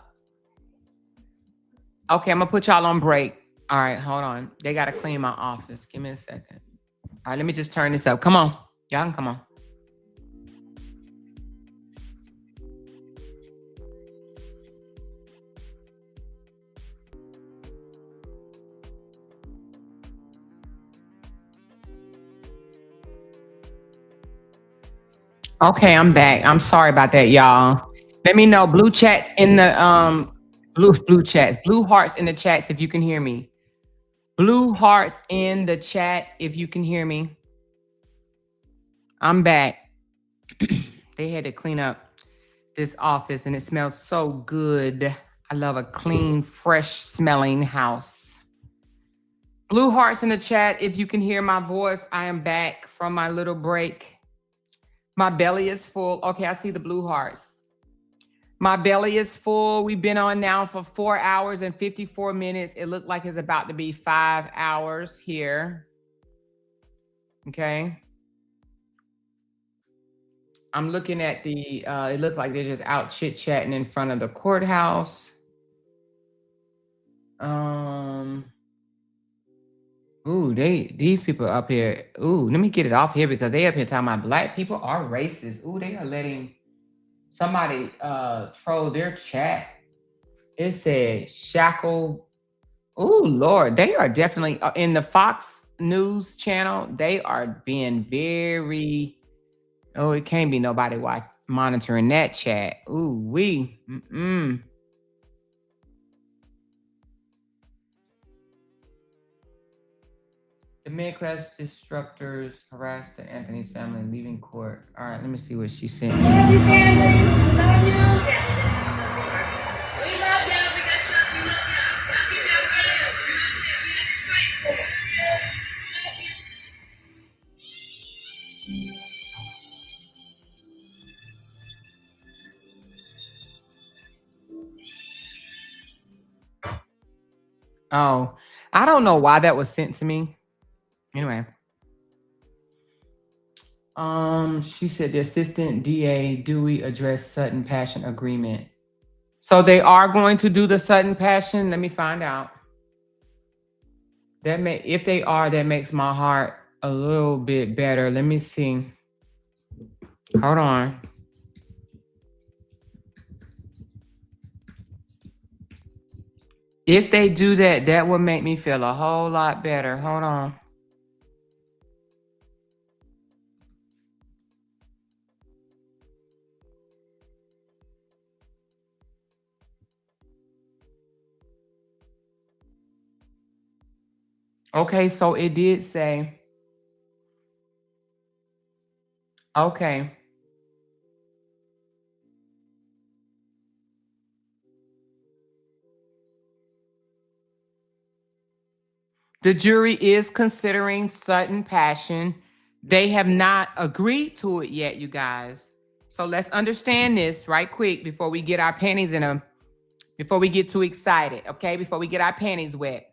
I'm going to put y'all on break. All right, hold on. They got to clean my office. Give me a second. All right, let me just turn this up. Come on. Y'all can come on. Okay, I'm back. I'm sorry about that, y'all. Let me know. Blue chats in the blue hearts in the chats if you can hear me. Blue hearts in the chat if you can hear me. I'm back. They had to clean up this office and it smells so good. I love a clean, fresh smelling house. Blue hearts in the chat if you can hear my voice. I am back from my little break. My belly is full. Okay, I see the blue hearts. My belly is full. We've been on now for 4 hours and 54 minutes. It looked like it's about to be 5 hours here. Okay. I'm looking at the, it looks like they're just out chit-chatting in front of the courthouse. Ooh, these people up here. Ooh, let me get it off here because they up here talking about black people are racist. Ooh, they are letting somebody troll their chat. It said shackle. Ooh, Lord, they are definitely in the Fox News channel. They are being very. Oh, it can't be nobody monitoring that chat. Ooh, we. The mid-class disruptors harassed the Anthony's family leaving court. All right, let me see what she sent me. Love you, family. Love you. We love y'all. We got y'all. We love y'all. Y'all keep y'all Oh, I don't know why that was sent to me. Anyway. She said the assistant DA Dewey addressed Sutton Passion agreement. So they are going to do the Sutton Passion. Let me find out. If they are, that makes my heart a little bit better. Let me see. Hold on. If they do that, that would make me feel a whole lot better. Hold on. Okay, so it did say. Okay. The jury is considering Sutton Passion. They have not agreed to it yet, you guys. So let's understand this right quick before we get our panties before we get too excited, okay? Before we get our panties wet.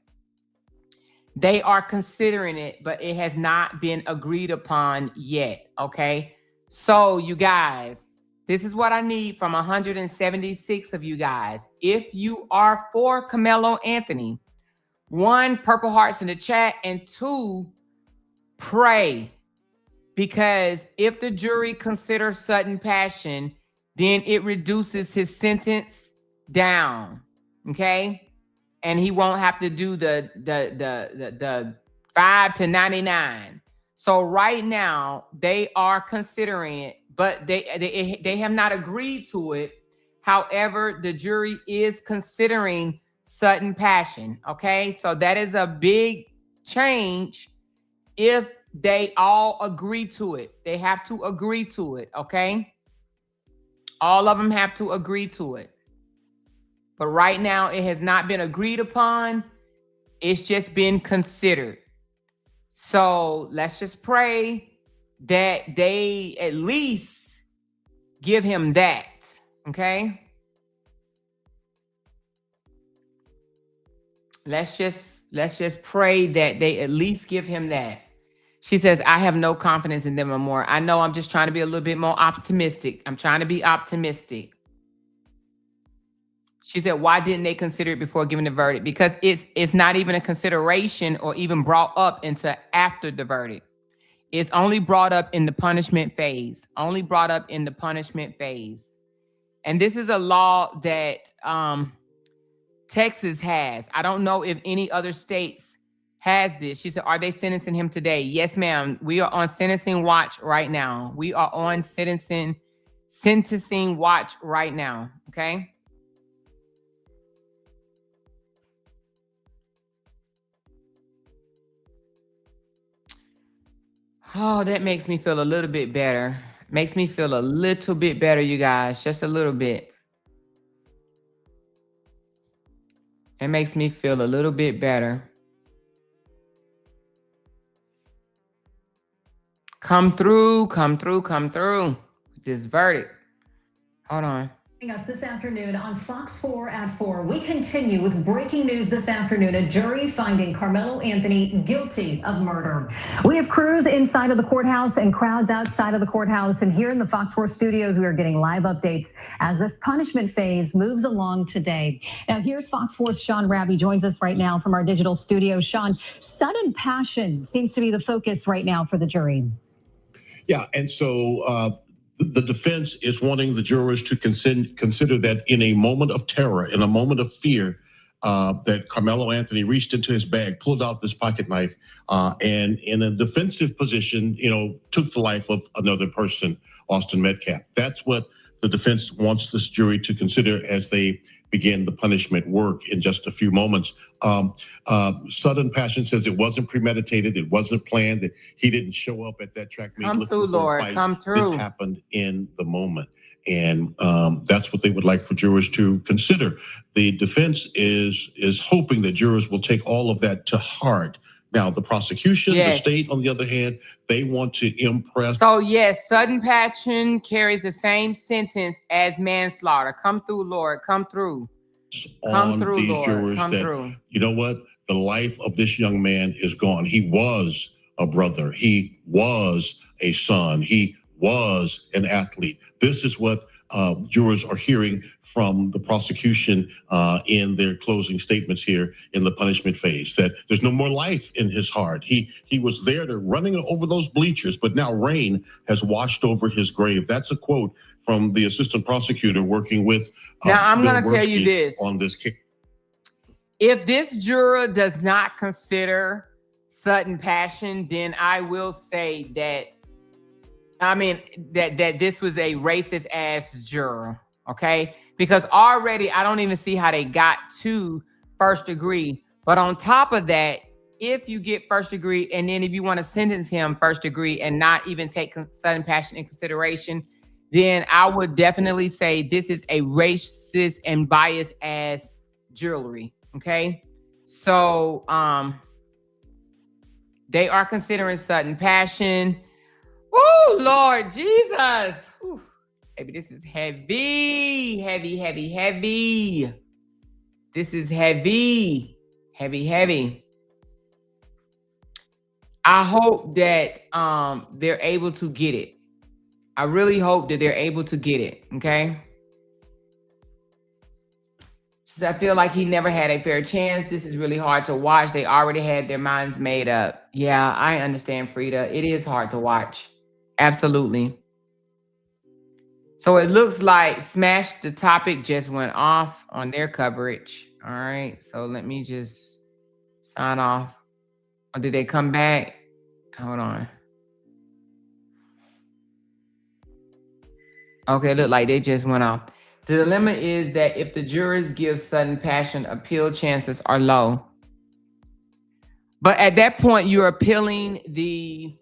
They are considering it, but it has not been agreed upon yet, okay? So you guys, this is what I need from 176 of you guys. If you are for Karmelo Anthony, 1, purple hearts in the chat, and 2, pray. Because if the jury considers Sutton Passion, then it reduces his sentence down, okay? And he won't have to do the 5 to 99. So right now they are considering it, but they have not agreed to it. However, the jury is considering Sutton Passion. Okay, so that is a big change. If they all agree to it, they have to agree to it. Okay, all of them have to agree to it. But right now, it has not been agreed upon. It's just been considered. So let's just pray that they at least give him that. Okay? Let's just pray that they at least give him that. She says, I have no confidence in them anymore. I know, I'm just trying to be a little bit more optimistic. I'm trying to be optimistic. She said, why didn't they consider it before giving the verdict? Because it's not even a consideration or even brought up until after the verdict. It's only brought up in the punishment phase. Only brought up in the punishment phase. And this is a law that Texas has. I don't know if any other states has this. She said, are they sentencing him today? Yes, ma'am. We are on sentencing watch right now. We are on sentencing watch right now. Okay. Oh, that makes me feel a little bit better. Makes me feel a little bit better, you guys. Just a little bit. It makes me feel a little bit better. Come through, come through, come through with this verdict. Hold on. Us this afternoon on Fox 4 at 4. We continue with breaking news this afternoon. A jury finding Karmelo Anthony guilty of murder. We have crews inside of the courthouse and crowds outside of the courthouse. And here in the Fox 4 studios, we are getting live updates as this punishment phase moves along today. Now, here's Fox 4's Sean Raby joins us right now from our digital studio. Sean, sudden passion seems to be the focus right now for the jury. Yeah, and so the defense is wanting the jurors to consider that in a moment of terror, in a moment of fear, that Karmelo Anthony reached into his bag, pulled out this pocket knife, and in a defensive position, took the life of another person, Austin Metcalf. That's what the defense wants this jury to consider as they begin the punishment work in just a few moments. Sudden passion says it wasn't premeditated, it wasn't planned, that he didn't show up at that track meet. Come through, Lord, come through. This happened in the moment. And that's what they would like for jurors to consider. The defense is hoping that jurors will take all of that to heart. Now, the prosecution, yes. The state, on the other hand, they want to impress. So, yes, sudden passion carries the same sentence as manslaughter. Come through, Lord. Come through. Come through, these Lord. Jurors come that, through. You know what? The life of this young man is gone. He was a brother. He was a son. He was an athlete. This is what jurors are hearing from the prosecution in their closing statements here in the punishment phase, that there's no more life in his heart. He was there to running over those bleachers, but now rain has washed over his grave. That's a quote from the assistant prosecutor working with now I'm going to tell you this on this case. If this juror does not consider sudden passion, then I will say that, that this was a racist ass juror. Okay. Because already I don't even see how they got to first degree. But on top of that, if you get first degree, and then if you want to sentence him first degree and not even take sudden passion in consideration, then I would definitely say this is a racist and biased ass jury. Okay. So they are considering sudden passion. Oh, Lord Jesus. Whew. Baby, this is heavy, heavy, heavy, heavy. This is heavy, heavy, heavy. I hope that they're able to get it. I really hope that they're able to get it, okay? She said, I feel like he never had a fair chance. This is really hard to watch. They already had their minds made up. Yeah, I understand, Frida. It is hard to watch. Absolutely. So it looks like Smash the Topic just went off on their coverage. All right, so let me just sign off. Or did they come back? Hold on. Okay, look like they just went off. The dilemma is that if the jurors give sudden passion, appeal chances are low. But at that point, you're appealing the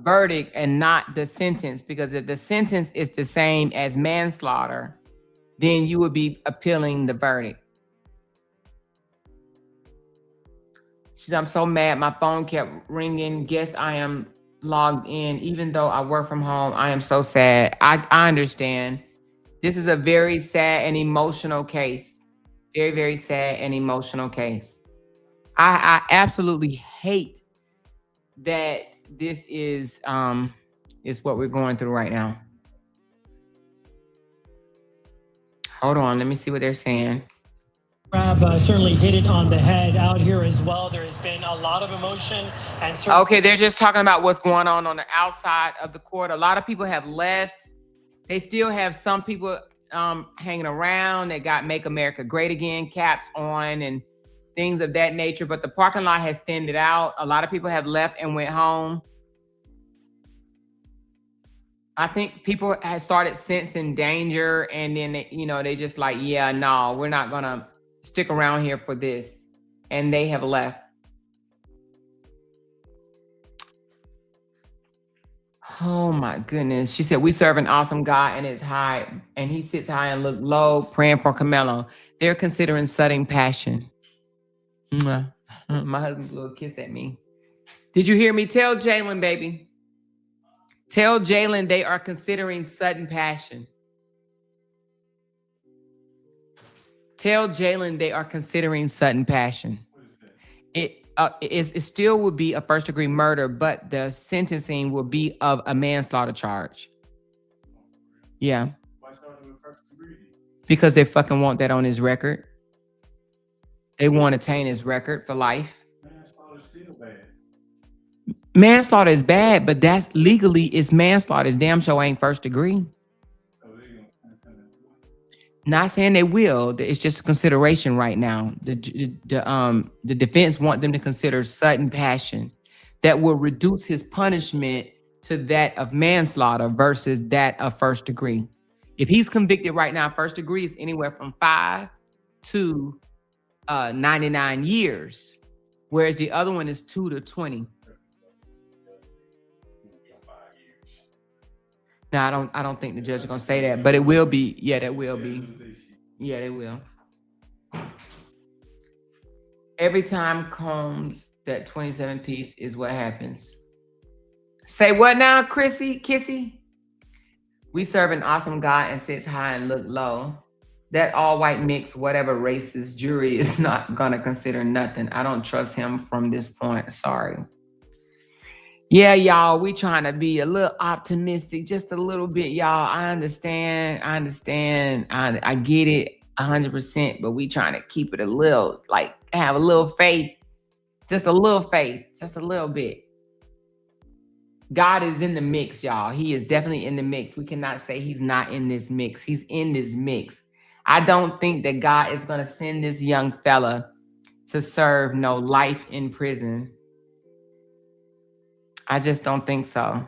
verdict and not the sentence, because if the sentence is the same as manslaughter, then you would be appealing the verdict. She said, I'm so mad. My phone kept ringing. Guess I am logged in. Even though I work from home, I am so sad. I understand. This is a very sad and emotional case. Very, very sad and emotional case. I absolutely hate that this is what we're going through right now. Hold on, let me see what they're saying. Rob certainly hit it on the head out here as well. There has been a lot of emotion and okay, they're just talking about what's going on the outside of the court. A lot of people have left. They still have some people hanging around. They got "Make America Great Again" caps on and things of that nature. But the parking lot has thinned it out. A lot of people have left and went home. I think people had started sensing danger, and then they just like, yeah, no, we're not gonna stick around here for this, and they have left. Oh my goodness. She said, we serve an awesome God and it's high, and he sits high and look low, praying for Karmelo. They're considering sudden passion. Mwah. My husband blew a kiss at me. Did you hear me? Tell Jalen, baby. Tell Jalen they are considering sudden passion. Tell Jalen they are considering sudden passion. It still would be a first-degree murder, but the sentencing will be of a manslaughter charge. Yeah. Because they fucking want that on his record. They want to taint his record for life. Manslaughter is still bad. Manslaughter is bad, but that's legally it's manslaughter. It's damn sure ain't first degree. Not saying they will. It's just a consideration right now. The defense want them to consider sudden passion that will reduce his punishment to that of manslaughter versus that of first degree. If he's convicted right now, first degree is anywhere from 5 to 99 years, whereas the other one is 2 to 20. Now, I don't think the judge is gonna say that, but it will be. Yeah, that will be. Yeah, they will. Every time comes that 27 piece is what happens. Say what now, Chrissy? Kissy? We serve an awesome God and sits high and look low. That all white mix, whatever racist jury is not gonna consider nothing. I don't trust him from this point. Sorry. Yeah, y'all, we trying to be a little optimistic, just a little bit, y'all. I understand. I get it 100%, but we trying to keep it a little, like have a little faith, just a little faith, just a little bit. God is in the mix, y'all. He is definitely in the mix. We cannot say he's not in this mix. He's in this mix. I don't think that God is going to send this young fella to serve no life in prison. I just don't think so.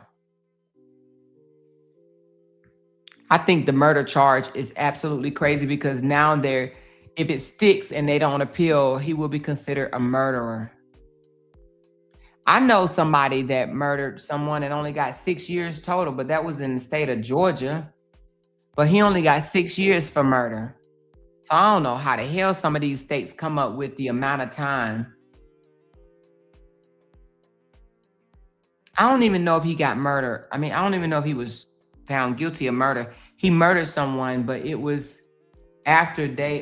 I think the murder charge is absolutely crazy because now if it sticks and they don't appeal, he will be considered a murderer. I know somebody that murdered someone and only got 6 years total, but that was in the state of Georgia. But he only got 6 years for murder. So I don't know how the hell some of these states come up with the amount of time. I don't even know if he got murdered. I mean, I don't even know if he was found guilty of murder. He murdered someone, but it was after they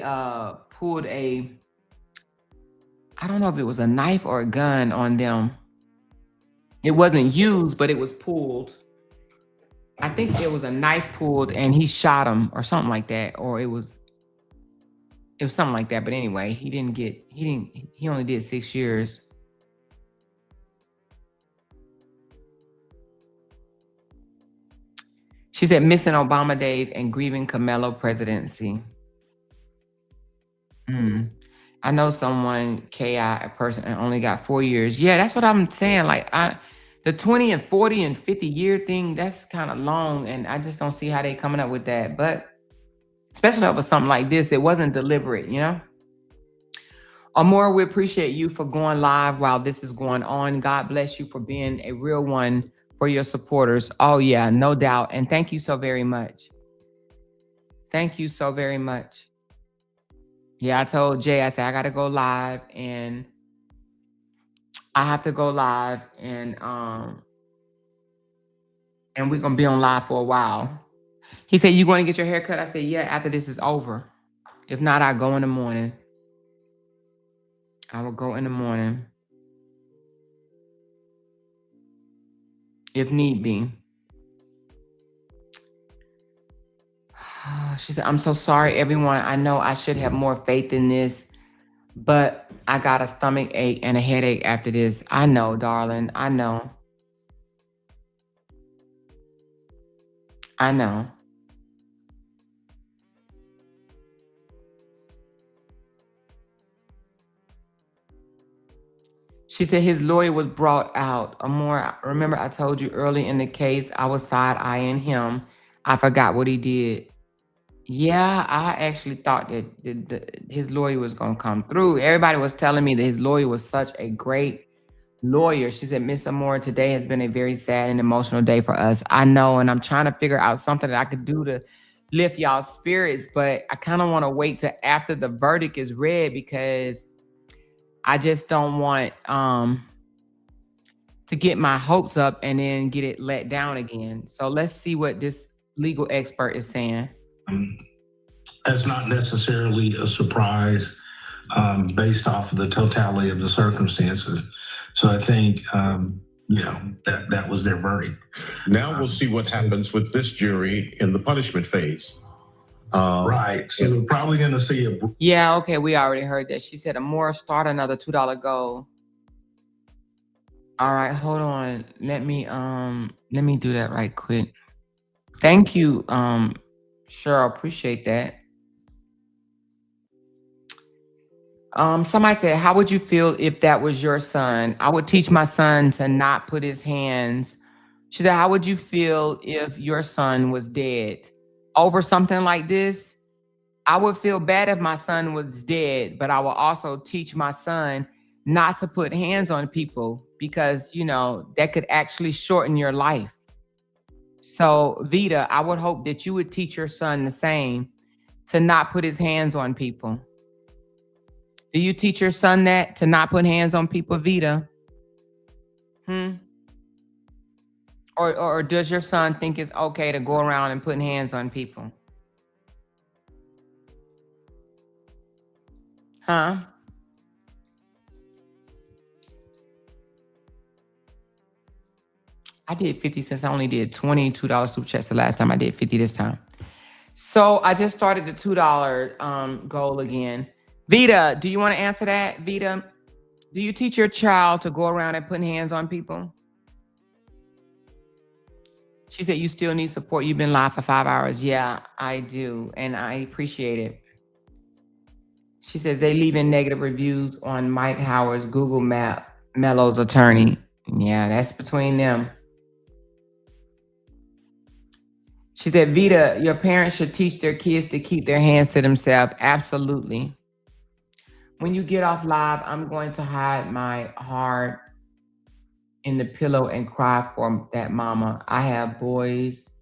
pulled I don't know if it was a knife or a gun on them. It wasn't used, but it was pulled. I think there was a knife pulled and he shot him or something like that. Or it was something like that. But anyway, he only did 6 years. She said, missing Obama days and grieving Karmelo presidency. I know someone, a person, and only got 4 years. Yeah, that's what I'm saying. Like, the 20 and 40 and 50 year thing, that's kind of long. And I just don't see how they coming up with that. But especially over something like this, it wasn't deliberate, you know? Amoira, we appreciate you for going live while this is going on. God bless you for being a real one for your supporters. Oh yeah, no doubt. And thank you so very much. Thank you so very much. Yeah, I told Jay, I said, I got to go live and I have to go live and we're going to be on live for a while. He said, you going to get your hair cut? I said, yeah, after this is over. If not, I'll go in the morning. I will go in the morning. If need be. She said, I'm so sorry, everyone. I know I should have more faith in this, but I got a stomach ache and a headache after this. I know, darling. I know. I know. She said his lawyer was brought out. Amoira, remember I told you early in the case, I was side-eyeing him. I forgot what he did. Yeah, I actually thought that his lawyer was going to come through. Everybody was telling me that his lawyer was such a great lawyer. She said, Miss Amoira, today has been a very sad and emotional day for us. I know, and I'm trying to figure out something that I could do to lift y'all's spirits, but I kind of want to wait till after the verdict is read because I just don't want to get my hopes up and then get it let down again. So let's see what this legal expert is saying. That's not necessarily a surprise based off of the totality of the circumstances. So I think, that was their verdict. Now we'll see what happens with this jury in the punishment phase. Right. So we're probably going to see Yeah, okay, we already heard that. She said, Amoira, start another $2 goal. All right, hold on. Let me do that right quick. Thank you, Cheryl. Appreciate that. Somebody said, how would you feel if that was your son? I would teach my son to not put his hands. She said, how would you feel if your son was dead? Over something like this, I would feel bad if my son was dead, but I will also teach my son not to put hands on people because, that could actually shorten your life. So, Vita, I would hope that you would teach your son the same, to not put his hands on people. Do you teach your son that, to not put hands on people, Vita? Or does your son think it's okay to go around and putting hands on people? Huh? I did 50 cents. I only did $22 super chats the last time. I did 50 this time. So I just started the $2 goal again. Vita, do you want to answer that? Vita, do you teach your child to go around and putting hands on people? She said, you still need support. You've been live for 5 hours. Yeah, I do. And I appreciate it. She says they leaving negative reviews on Mike Howard's Google Map, Mello's attorney. Yeah, that's between them. She said, Vita, your parents should teach their kids to keep their hands to themselves. Absolutely. When you get off live, I'm going to hide my heart in the pillow and cry for that mama. I have boys,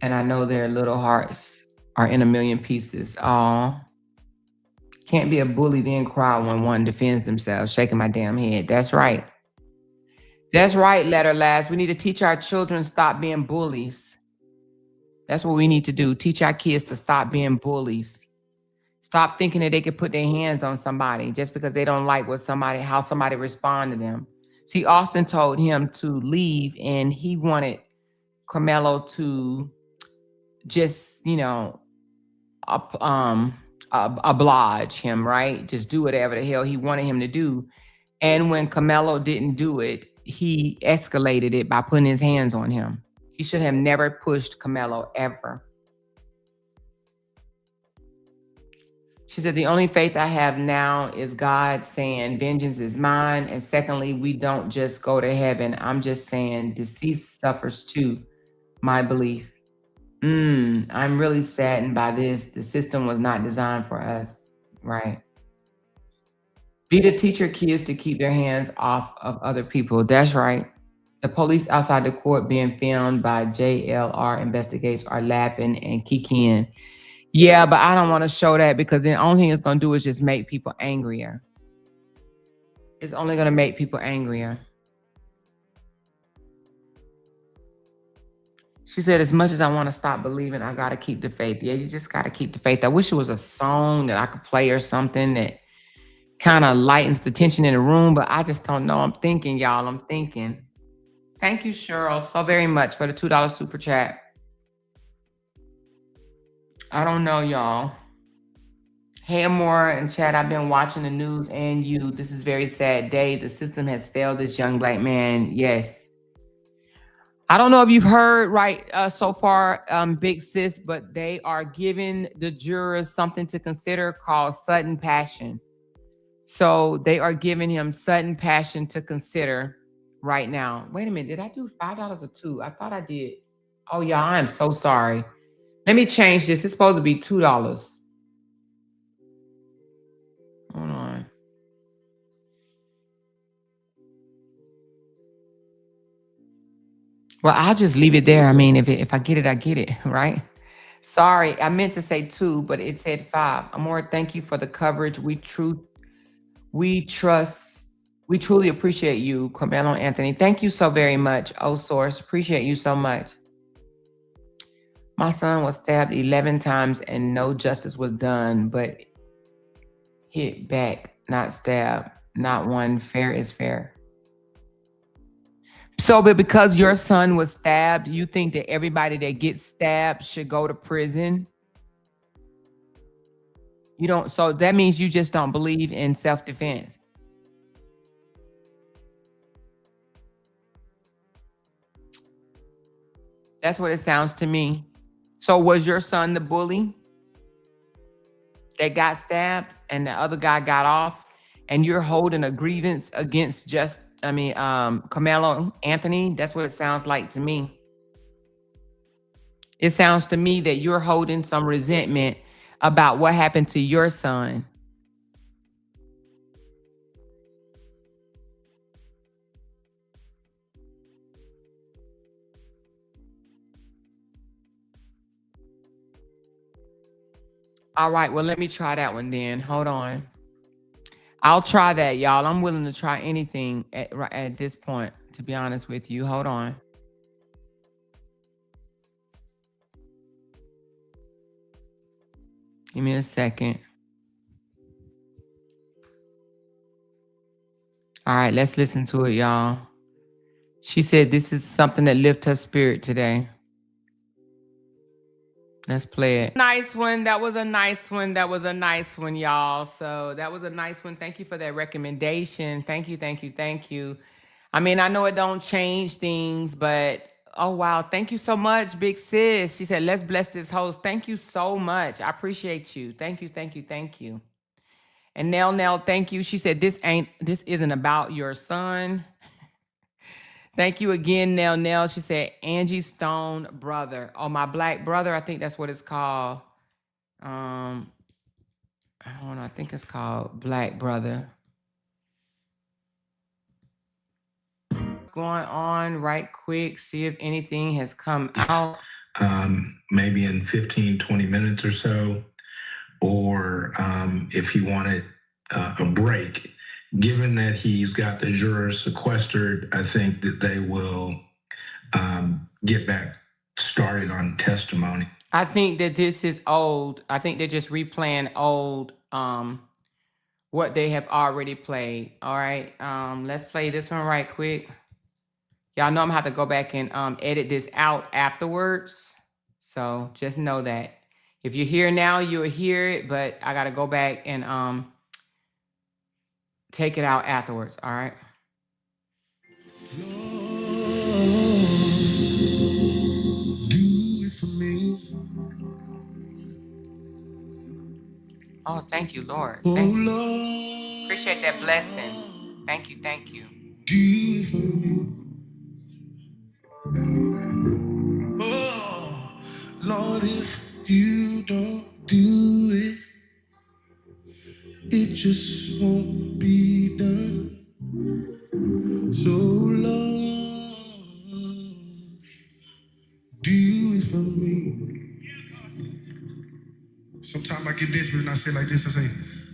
and I know their little hearts are in a million pieces. Aw. Can't be a bully then cry when one defends themselves. Shaking my damn head. That's right. That's right, Letter Lass. We need to teach our children stop being bullies. That's what we need to do. Teach our kids to stop being bullies. Stop thinking that they could put their hands on somebody just because they don't like how somebody respond to them. See, Austin told him to leave, and he wanted Karmelo to just, oblige him, right? Just do whatever the hell he wanted him to do. And when Karmelo didn't do it, he escalated it by putting his hands on him. He should have never pushed Karmelo ever. She said, the only faith I have now is God saying vengeance is mine. And secondly, we don't just go to heaven. I'm just saying deceased suffers too, my belief. I'm really saddened by this. The system was not designed for us, right? Be to teach your kids to keep their hands off of other people. That's right. The police outside the court being filmed by JLR investigators are laughing and kikiing. Yeah, but I don't want to show that because the only thing it's going to do is just make people angrier. It's only going to make people angrier. She said, as much as I want to stop believing, I got to keep the faith. Yeah, you just got to keep the faith. I wish it was a song that I could play or something that kind of lightens the tension in the room, but I just don't know. I'm thinking, y'all. I'm thinking. Thank you, Cheryl, so very much for the $2 super chat. I don't know, y'all. Hey, Amoira and Chad, I've been watching the news and you. This is a very sad day. The system has failed this young black man. Yes. I don't know if you've heard right so far, Big Sis, but they are giving the jurors something to consider called sudden passion. So they are giving him sudden passion to consider right now. Wait a minute. Did I do $5 or $2? I thought I did. Oh, y'all, I am so sorry. Let me change this. It's supposed to be $2. Hold on. Well, I'll just leave it there. I mean, if I get it, I get it, right? Sorry, I meant to say 2, but it said 5. Amoira, thank you for the coverage. We truly appreciate you, Karmelo Anthony. Thank you so very much, Source. Appreciate you so much. My son was stabbed 11 times and no justice was done, but hit back, not stabbed. Not one. Fair is fair. So, but because your son was stabbed, you think that everybody that gets stabbed should go to prison? You don't, so that means you just don't believe in self-defense. That's what it sounds to me. So was your son the bully that got stabbed and the other guy got off, and you're holding a grievance against Karmelo Anthony? That's what it sounds like to me. It sounds to me that you're holding some resentment about what happened to your son. All right, well, let me try that one then. Hold on. I'll try that, y'all. I'm willing to try anything at this point, to be honest with you. Hold on. Give me a second. All right, let's listen to it, y'all. She said this is something that lifts her spirit today. Let's play it. Nice one. That was a nice one. That was a nice one, y'all. So that was a nice one. Thank you for that recommendation. Thank you, thank you, thank you. I mean, I know it don't change things, but oh, wow. Thank you so much, Big Sis. She said, let's bless this host. Thank you so much. I appreciate you. Thank you, thank you, thank you. And Nell, thank you. She said, this isn't about your son. Thank you again, Nell. She said, Angie Stone brother. Oh, my black brother. I think that's what it's called. I don't know. I think it's called Black Brother. Going on right quick. See if anything has come out. Maybe in 15, 20 minutes or so. Or if he wanted a break. Given that he's got the jurors sequestered, I think that they will get back started on testimony. I think that this is old. I think they're just replaying old, what they have already played. All right, let's play this one right quick. Y'all know I'm gonna have to go back and edit this out afterwards. So just know that. If you're here now, you'll hear it, but I gotta go back and take it out afterwards, all right? Do it for me. Oh, thank you, Lord. Oh, Thank you. Lord. Appreciate that blessing. Thank you, thank you. Do it for me. Oh, Lord, if you don't do it, it just won't be done. So, Lord, do it for me. Sometimes I get desperate and I say like this, I say,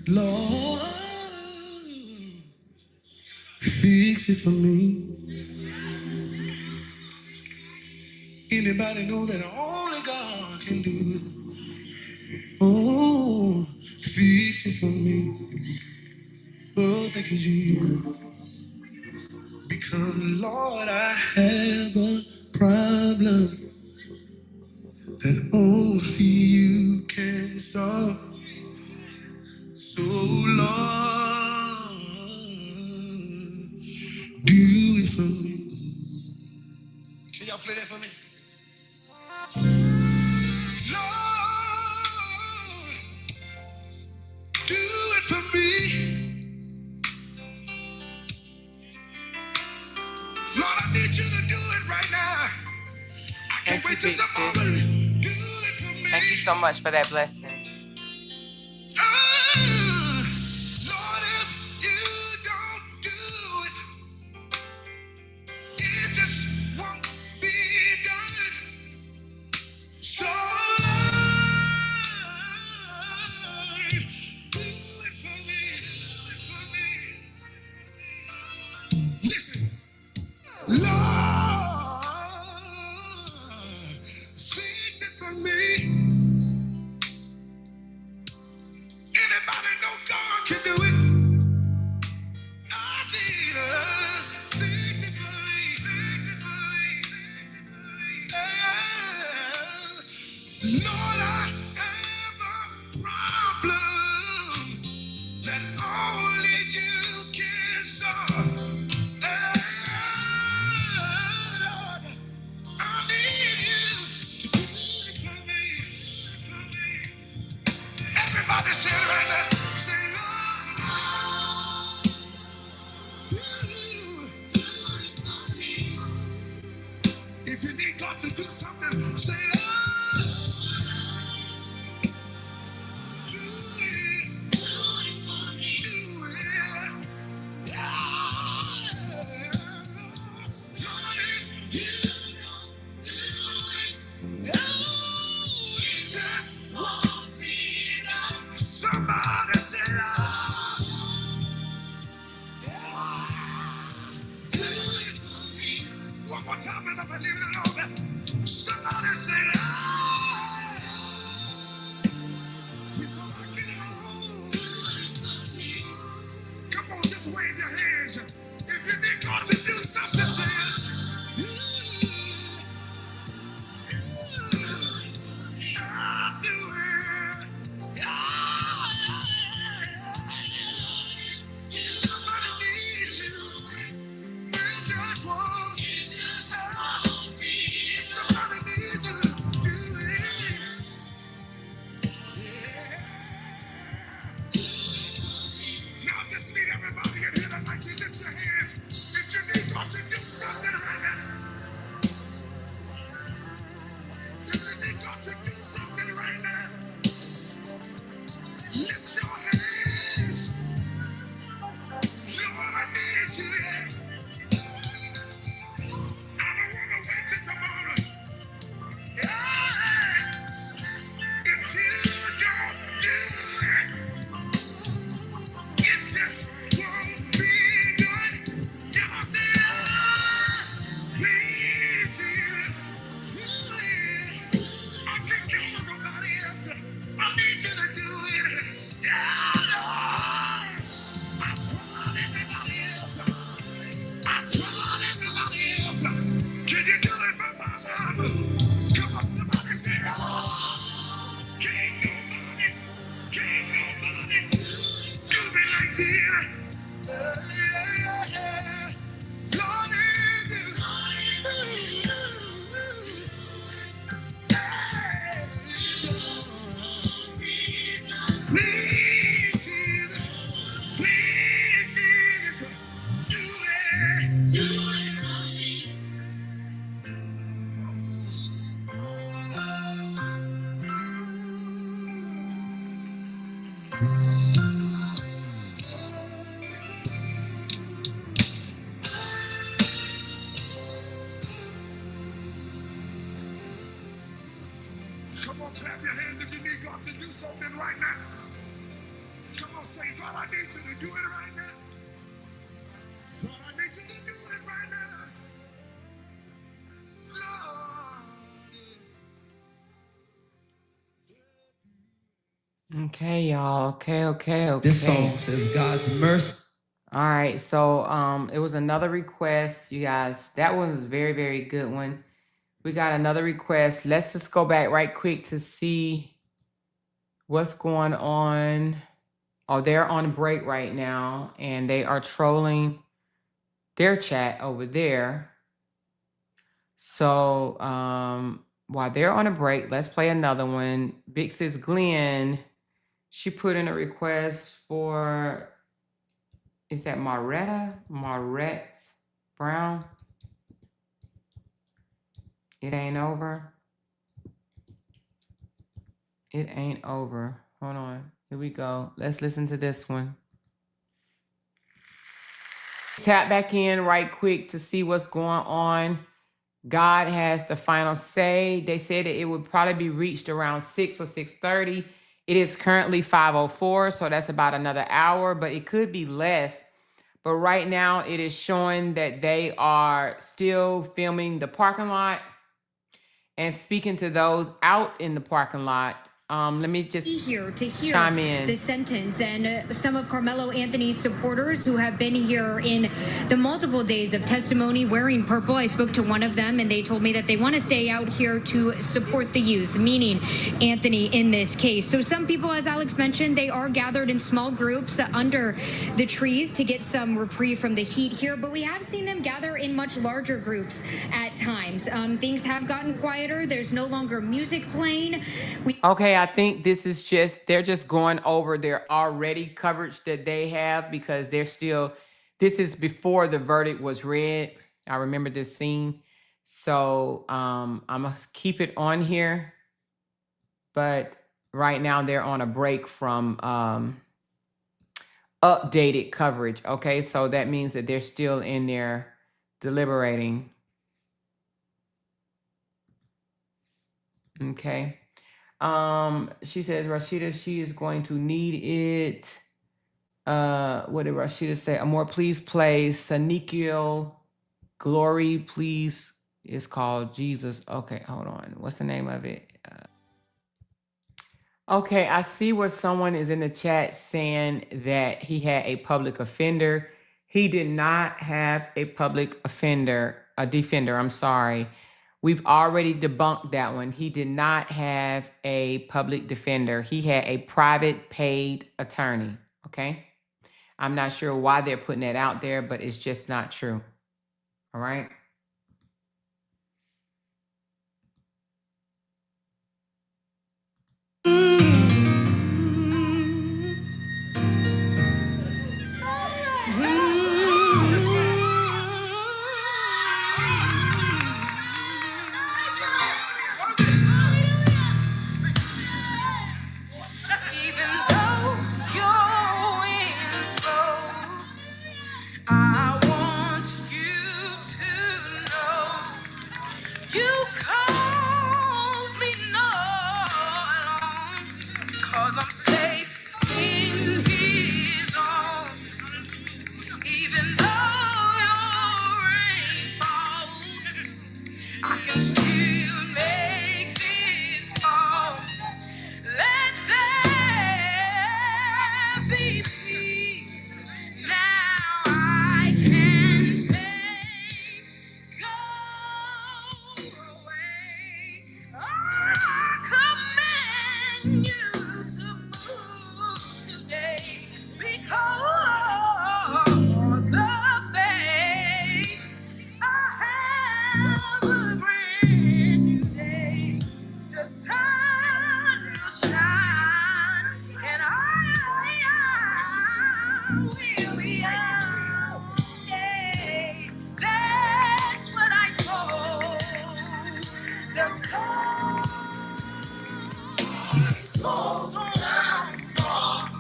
Lord, fix it for me. Anybody know that only God can do it? Oh, fix it for me. Oh, thank you, Jesus. Because, Lord, I have a problem that only you play that for me? Lord, do it for me. Lord, I need you to do it right now. I can't wait till tomorrow. Do it for me. Thank you so much for that blessing. Lord, if you don't do it, it just won't be done. So, Lord, do it for me. Listen, Lord, fix it for me. Anybody know God can do it? Oh, Jesus, fix it for me. Lord, I have a problem that only you can solve. Lord, I need you to do it for me. Everybody say it right now. Say, Lord, do it for me. If you need God to do something, say, Lord, do it. Do it for me. Do it. Yeah. Lord, if you don't do it, it just won't be done. Somebody say, Lord, do it for me. One more time and I'm leaving it alone. Somebody say, Lord, before I get home. Come on, just wave your hands. If you need God to do something, say it. I'll do it. Somebody needs you. Just one. Somebody needs you to do it. Now I just need everybody in here tonight to lift your hands. If you need God to do something right now. If you need God to do something right now. Lift your hands. Lord, I need you. I don't want to wait till tomorrow. Yeah. If you don't do it, it just won't be done. Y'all say, Lord, please do it. I can't count on nobody else. I need you to do it. Yeah, Lord. I tried everybody else. I tried everybody else. Can you do it for my mama? Come on, somebody say, oh, can't nobody do me like this. Yeah. Lord, please, Jesus. Please, Jesus. Do it. Do it for me. Come on, clap your hands if you need God to do something right now. Come on, say, God, I need you to do it right now. God, I need you to do it right now. Lord. Okay, y'all. Okay. This song says God's mercy. All right, so it was another request, you guys. That one was a very, very good one. We got another request. Let's just go back right quick to see what's going on. Oh, they're on break right now, and they are trolling their chat over there. So while they're on a break, let's play another one. Big Sis Glenn, she put in a request for, is that Marette Brown? It ain't over. It ain't over. Hold on. Here we go. Let's listen to this one. Tap back in right quick to see what's going on. God has the final say. They said that it would probably be reached around 6 or 6:30. It is currently 5:04, so that's about another hour, but it could be less. But right now it is showing that they are still filming the parking lot and speaking to those out in the parking lot. Let me just here to hear chime in. the sentence, and some of Karmelo Anthony's supporters who have been here in the multiple days of testimony wearing purple. I spoke to one of them and they told me that they want to stay out here to support the youth, meaning Anthony in this case. So some people, as Alex mentioned, they are gathered in small groups under the trees to get some reprieve from the heat here, but we have seen them gather in much larger groups at times. Things have gotten quieter. There's no longer music playing. Okay, I think this is they're just going over their already coverage that they have, because they're still, this is before the verdict was read. I remember this scene. So I'm gonna keep it on here. But right now they're on a break from updated coverage. Okay, so that means that they're still in there deliberating. Okay. She says, Rashida, she is going to need it. What did Rashida say? Amoira, please play Sanikiel Glory, please. It's called Jesus. Okay, hold on. What's the name of it? Okay, I see where someone is in the chat saying that he had a public offender. He did not have a public offender, a defender, I'm sorry. We've already debunked that one. He did not have a public defender. He had a private paid attorney, okay? I'm not sure why they're putting that out there, but it's just not true, all right?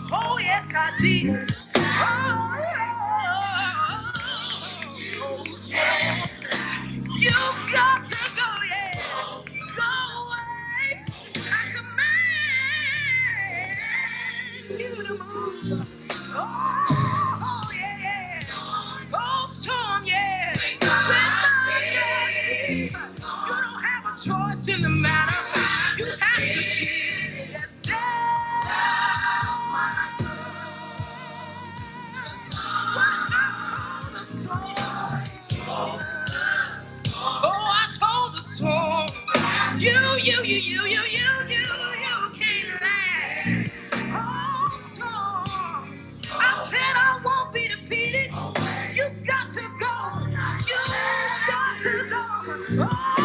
Oh, yes, I did. You've got to go, yeah. Go away. I command you to move. Oh, yeah. Oh, storm, yeah. You don't have a choice in the matter. You have to see. Yes, I told the storm. You can't last. Oh, storm. I said I won't be defeated. You got to go. You got to go. Oh.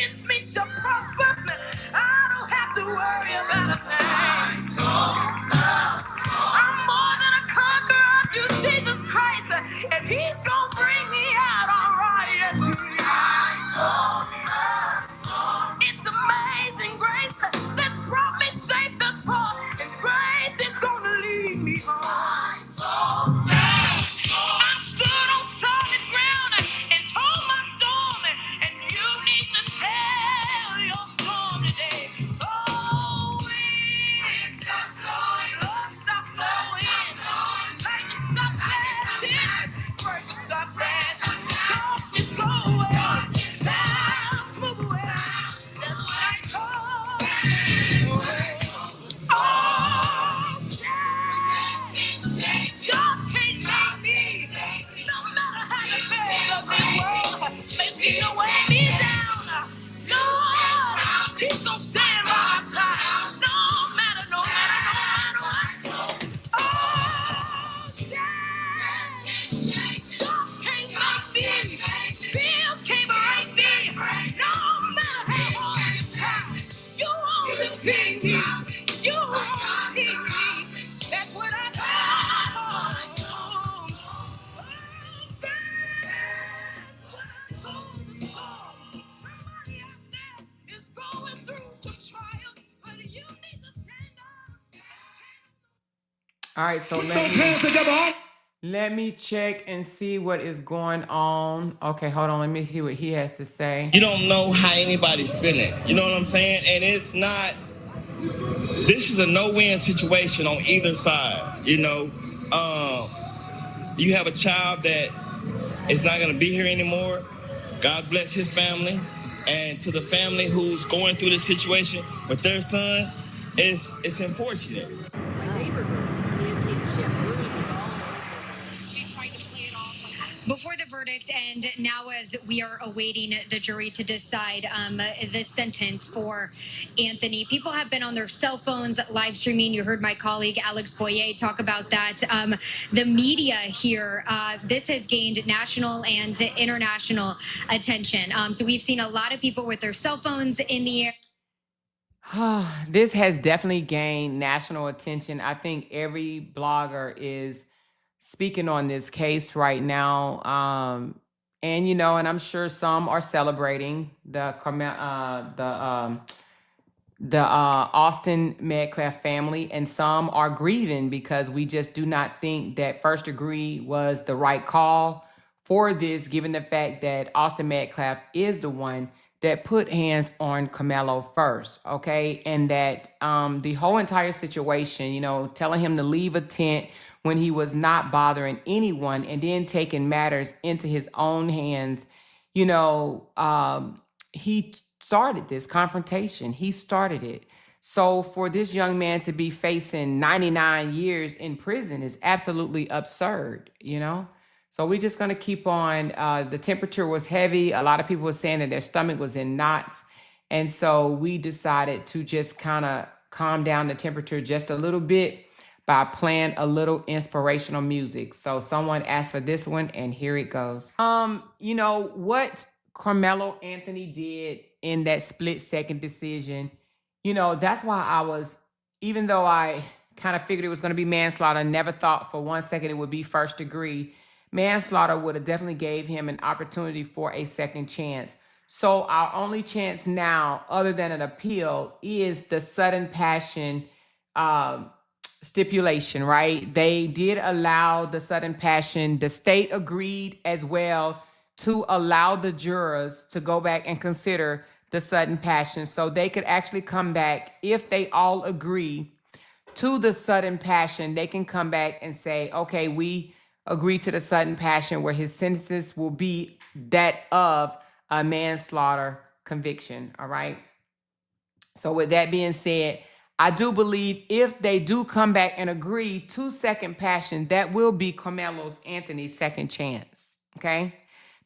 against me shall prosper. I don't have to worry about a thing. I'm more than a conqueror through Jesus Christ, and He's gonna bring me out all right. Yes, He is. It's amazing grace that's brought me safe thus far, and grace is gonna lead me home. I stood on solid ground and told my storm, and you need to tell your storm today. Oh, wind stop blowing, love stop flowing, lightning stop flashing, breakers stop crashing, darkness go away, clouds move away. That's what I told you. Oh, yeah. Y'all can't take me. No matter how the cares of this world may seem to weigh me down. Lord, He's gonna stand by my side. No matter what. Oh, yeah. Y'all can't make me. Bills can't break me. No matter how hard you try. You won't defeat me. You won't keep me. That's what I know. That's what I told the storm. Somebody out there is going through some trials, but you need to stand up. All right, so let me check and see what is going on. Okay, hold on. Let me see what he has to say. You don't know how anybody's feeling. You know what I'm saying? And it's not, this is a no-win situation on either side. You know, you have a child that is not going to be here anymore. God bless his family. And to the family who's going through this situation with their son, it's unfortunate. Before the verdict, and now as we are awaiting the jury to decide the sentence for Anthony, people have been on their cell phones live streaming. You heard my colleague Alex Boyer talk about that. The media here, this has gained national and international attention. So we've seen a lot of people with their cell phones in the air. This has definitely gained national attention. I think every blogger is speaking on this case right now. And, you know, and I'm sure some are celebrating the Austin Metcalf family, and some are grieving because we just do not think that first degree was the right call for this, given the fact that Austin Metcalf is the one that put hands on Karmelo first, okay? And that the whole entire situation, you know, telling him to leave a tent when he was not bothering anyone, and then taking matters into his own hands, you know, he started this confrontation. He started it. So for this young man to be facing 99 years in prison is absolutely absurd, you know? So we're just gonna keep on. The temperature was heavy. A lot of people were saying that their stomach was in knots. And so we decided to just kind of calm down the temperature just a little bit by playing a little inspirational music. So someone asked for this one, and here it goes. You know, what Karmelo Anthony did in that split-second decision, you know, that's why I was, even though I kind of figured it was going to be manslaughter, never thought for 1 second it would be first degree. Manslaughter would have definitely gave him an opportunity for a second chance. So our only chance now, other than an appeal, is the sudden passion stipulation, right? They did allow the sudden passion. The state agreed as well to allow the jurors to go back and consider the sudden passion. So they could actually come back, if they all agree to the sudden passion, they can come back and say, okay, we agree to the sudden passion, where his sentences will be that of a manslaughter conviction, all right? So with that being said, I do believe if they do come back and agree to second passion, that will be Karmelo Anthony's second chance, okay?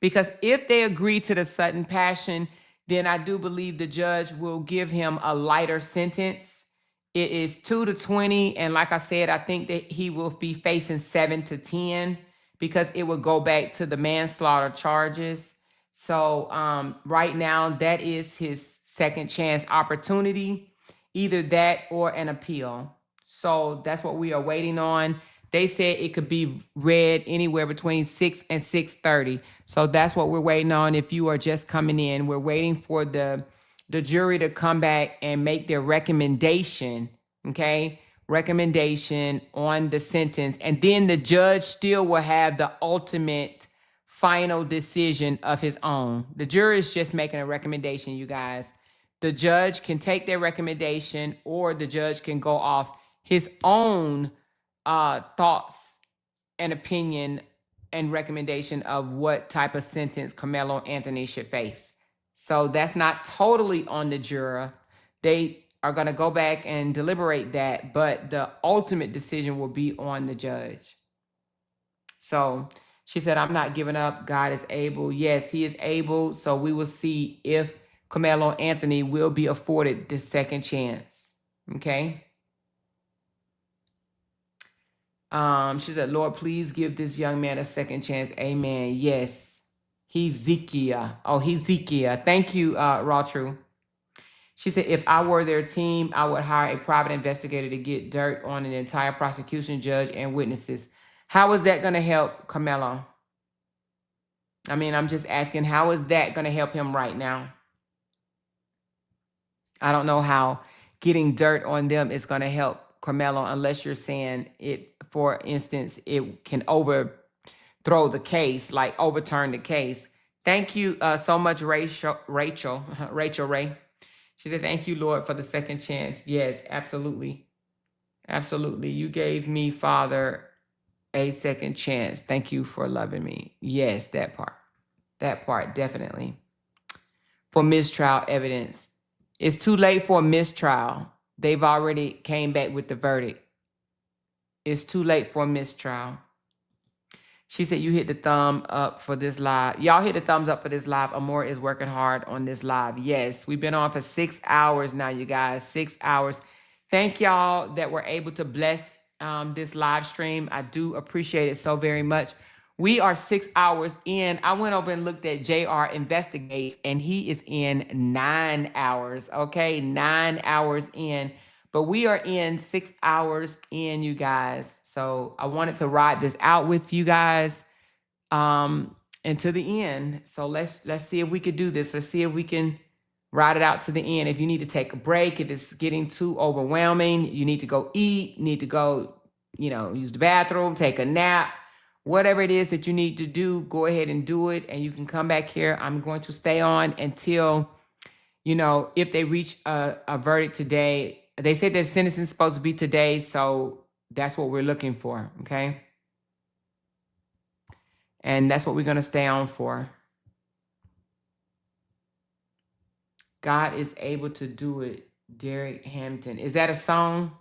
Because if they agree to the sudden passion, then I do believe the judge will give him a lighter sentence. It is 2 to 20, and like I said, I think that he will be facing 7 to 10 because it will go back to the manslaughter charges. So right now, that is his second chance opportunity, either that or an appeal. So that's what we are waiting on. They said it could be read anywhere between 6 and 6:30. So that's what we're waiting on. If you are just coming in, we're waiting for the jury to come back and make their recommendation, okay? Recommendation on the sentence. And then the judge still will have the ultimate final decision of his own. The jury is just making a recommendation, you guys. The judge can take their recommendation, or the judge can go off his own thoughts and opinion and recommendation of what type of sentence Karmelo Anthony should face. So that's not totally on the juror. They are going to go back and deliberate that, but the ultimate decision will be on the judge. So she said, I'm not giving up. God is able. Yes, he is able. So we will see if Karmelo Anthony will be afforded this second chance. Okay. She said, Lord, please give this young man a second chance. Amen. Yes. Hezekiah. Oh, Hezekiah. Thank you, Rawtrue. She said, if I were their team, I would hire a private investigator to get dirt on an entire prosecution, judge, and witnesses. How is that going to help Karmelo? I mean, I'm just asking, how is that going to help him right now? I don't know how getting dirt on them is going to help Karmelo, unless you're saying it, for instance, it can overthrow the case, like overturn the case. Thank you so much, Rachel Ray. She said, thank you, Lord, for the second chance. Yes, absolutely. Absolutely. You gave me, Father, a second chance. Thank you for loving me. Yes, that part. That part, definitely. For mistrial evidence. It's too late for a mistrial. They've already came back with the verdict. It's too late for a mistrial. She said, you hit the thumb up for this live. Y'all hit the thumbs up for this live. Amoira is working hard on this live. Yes, we've been on for 6 hours now, you guys. 6 hours. Thank y'all that were able to bless this live stream. I do appreciate it so very much. We are 6 hours in. I went over and looked at JR Investigates, and he is in 9 hours. Okay, 9 hours in. But we are in 6 hours in, you guys. So I wanted to ride this out with you guys until the end. So let's see if we could do this. Let's see if we can ride it out to the end. If you need to take a break, if it's getting too overwhelming, you need to go eat, need to go, use the bathroom, take a nap, whatever it is that you need to do, go ahead and do it. And you can come back here. I'm going to stay on until, if they reach a verdict today. They said that sentencing is supposed to be today, so that's what we're looking for, okay? And that's what we're going to stay on for. God is able to do it, Derek Hampton. Is that a song?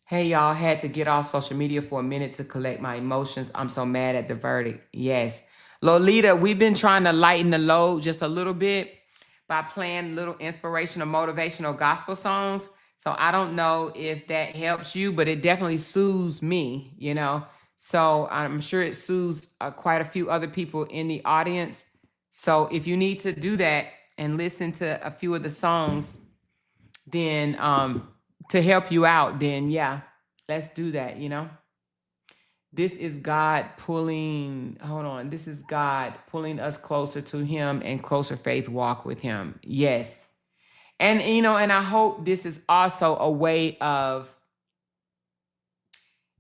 Hey, y'all, had to get off social media for a minute to collect my emotions. I'm so mad at the verdict. Yes. Lolita, we've been trying to lighten the load just a little bit by playing little inspirational, motivational gospel songs. So I don't know if that helps you, but it definitely soothes me, So I'm sure it soothes quite a few other people in the audience. So if you need to do that and listen to a few of the songs, then to help you out, then yeah, let's do that, This is God pulling, this is God pulling us closer to him and closer faith walk with him. Yes. And, and I hope this is also a way of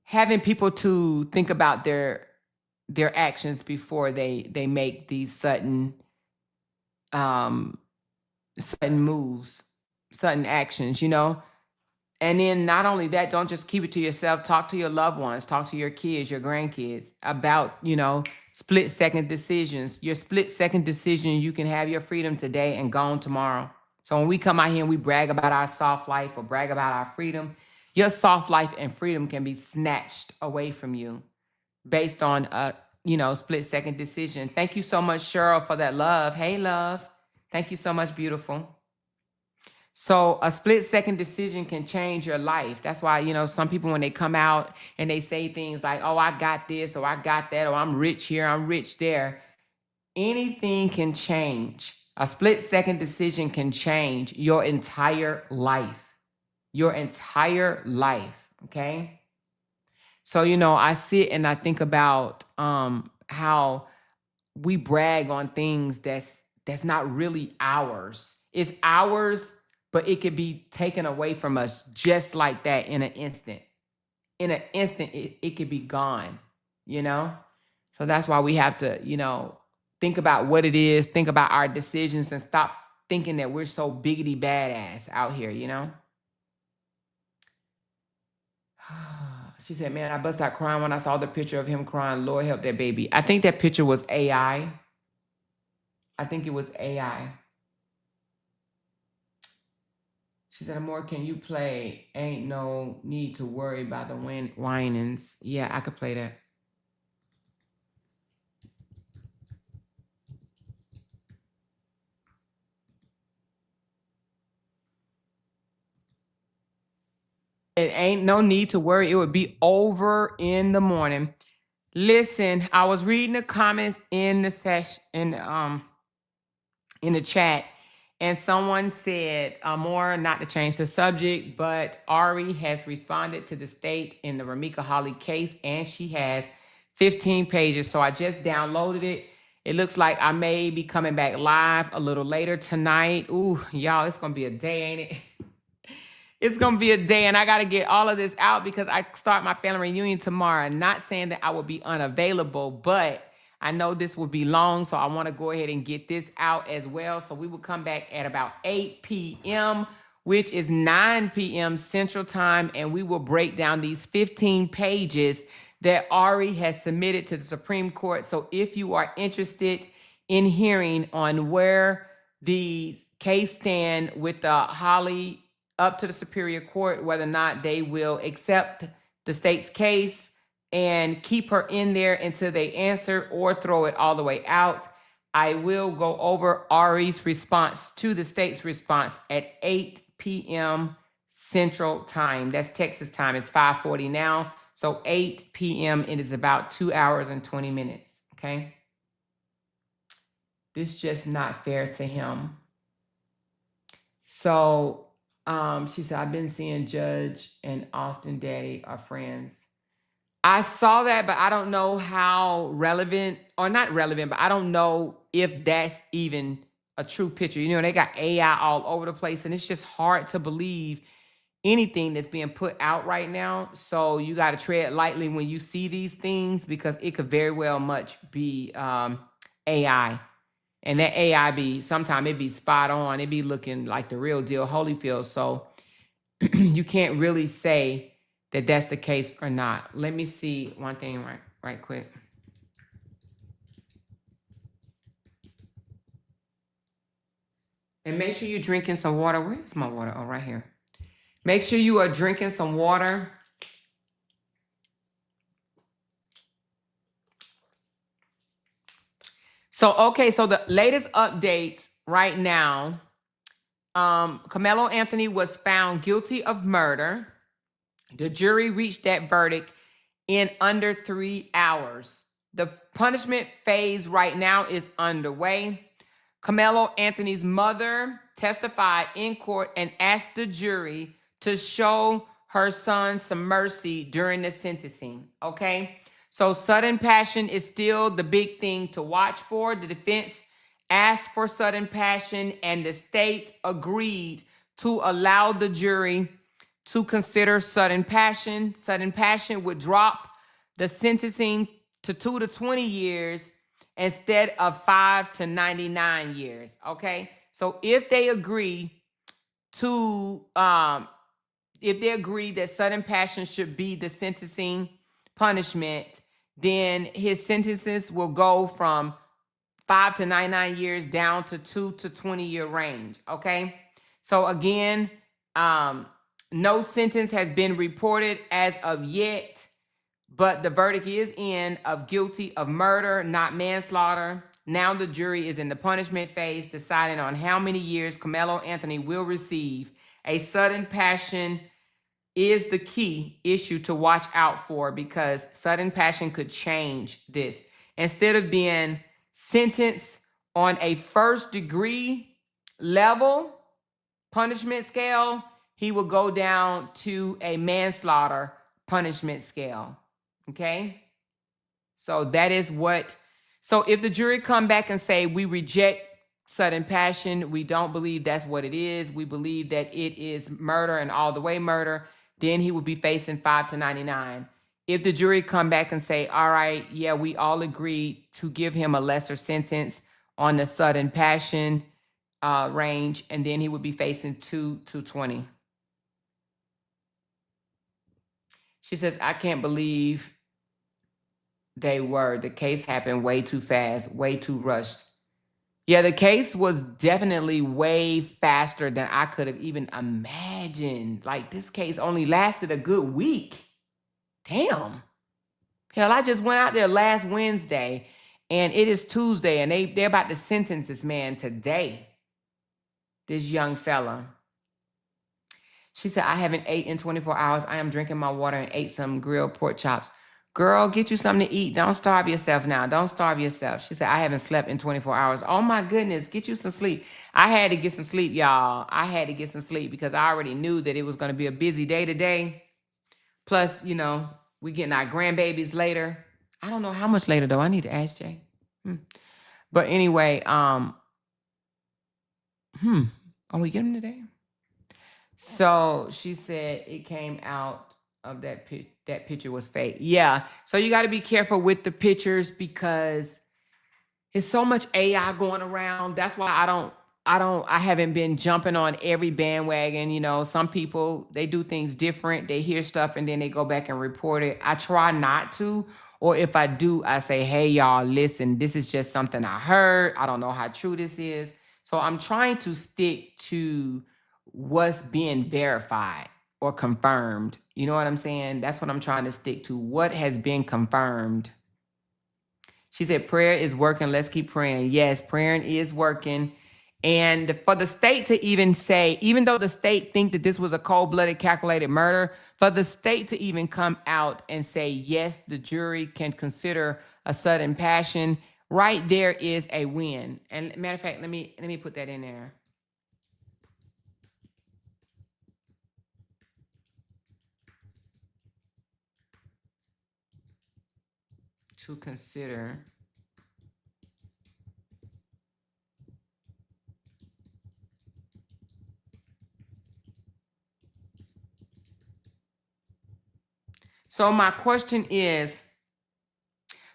having people to think about their actions before they make these sudden moves, sudden actions, And then not only that, don't just keep it to yourself. Talk to your loved ones, talk to your kids, your grandkids about, split-second decisions. Your split-second decision, you can have your freedom today and gone tomorrow. So when we come out here and we brag about our soft life or brag about our freedom, your soft life and freedom can be snatched away from you based on a, split-second decision. Thank you so much, Cheryl, for that love. Hey, love. Thank you so much, beautiful. So a split-second decision can change your life. That's why, you know, some people, when they come out and they say things like, oh, I got this, or I got that, or I'm rich here, I'm rich there. Anything can change. A split-second decision can change your entire life. Your entire life, okay? So, you know, I sit and I think about how we brag on things that's not really ours. It's ours, but it could be taken away from us just like that in an instant. In an instant, it could be gone, you know? So that's why we have to, you know, think about what it is, think about our decisions, and stop thinking that we're so biggity badass out here, you know? She said, man, I bust out crying when I saw the picture of him crying. Lord help that baby. I think that picture was AI. I think it was AI. She said, Amoira, can you play Ain't No Need to Worry About the Whinings? Yeah, I could play that. It ain't no need to worry. It would be over in the morning. Listen, I was reading the comments in the session, in the chat, and someone said, more not to change the subject, but Ari has responded to the state in the Ramika Holly case, and she has 15 pages. So I just downloaded it. It looks like I may be coming back live a little later tonight. Ooh, y'all, it's gonna be a day, ain't it? It's gonna be a day, and I gotta get all of this out because I start my family reunion tomorrow. Not saying that I will be unavailable, but I know this will be long, so I wanna go ahead and get this out as well. So we will come back at about 8 p.m., which is 9 p.m. Central Time, and we will break down these 15 pages that Ari has submitted to the Supreme Court. So if you are interested in hearing on where the case stand with the Holly up to the Superior Court, whether or not they will accept the state's case and keep her in there until they answer or throw it all the way out. I will go over Ari's response to the state's response at 8 p.m. Central Time. That's Texas time. It's 5:40 now. So 8 p.m. It is about 2 hours and 20 minutes. Okay. This is just not fair to him. So she said, I've been seeing Judge and Austin Daddy are friends. I saw that, but I don't know how relevant, or not relevant, but I don't know if that's even a true picture. You know, they got AI all over the place, and it's just hard to believe anything that's being put out right now. So you got to tread lightly when you see these things, because it could very well much be AI. And that AI be, sometimes it be spot on. It be looking like the real deal Holyfield. So you can't really say that that's the case or not. Let me see one thing right quick. And make sure you're drinking some water. Where's my water? Oh, right here. Make sure you are drinking some water. So, okay, so the latest updates right now, Karmelo Anthony was found guilty of murder. The jury reached that verdict in under 3 hours. The punishment phase right now is underway. Karmelo Anthony's mother testified in court and asked the jury to show her son some mercy during the sentencing, okay? So sudden passion is still the big thing to watch for. The defense asked for sudden passion, and the state agreed to allow the jury to consider sudden passion. Sudden passion would drop the sentencing to 2 to 20 years instead of 5 to 99 years, okay? So if they agree to, if they agree that sudden passion should be the sentencing punishment, then his sentences will go from 5 to 99 years down to 2 to 20-year range, okay? So again, no sentence has been reported as of yet, but the verdict is in of guilty of murder, not manslaughter. Now the jury is in the punishment phase, deciding on how many years Karmelo Anthony will receive. A sudden passion is the key issue to watch out for, because sudden passion could change this. Instead of being sentenced on a first degree level punishment scale, he will go down to a manslaughter punishment scale. Okay? So that is what, so if the jury come back and say, we reject sudden passion, we don't believe that's what it is, we believe that it is murder and all the way murder, then he will be facing 5 to 99. If the jury come back and say, all right, yeah, we all agree to give him a lesser sentence on the sudden passion range, and then he would be facing 2 to 20. She says, I can't believe the case happened way too fast, way too rushed. Yeah, the case was definitely way faster than I could have even imagined. Like, this case only lasted a good week. Damn. Hell, I just went out there last Wednesday, and it is Tuesday, and they're about to sentence this man today. This young fella. She said, I haven't ate in 24 hours. I am drinking my water and ate some grilled pork chops. Girl, get you something to eat. Don't starve yourself now. Don't starve yourself. She said, I haven't slept in 24 hours. Oh my goodness, get you some sleep. I had to get some sleep, y'all. I had to get some sleep because I already knew that it was going to be a busy day today. Plus, you know, we getting our grandbabies later. I don't know how much later though. I need to ask Jay. But anyway, are we getting them today? So she said it came out of that picture was fake. Yeah. So you got to be careful with the pictures because there's so much AI going around. That's why I haven't been jumping on every bandwagon. You know, some people, they do things different. They hear stuff and then they go back and report it. I try not to, or if I do, I say, hey, y'all, listen, this is just something I heard. I don't know how true this is. So I'm trying to stick to what's being verified or confirmed. You know what I'm saying? That's what I'm trying to stick to. What has been confirmed? She said, prayer is working. Let's keep praying. Yes, praying is working. And for the state to even say, even though the state think that this was a cold-blooded, calculated murder, for the state to even come out and say, yes, the jury can consider a sudden passion, right there is a win. And matter of fact, let me put that in there. To consider so my question is,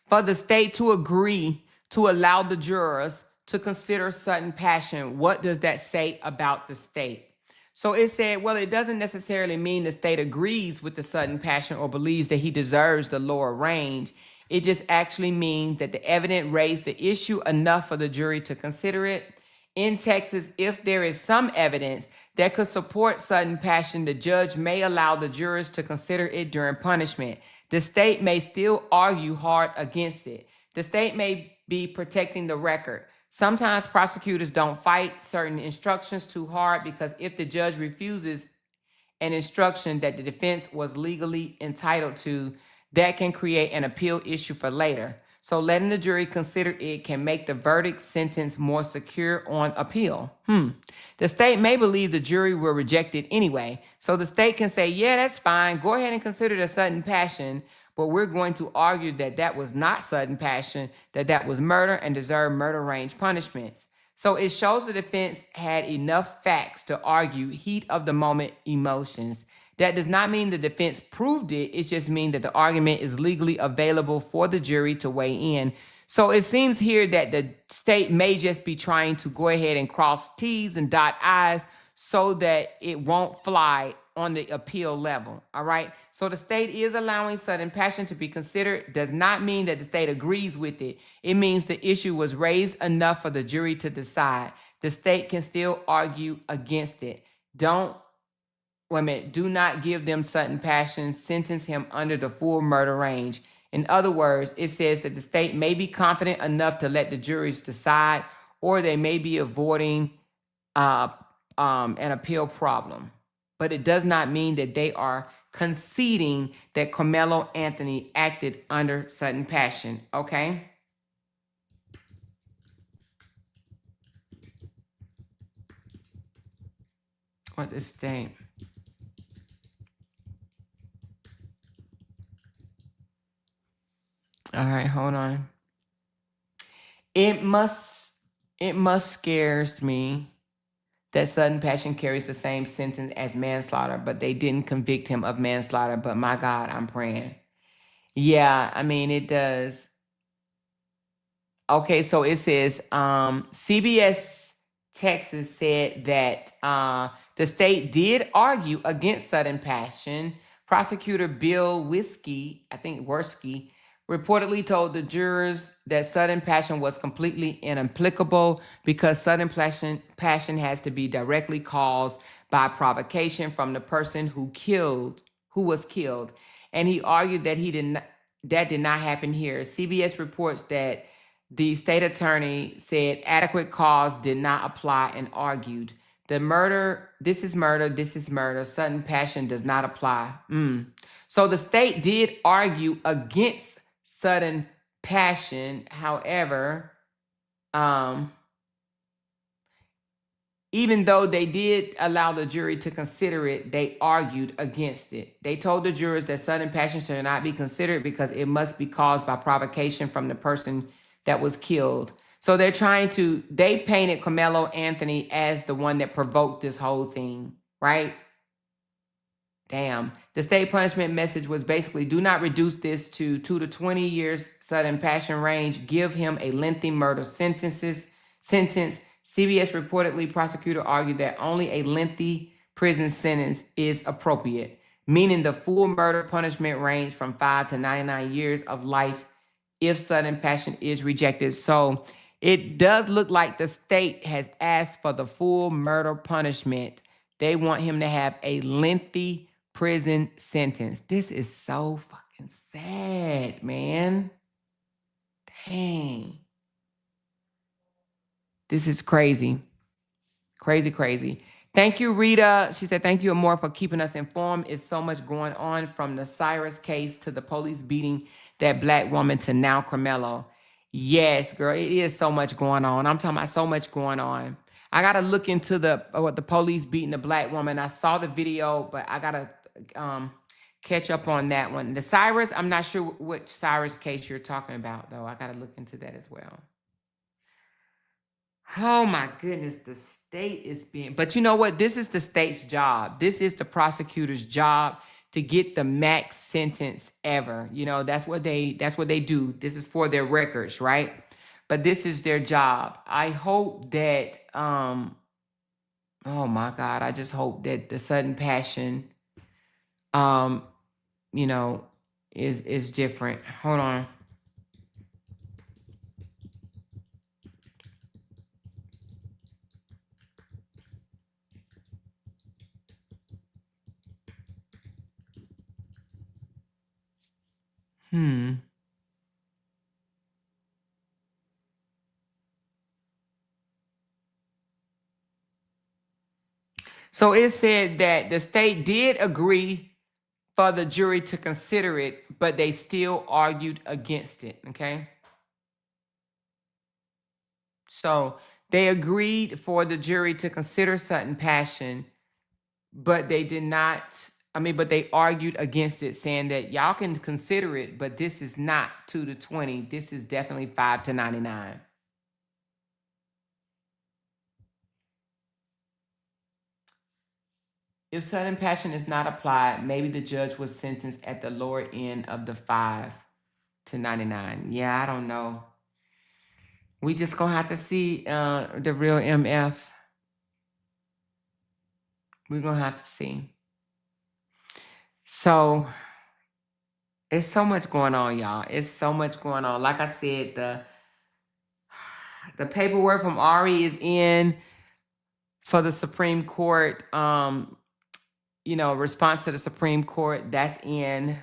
for the state to agree to allow the jurors to consider sudden passion, what does that say about the state? So it said, well, it doesn't necessarily mean the state agrees with the sudden passion or believes that he deserves the lower range. It just actually means that the evidence raised the issue enough for the jury to consider it. In Texas, if there is some evidence that could support sudden passion, the judge may allow the jurors to consider it during punishment. The state may still argue hard against it. The state may be protecting the record. Sometimes prosecutors don't fight certain instructions too hard because if the judge refuses an instruction that the defense was legally entitled to, that can create an appeal issue for later. So letting the jury consider it can make the verdict sentence more secure on appeal. The state may believe the jury will reject it anyway. So the state can say, yeah, that's fine. Go ahead and consider the sudden passion, but we're going to argue that that was not sudden passion, that that was murder and deserved murder range punishments. So it shows the defense had enough facts to argue heat of the moment emotions. That does not mean the defense proved it. It just means that the argument is legally available for the jury to weigh in. So it seems here that the state may just be trying to go ahead and cross T's and dot I's so that it won't fly on the appeal level. All right. So the state is allowing sudden passion to be considered. Does not mean that the state agrees with it. It means the issue was raised enough for the jury to decide. The state can still argue against it. Do not give them sudden passion. Sentence him under the full murder range. In other words, it says that the state may be confident enough to let the juries decide, or they may be avoiding an appeal problem. But it does not mean that they are conceding that Karmelo Anthony acted under sudden passion, okay? What the state? All right, hold on. It must scares me that sudden passion carries the same sentence as manslaughter, but they didn't convict him of manslaughter. But my God, I'm praying. Yeah, I mean, it does. Okay, so it says CBS Texas said that the state did argue against sudden passion. Prosecutor Bill Worski, reportedly told the jurors that sudden passion was completely inapplicable because sudden passion has to be directly caused by provocation from the person who was killed. And he argued that that did not happen here. CBS reports that the state attorney said adequate cause did not apply and argued this is murder, sudden passion does not apply. So the state did argue against sudden passion. However, even though they did allow the jury to consider it, they argued against it. They told the jurors that sudden passion should not be considered because it must be caused by provocation from the person that was killed. So they painted Karmelo Anthony as the one that provoked this whole thing, right? Damn. The state punishment message was basically, do not reduce this to 2 to 20 years sudden passion range. Give him a lengthy murder sentence. CBS reportedly, prosecutor argued that only a lengthy prison sentence is appropriate, meaning the full murder punishment range from 5 to 99 years of life if sudden passion is rejected. So it does look like the state has asked for the full murder punishment. They want him to have a lengthy prison sentence. This is so fucking sad, man. Dang. This is crazy. Crazy. Thank you, Rita. She said, thank you, Amoira, for keeping us informed. It's so much going on, from the Cyrus case to the police beating that Black woman to now Karmelo. Yes, girl, it is so much going on. I'm talking about so much going on. I got to look into the police beating the Black woman. I saw the video, but I got to catch up on that one. The Cyrus, I'm not sure which Cyrus case you're talking about, though. I got to look into that as well. Oh my goodness, the state is being, but you know what? This is the state's job. This is the prosecutor's job to get the max sentence ever. You know, that's what they do. This is for their records, right? But this is their job. I hope that, oh my God, I just hope that the sudden passion, you know, is different. Hold on. So it said that the state did agree for the jury to consider it, but they still argued against it, okay? So they agreed for the jury to consider sudden passion, but they did not, but they argued against it, saying that y'all can consider it, but this is not 2 to 20. This is definitely 5 to 99. If sudden passion is not applied, maybe the judge was sentenced at the lower end of the 5 to 99. Yeah, I don't know. We just gonna have to see the real MF. We're gonna have to see. So it's so much going on, y'all. It's so much going on. Like I said, the paperwork from Ari is in for the Supreme Court. You know, response to the Supreme Court, that's in.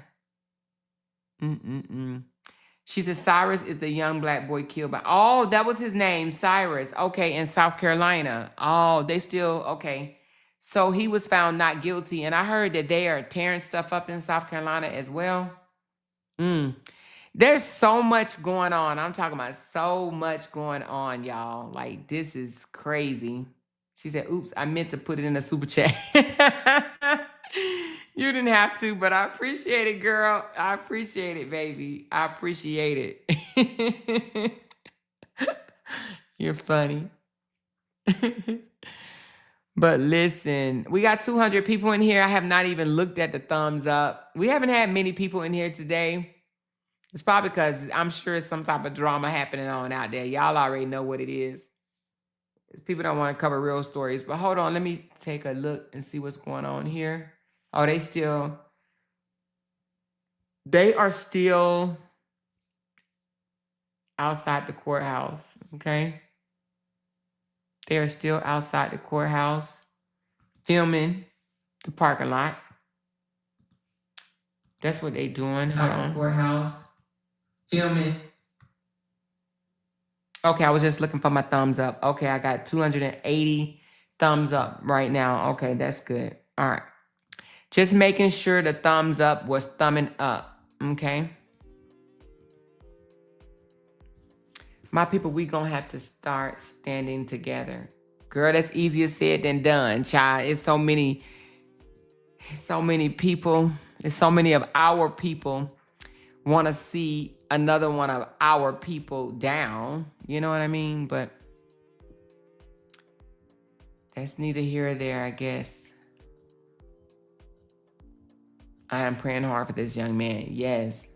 She said Cyrus is the young black boy killed by. Oh, that was his name, Cyrus. Okay, in South Carolina. Oh, they still okay. So he was found not guilty, and I heard that they are tearing stuff up in South Carolina as well. There's so much going on. I'm talking about so much going on, y'all. Like, this is crazy. She said, oops, I meant to put it in a super chat. You didn't have to, but I appreciate it, girl. I appreciate it, baby. I appreciate it. You're funny. But listen, we got 200 people in here. I have not even looked at the thumbs up. We haven't had many people in here today. It's probably because I'm sure it's some type of drama happening on out there. Y'all already know what it is. People don't want to cover real stories. But hold on, let me take a look and see what's going on here. Oh, they are still outside the courthouse, okay? They are still outside the courthouse filming the parking lot. That's what they doing. Hold on. Courthouse filming. Okay, I was just looking for my thumbs up. Okay, I got 280 thumbs up right now. Okay, that's good. All right. Just making sure the thumbs up was thumbing up. Okay. My people, we gonna have to start standing together. Girl, that's easier said than done, child. It's so many people. It's so many of our people want to see another one of our people down. You know what I mean? But that's neither here or there, I guess. I am praying hard for this young man. Yes.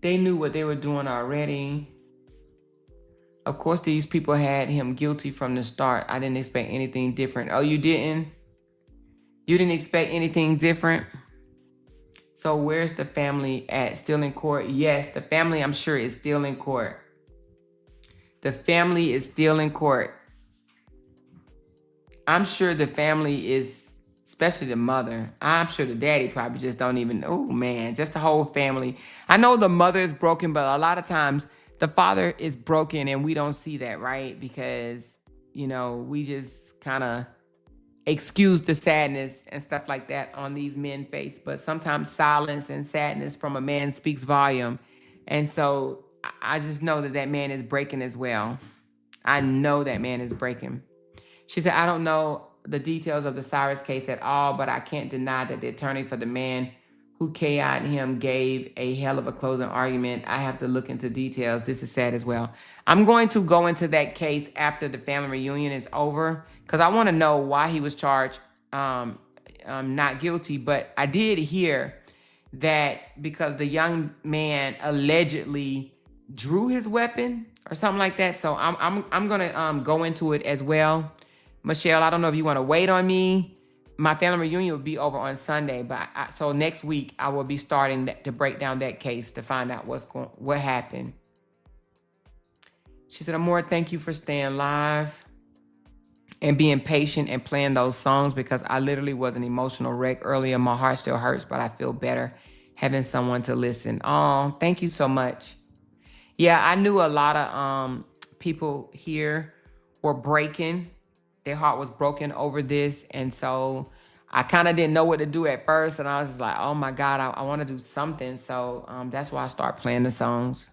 They knew what they were doing already. Of course, these people had him guilty from the start. I didn't expect anything different. Oh, you didn't? You didn't expect anything different? So where's the family at? Still in court? Yes, the family, I'm sure, is still in court. The family is still in court. I'm sure the family is, especially the mother. I'm sure the daddy probably just don't even, oh man, just the whole family. I know the mother is broken, but a lot of times the father is broken and we don't see that, right? Because, you know, we just kind of excuse the sadness and stuff like that on these men's face. But sometimes silence and sadness from a man speaks volume. And so I just know that that man is breaking as well. I know that man is breaking. She said, I don't know the details of the Cyrus case at all, but I can't deny that the attorney for the man who KI'd him gave a hell of a closing argument. I have to look into details. This is sad as well. I'm going to go into that case after the family reunion is over because I want to know why he was charged not guilty. But I did hear that because the young man allegedly drew his weapon or something like that. So I'm gonna go into it as well. Michelle, I don't know if you want to wait on me. My family reunion will be over on Sunday, but so next week I will be starting to break down that case to find out what happened. She said, Amoira, thank you for staying live and being patient and playing those songs because I literally was an emotional wreck earlier. My heart still hurts, but I feel better having someone to listen. Oh, thank you so much. Yeah, I knew a lot of people here were breaking. Their heart was broken over this. And so I kind of didn't know what to do at first. And I was just like, oh my God, I want to do something. So that's why I started playing the songs.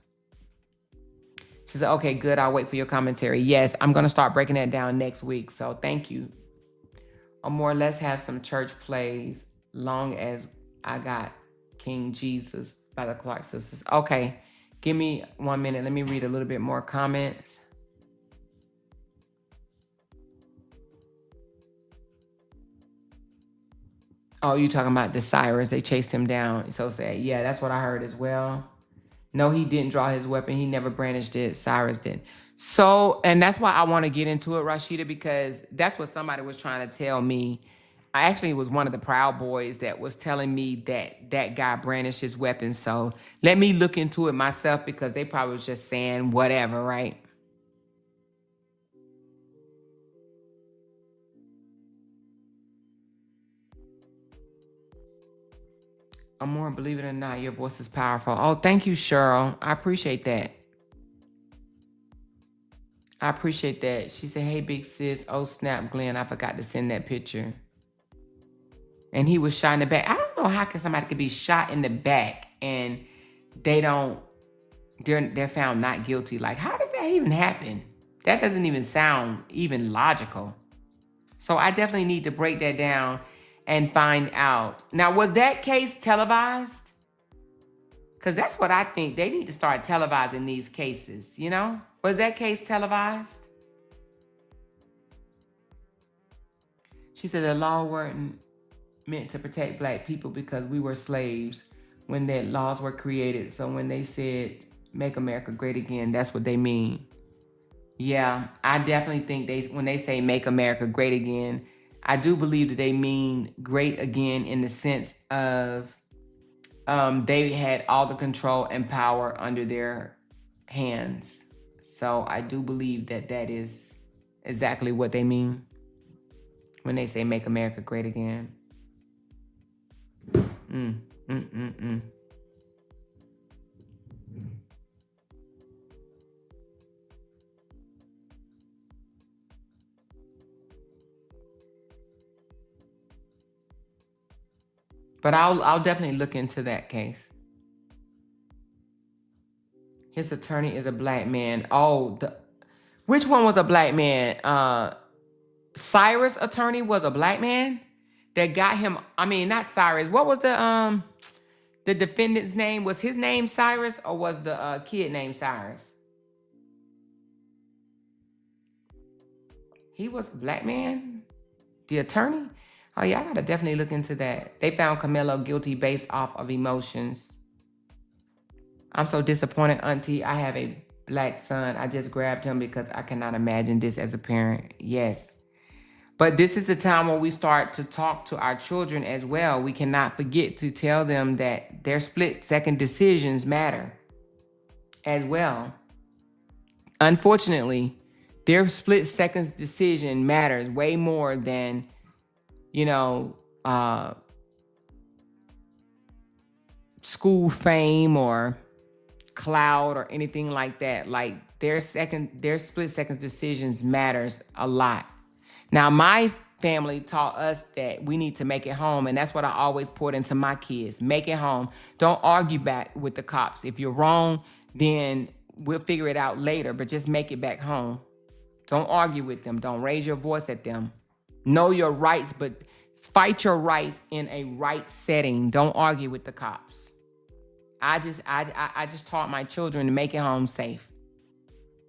She said, okay, good. I'll wait for your commentary. Yes, I'm going to start breaking that down next week. So thank you. Or more, let's have some church plays long as I got King Jesus by the Clark Sisters. Okay, give me 1 minute. Let me read a little bit more comments. Oh, you talking about the Cyrus? They chased him down. So sad. Yeah, that's what I heard as well. No, he didn't draw his weapon. He never brandished it. Cyrus did. So, and that's why I want to get into it, Rashida, because that's what somebody was trying to tell me. I actually was one of the Proud Boys that was telling me that that guy brandished his weapon. So let me look into it myself because they probably was just saying whatever, right? Amoira, believe it or not, your voice is powerful. Oh, thank you, Cheryl. I appreciate that. I appreciate that. She said, hey, big sis. Oh, snap, Glenn. I forgot to send that picture. And he was shot in the back. I don't know how somebody could be shot in the back and they're found not guilty. Like, how does that even happen? That doesn't even sound even logical. So I definitely need to break that down and find out. Now, was that case televised? Because that's what I think. They need to start televising these cases, you know? Was that case televised? She said the law weren't meant to protect Black people because we were slaves when the laws were created. So when they said, make America great again, that's what they mean. Yeah, I definitely think when they say make America great again, I do believe that they mean great again in the sense of they had all the control and power under their hands. So I do believe that that is exactly what they mean when they say make America great again. But I'll definitely look into that case. His attorney is a Black man. Oh, which one was a Black man? Cyrus' attorney was a Black man that got him. I mean, not Cyrus. What was the defendant's name? Was his name Cyrus or was the kid named Cyrus? He was a Black man? The attorney? Oh yeah, I gotta definitely look into that. They found Karmelo guilty based off of emotions. I'm so disappointed, Auntie. I have a Black son. I just grabbed him because I cannot imagine this as a parent. Yes. But this is the time when we start to talk to our children as well. We cannot forget to tell them that their split-second decisions matter as well. Unfortunately, their split-second decision matters way more than, you know, school fame or cloud or anything like that. Like their split-second decisions matters a lot. Now, my family taught us that we need to make it home, and that's what I always poured into my kids. Make it home. Don't argue back with the cops. If you're wrong, then we'll figure it out later, but just make it back home. Don't argue with them. Don't raise your voice at them. Know your rights, but fight your rights in a right setting. Don't argue with the cops. I just taught my children to make it home safe.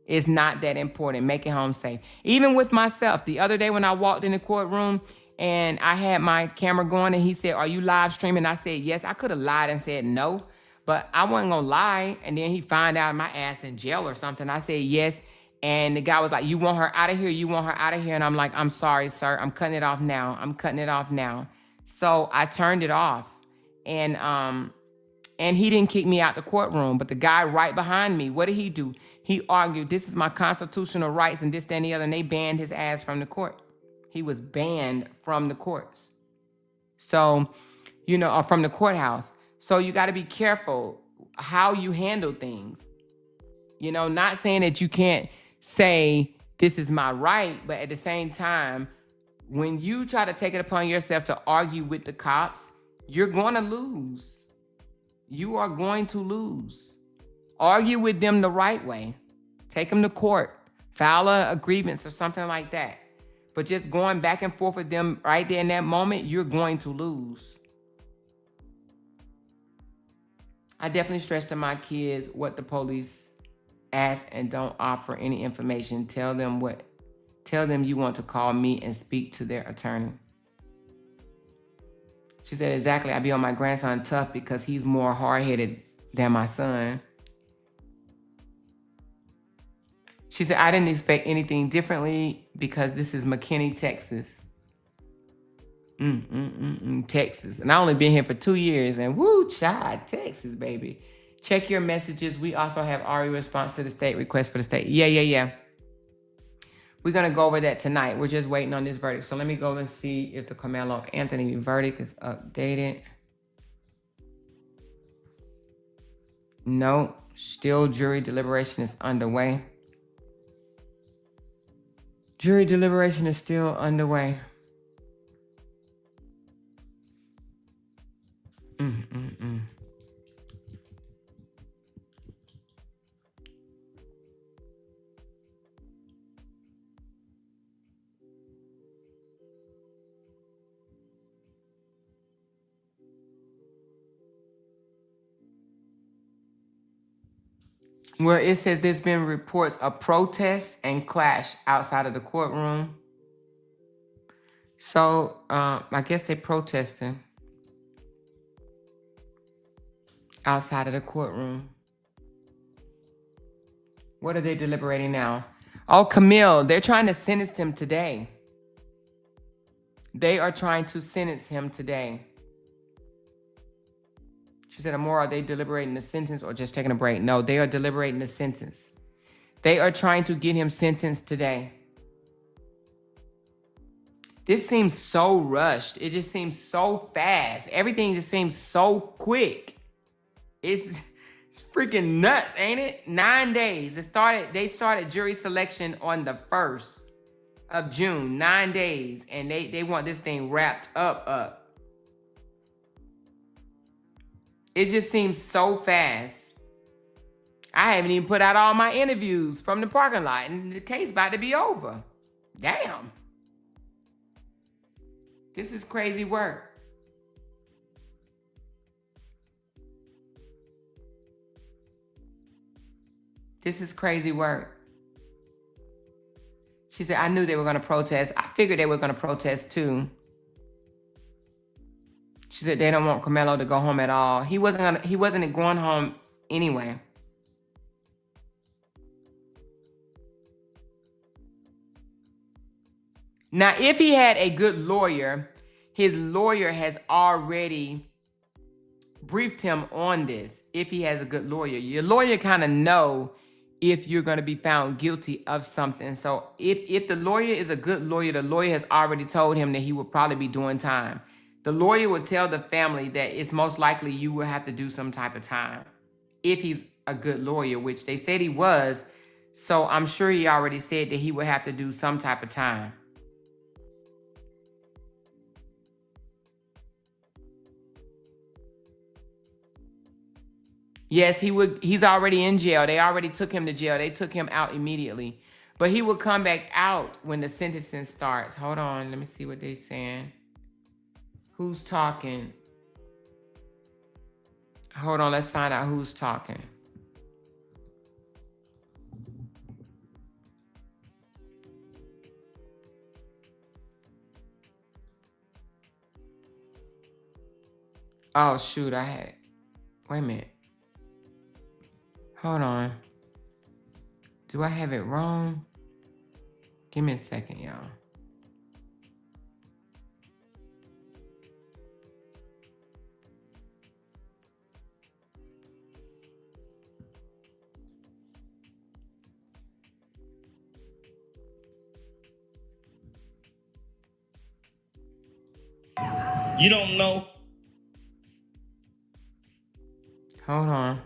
It's not that important. Make it home safe. Even with myself, the other day when I walked in the courtroom and I had my camera going and he said, are you live streaming? I said, yes. I could have lied and said no, but I wasn't gonna lie. And then he found out my ass in jail or something. I said, yes. And the guy was like, you want her out of here? You want her out of here? And I'm like, I'm sorry, sir. I'm cutting it off now. I'm cutting it off now. So I turned it off. And he didn't kick me out the courtroom, but the guy right behind me, what did he do? He argued, this is my constitutional rights and this, that, and the other, and they banned his ass from the court. He was banned from the courts. So, you know, or from the courthouse. So you got to be careful how you handle things. You know, not saying that you can't say this is my right, but at the same time, when you try to take it upon yourself to argue with the cops, you're going to lose. You are going to lose. Argue with them the right way. Take them to court. File a grievance or something like that. But just going back and forth with them right there in that moment, you're going to lose. I definitely stress to my kids what the police ask and don't offer any information. Tell them you want to call me and speak to their attorney. She said, exactly. I be on my grandson tough because he's more hard-headed than my son. She said, I didn't expect anything differently because this is McKinney, Texas. Texas. And I only been here for 2 years and woo, child, Texas, baby. Check your messages. We also have RE response to the state request for the state. Yeah. We're going to go over that tonight. We're just waiting on this verdict. So let me go and see if the Karmelo Anthony verdict is updated. No, still jury deliberation is underway. Jury deliberation is still underway. Well, it says there's been reports of protests and clash outside of the courtroom. So I guess they're protesting outside of the courtroom. What are they deliberating now? Oh, Camille, they're trying to sentence him today. They are trying to sentence him today. She said, Amoira, are they deliberating the sentence or just taking a break? No, they are deliberating the sentence. They are trying to get him sentenced today. This seems so rushed. It just seems so fast. Everything just seems so quick. It's freaking nuts, ain't it? 9 days. They started jury selection on the 1st of June. 9 days. And they want this thing wrapped up. It just seems so fast. I haven't even put out all my interviews from the parking lot, and the case about to be over. Damn. This is crazy work. This is crazy work. She said, I knew they were going to protest. I figured they were going to protest too. She said they don't want Karmelo to go home at all. He wasn't going home anyway. Now, if he had a good lawyer, his lawyer has already briefed him on this. If he has a good lawyer, your lawyer kind of know if you're going to be found guilty of something. So if the lawyer is a good lawyer, the lawyer has already told him that he will probably be doing time. The lawyer will tell the family that it's most likely you will have to do some type of time if he's a good lawyer, which they said he was. So I'm sure he already said that he would have to do some type of time. Yes, he would. He's already in jail. They already took him to jail. They took him out immediately. But he will come back out when the sentencing starts. Hold on. Let me see what they're saying. Who's talking? Hold on. Let's find out who's talking. Oh, shoot. I had it. Wait a minute. Hold on. Do I have it wrong? Give me a second, y'all. You don't know. Hold on.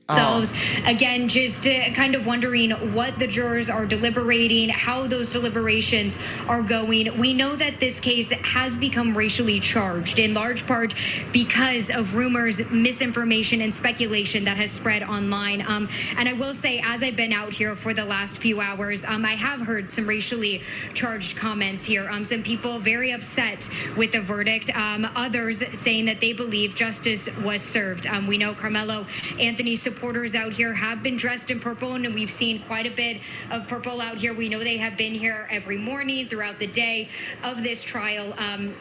Themselves. Again, just kind of wondering what the jurors are deliberating, how those deliberations are going. We know that this case has become racially charged in large part because of rumors, misinformation, and speculation that has spread online. And I will say, as I've been out here for the last few hours, I have heard some racially charged comments here. Some people very upset with the verdict. Others saying that they believe justice was served. We know Karmelo Anthony supporters out here have been dressed in purple, and we've seen quite a bit of purple out here. We know they have been here every morning throughout the day of this trial.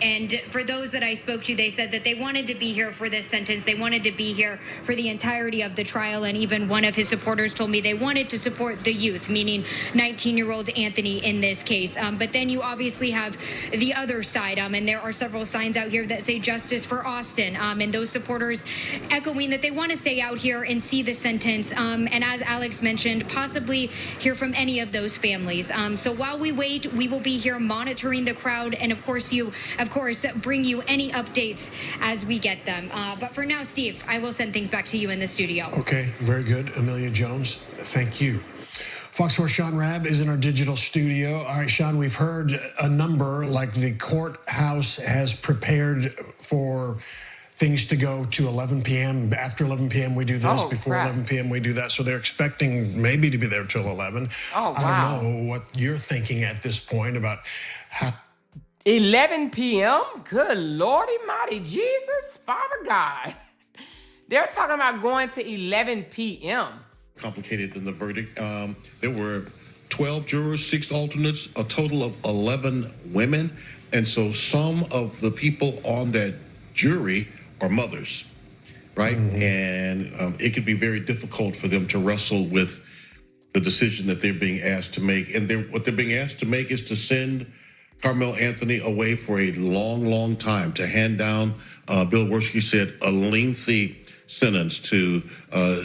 And for those that I spoke to, they said that they wanted to be here for this sentence. They wanted to be here for the entirety of the trial. And even one of his supporters told me they wanted to support the youth, meaning 19-year-old Anthony in this case. But then you obviously have the other side. And there are several signs out here that say justice for Austin. And those supporters echoing that they want to stay out here and see the sentence, and as Alex mentioned, possibly hear from any of those families. So while we wait, we will be here monitoring the crowd, and of course, bring you any updates as we get them. But for now, Steve, I will send things back to you in the studio. Okay, very good. Amelia Jones, thank you. Fox 4 Sean Rabb is in our digital studio. All right, Sean, we've heard a number, like the courthouse has prepared for things to go to 11 p.m. After 11 p.m. we do this, before 11 p.m. we do that. So they're expecting maybe to be there till 11. Oh, wow. I don't know what you're thinking at this point about how... 11 p.m.? Good Lordy mighty Jesus, Father God. They're talking about going to 11 p.m. Complicated than the verdict. There were 12 jurors, 6 alternates, a total of 11 women. And so some of the people on that jury are mothers, right? Mm-hmm. And it could be very difficult for them to wrestle with the decision that they're being asked to make. And what they're being asked to make is to send Karmelo Anthony away for a long, long time, to hand down, Bill Worski said, a lengthy sentence to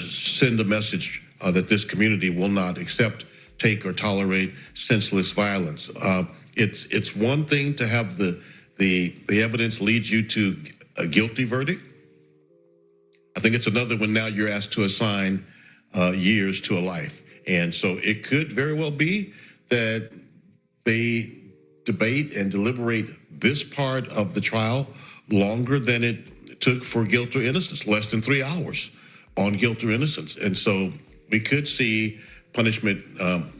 send a message that this community will not accept, take, or tolerate senseless violence. It's one thing to have the evidence lead you to a guilty verdict. I think it's another when now you're asked to assign years to a life. And so it could very well be that they debate and deliberate this part of the trial longer than it took for guilt or innocence, less than 3 hours on guilt or innocence. And so we could see punishment,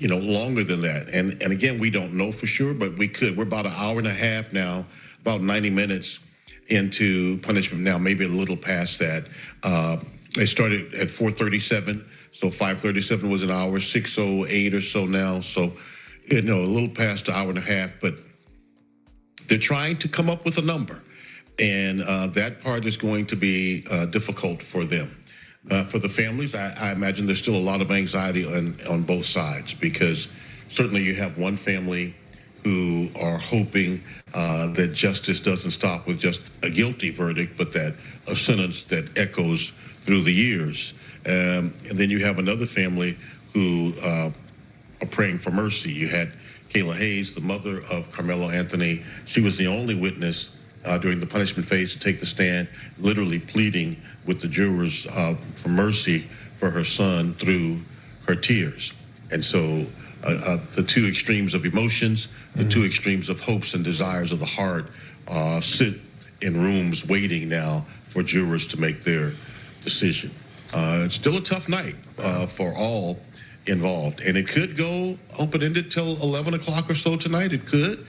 longer than that. And again, we don't know for sure, but we could. We're about an hour and a half now, about 90 minutes into punishment now, maybe a little past that. They started at 4:37, so 5:37 was an hour, 6:08 or so now. So, a little past an hour and a half, but they're trying to come up with a number. And that part is going to be difficult for them. For the families, I imagine there's still a lot of anxiety on both sides, because certainly you have one family who are hoping that justice doesn't stop with just a guilty verdict, but that a sentence that echoes through the years. And then you have another family who are praying for mercy. You had Kayla Hayes, the mother of Karmelo Anthony. She was the only witness during the punishment phase to take the stand, literally pleading with the jurors for mercy for her son through her tears. And so the two extremes of emotions, the two extremes of hopes and desires of the heart sit in rooms waiting now for jurors to make their decision. It's still a tough night for all involved, and it could go open-ended till 11 o'clock or so tonight. It could,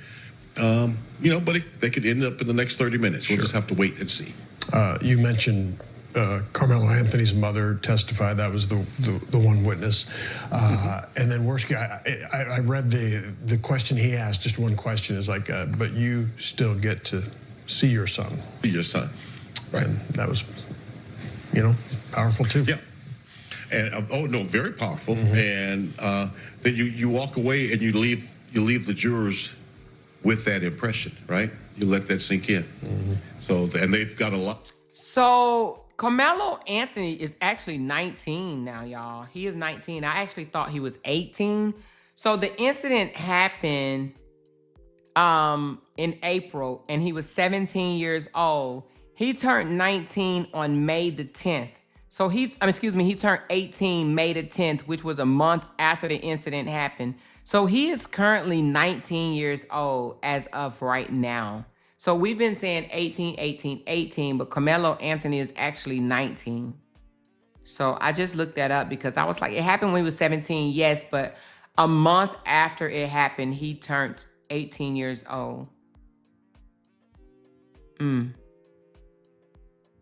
but they could end up in the next 30 minutes. We'll just have to wait and see. You mentioned Karmelo Anthony's mother testified. That was the one witness. And then Worski, I read the question he asked, just one question, is like, but you still get to see your son. See your son, right. And that was, powerful too. Yeah. And very powerful. Mm-hmm. And then you walk away and you leave the jurors with that impression, right? You let that sink in. Mm-hmm. So, and they've got a lot. So Karmelo Anthony is actually 19 now, y'all. He is 19. I actually thought he was 18. So the incident happened in April, and he was 17 years old. He turned 19 on May the 10th. So he turned 18 May the 10th, which was a month after the incident happened. So he is currently 19 years old as of right now. So we've been saying 18, 18, 18, but Karmelo Anthony is actually 19. So I just looked that up because I was like, it happened when he was 17, yes, but a month after it happened, he turned 18 years old.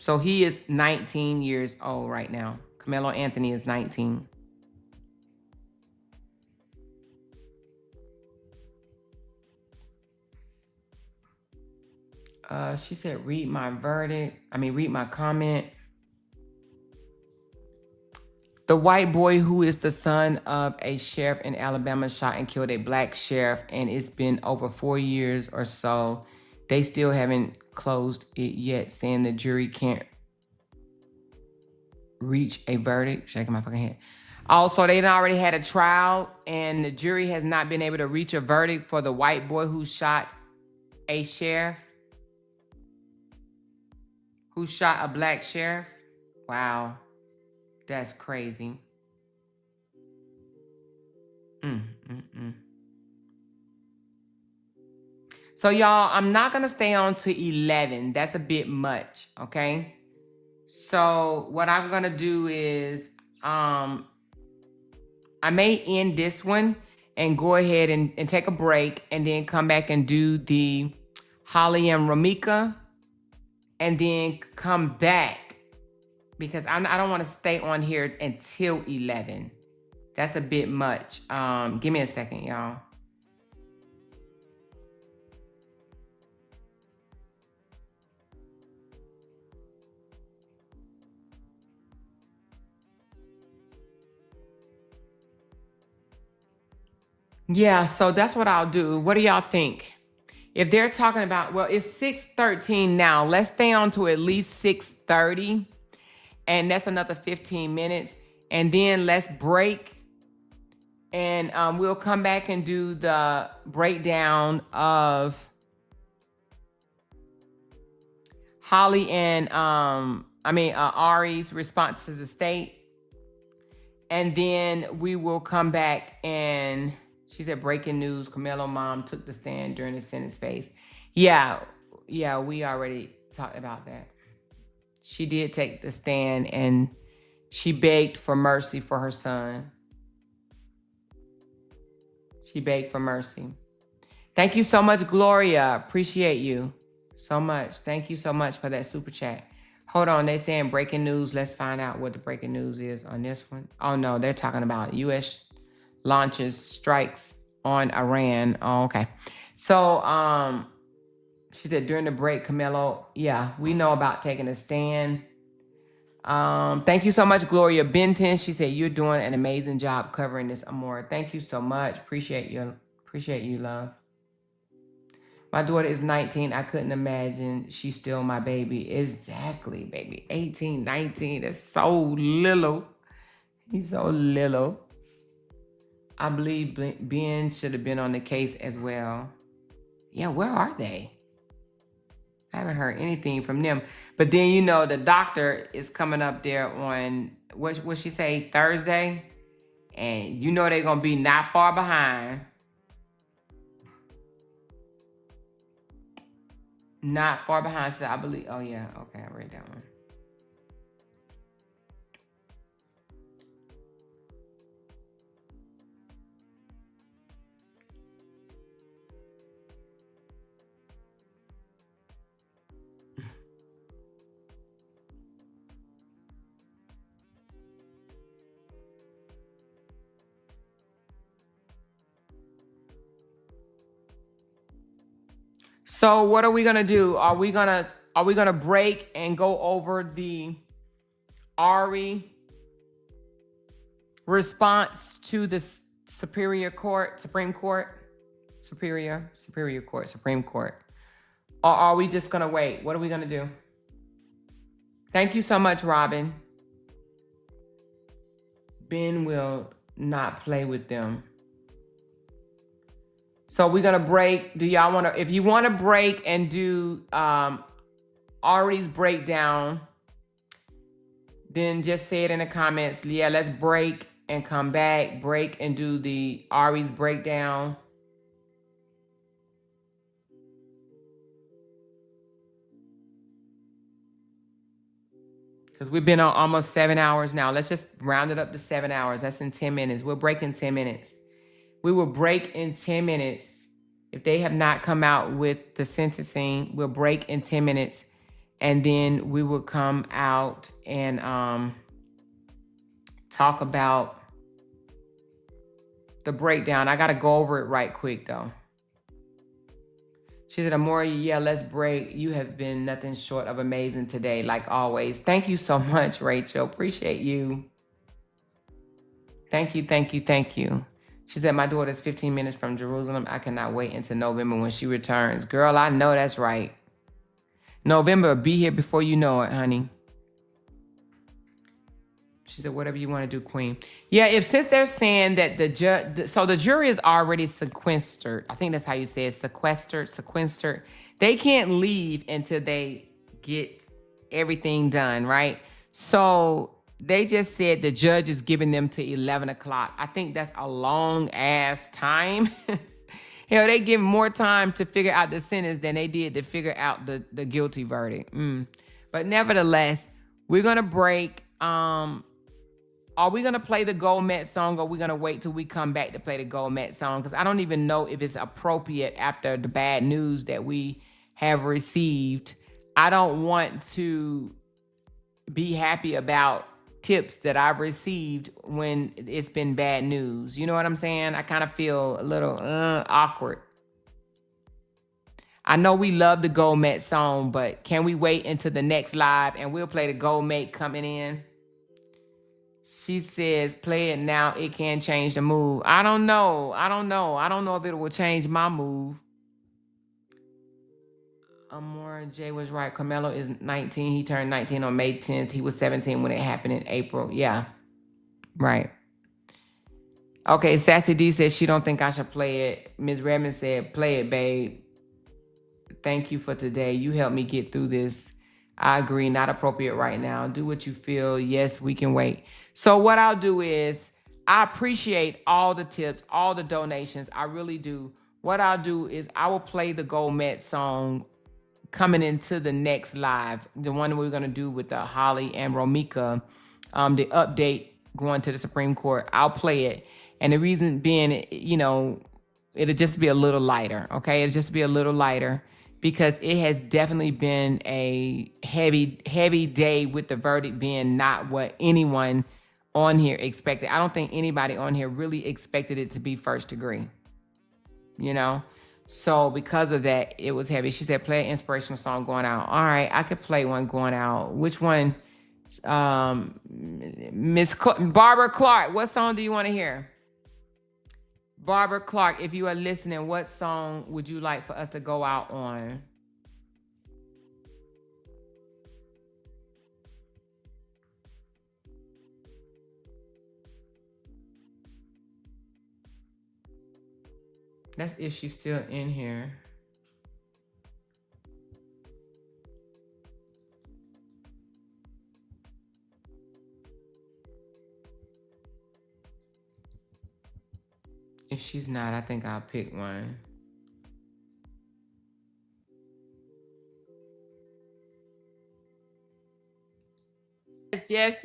So he is 19 years old right now. Karmelo Anthony is 19. She said, read my comment. The white boy who is the son of a sheriff in Alabama shot and killed a black sheriff, and it's been over 4 years or so. They still haven't closed it yet, saying the jury can't reach a verdict. Shaking my fucking head. Also, they already had a trial, and the jury has not been able to reach a verdict for the white boy who shot a sheriff, who shot a black sheriff. Wow, that's crazy. So y'all, I'm not gonna stay on to 11. That's a bit much, okay? So what I'm gonna do is, I may end this one and go ahead and take a break and then come back and do the Holly and Ramika and then come back because I don't want to stay on here until 11. That's a bit much. Give me a second, y'all. Yeah, so that's what I'll do. What do y'all think? If they're talking about, well, it's 6:13 now. Let's stay on to at least 6:30. And that's another 15 minutes. And then let's break. And we'll come back and do the breakdown of Holly and, Ari's response to the state. And then we will come back and... She said, breaking news, Karmelo mom took the stand during the sentence phase. Yeah, we already talked about that. She did take the stand and she begged for mercy for her son. She begged for mercy. Thank you so much, Gloria. Appreciate you so much. Thank you so much for that super chat. Hold on, they're saying breaking news. Let's find out what the breaking news is on this one. Oh no, they're talking about U.S. launches strikes on Iran. Oh, okay. So she said during the break, Karmelo, yeah, we know about taking a stand. Thank you so much, Gloria Benton. She said you're doing an amazing job covering this, Amoira. Thank you so much. Appreciate you, love. My daughter is 19. I couldn't imagine she's still my baby. Exactly, baby. 18, 19. That's so little. He's so little. I believe Ben should have been on the case as well. Yeah, where are they? I haven't heard anything from them. But then, you know, the doctor is coming up there on, what she say, Thursday? And you know they're going to be not far behind. Not far behind. So I believe, oh yeah, okay, I read that one. So what are we gonna do? Are we gonna break and go over the Ari response to the Supreme Court? Or are we just gonna wait? What are we gonna do? Thank you so much, Robin. Ben will not play with them. So we're gonna break. Do y'all wanna, if you wanna break and do Ari's breakdown, then just say it in the comments. Yeah, let's break and come back, break and do the Ari's breakdown. Because we've been on almost 7 hours now. Let's just round it up to 7 hours. That's in 10 minutes. We'll break in 10 minutes. We will break in 10 minutes. If they have not come out with the sentencing, we'll break in 10 minutes. And then we will come out and talk about the breakdown. I got to go over it right quick, though. She said, Amoira, yeah, let's break. You have been nothing short of amazing today, like always. Thank you so much, Rachel. Appreciate you. Thank you, thank you, thank you. She said, my daughter's 15 minutes from Jerusalem. I cannot wait until November when she returns. Girl, I know that's right. November will be here before you know it, honey. She said, whatever you want to do, Queen. Yeah, since they're saying that the judge, so the jury is already sequestered. I think that's how you say it, sequestered. They can't leave until they get everything done, right? So they just said the judge is giving them to 11 o'clock. I think that's a long ass time. Hell, they give more time to figure out the sentence than they did to figure out the guilty verdict. But nevertheless, we're going to break. Are we going to play the Gold Met song, or are we going to wait till we come back to play the Gold Met song? Because I don't even know if it's appropriate after the bad news that we have received. I don't want to be happy about tips that I've received when it's been bad news. You know what I'm saying? I kind of feel a little awkward. I know we love the Gold Met song, but can we wait until the next live and we'll play the Gold Met coming in? She says, play it now. It can change the move. I don't know. I don't know if it will change my move. Amoira J was right. Karmelo is 19. He turned 19 on May 10th. He was 17 when it happened in April. Yeah. Right. Okay, Sassy D says she don't think I should play it. Ms. Redmond said, play it, babe. Thank you for today. You helped me get through this. I agree. Not appropriate right now. Do what you feel. Yes, we can wait. So what I'll do is, I appreciate all the tips, all the donations. I really do. What I'll do is I will play the Gold Met song coming into the next live, the one we're going to do with Holly and Romika, the update going to the Supreme Court. I'll play it. And the reason being, you know, it'll just be a little lighter, okay? It'll just be a little lighter because it has definitely been a heavy day with the verdict being not what anyone on here expected. I don't think anybody on here really expected it to be first degree, you know? So because of that, it was heavy. She said, play an inspirational song going out. All right, I could play one going out. Which one? Barbara Clark, what song do you want to hear? Barbara Clark, if you are listening, what song would you like for us to go out on? That's if she's still in here. If she's not, I think I'll pick one. Yes.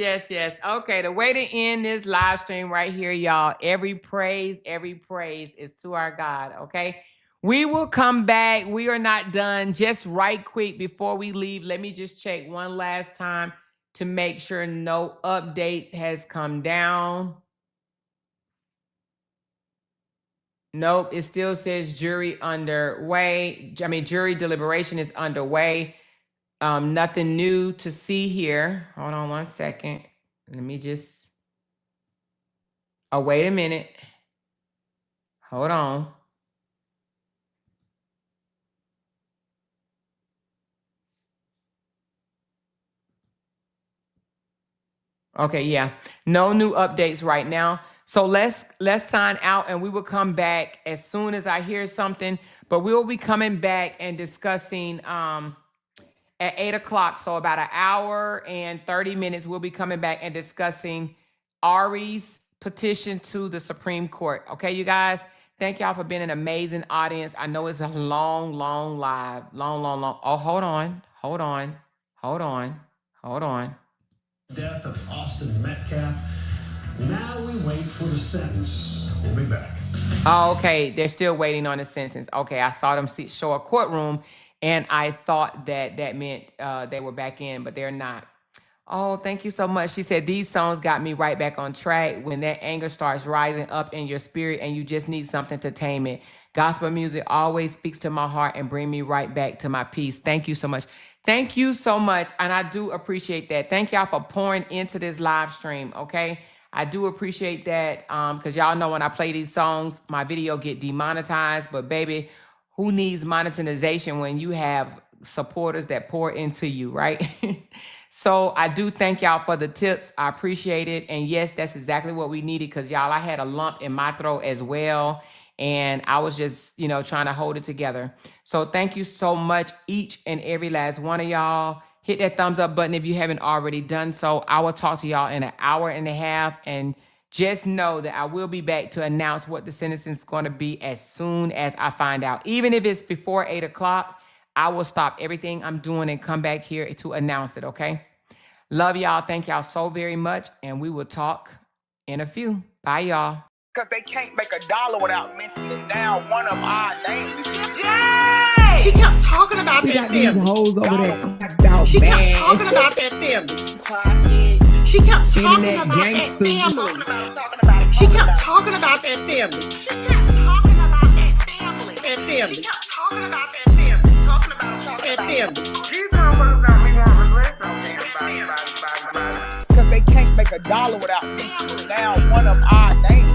Okay, the way to end this live stream right here, y'all. Every praise is to our God, okay? We will come back. We are not done. Just right quick before we leave, let me just check one last time to make sure no updates has come down. Nope, it still says jury underway. I mean, jury deliberation is underway. Nothing new to see here. Hold on one second. Let me just, oh, wait a minute. Hold on. Okay, yeah. No new updates right now. So let's sign out and we will come back as soon as I hear something. But we'll be coming back and discussing at 8 o'clock. So about an hour and 30 minutes, we'll be coming back and discussing Ari's petition to the Supreme Court. Okay, you guys? Thank y'all for being an amazing audience. I know it's a long live. Long. Oh, hold on. Death of Austin Metcalf. Now we wait for the sentence. We'll be back. Oh, okay. They're still waiting on the sentence. Okay, I saw them show a courtroom, and I thought that meant they were back in, but they're not. Oh, thank you so much. She said, these songs got me right back on track. When that anger starts rising up in your spirit and you just need something to tame it. Gospel music always speaks to my heart and bring me right back to my peace. Thank you so much. Thank you so much. And I do appreciate that. Thank y'all for pouring into this live stream, okay? I do appreciate that because y'all know when I play these songs, my video get demonetized. But baby, who needs monetization when you have supporters that pour into you, right? So I do thank y'all for the tips. I appreciate it. And yes, that's exactly what we needed, because y'all, I had a lump in my throat as well. And I was just, trying to hold it together. So thank you so much, each and every last one of y'all. Hit that thumbs up button if you haven't already done so. I will talk to y'all in an hour and a half. And just know that I will be back to announce what the sentence is going to be as soon as I find out. Even if it's before 8 o'clock, I will stop everything I'm doing and come back here to announce it, okay? Love y'all. Thank y'all so very much. And we will talk in a few. Bye, y'all. Because they can't make $1 without mentioning down one of our names. Yay! She kept talking about that family. Hoes over there. She kept talking about that family. She kept talking about that family. She kept talking about that family. She kept talking about that family. That family. She kept talking about that family. Talking about that family. These motherfuckers don't be wanting to listen to them. Because they can't make $1 without mentioning down one of our names.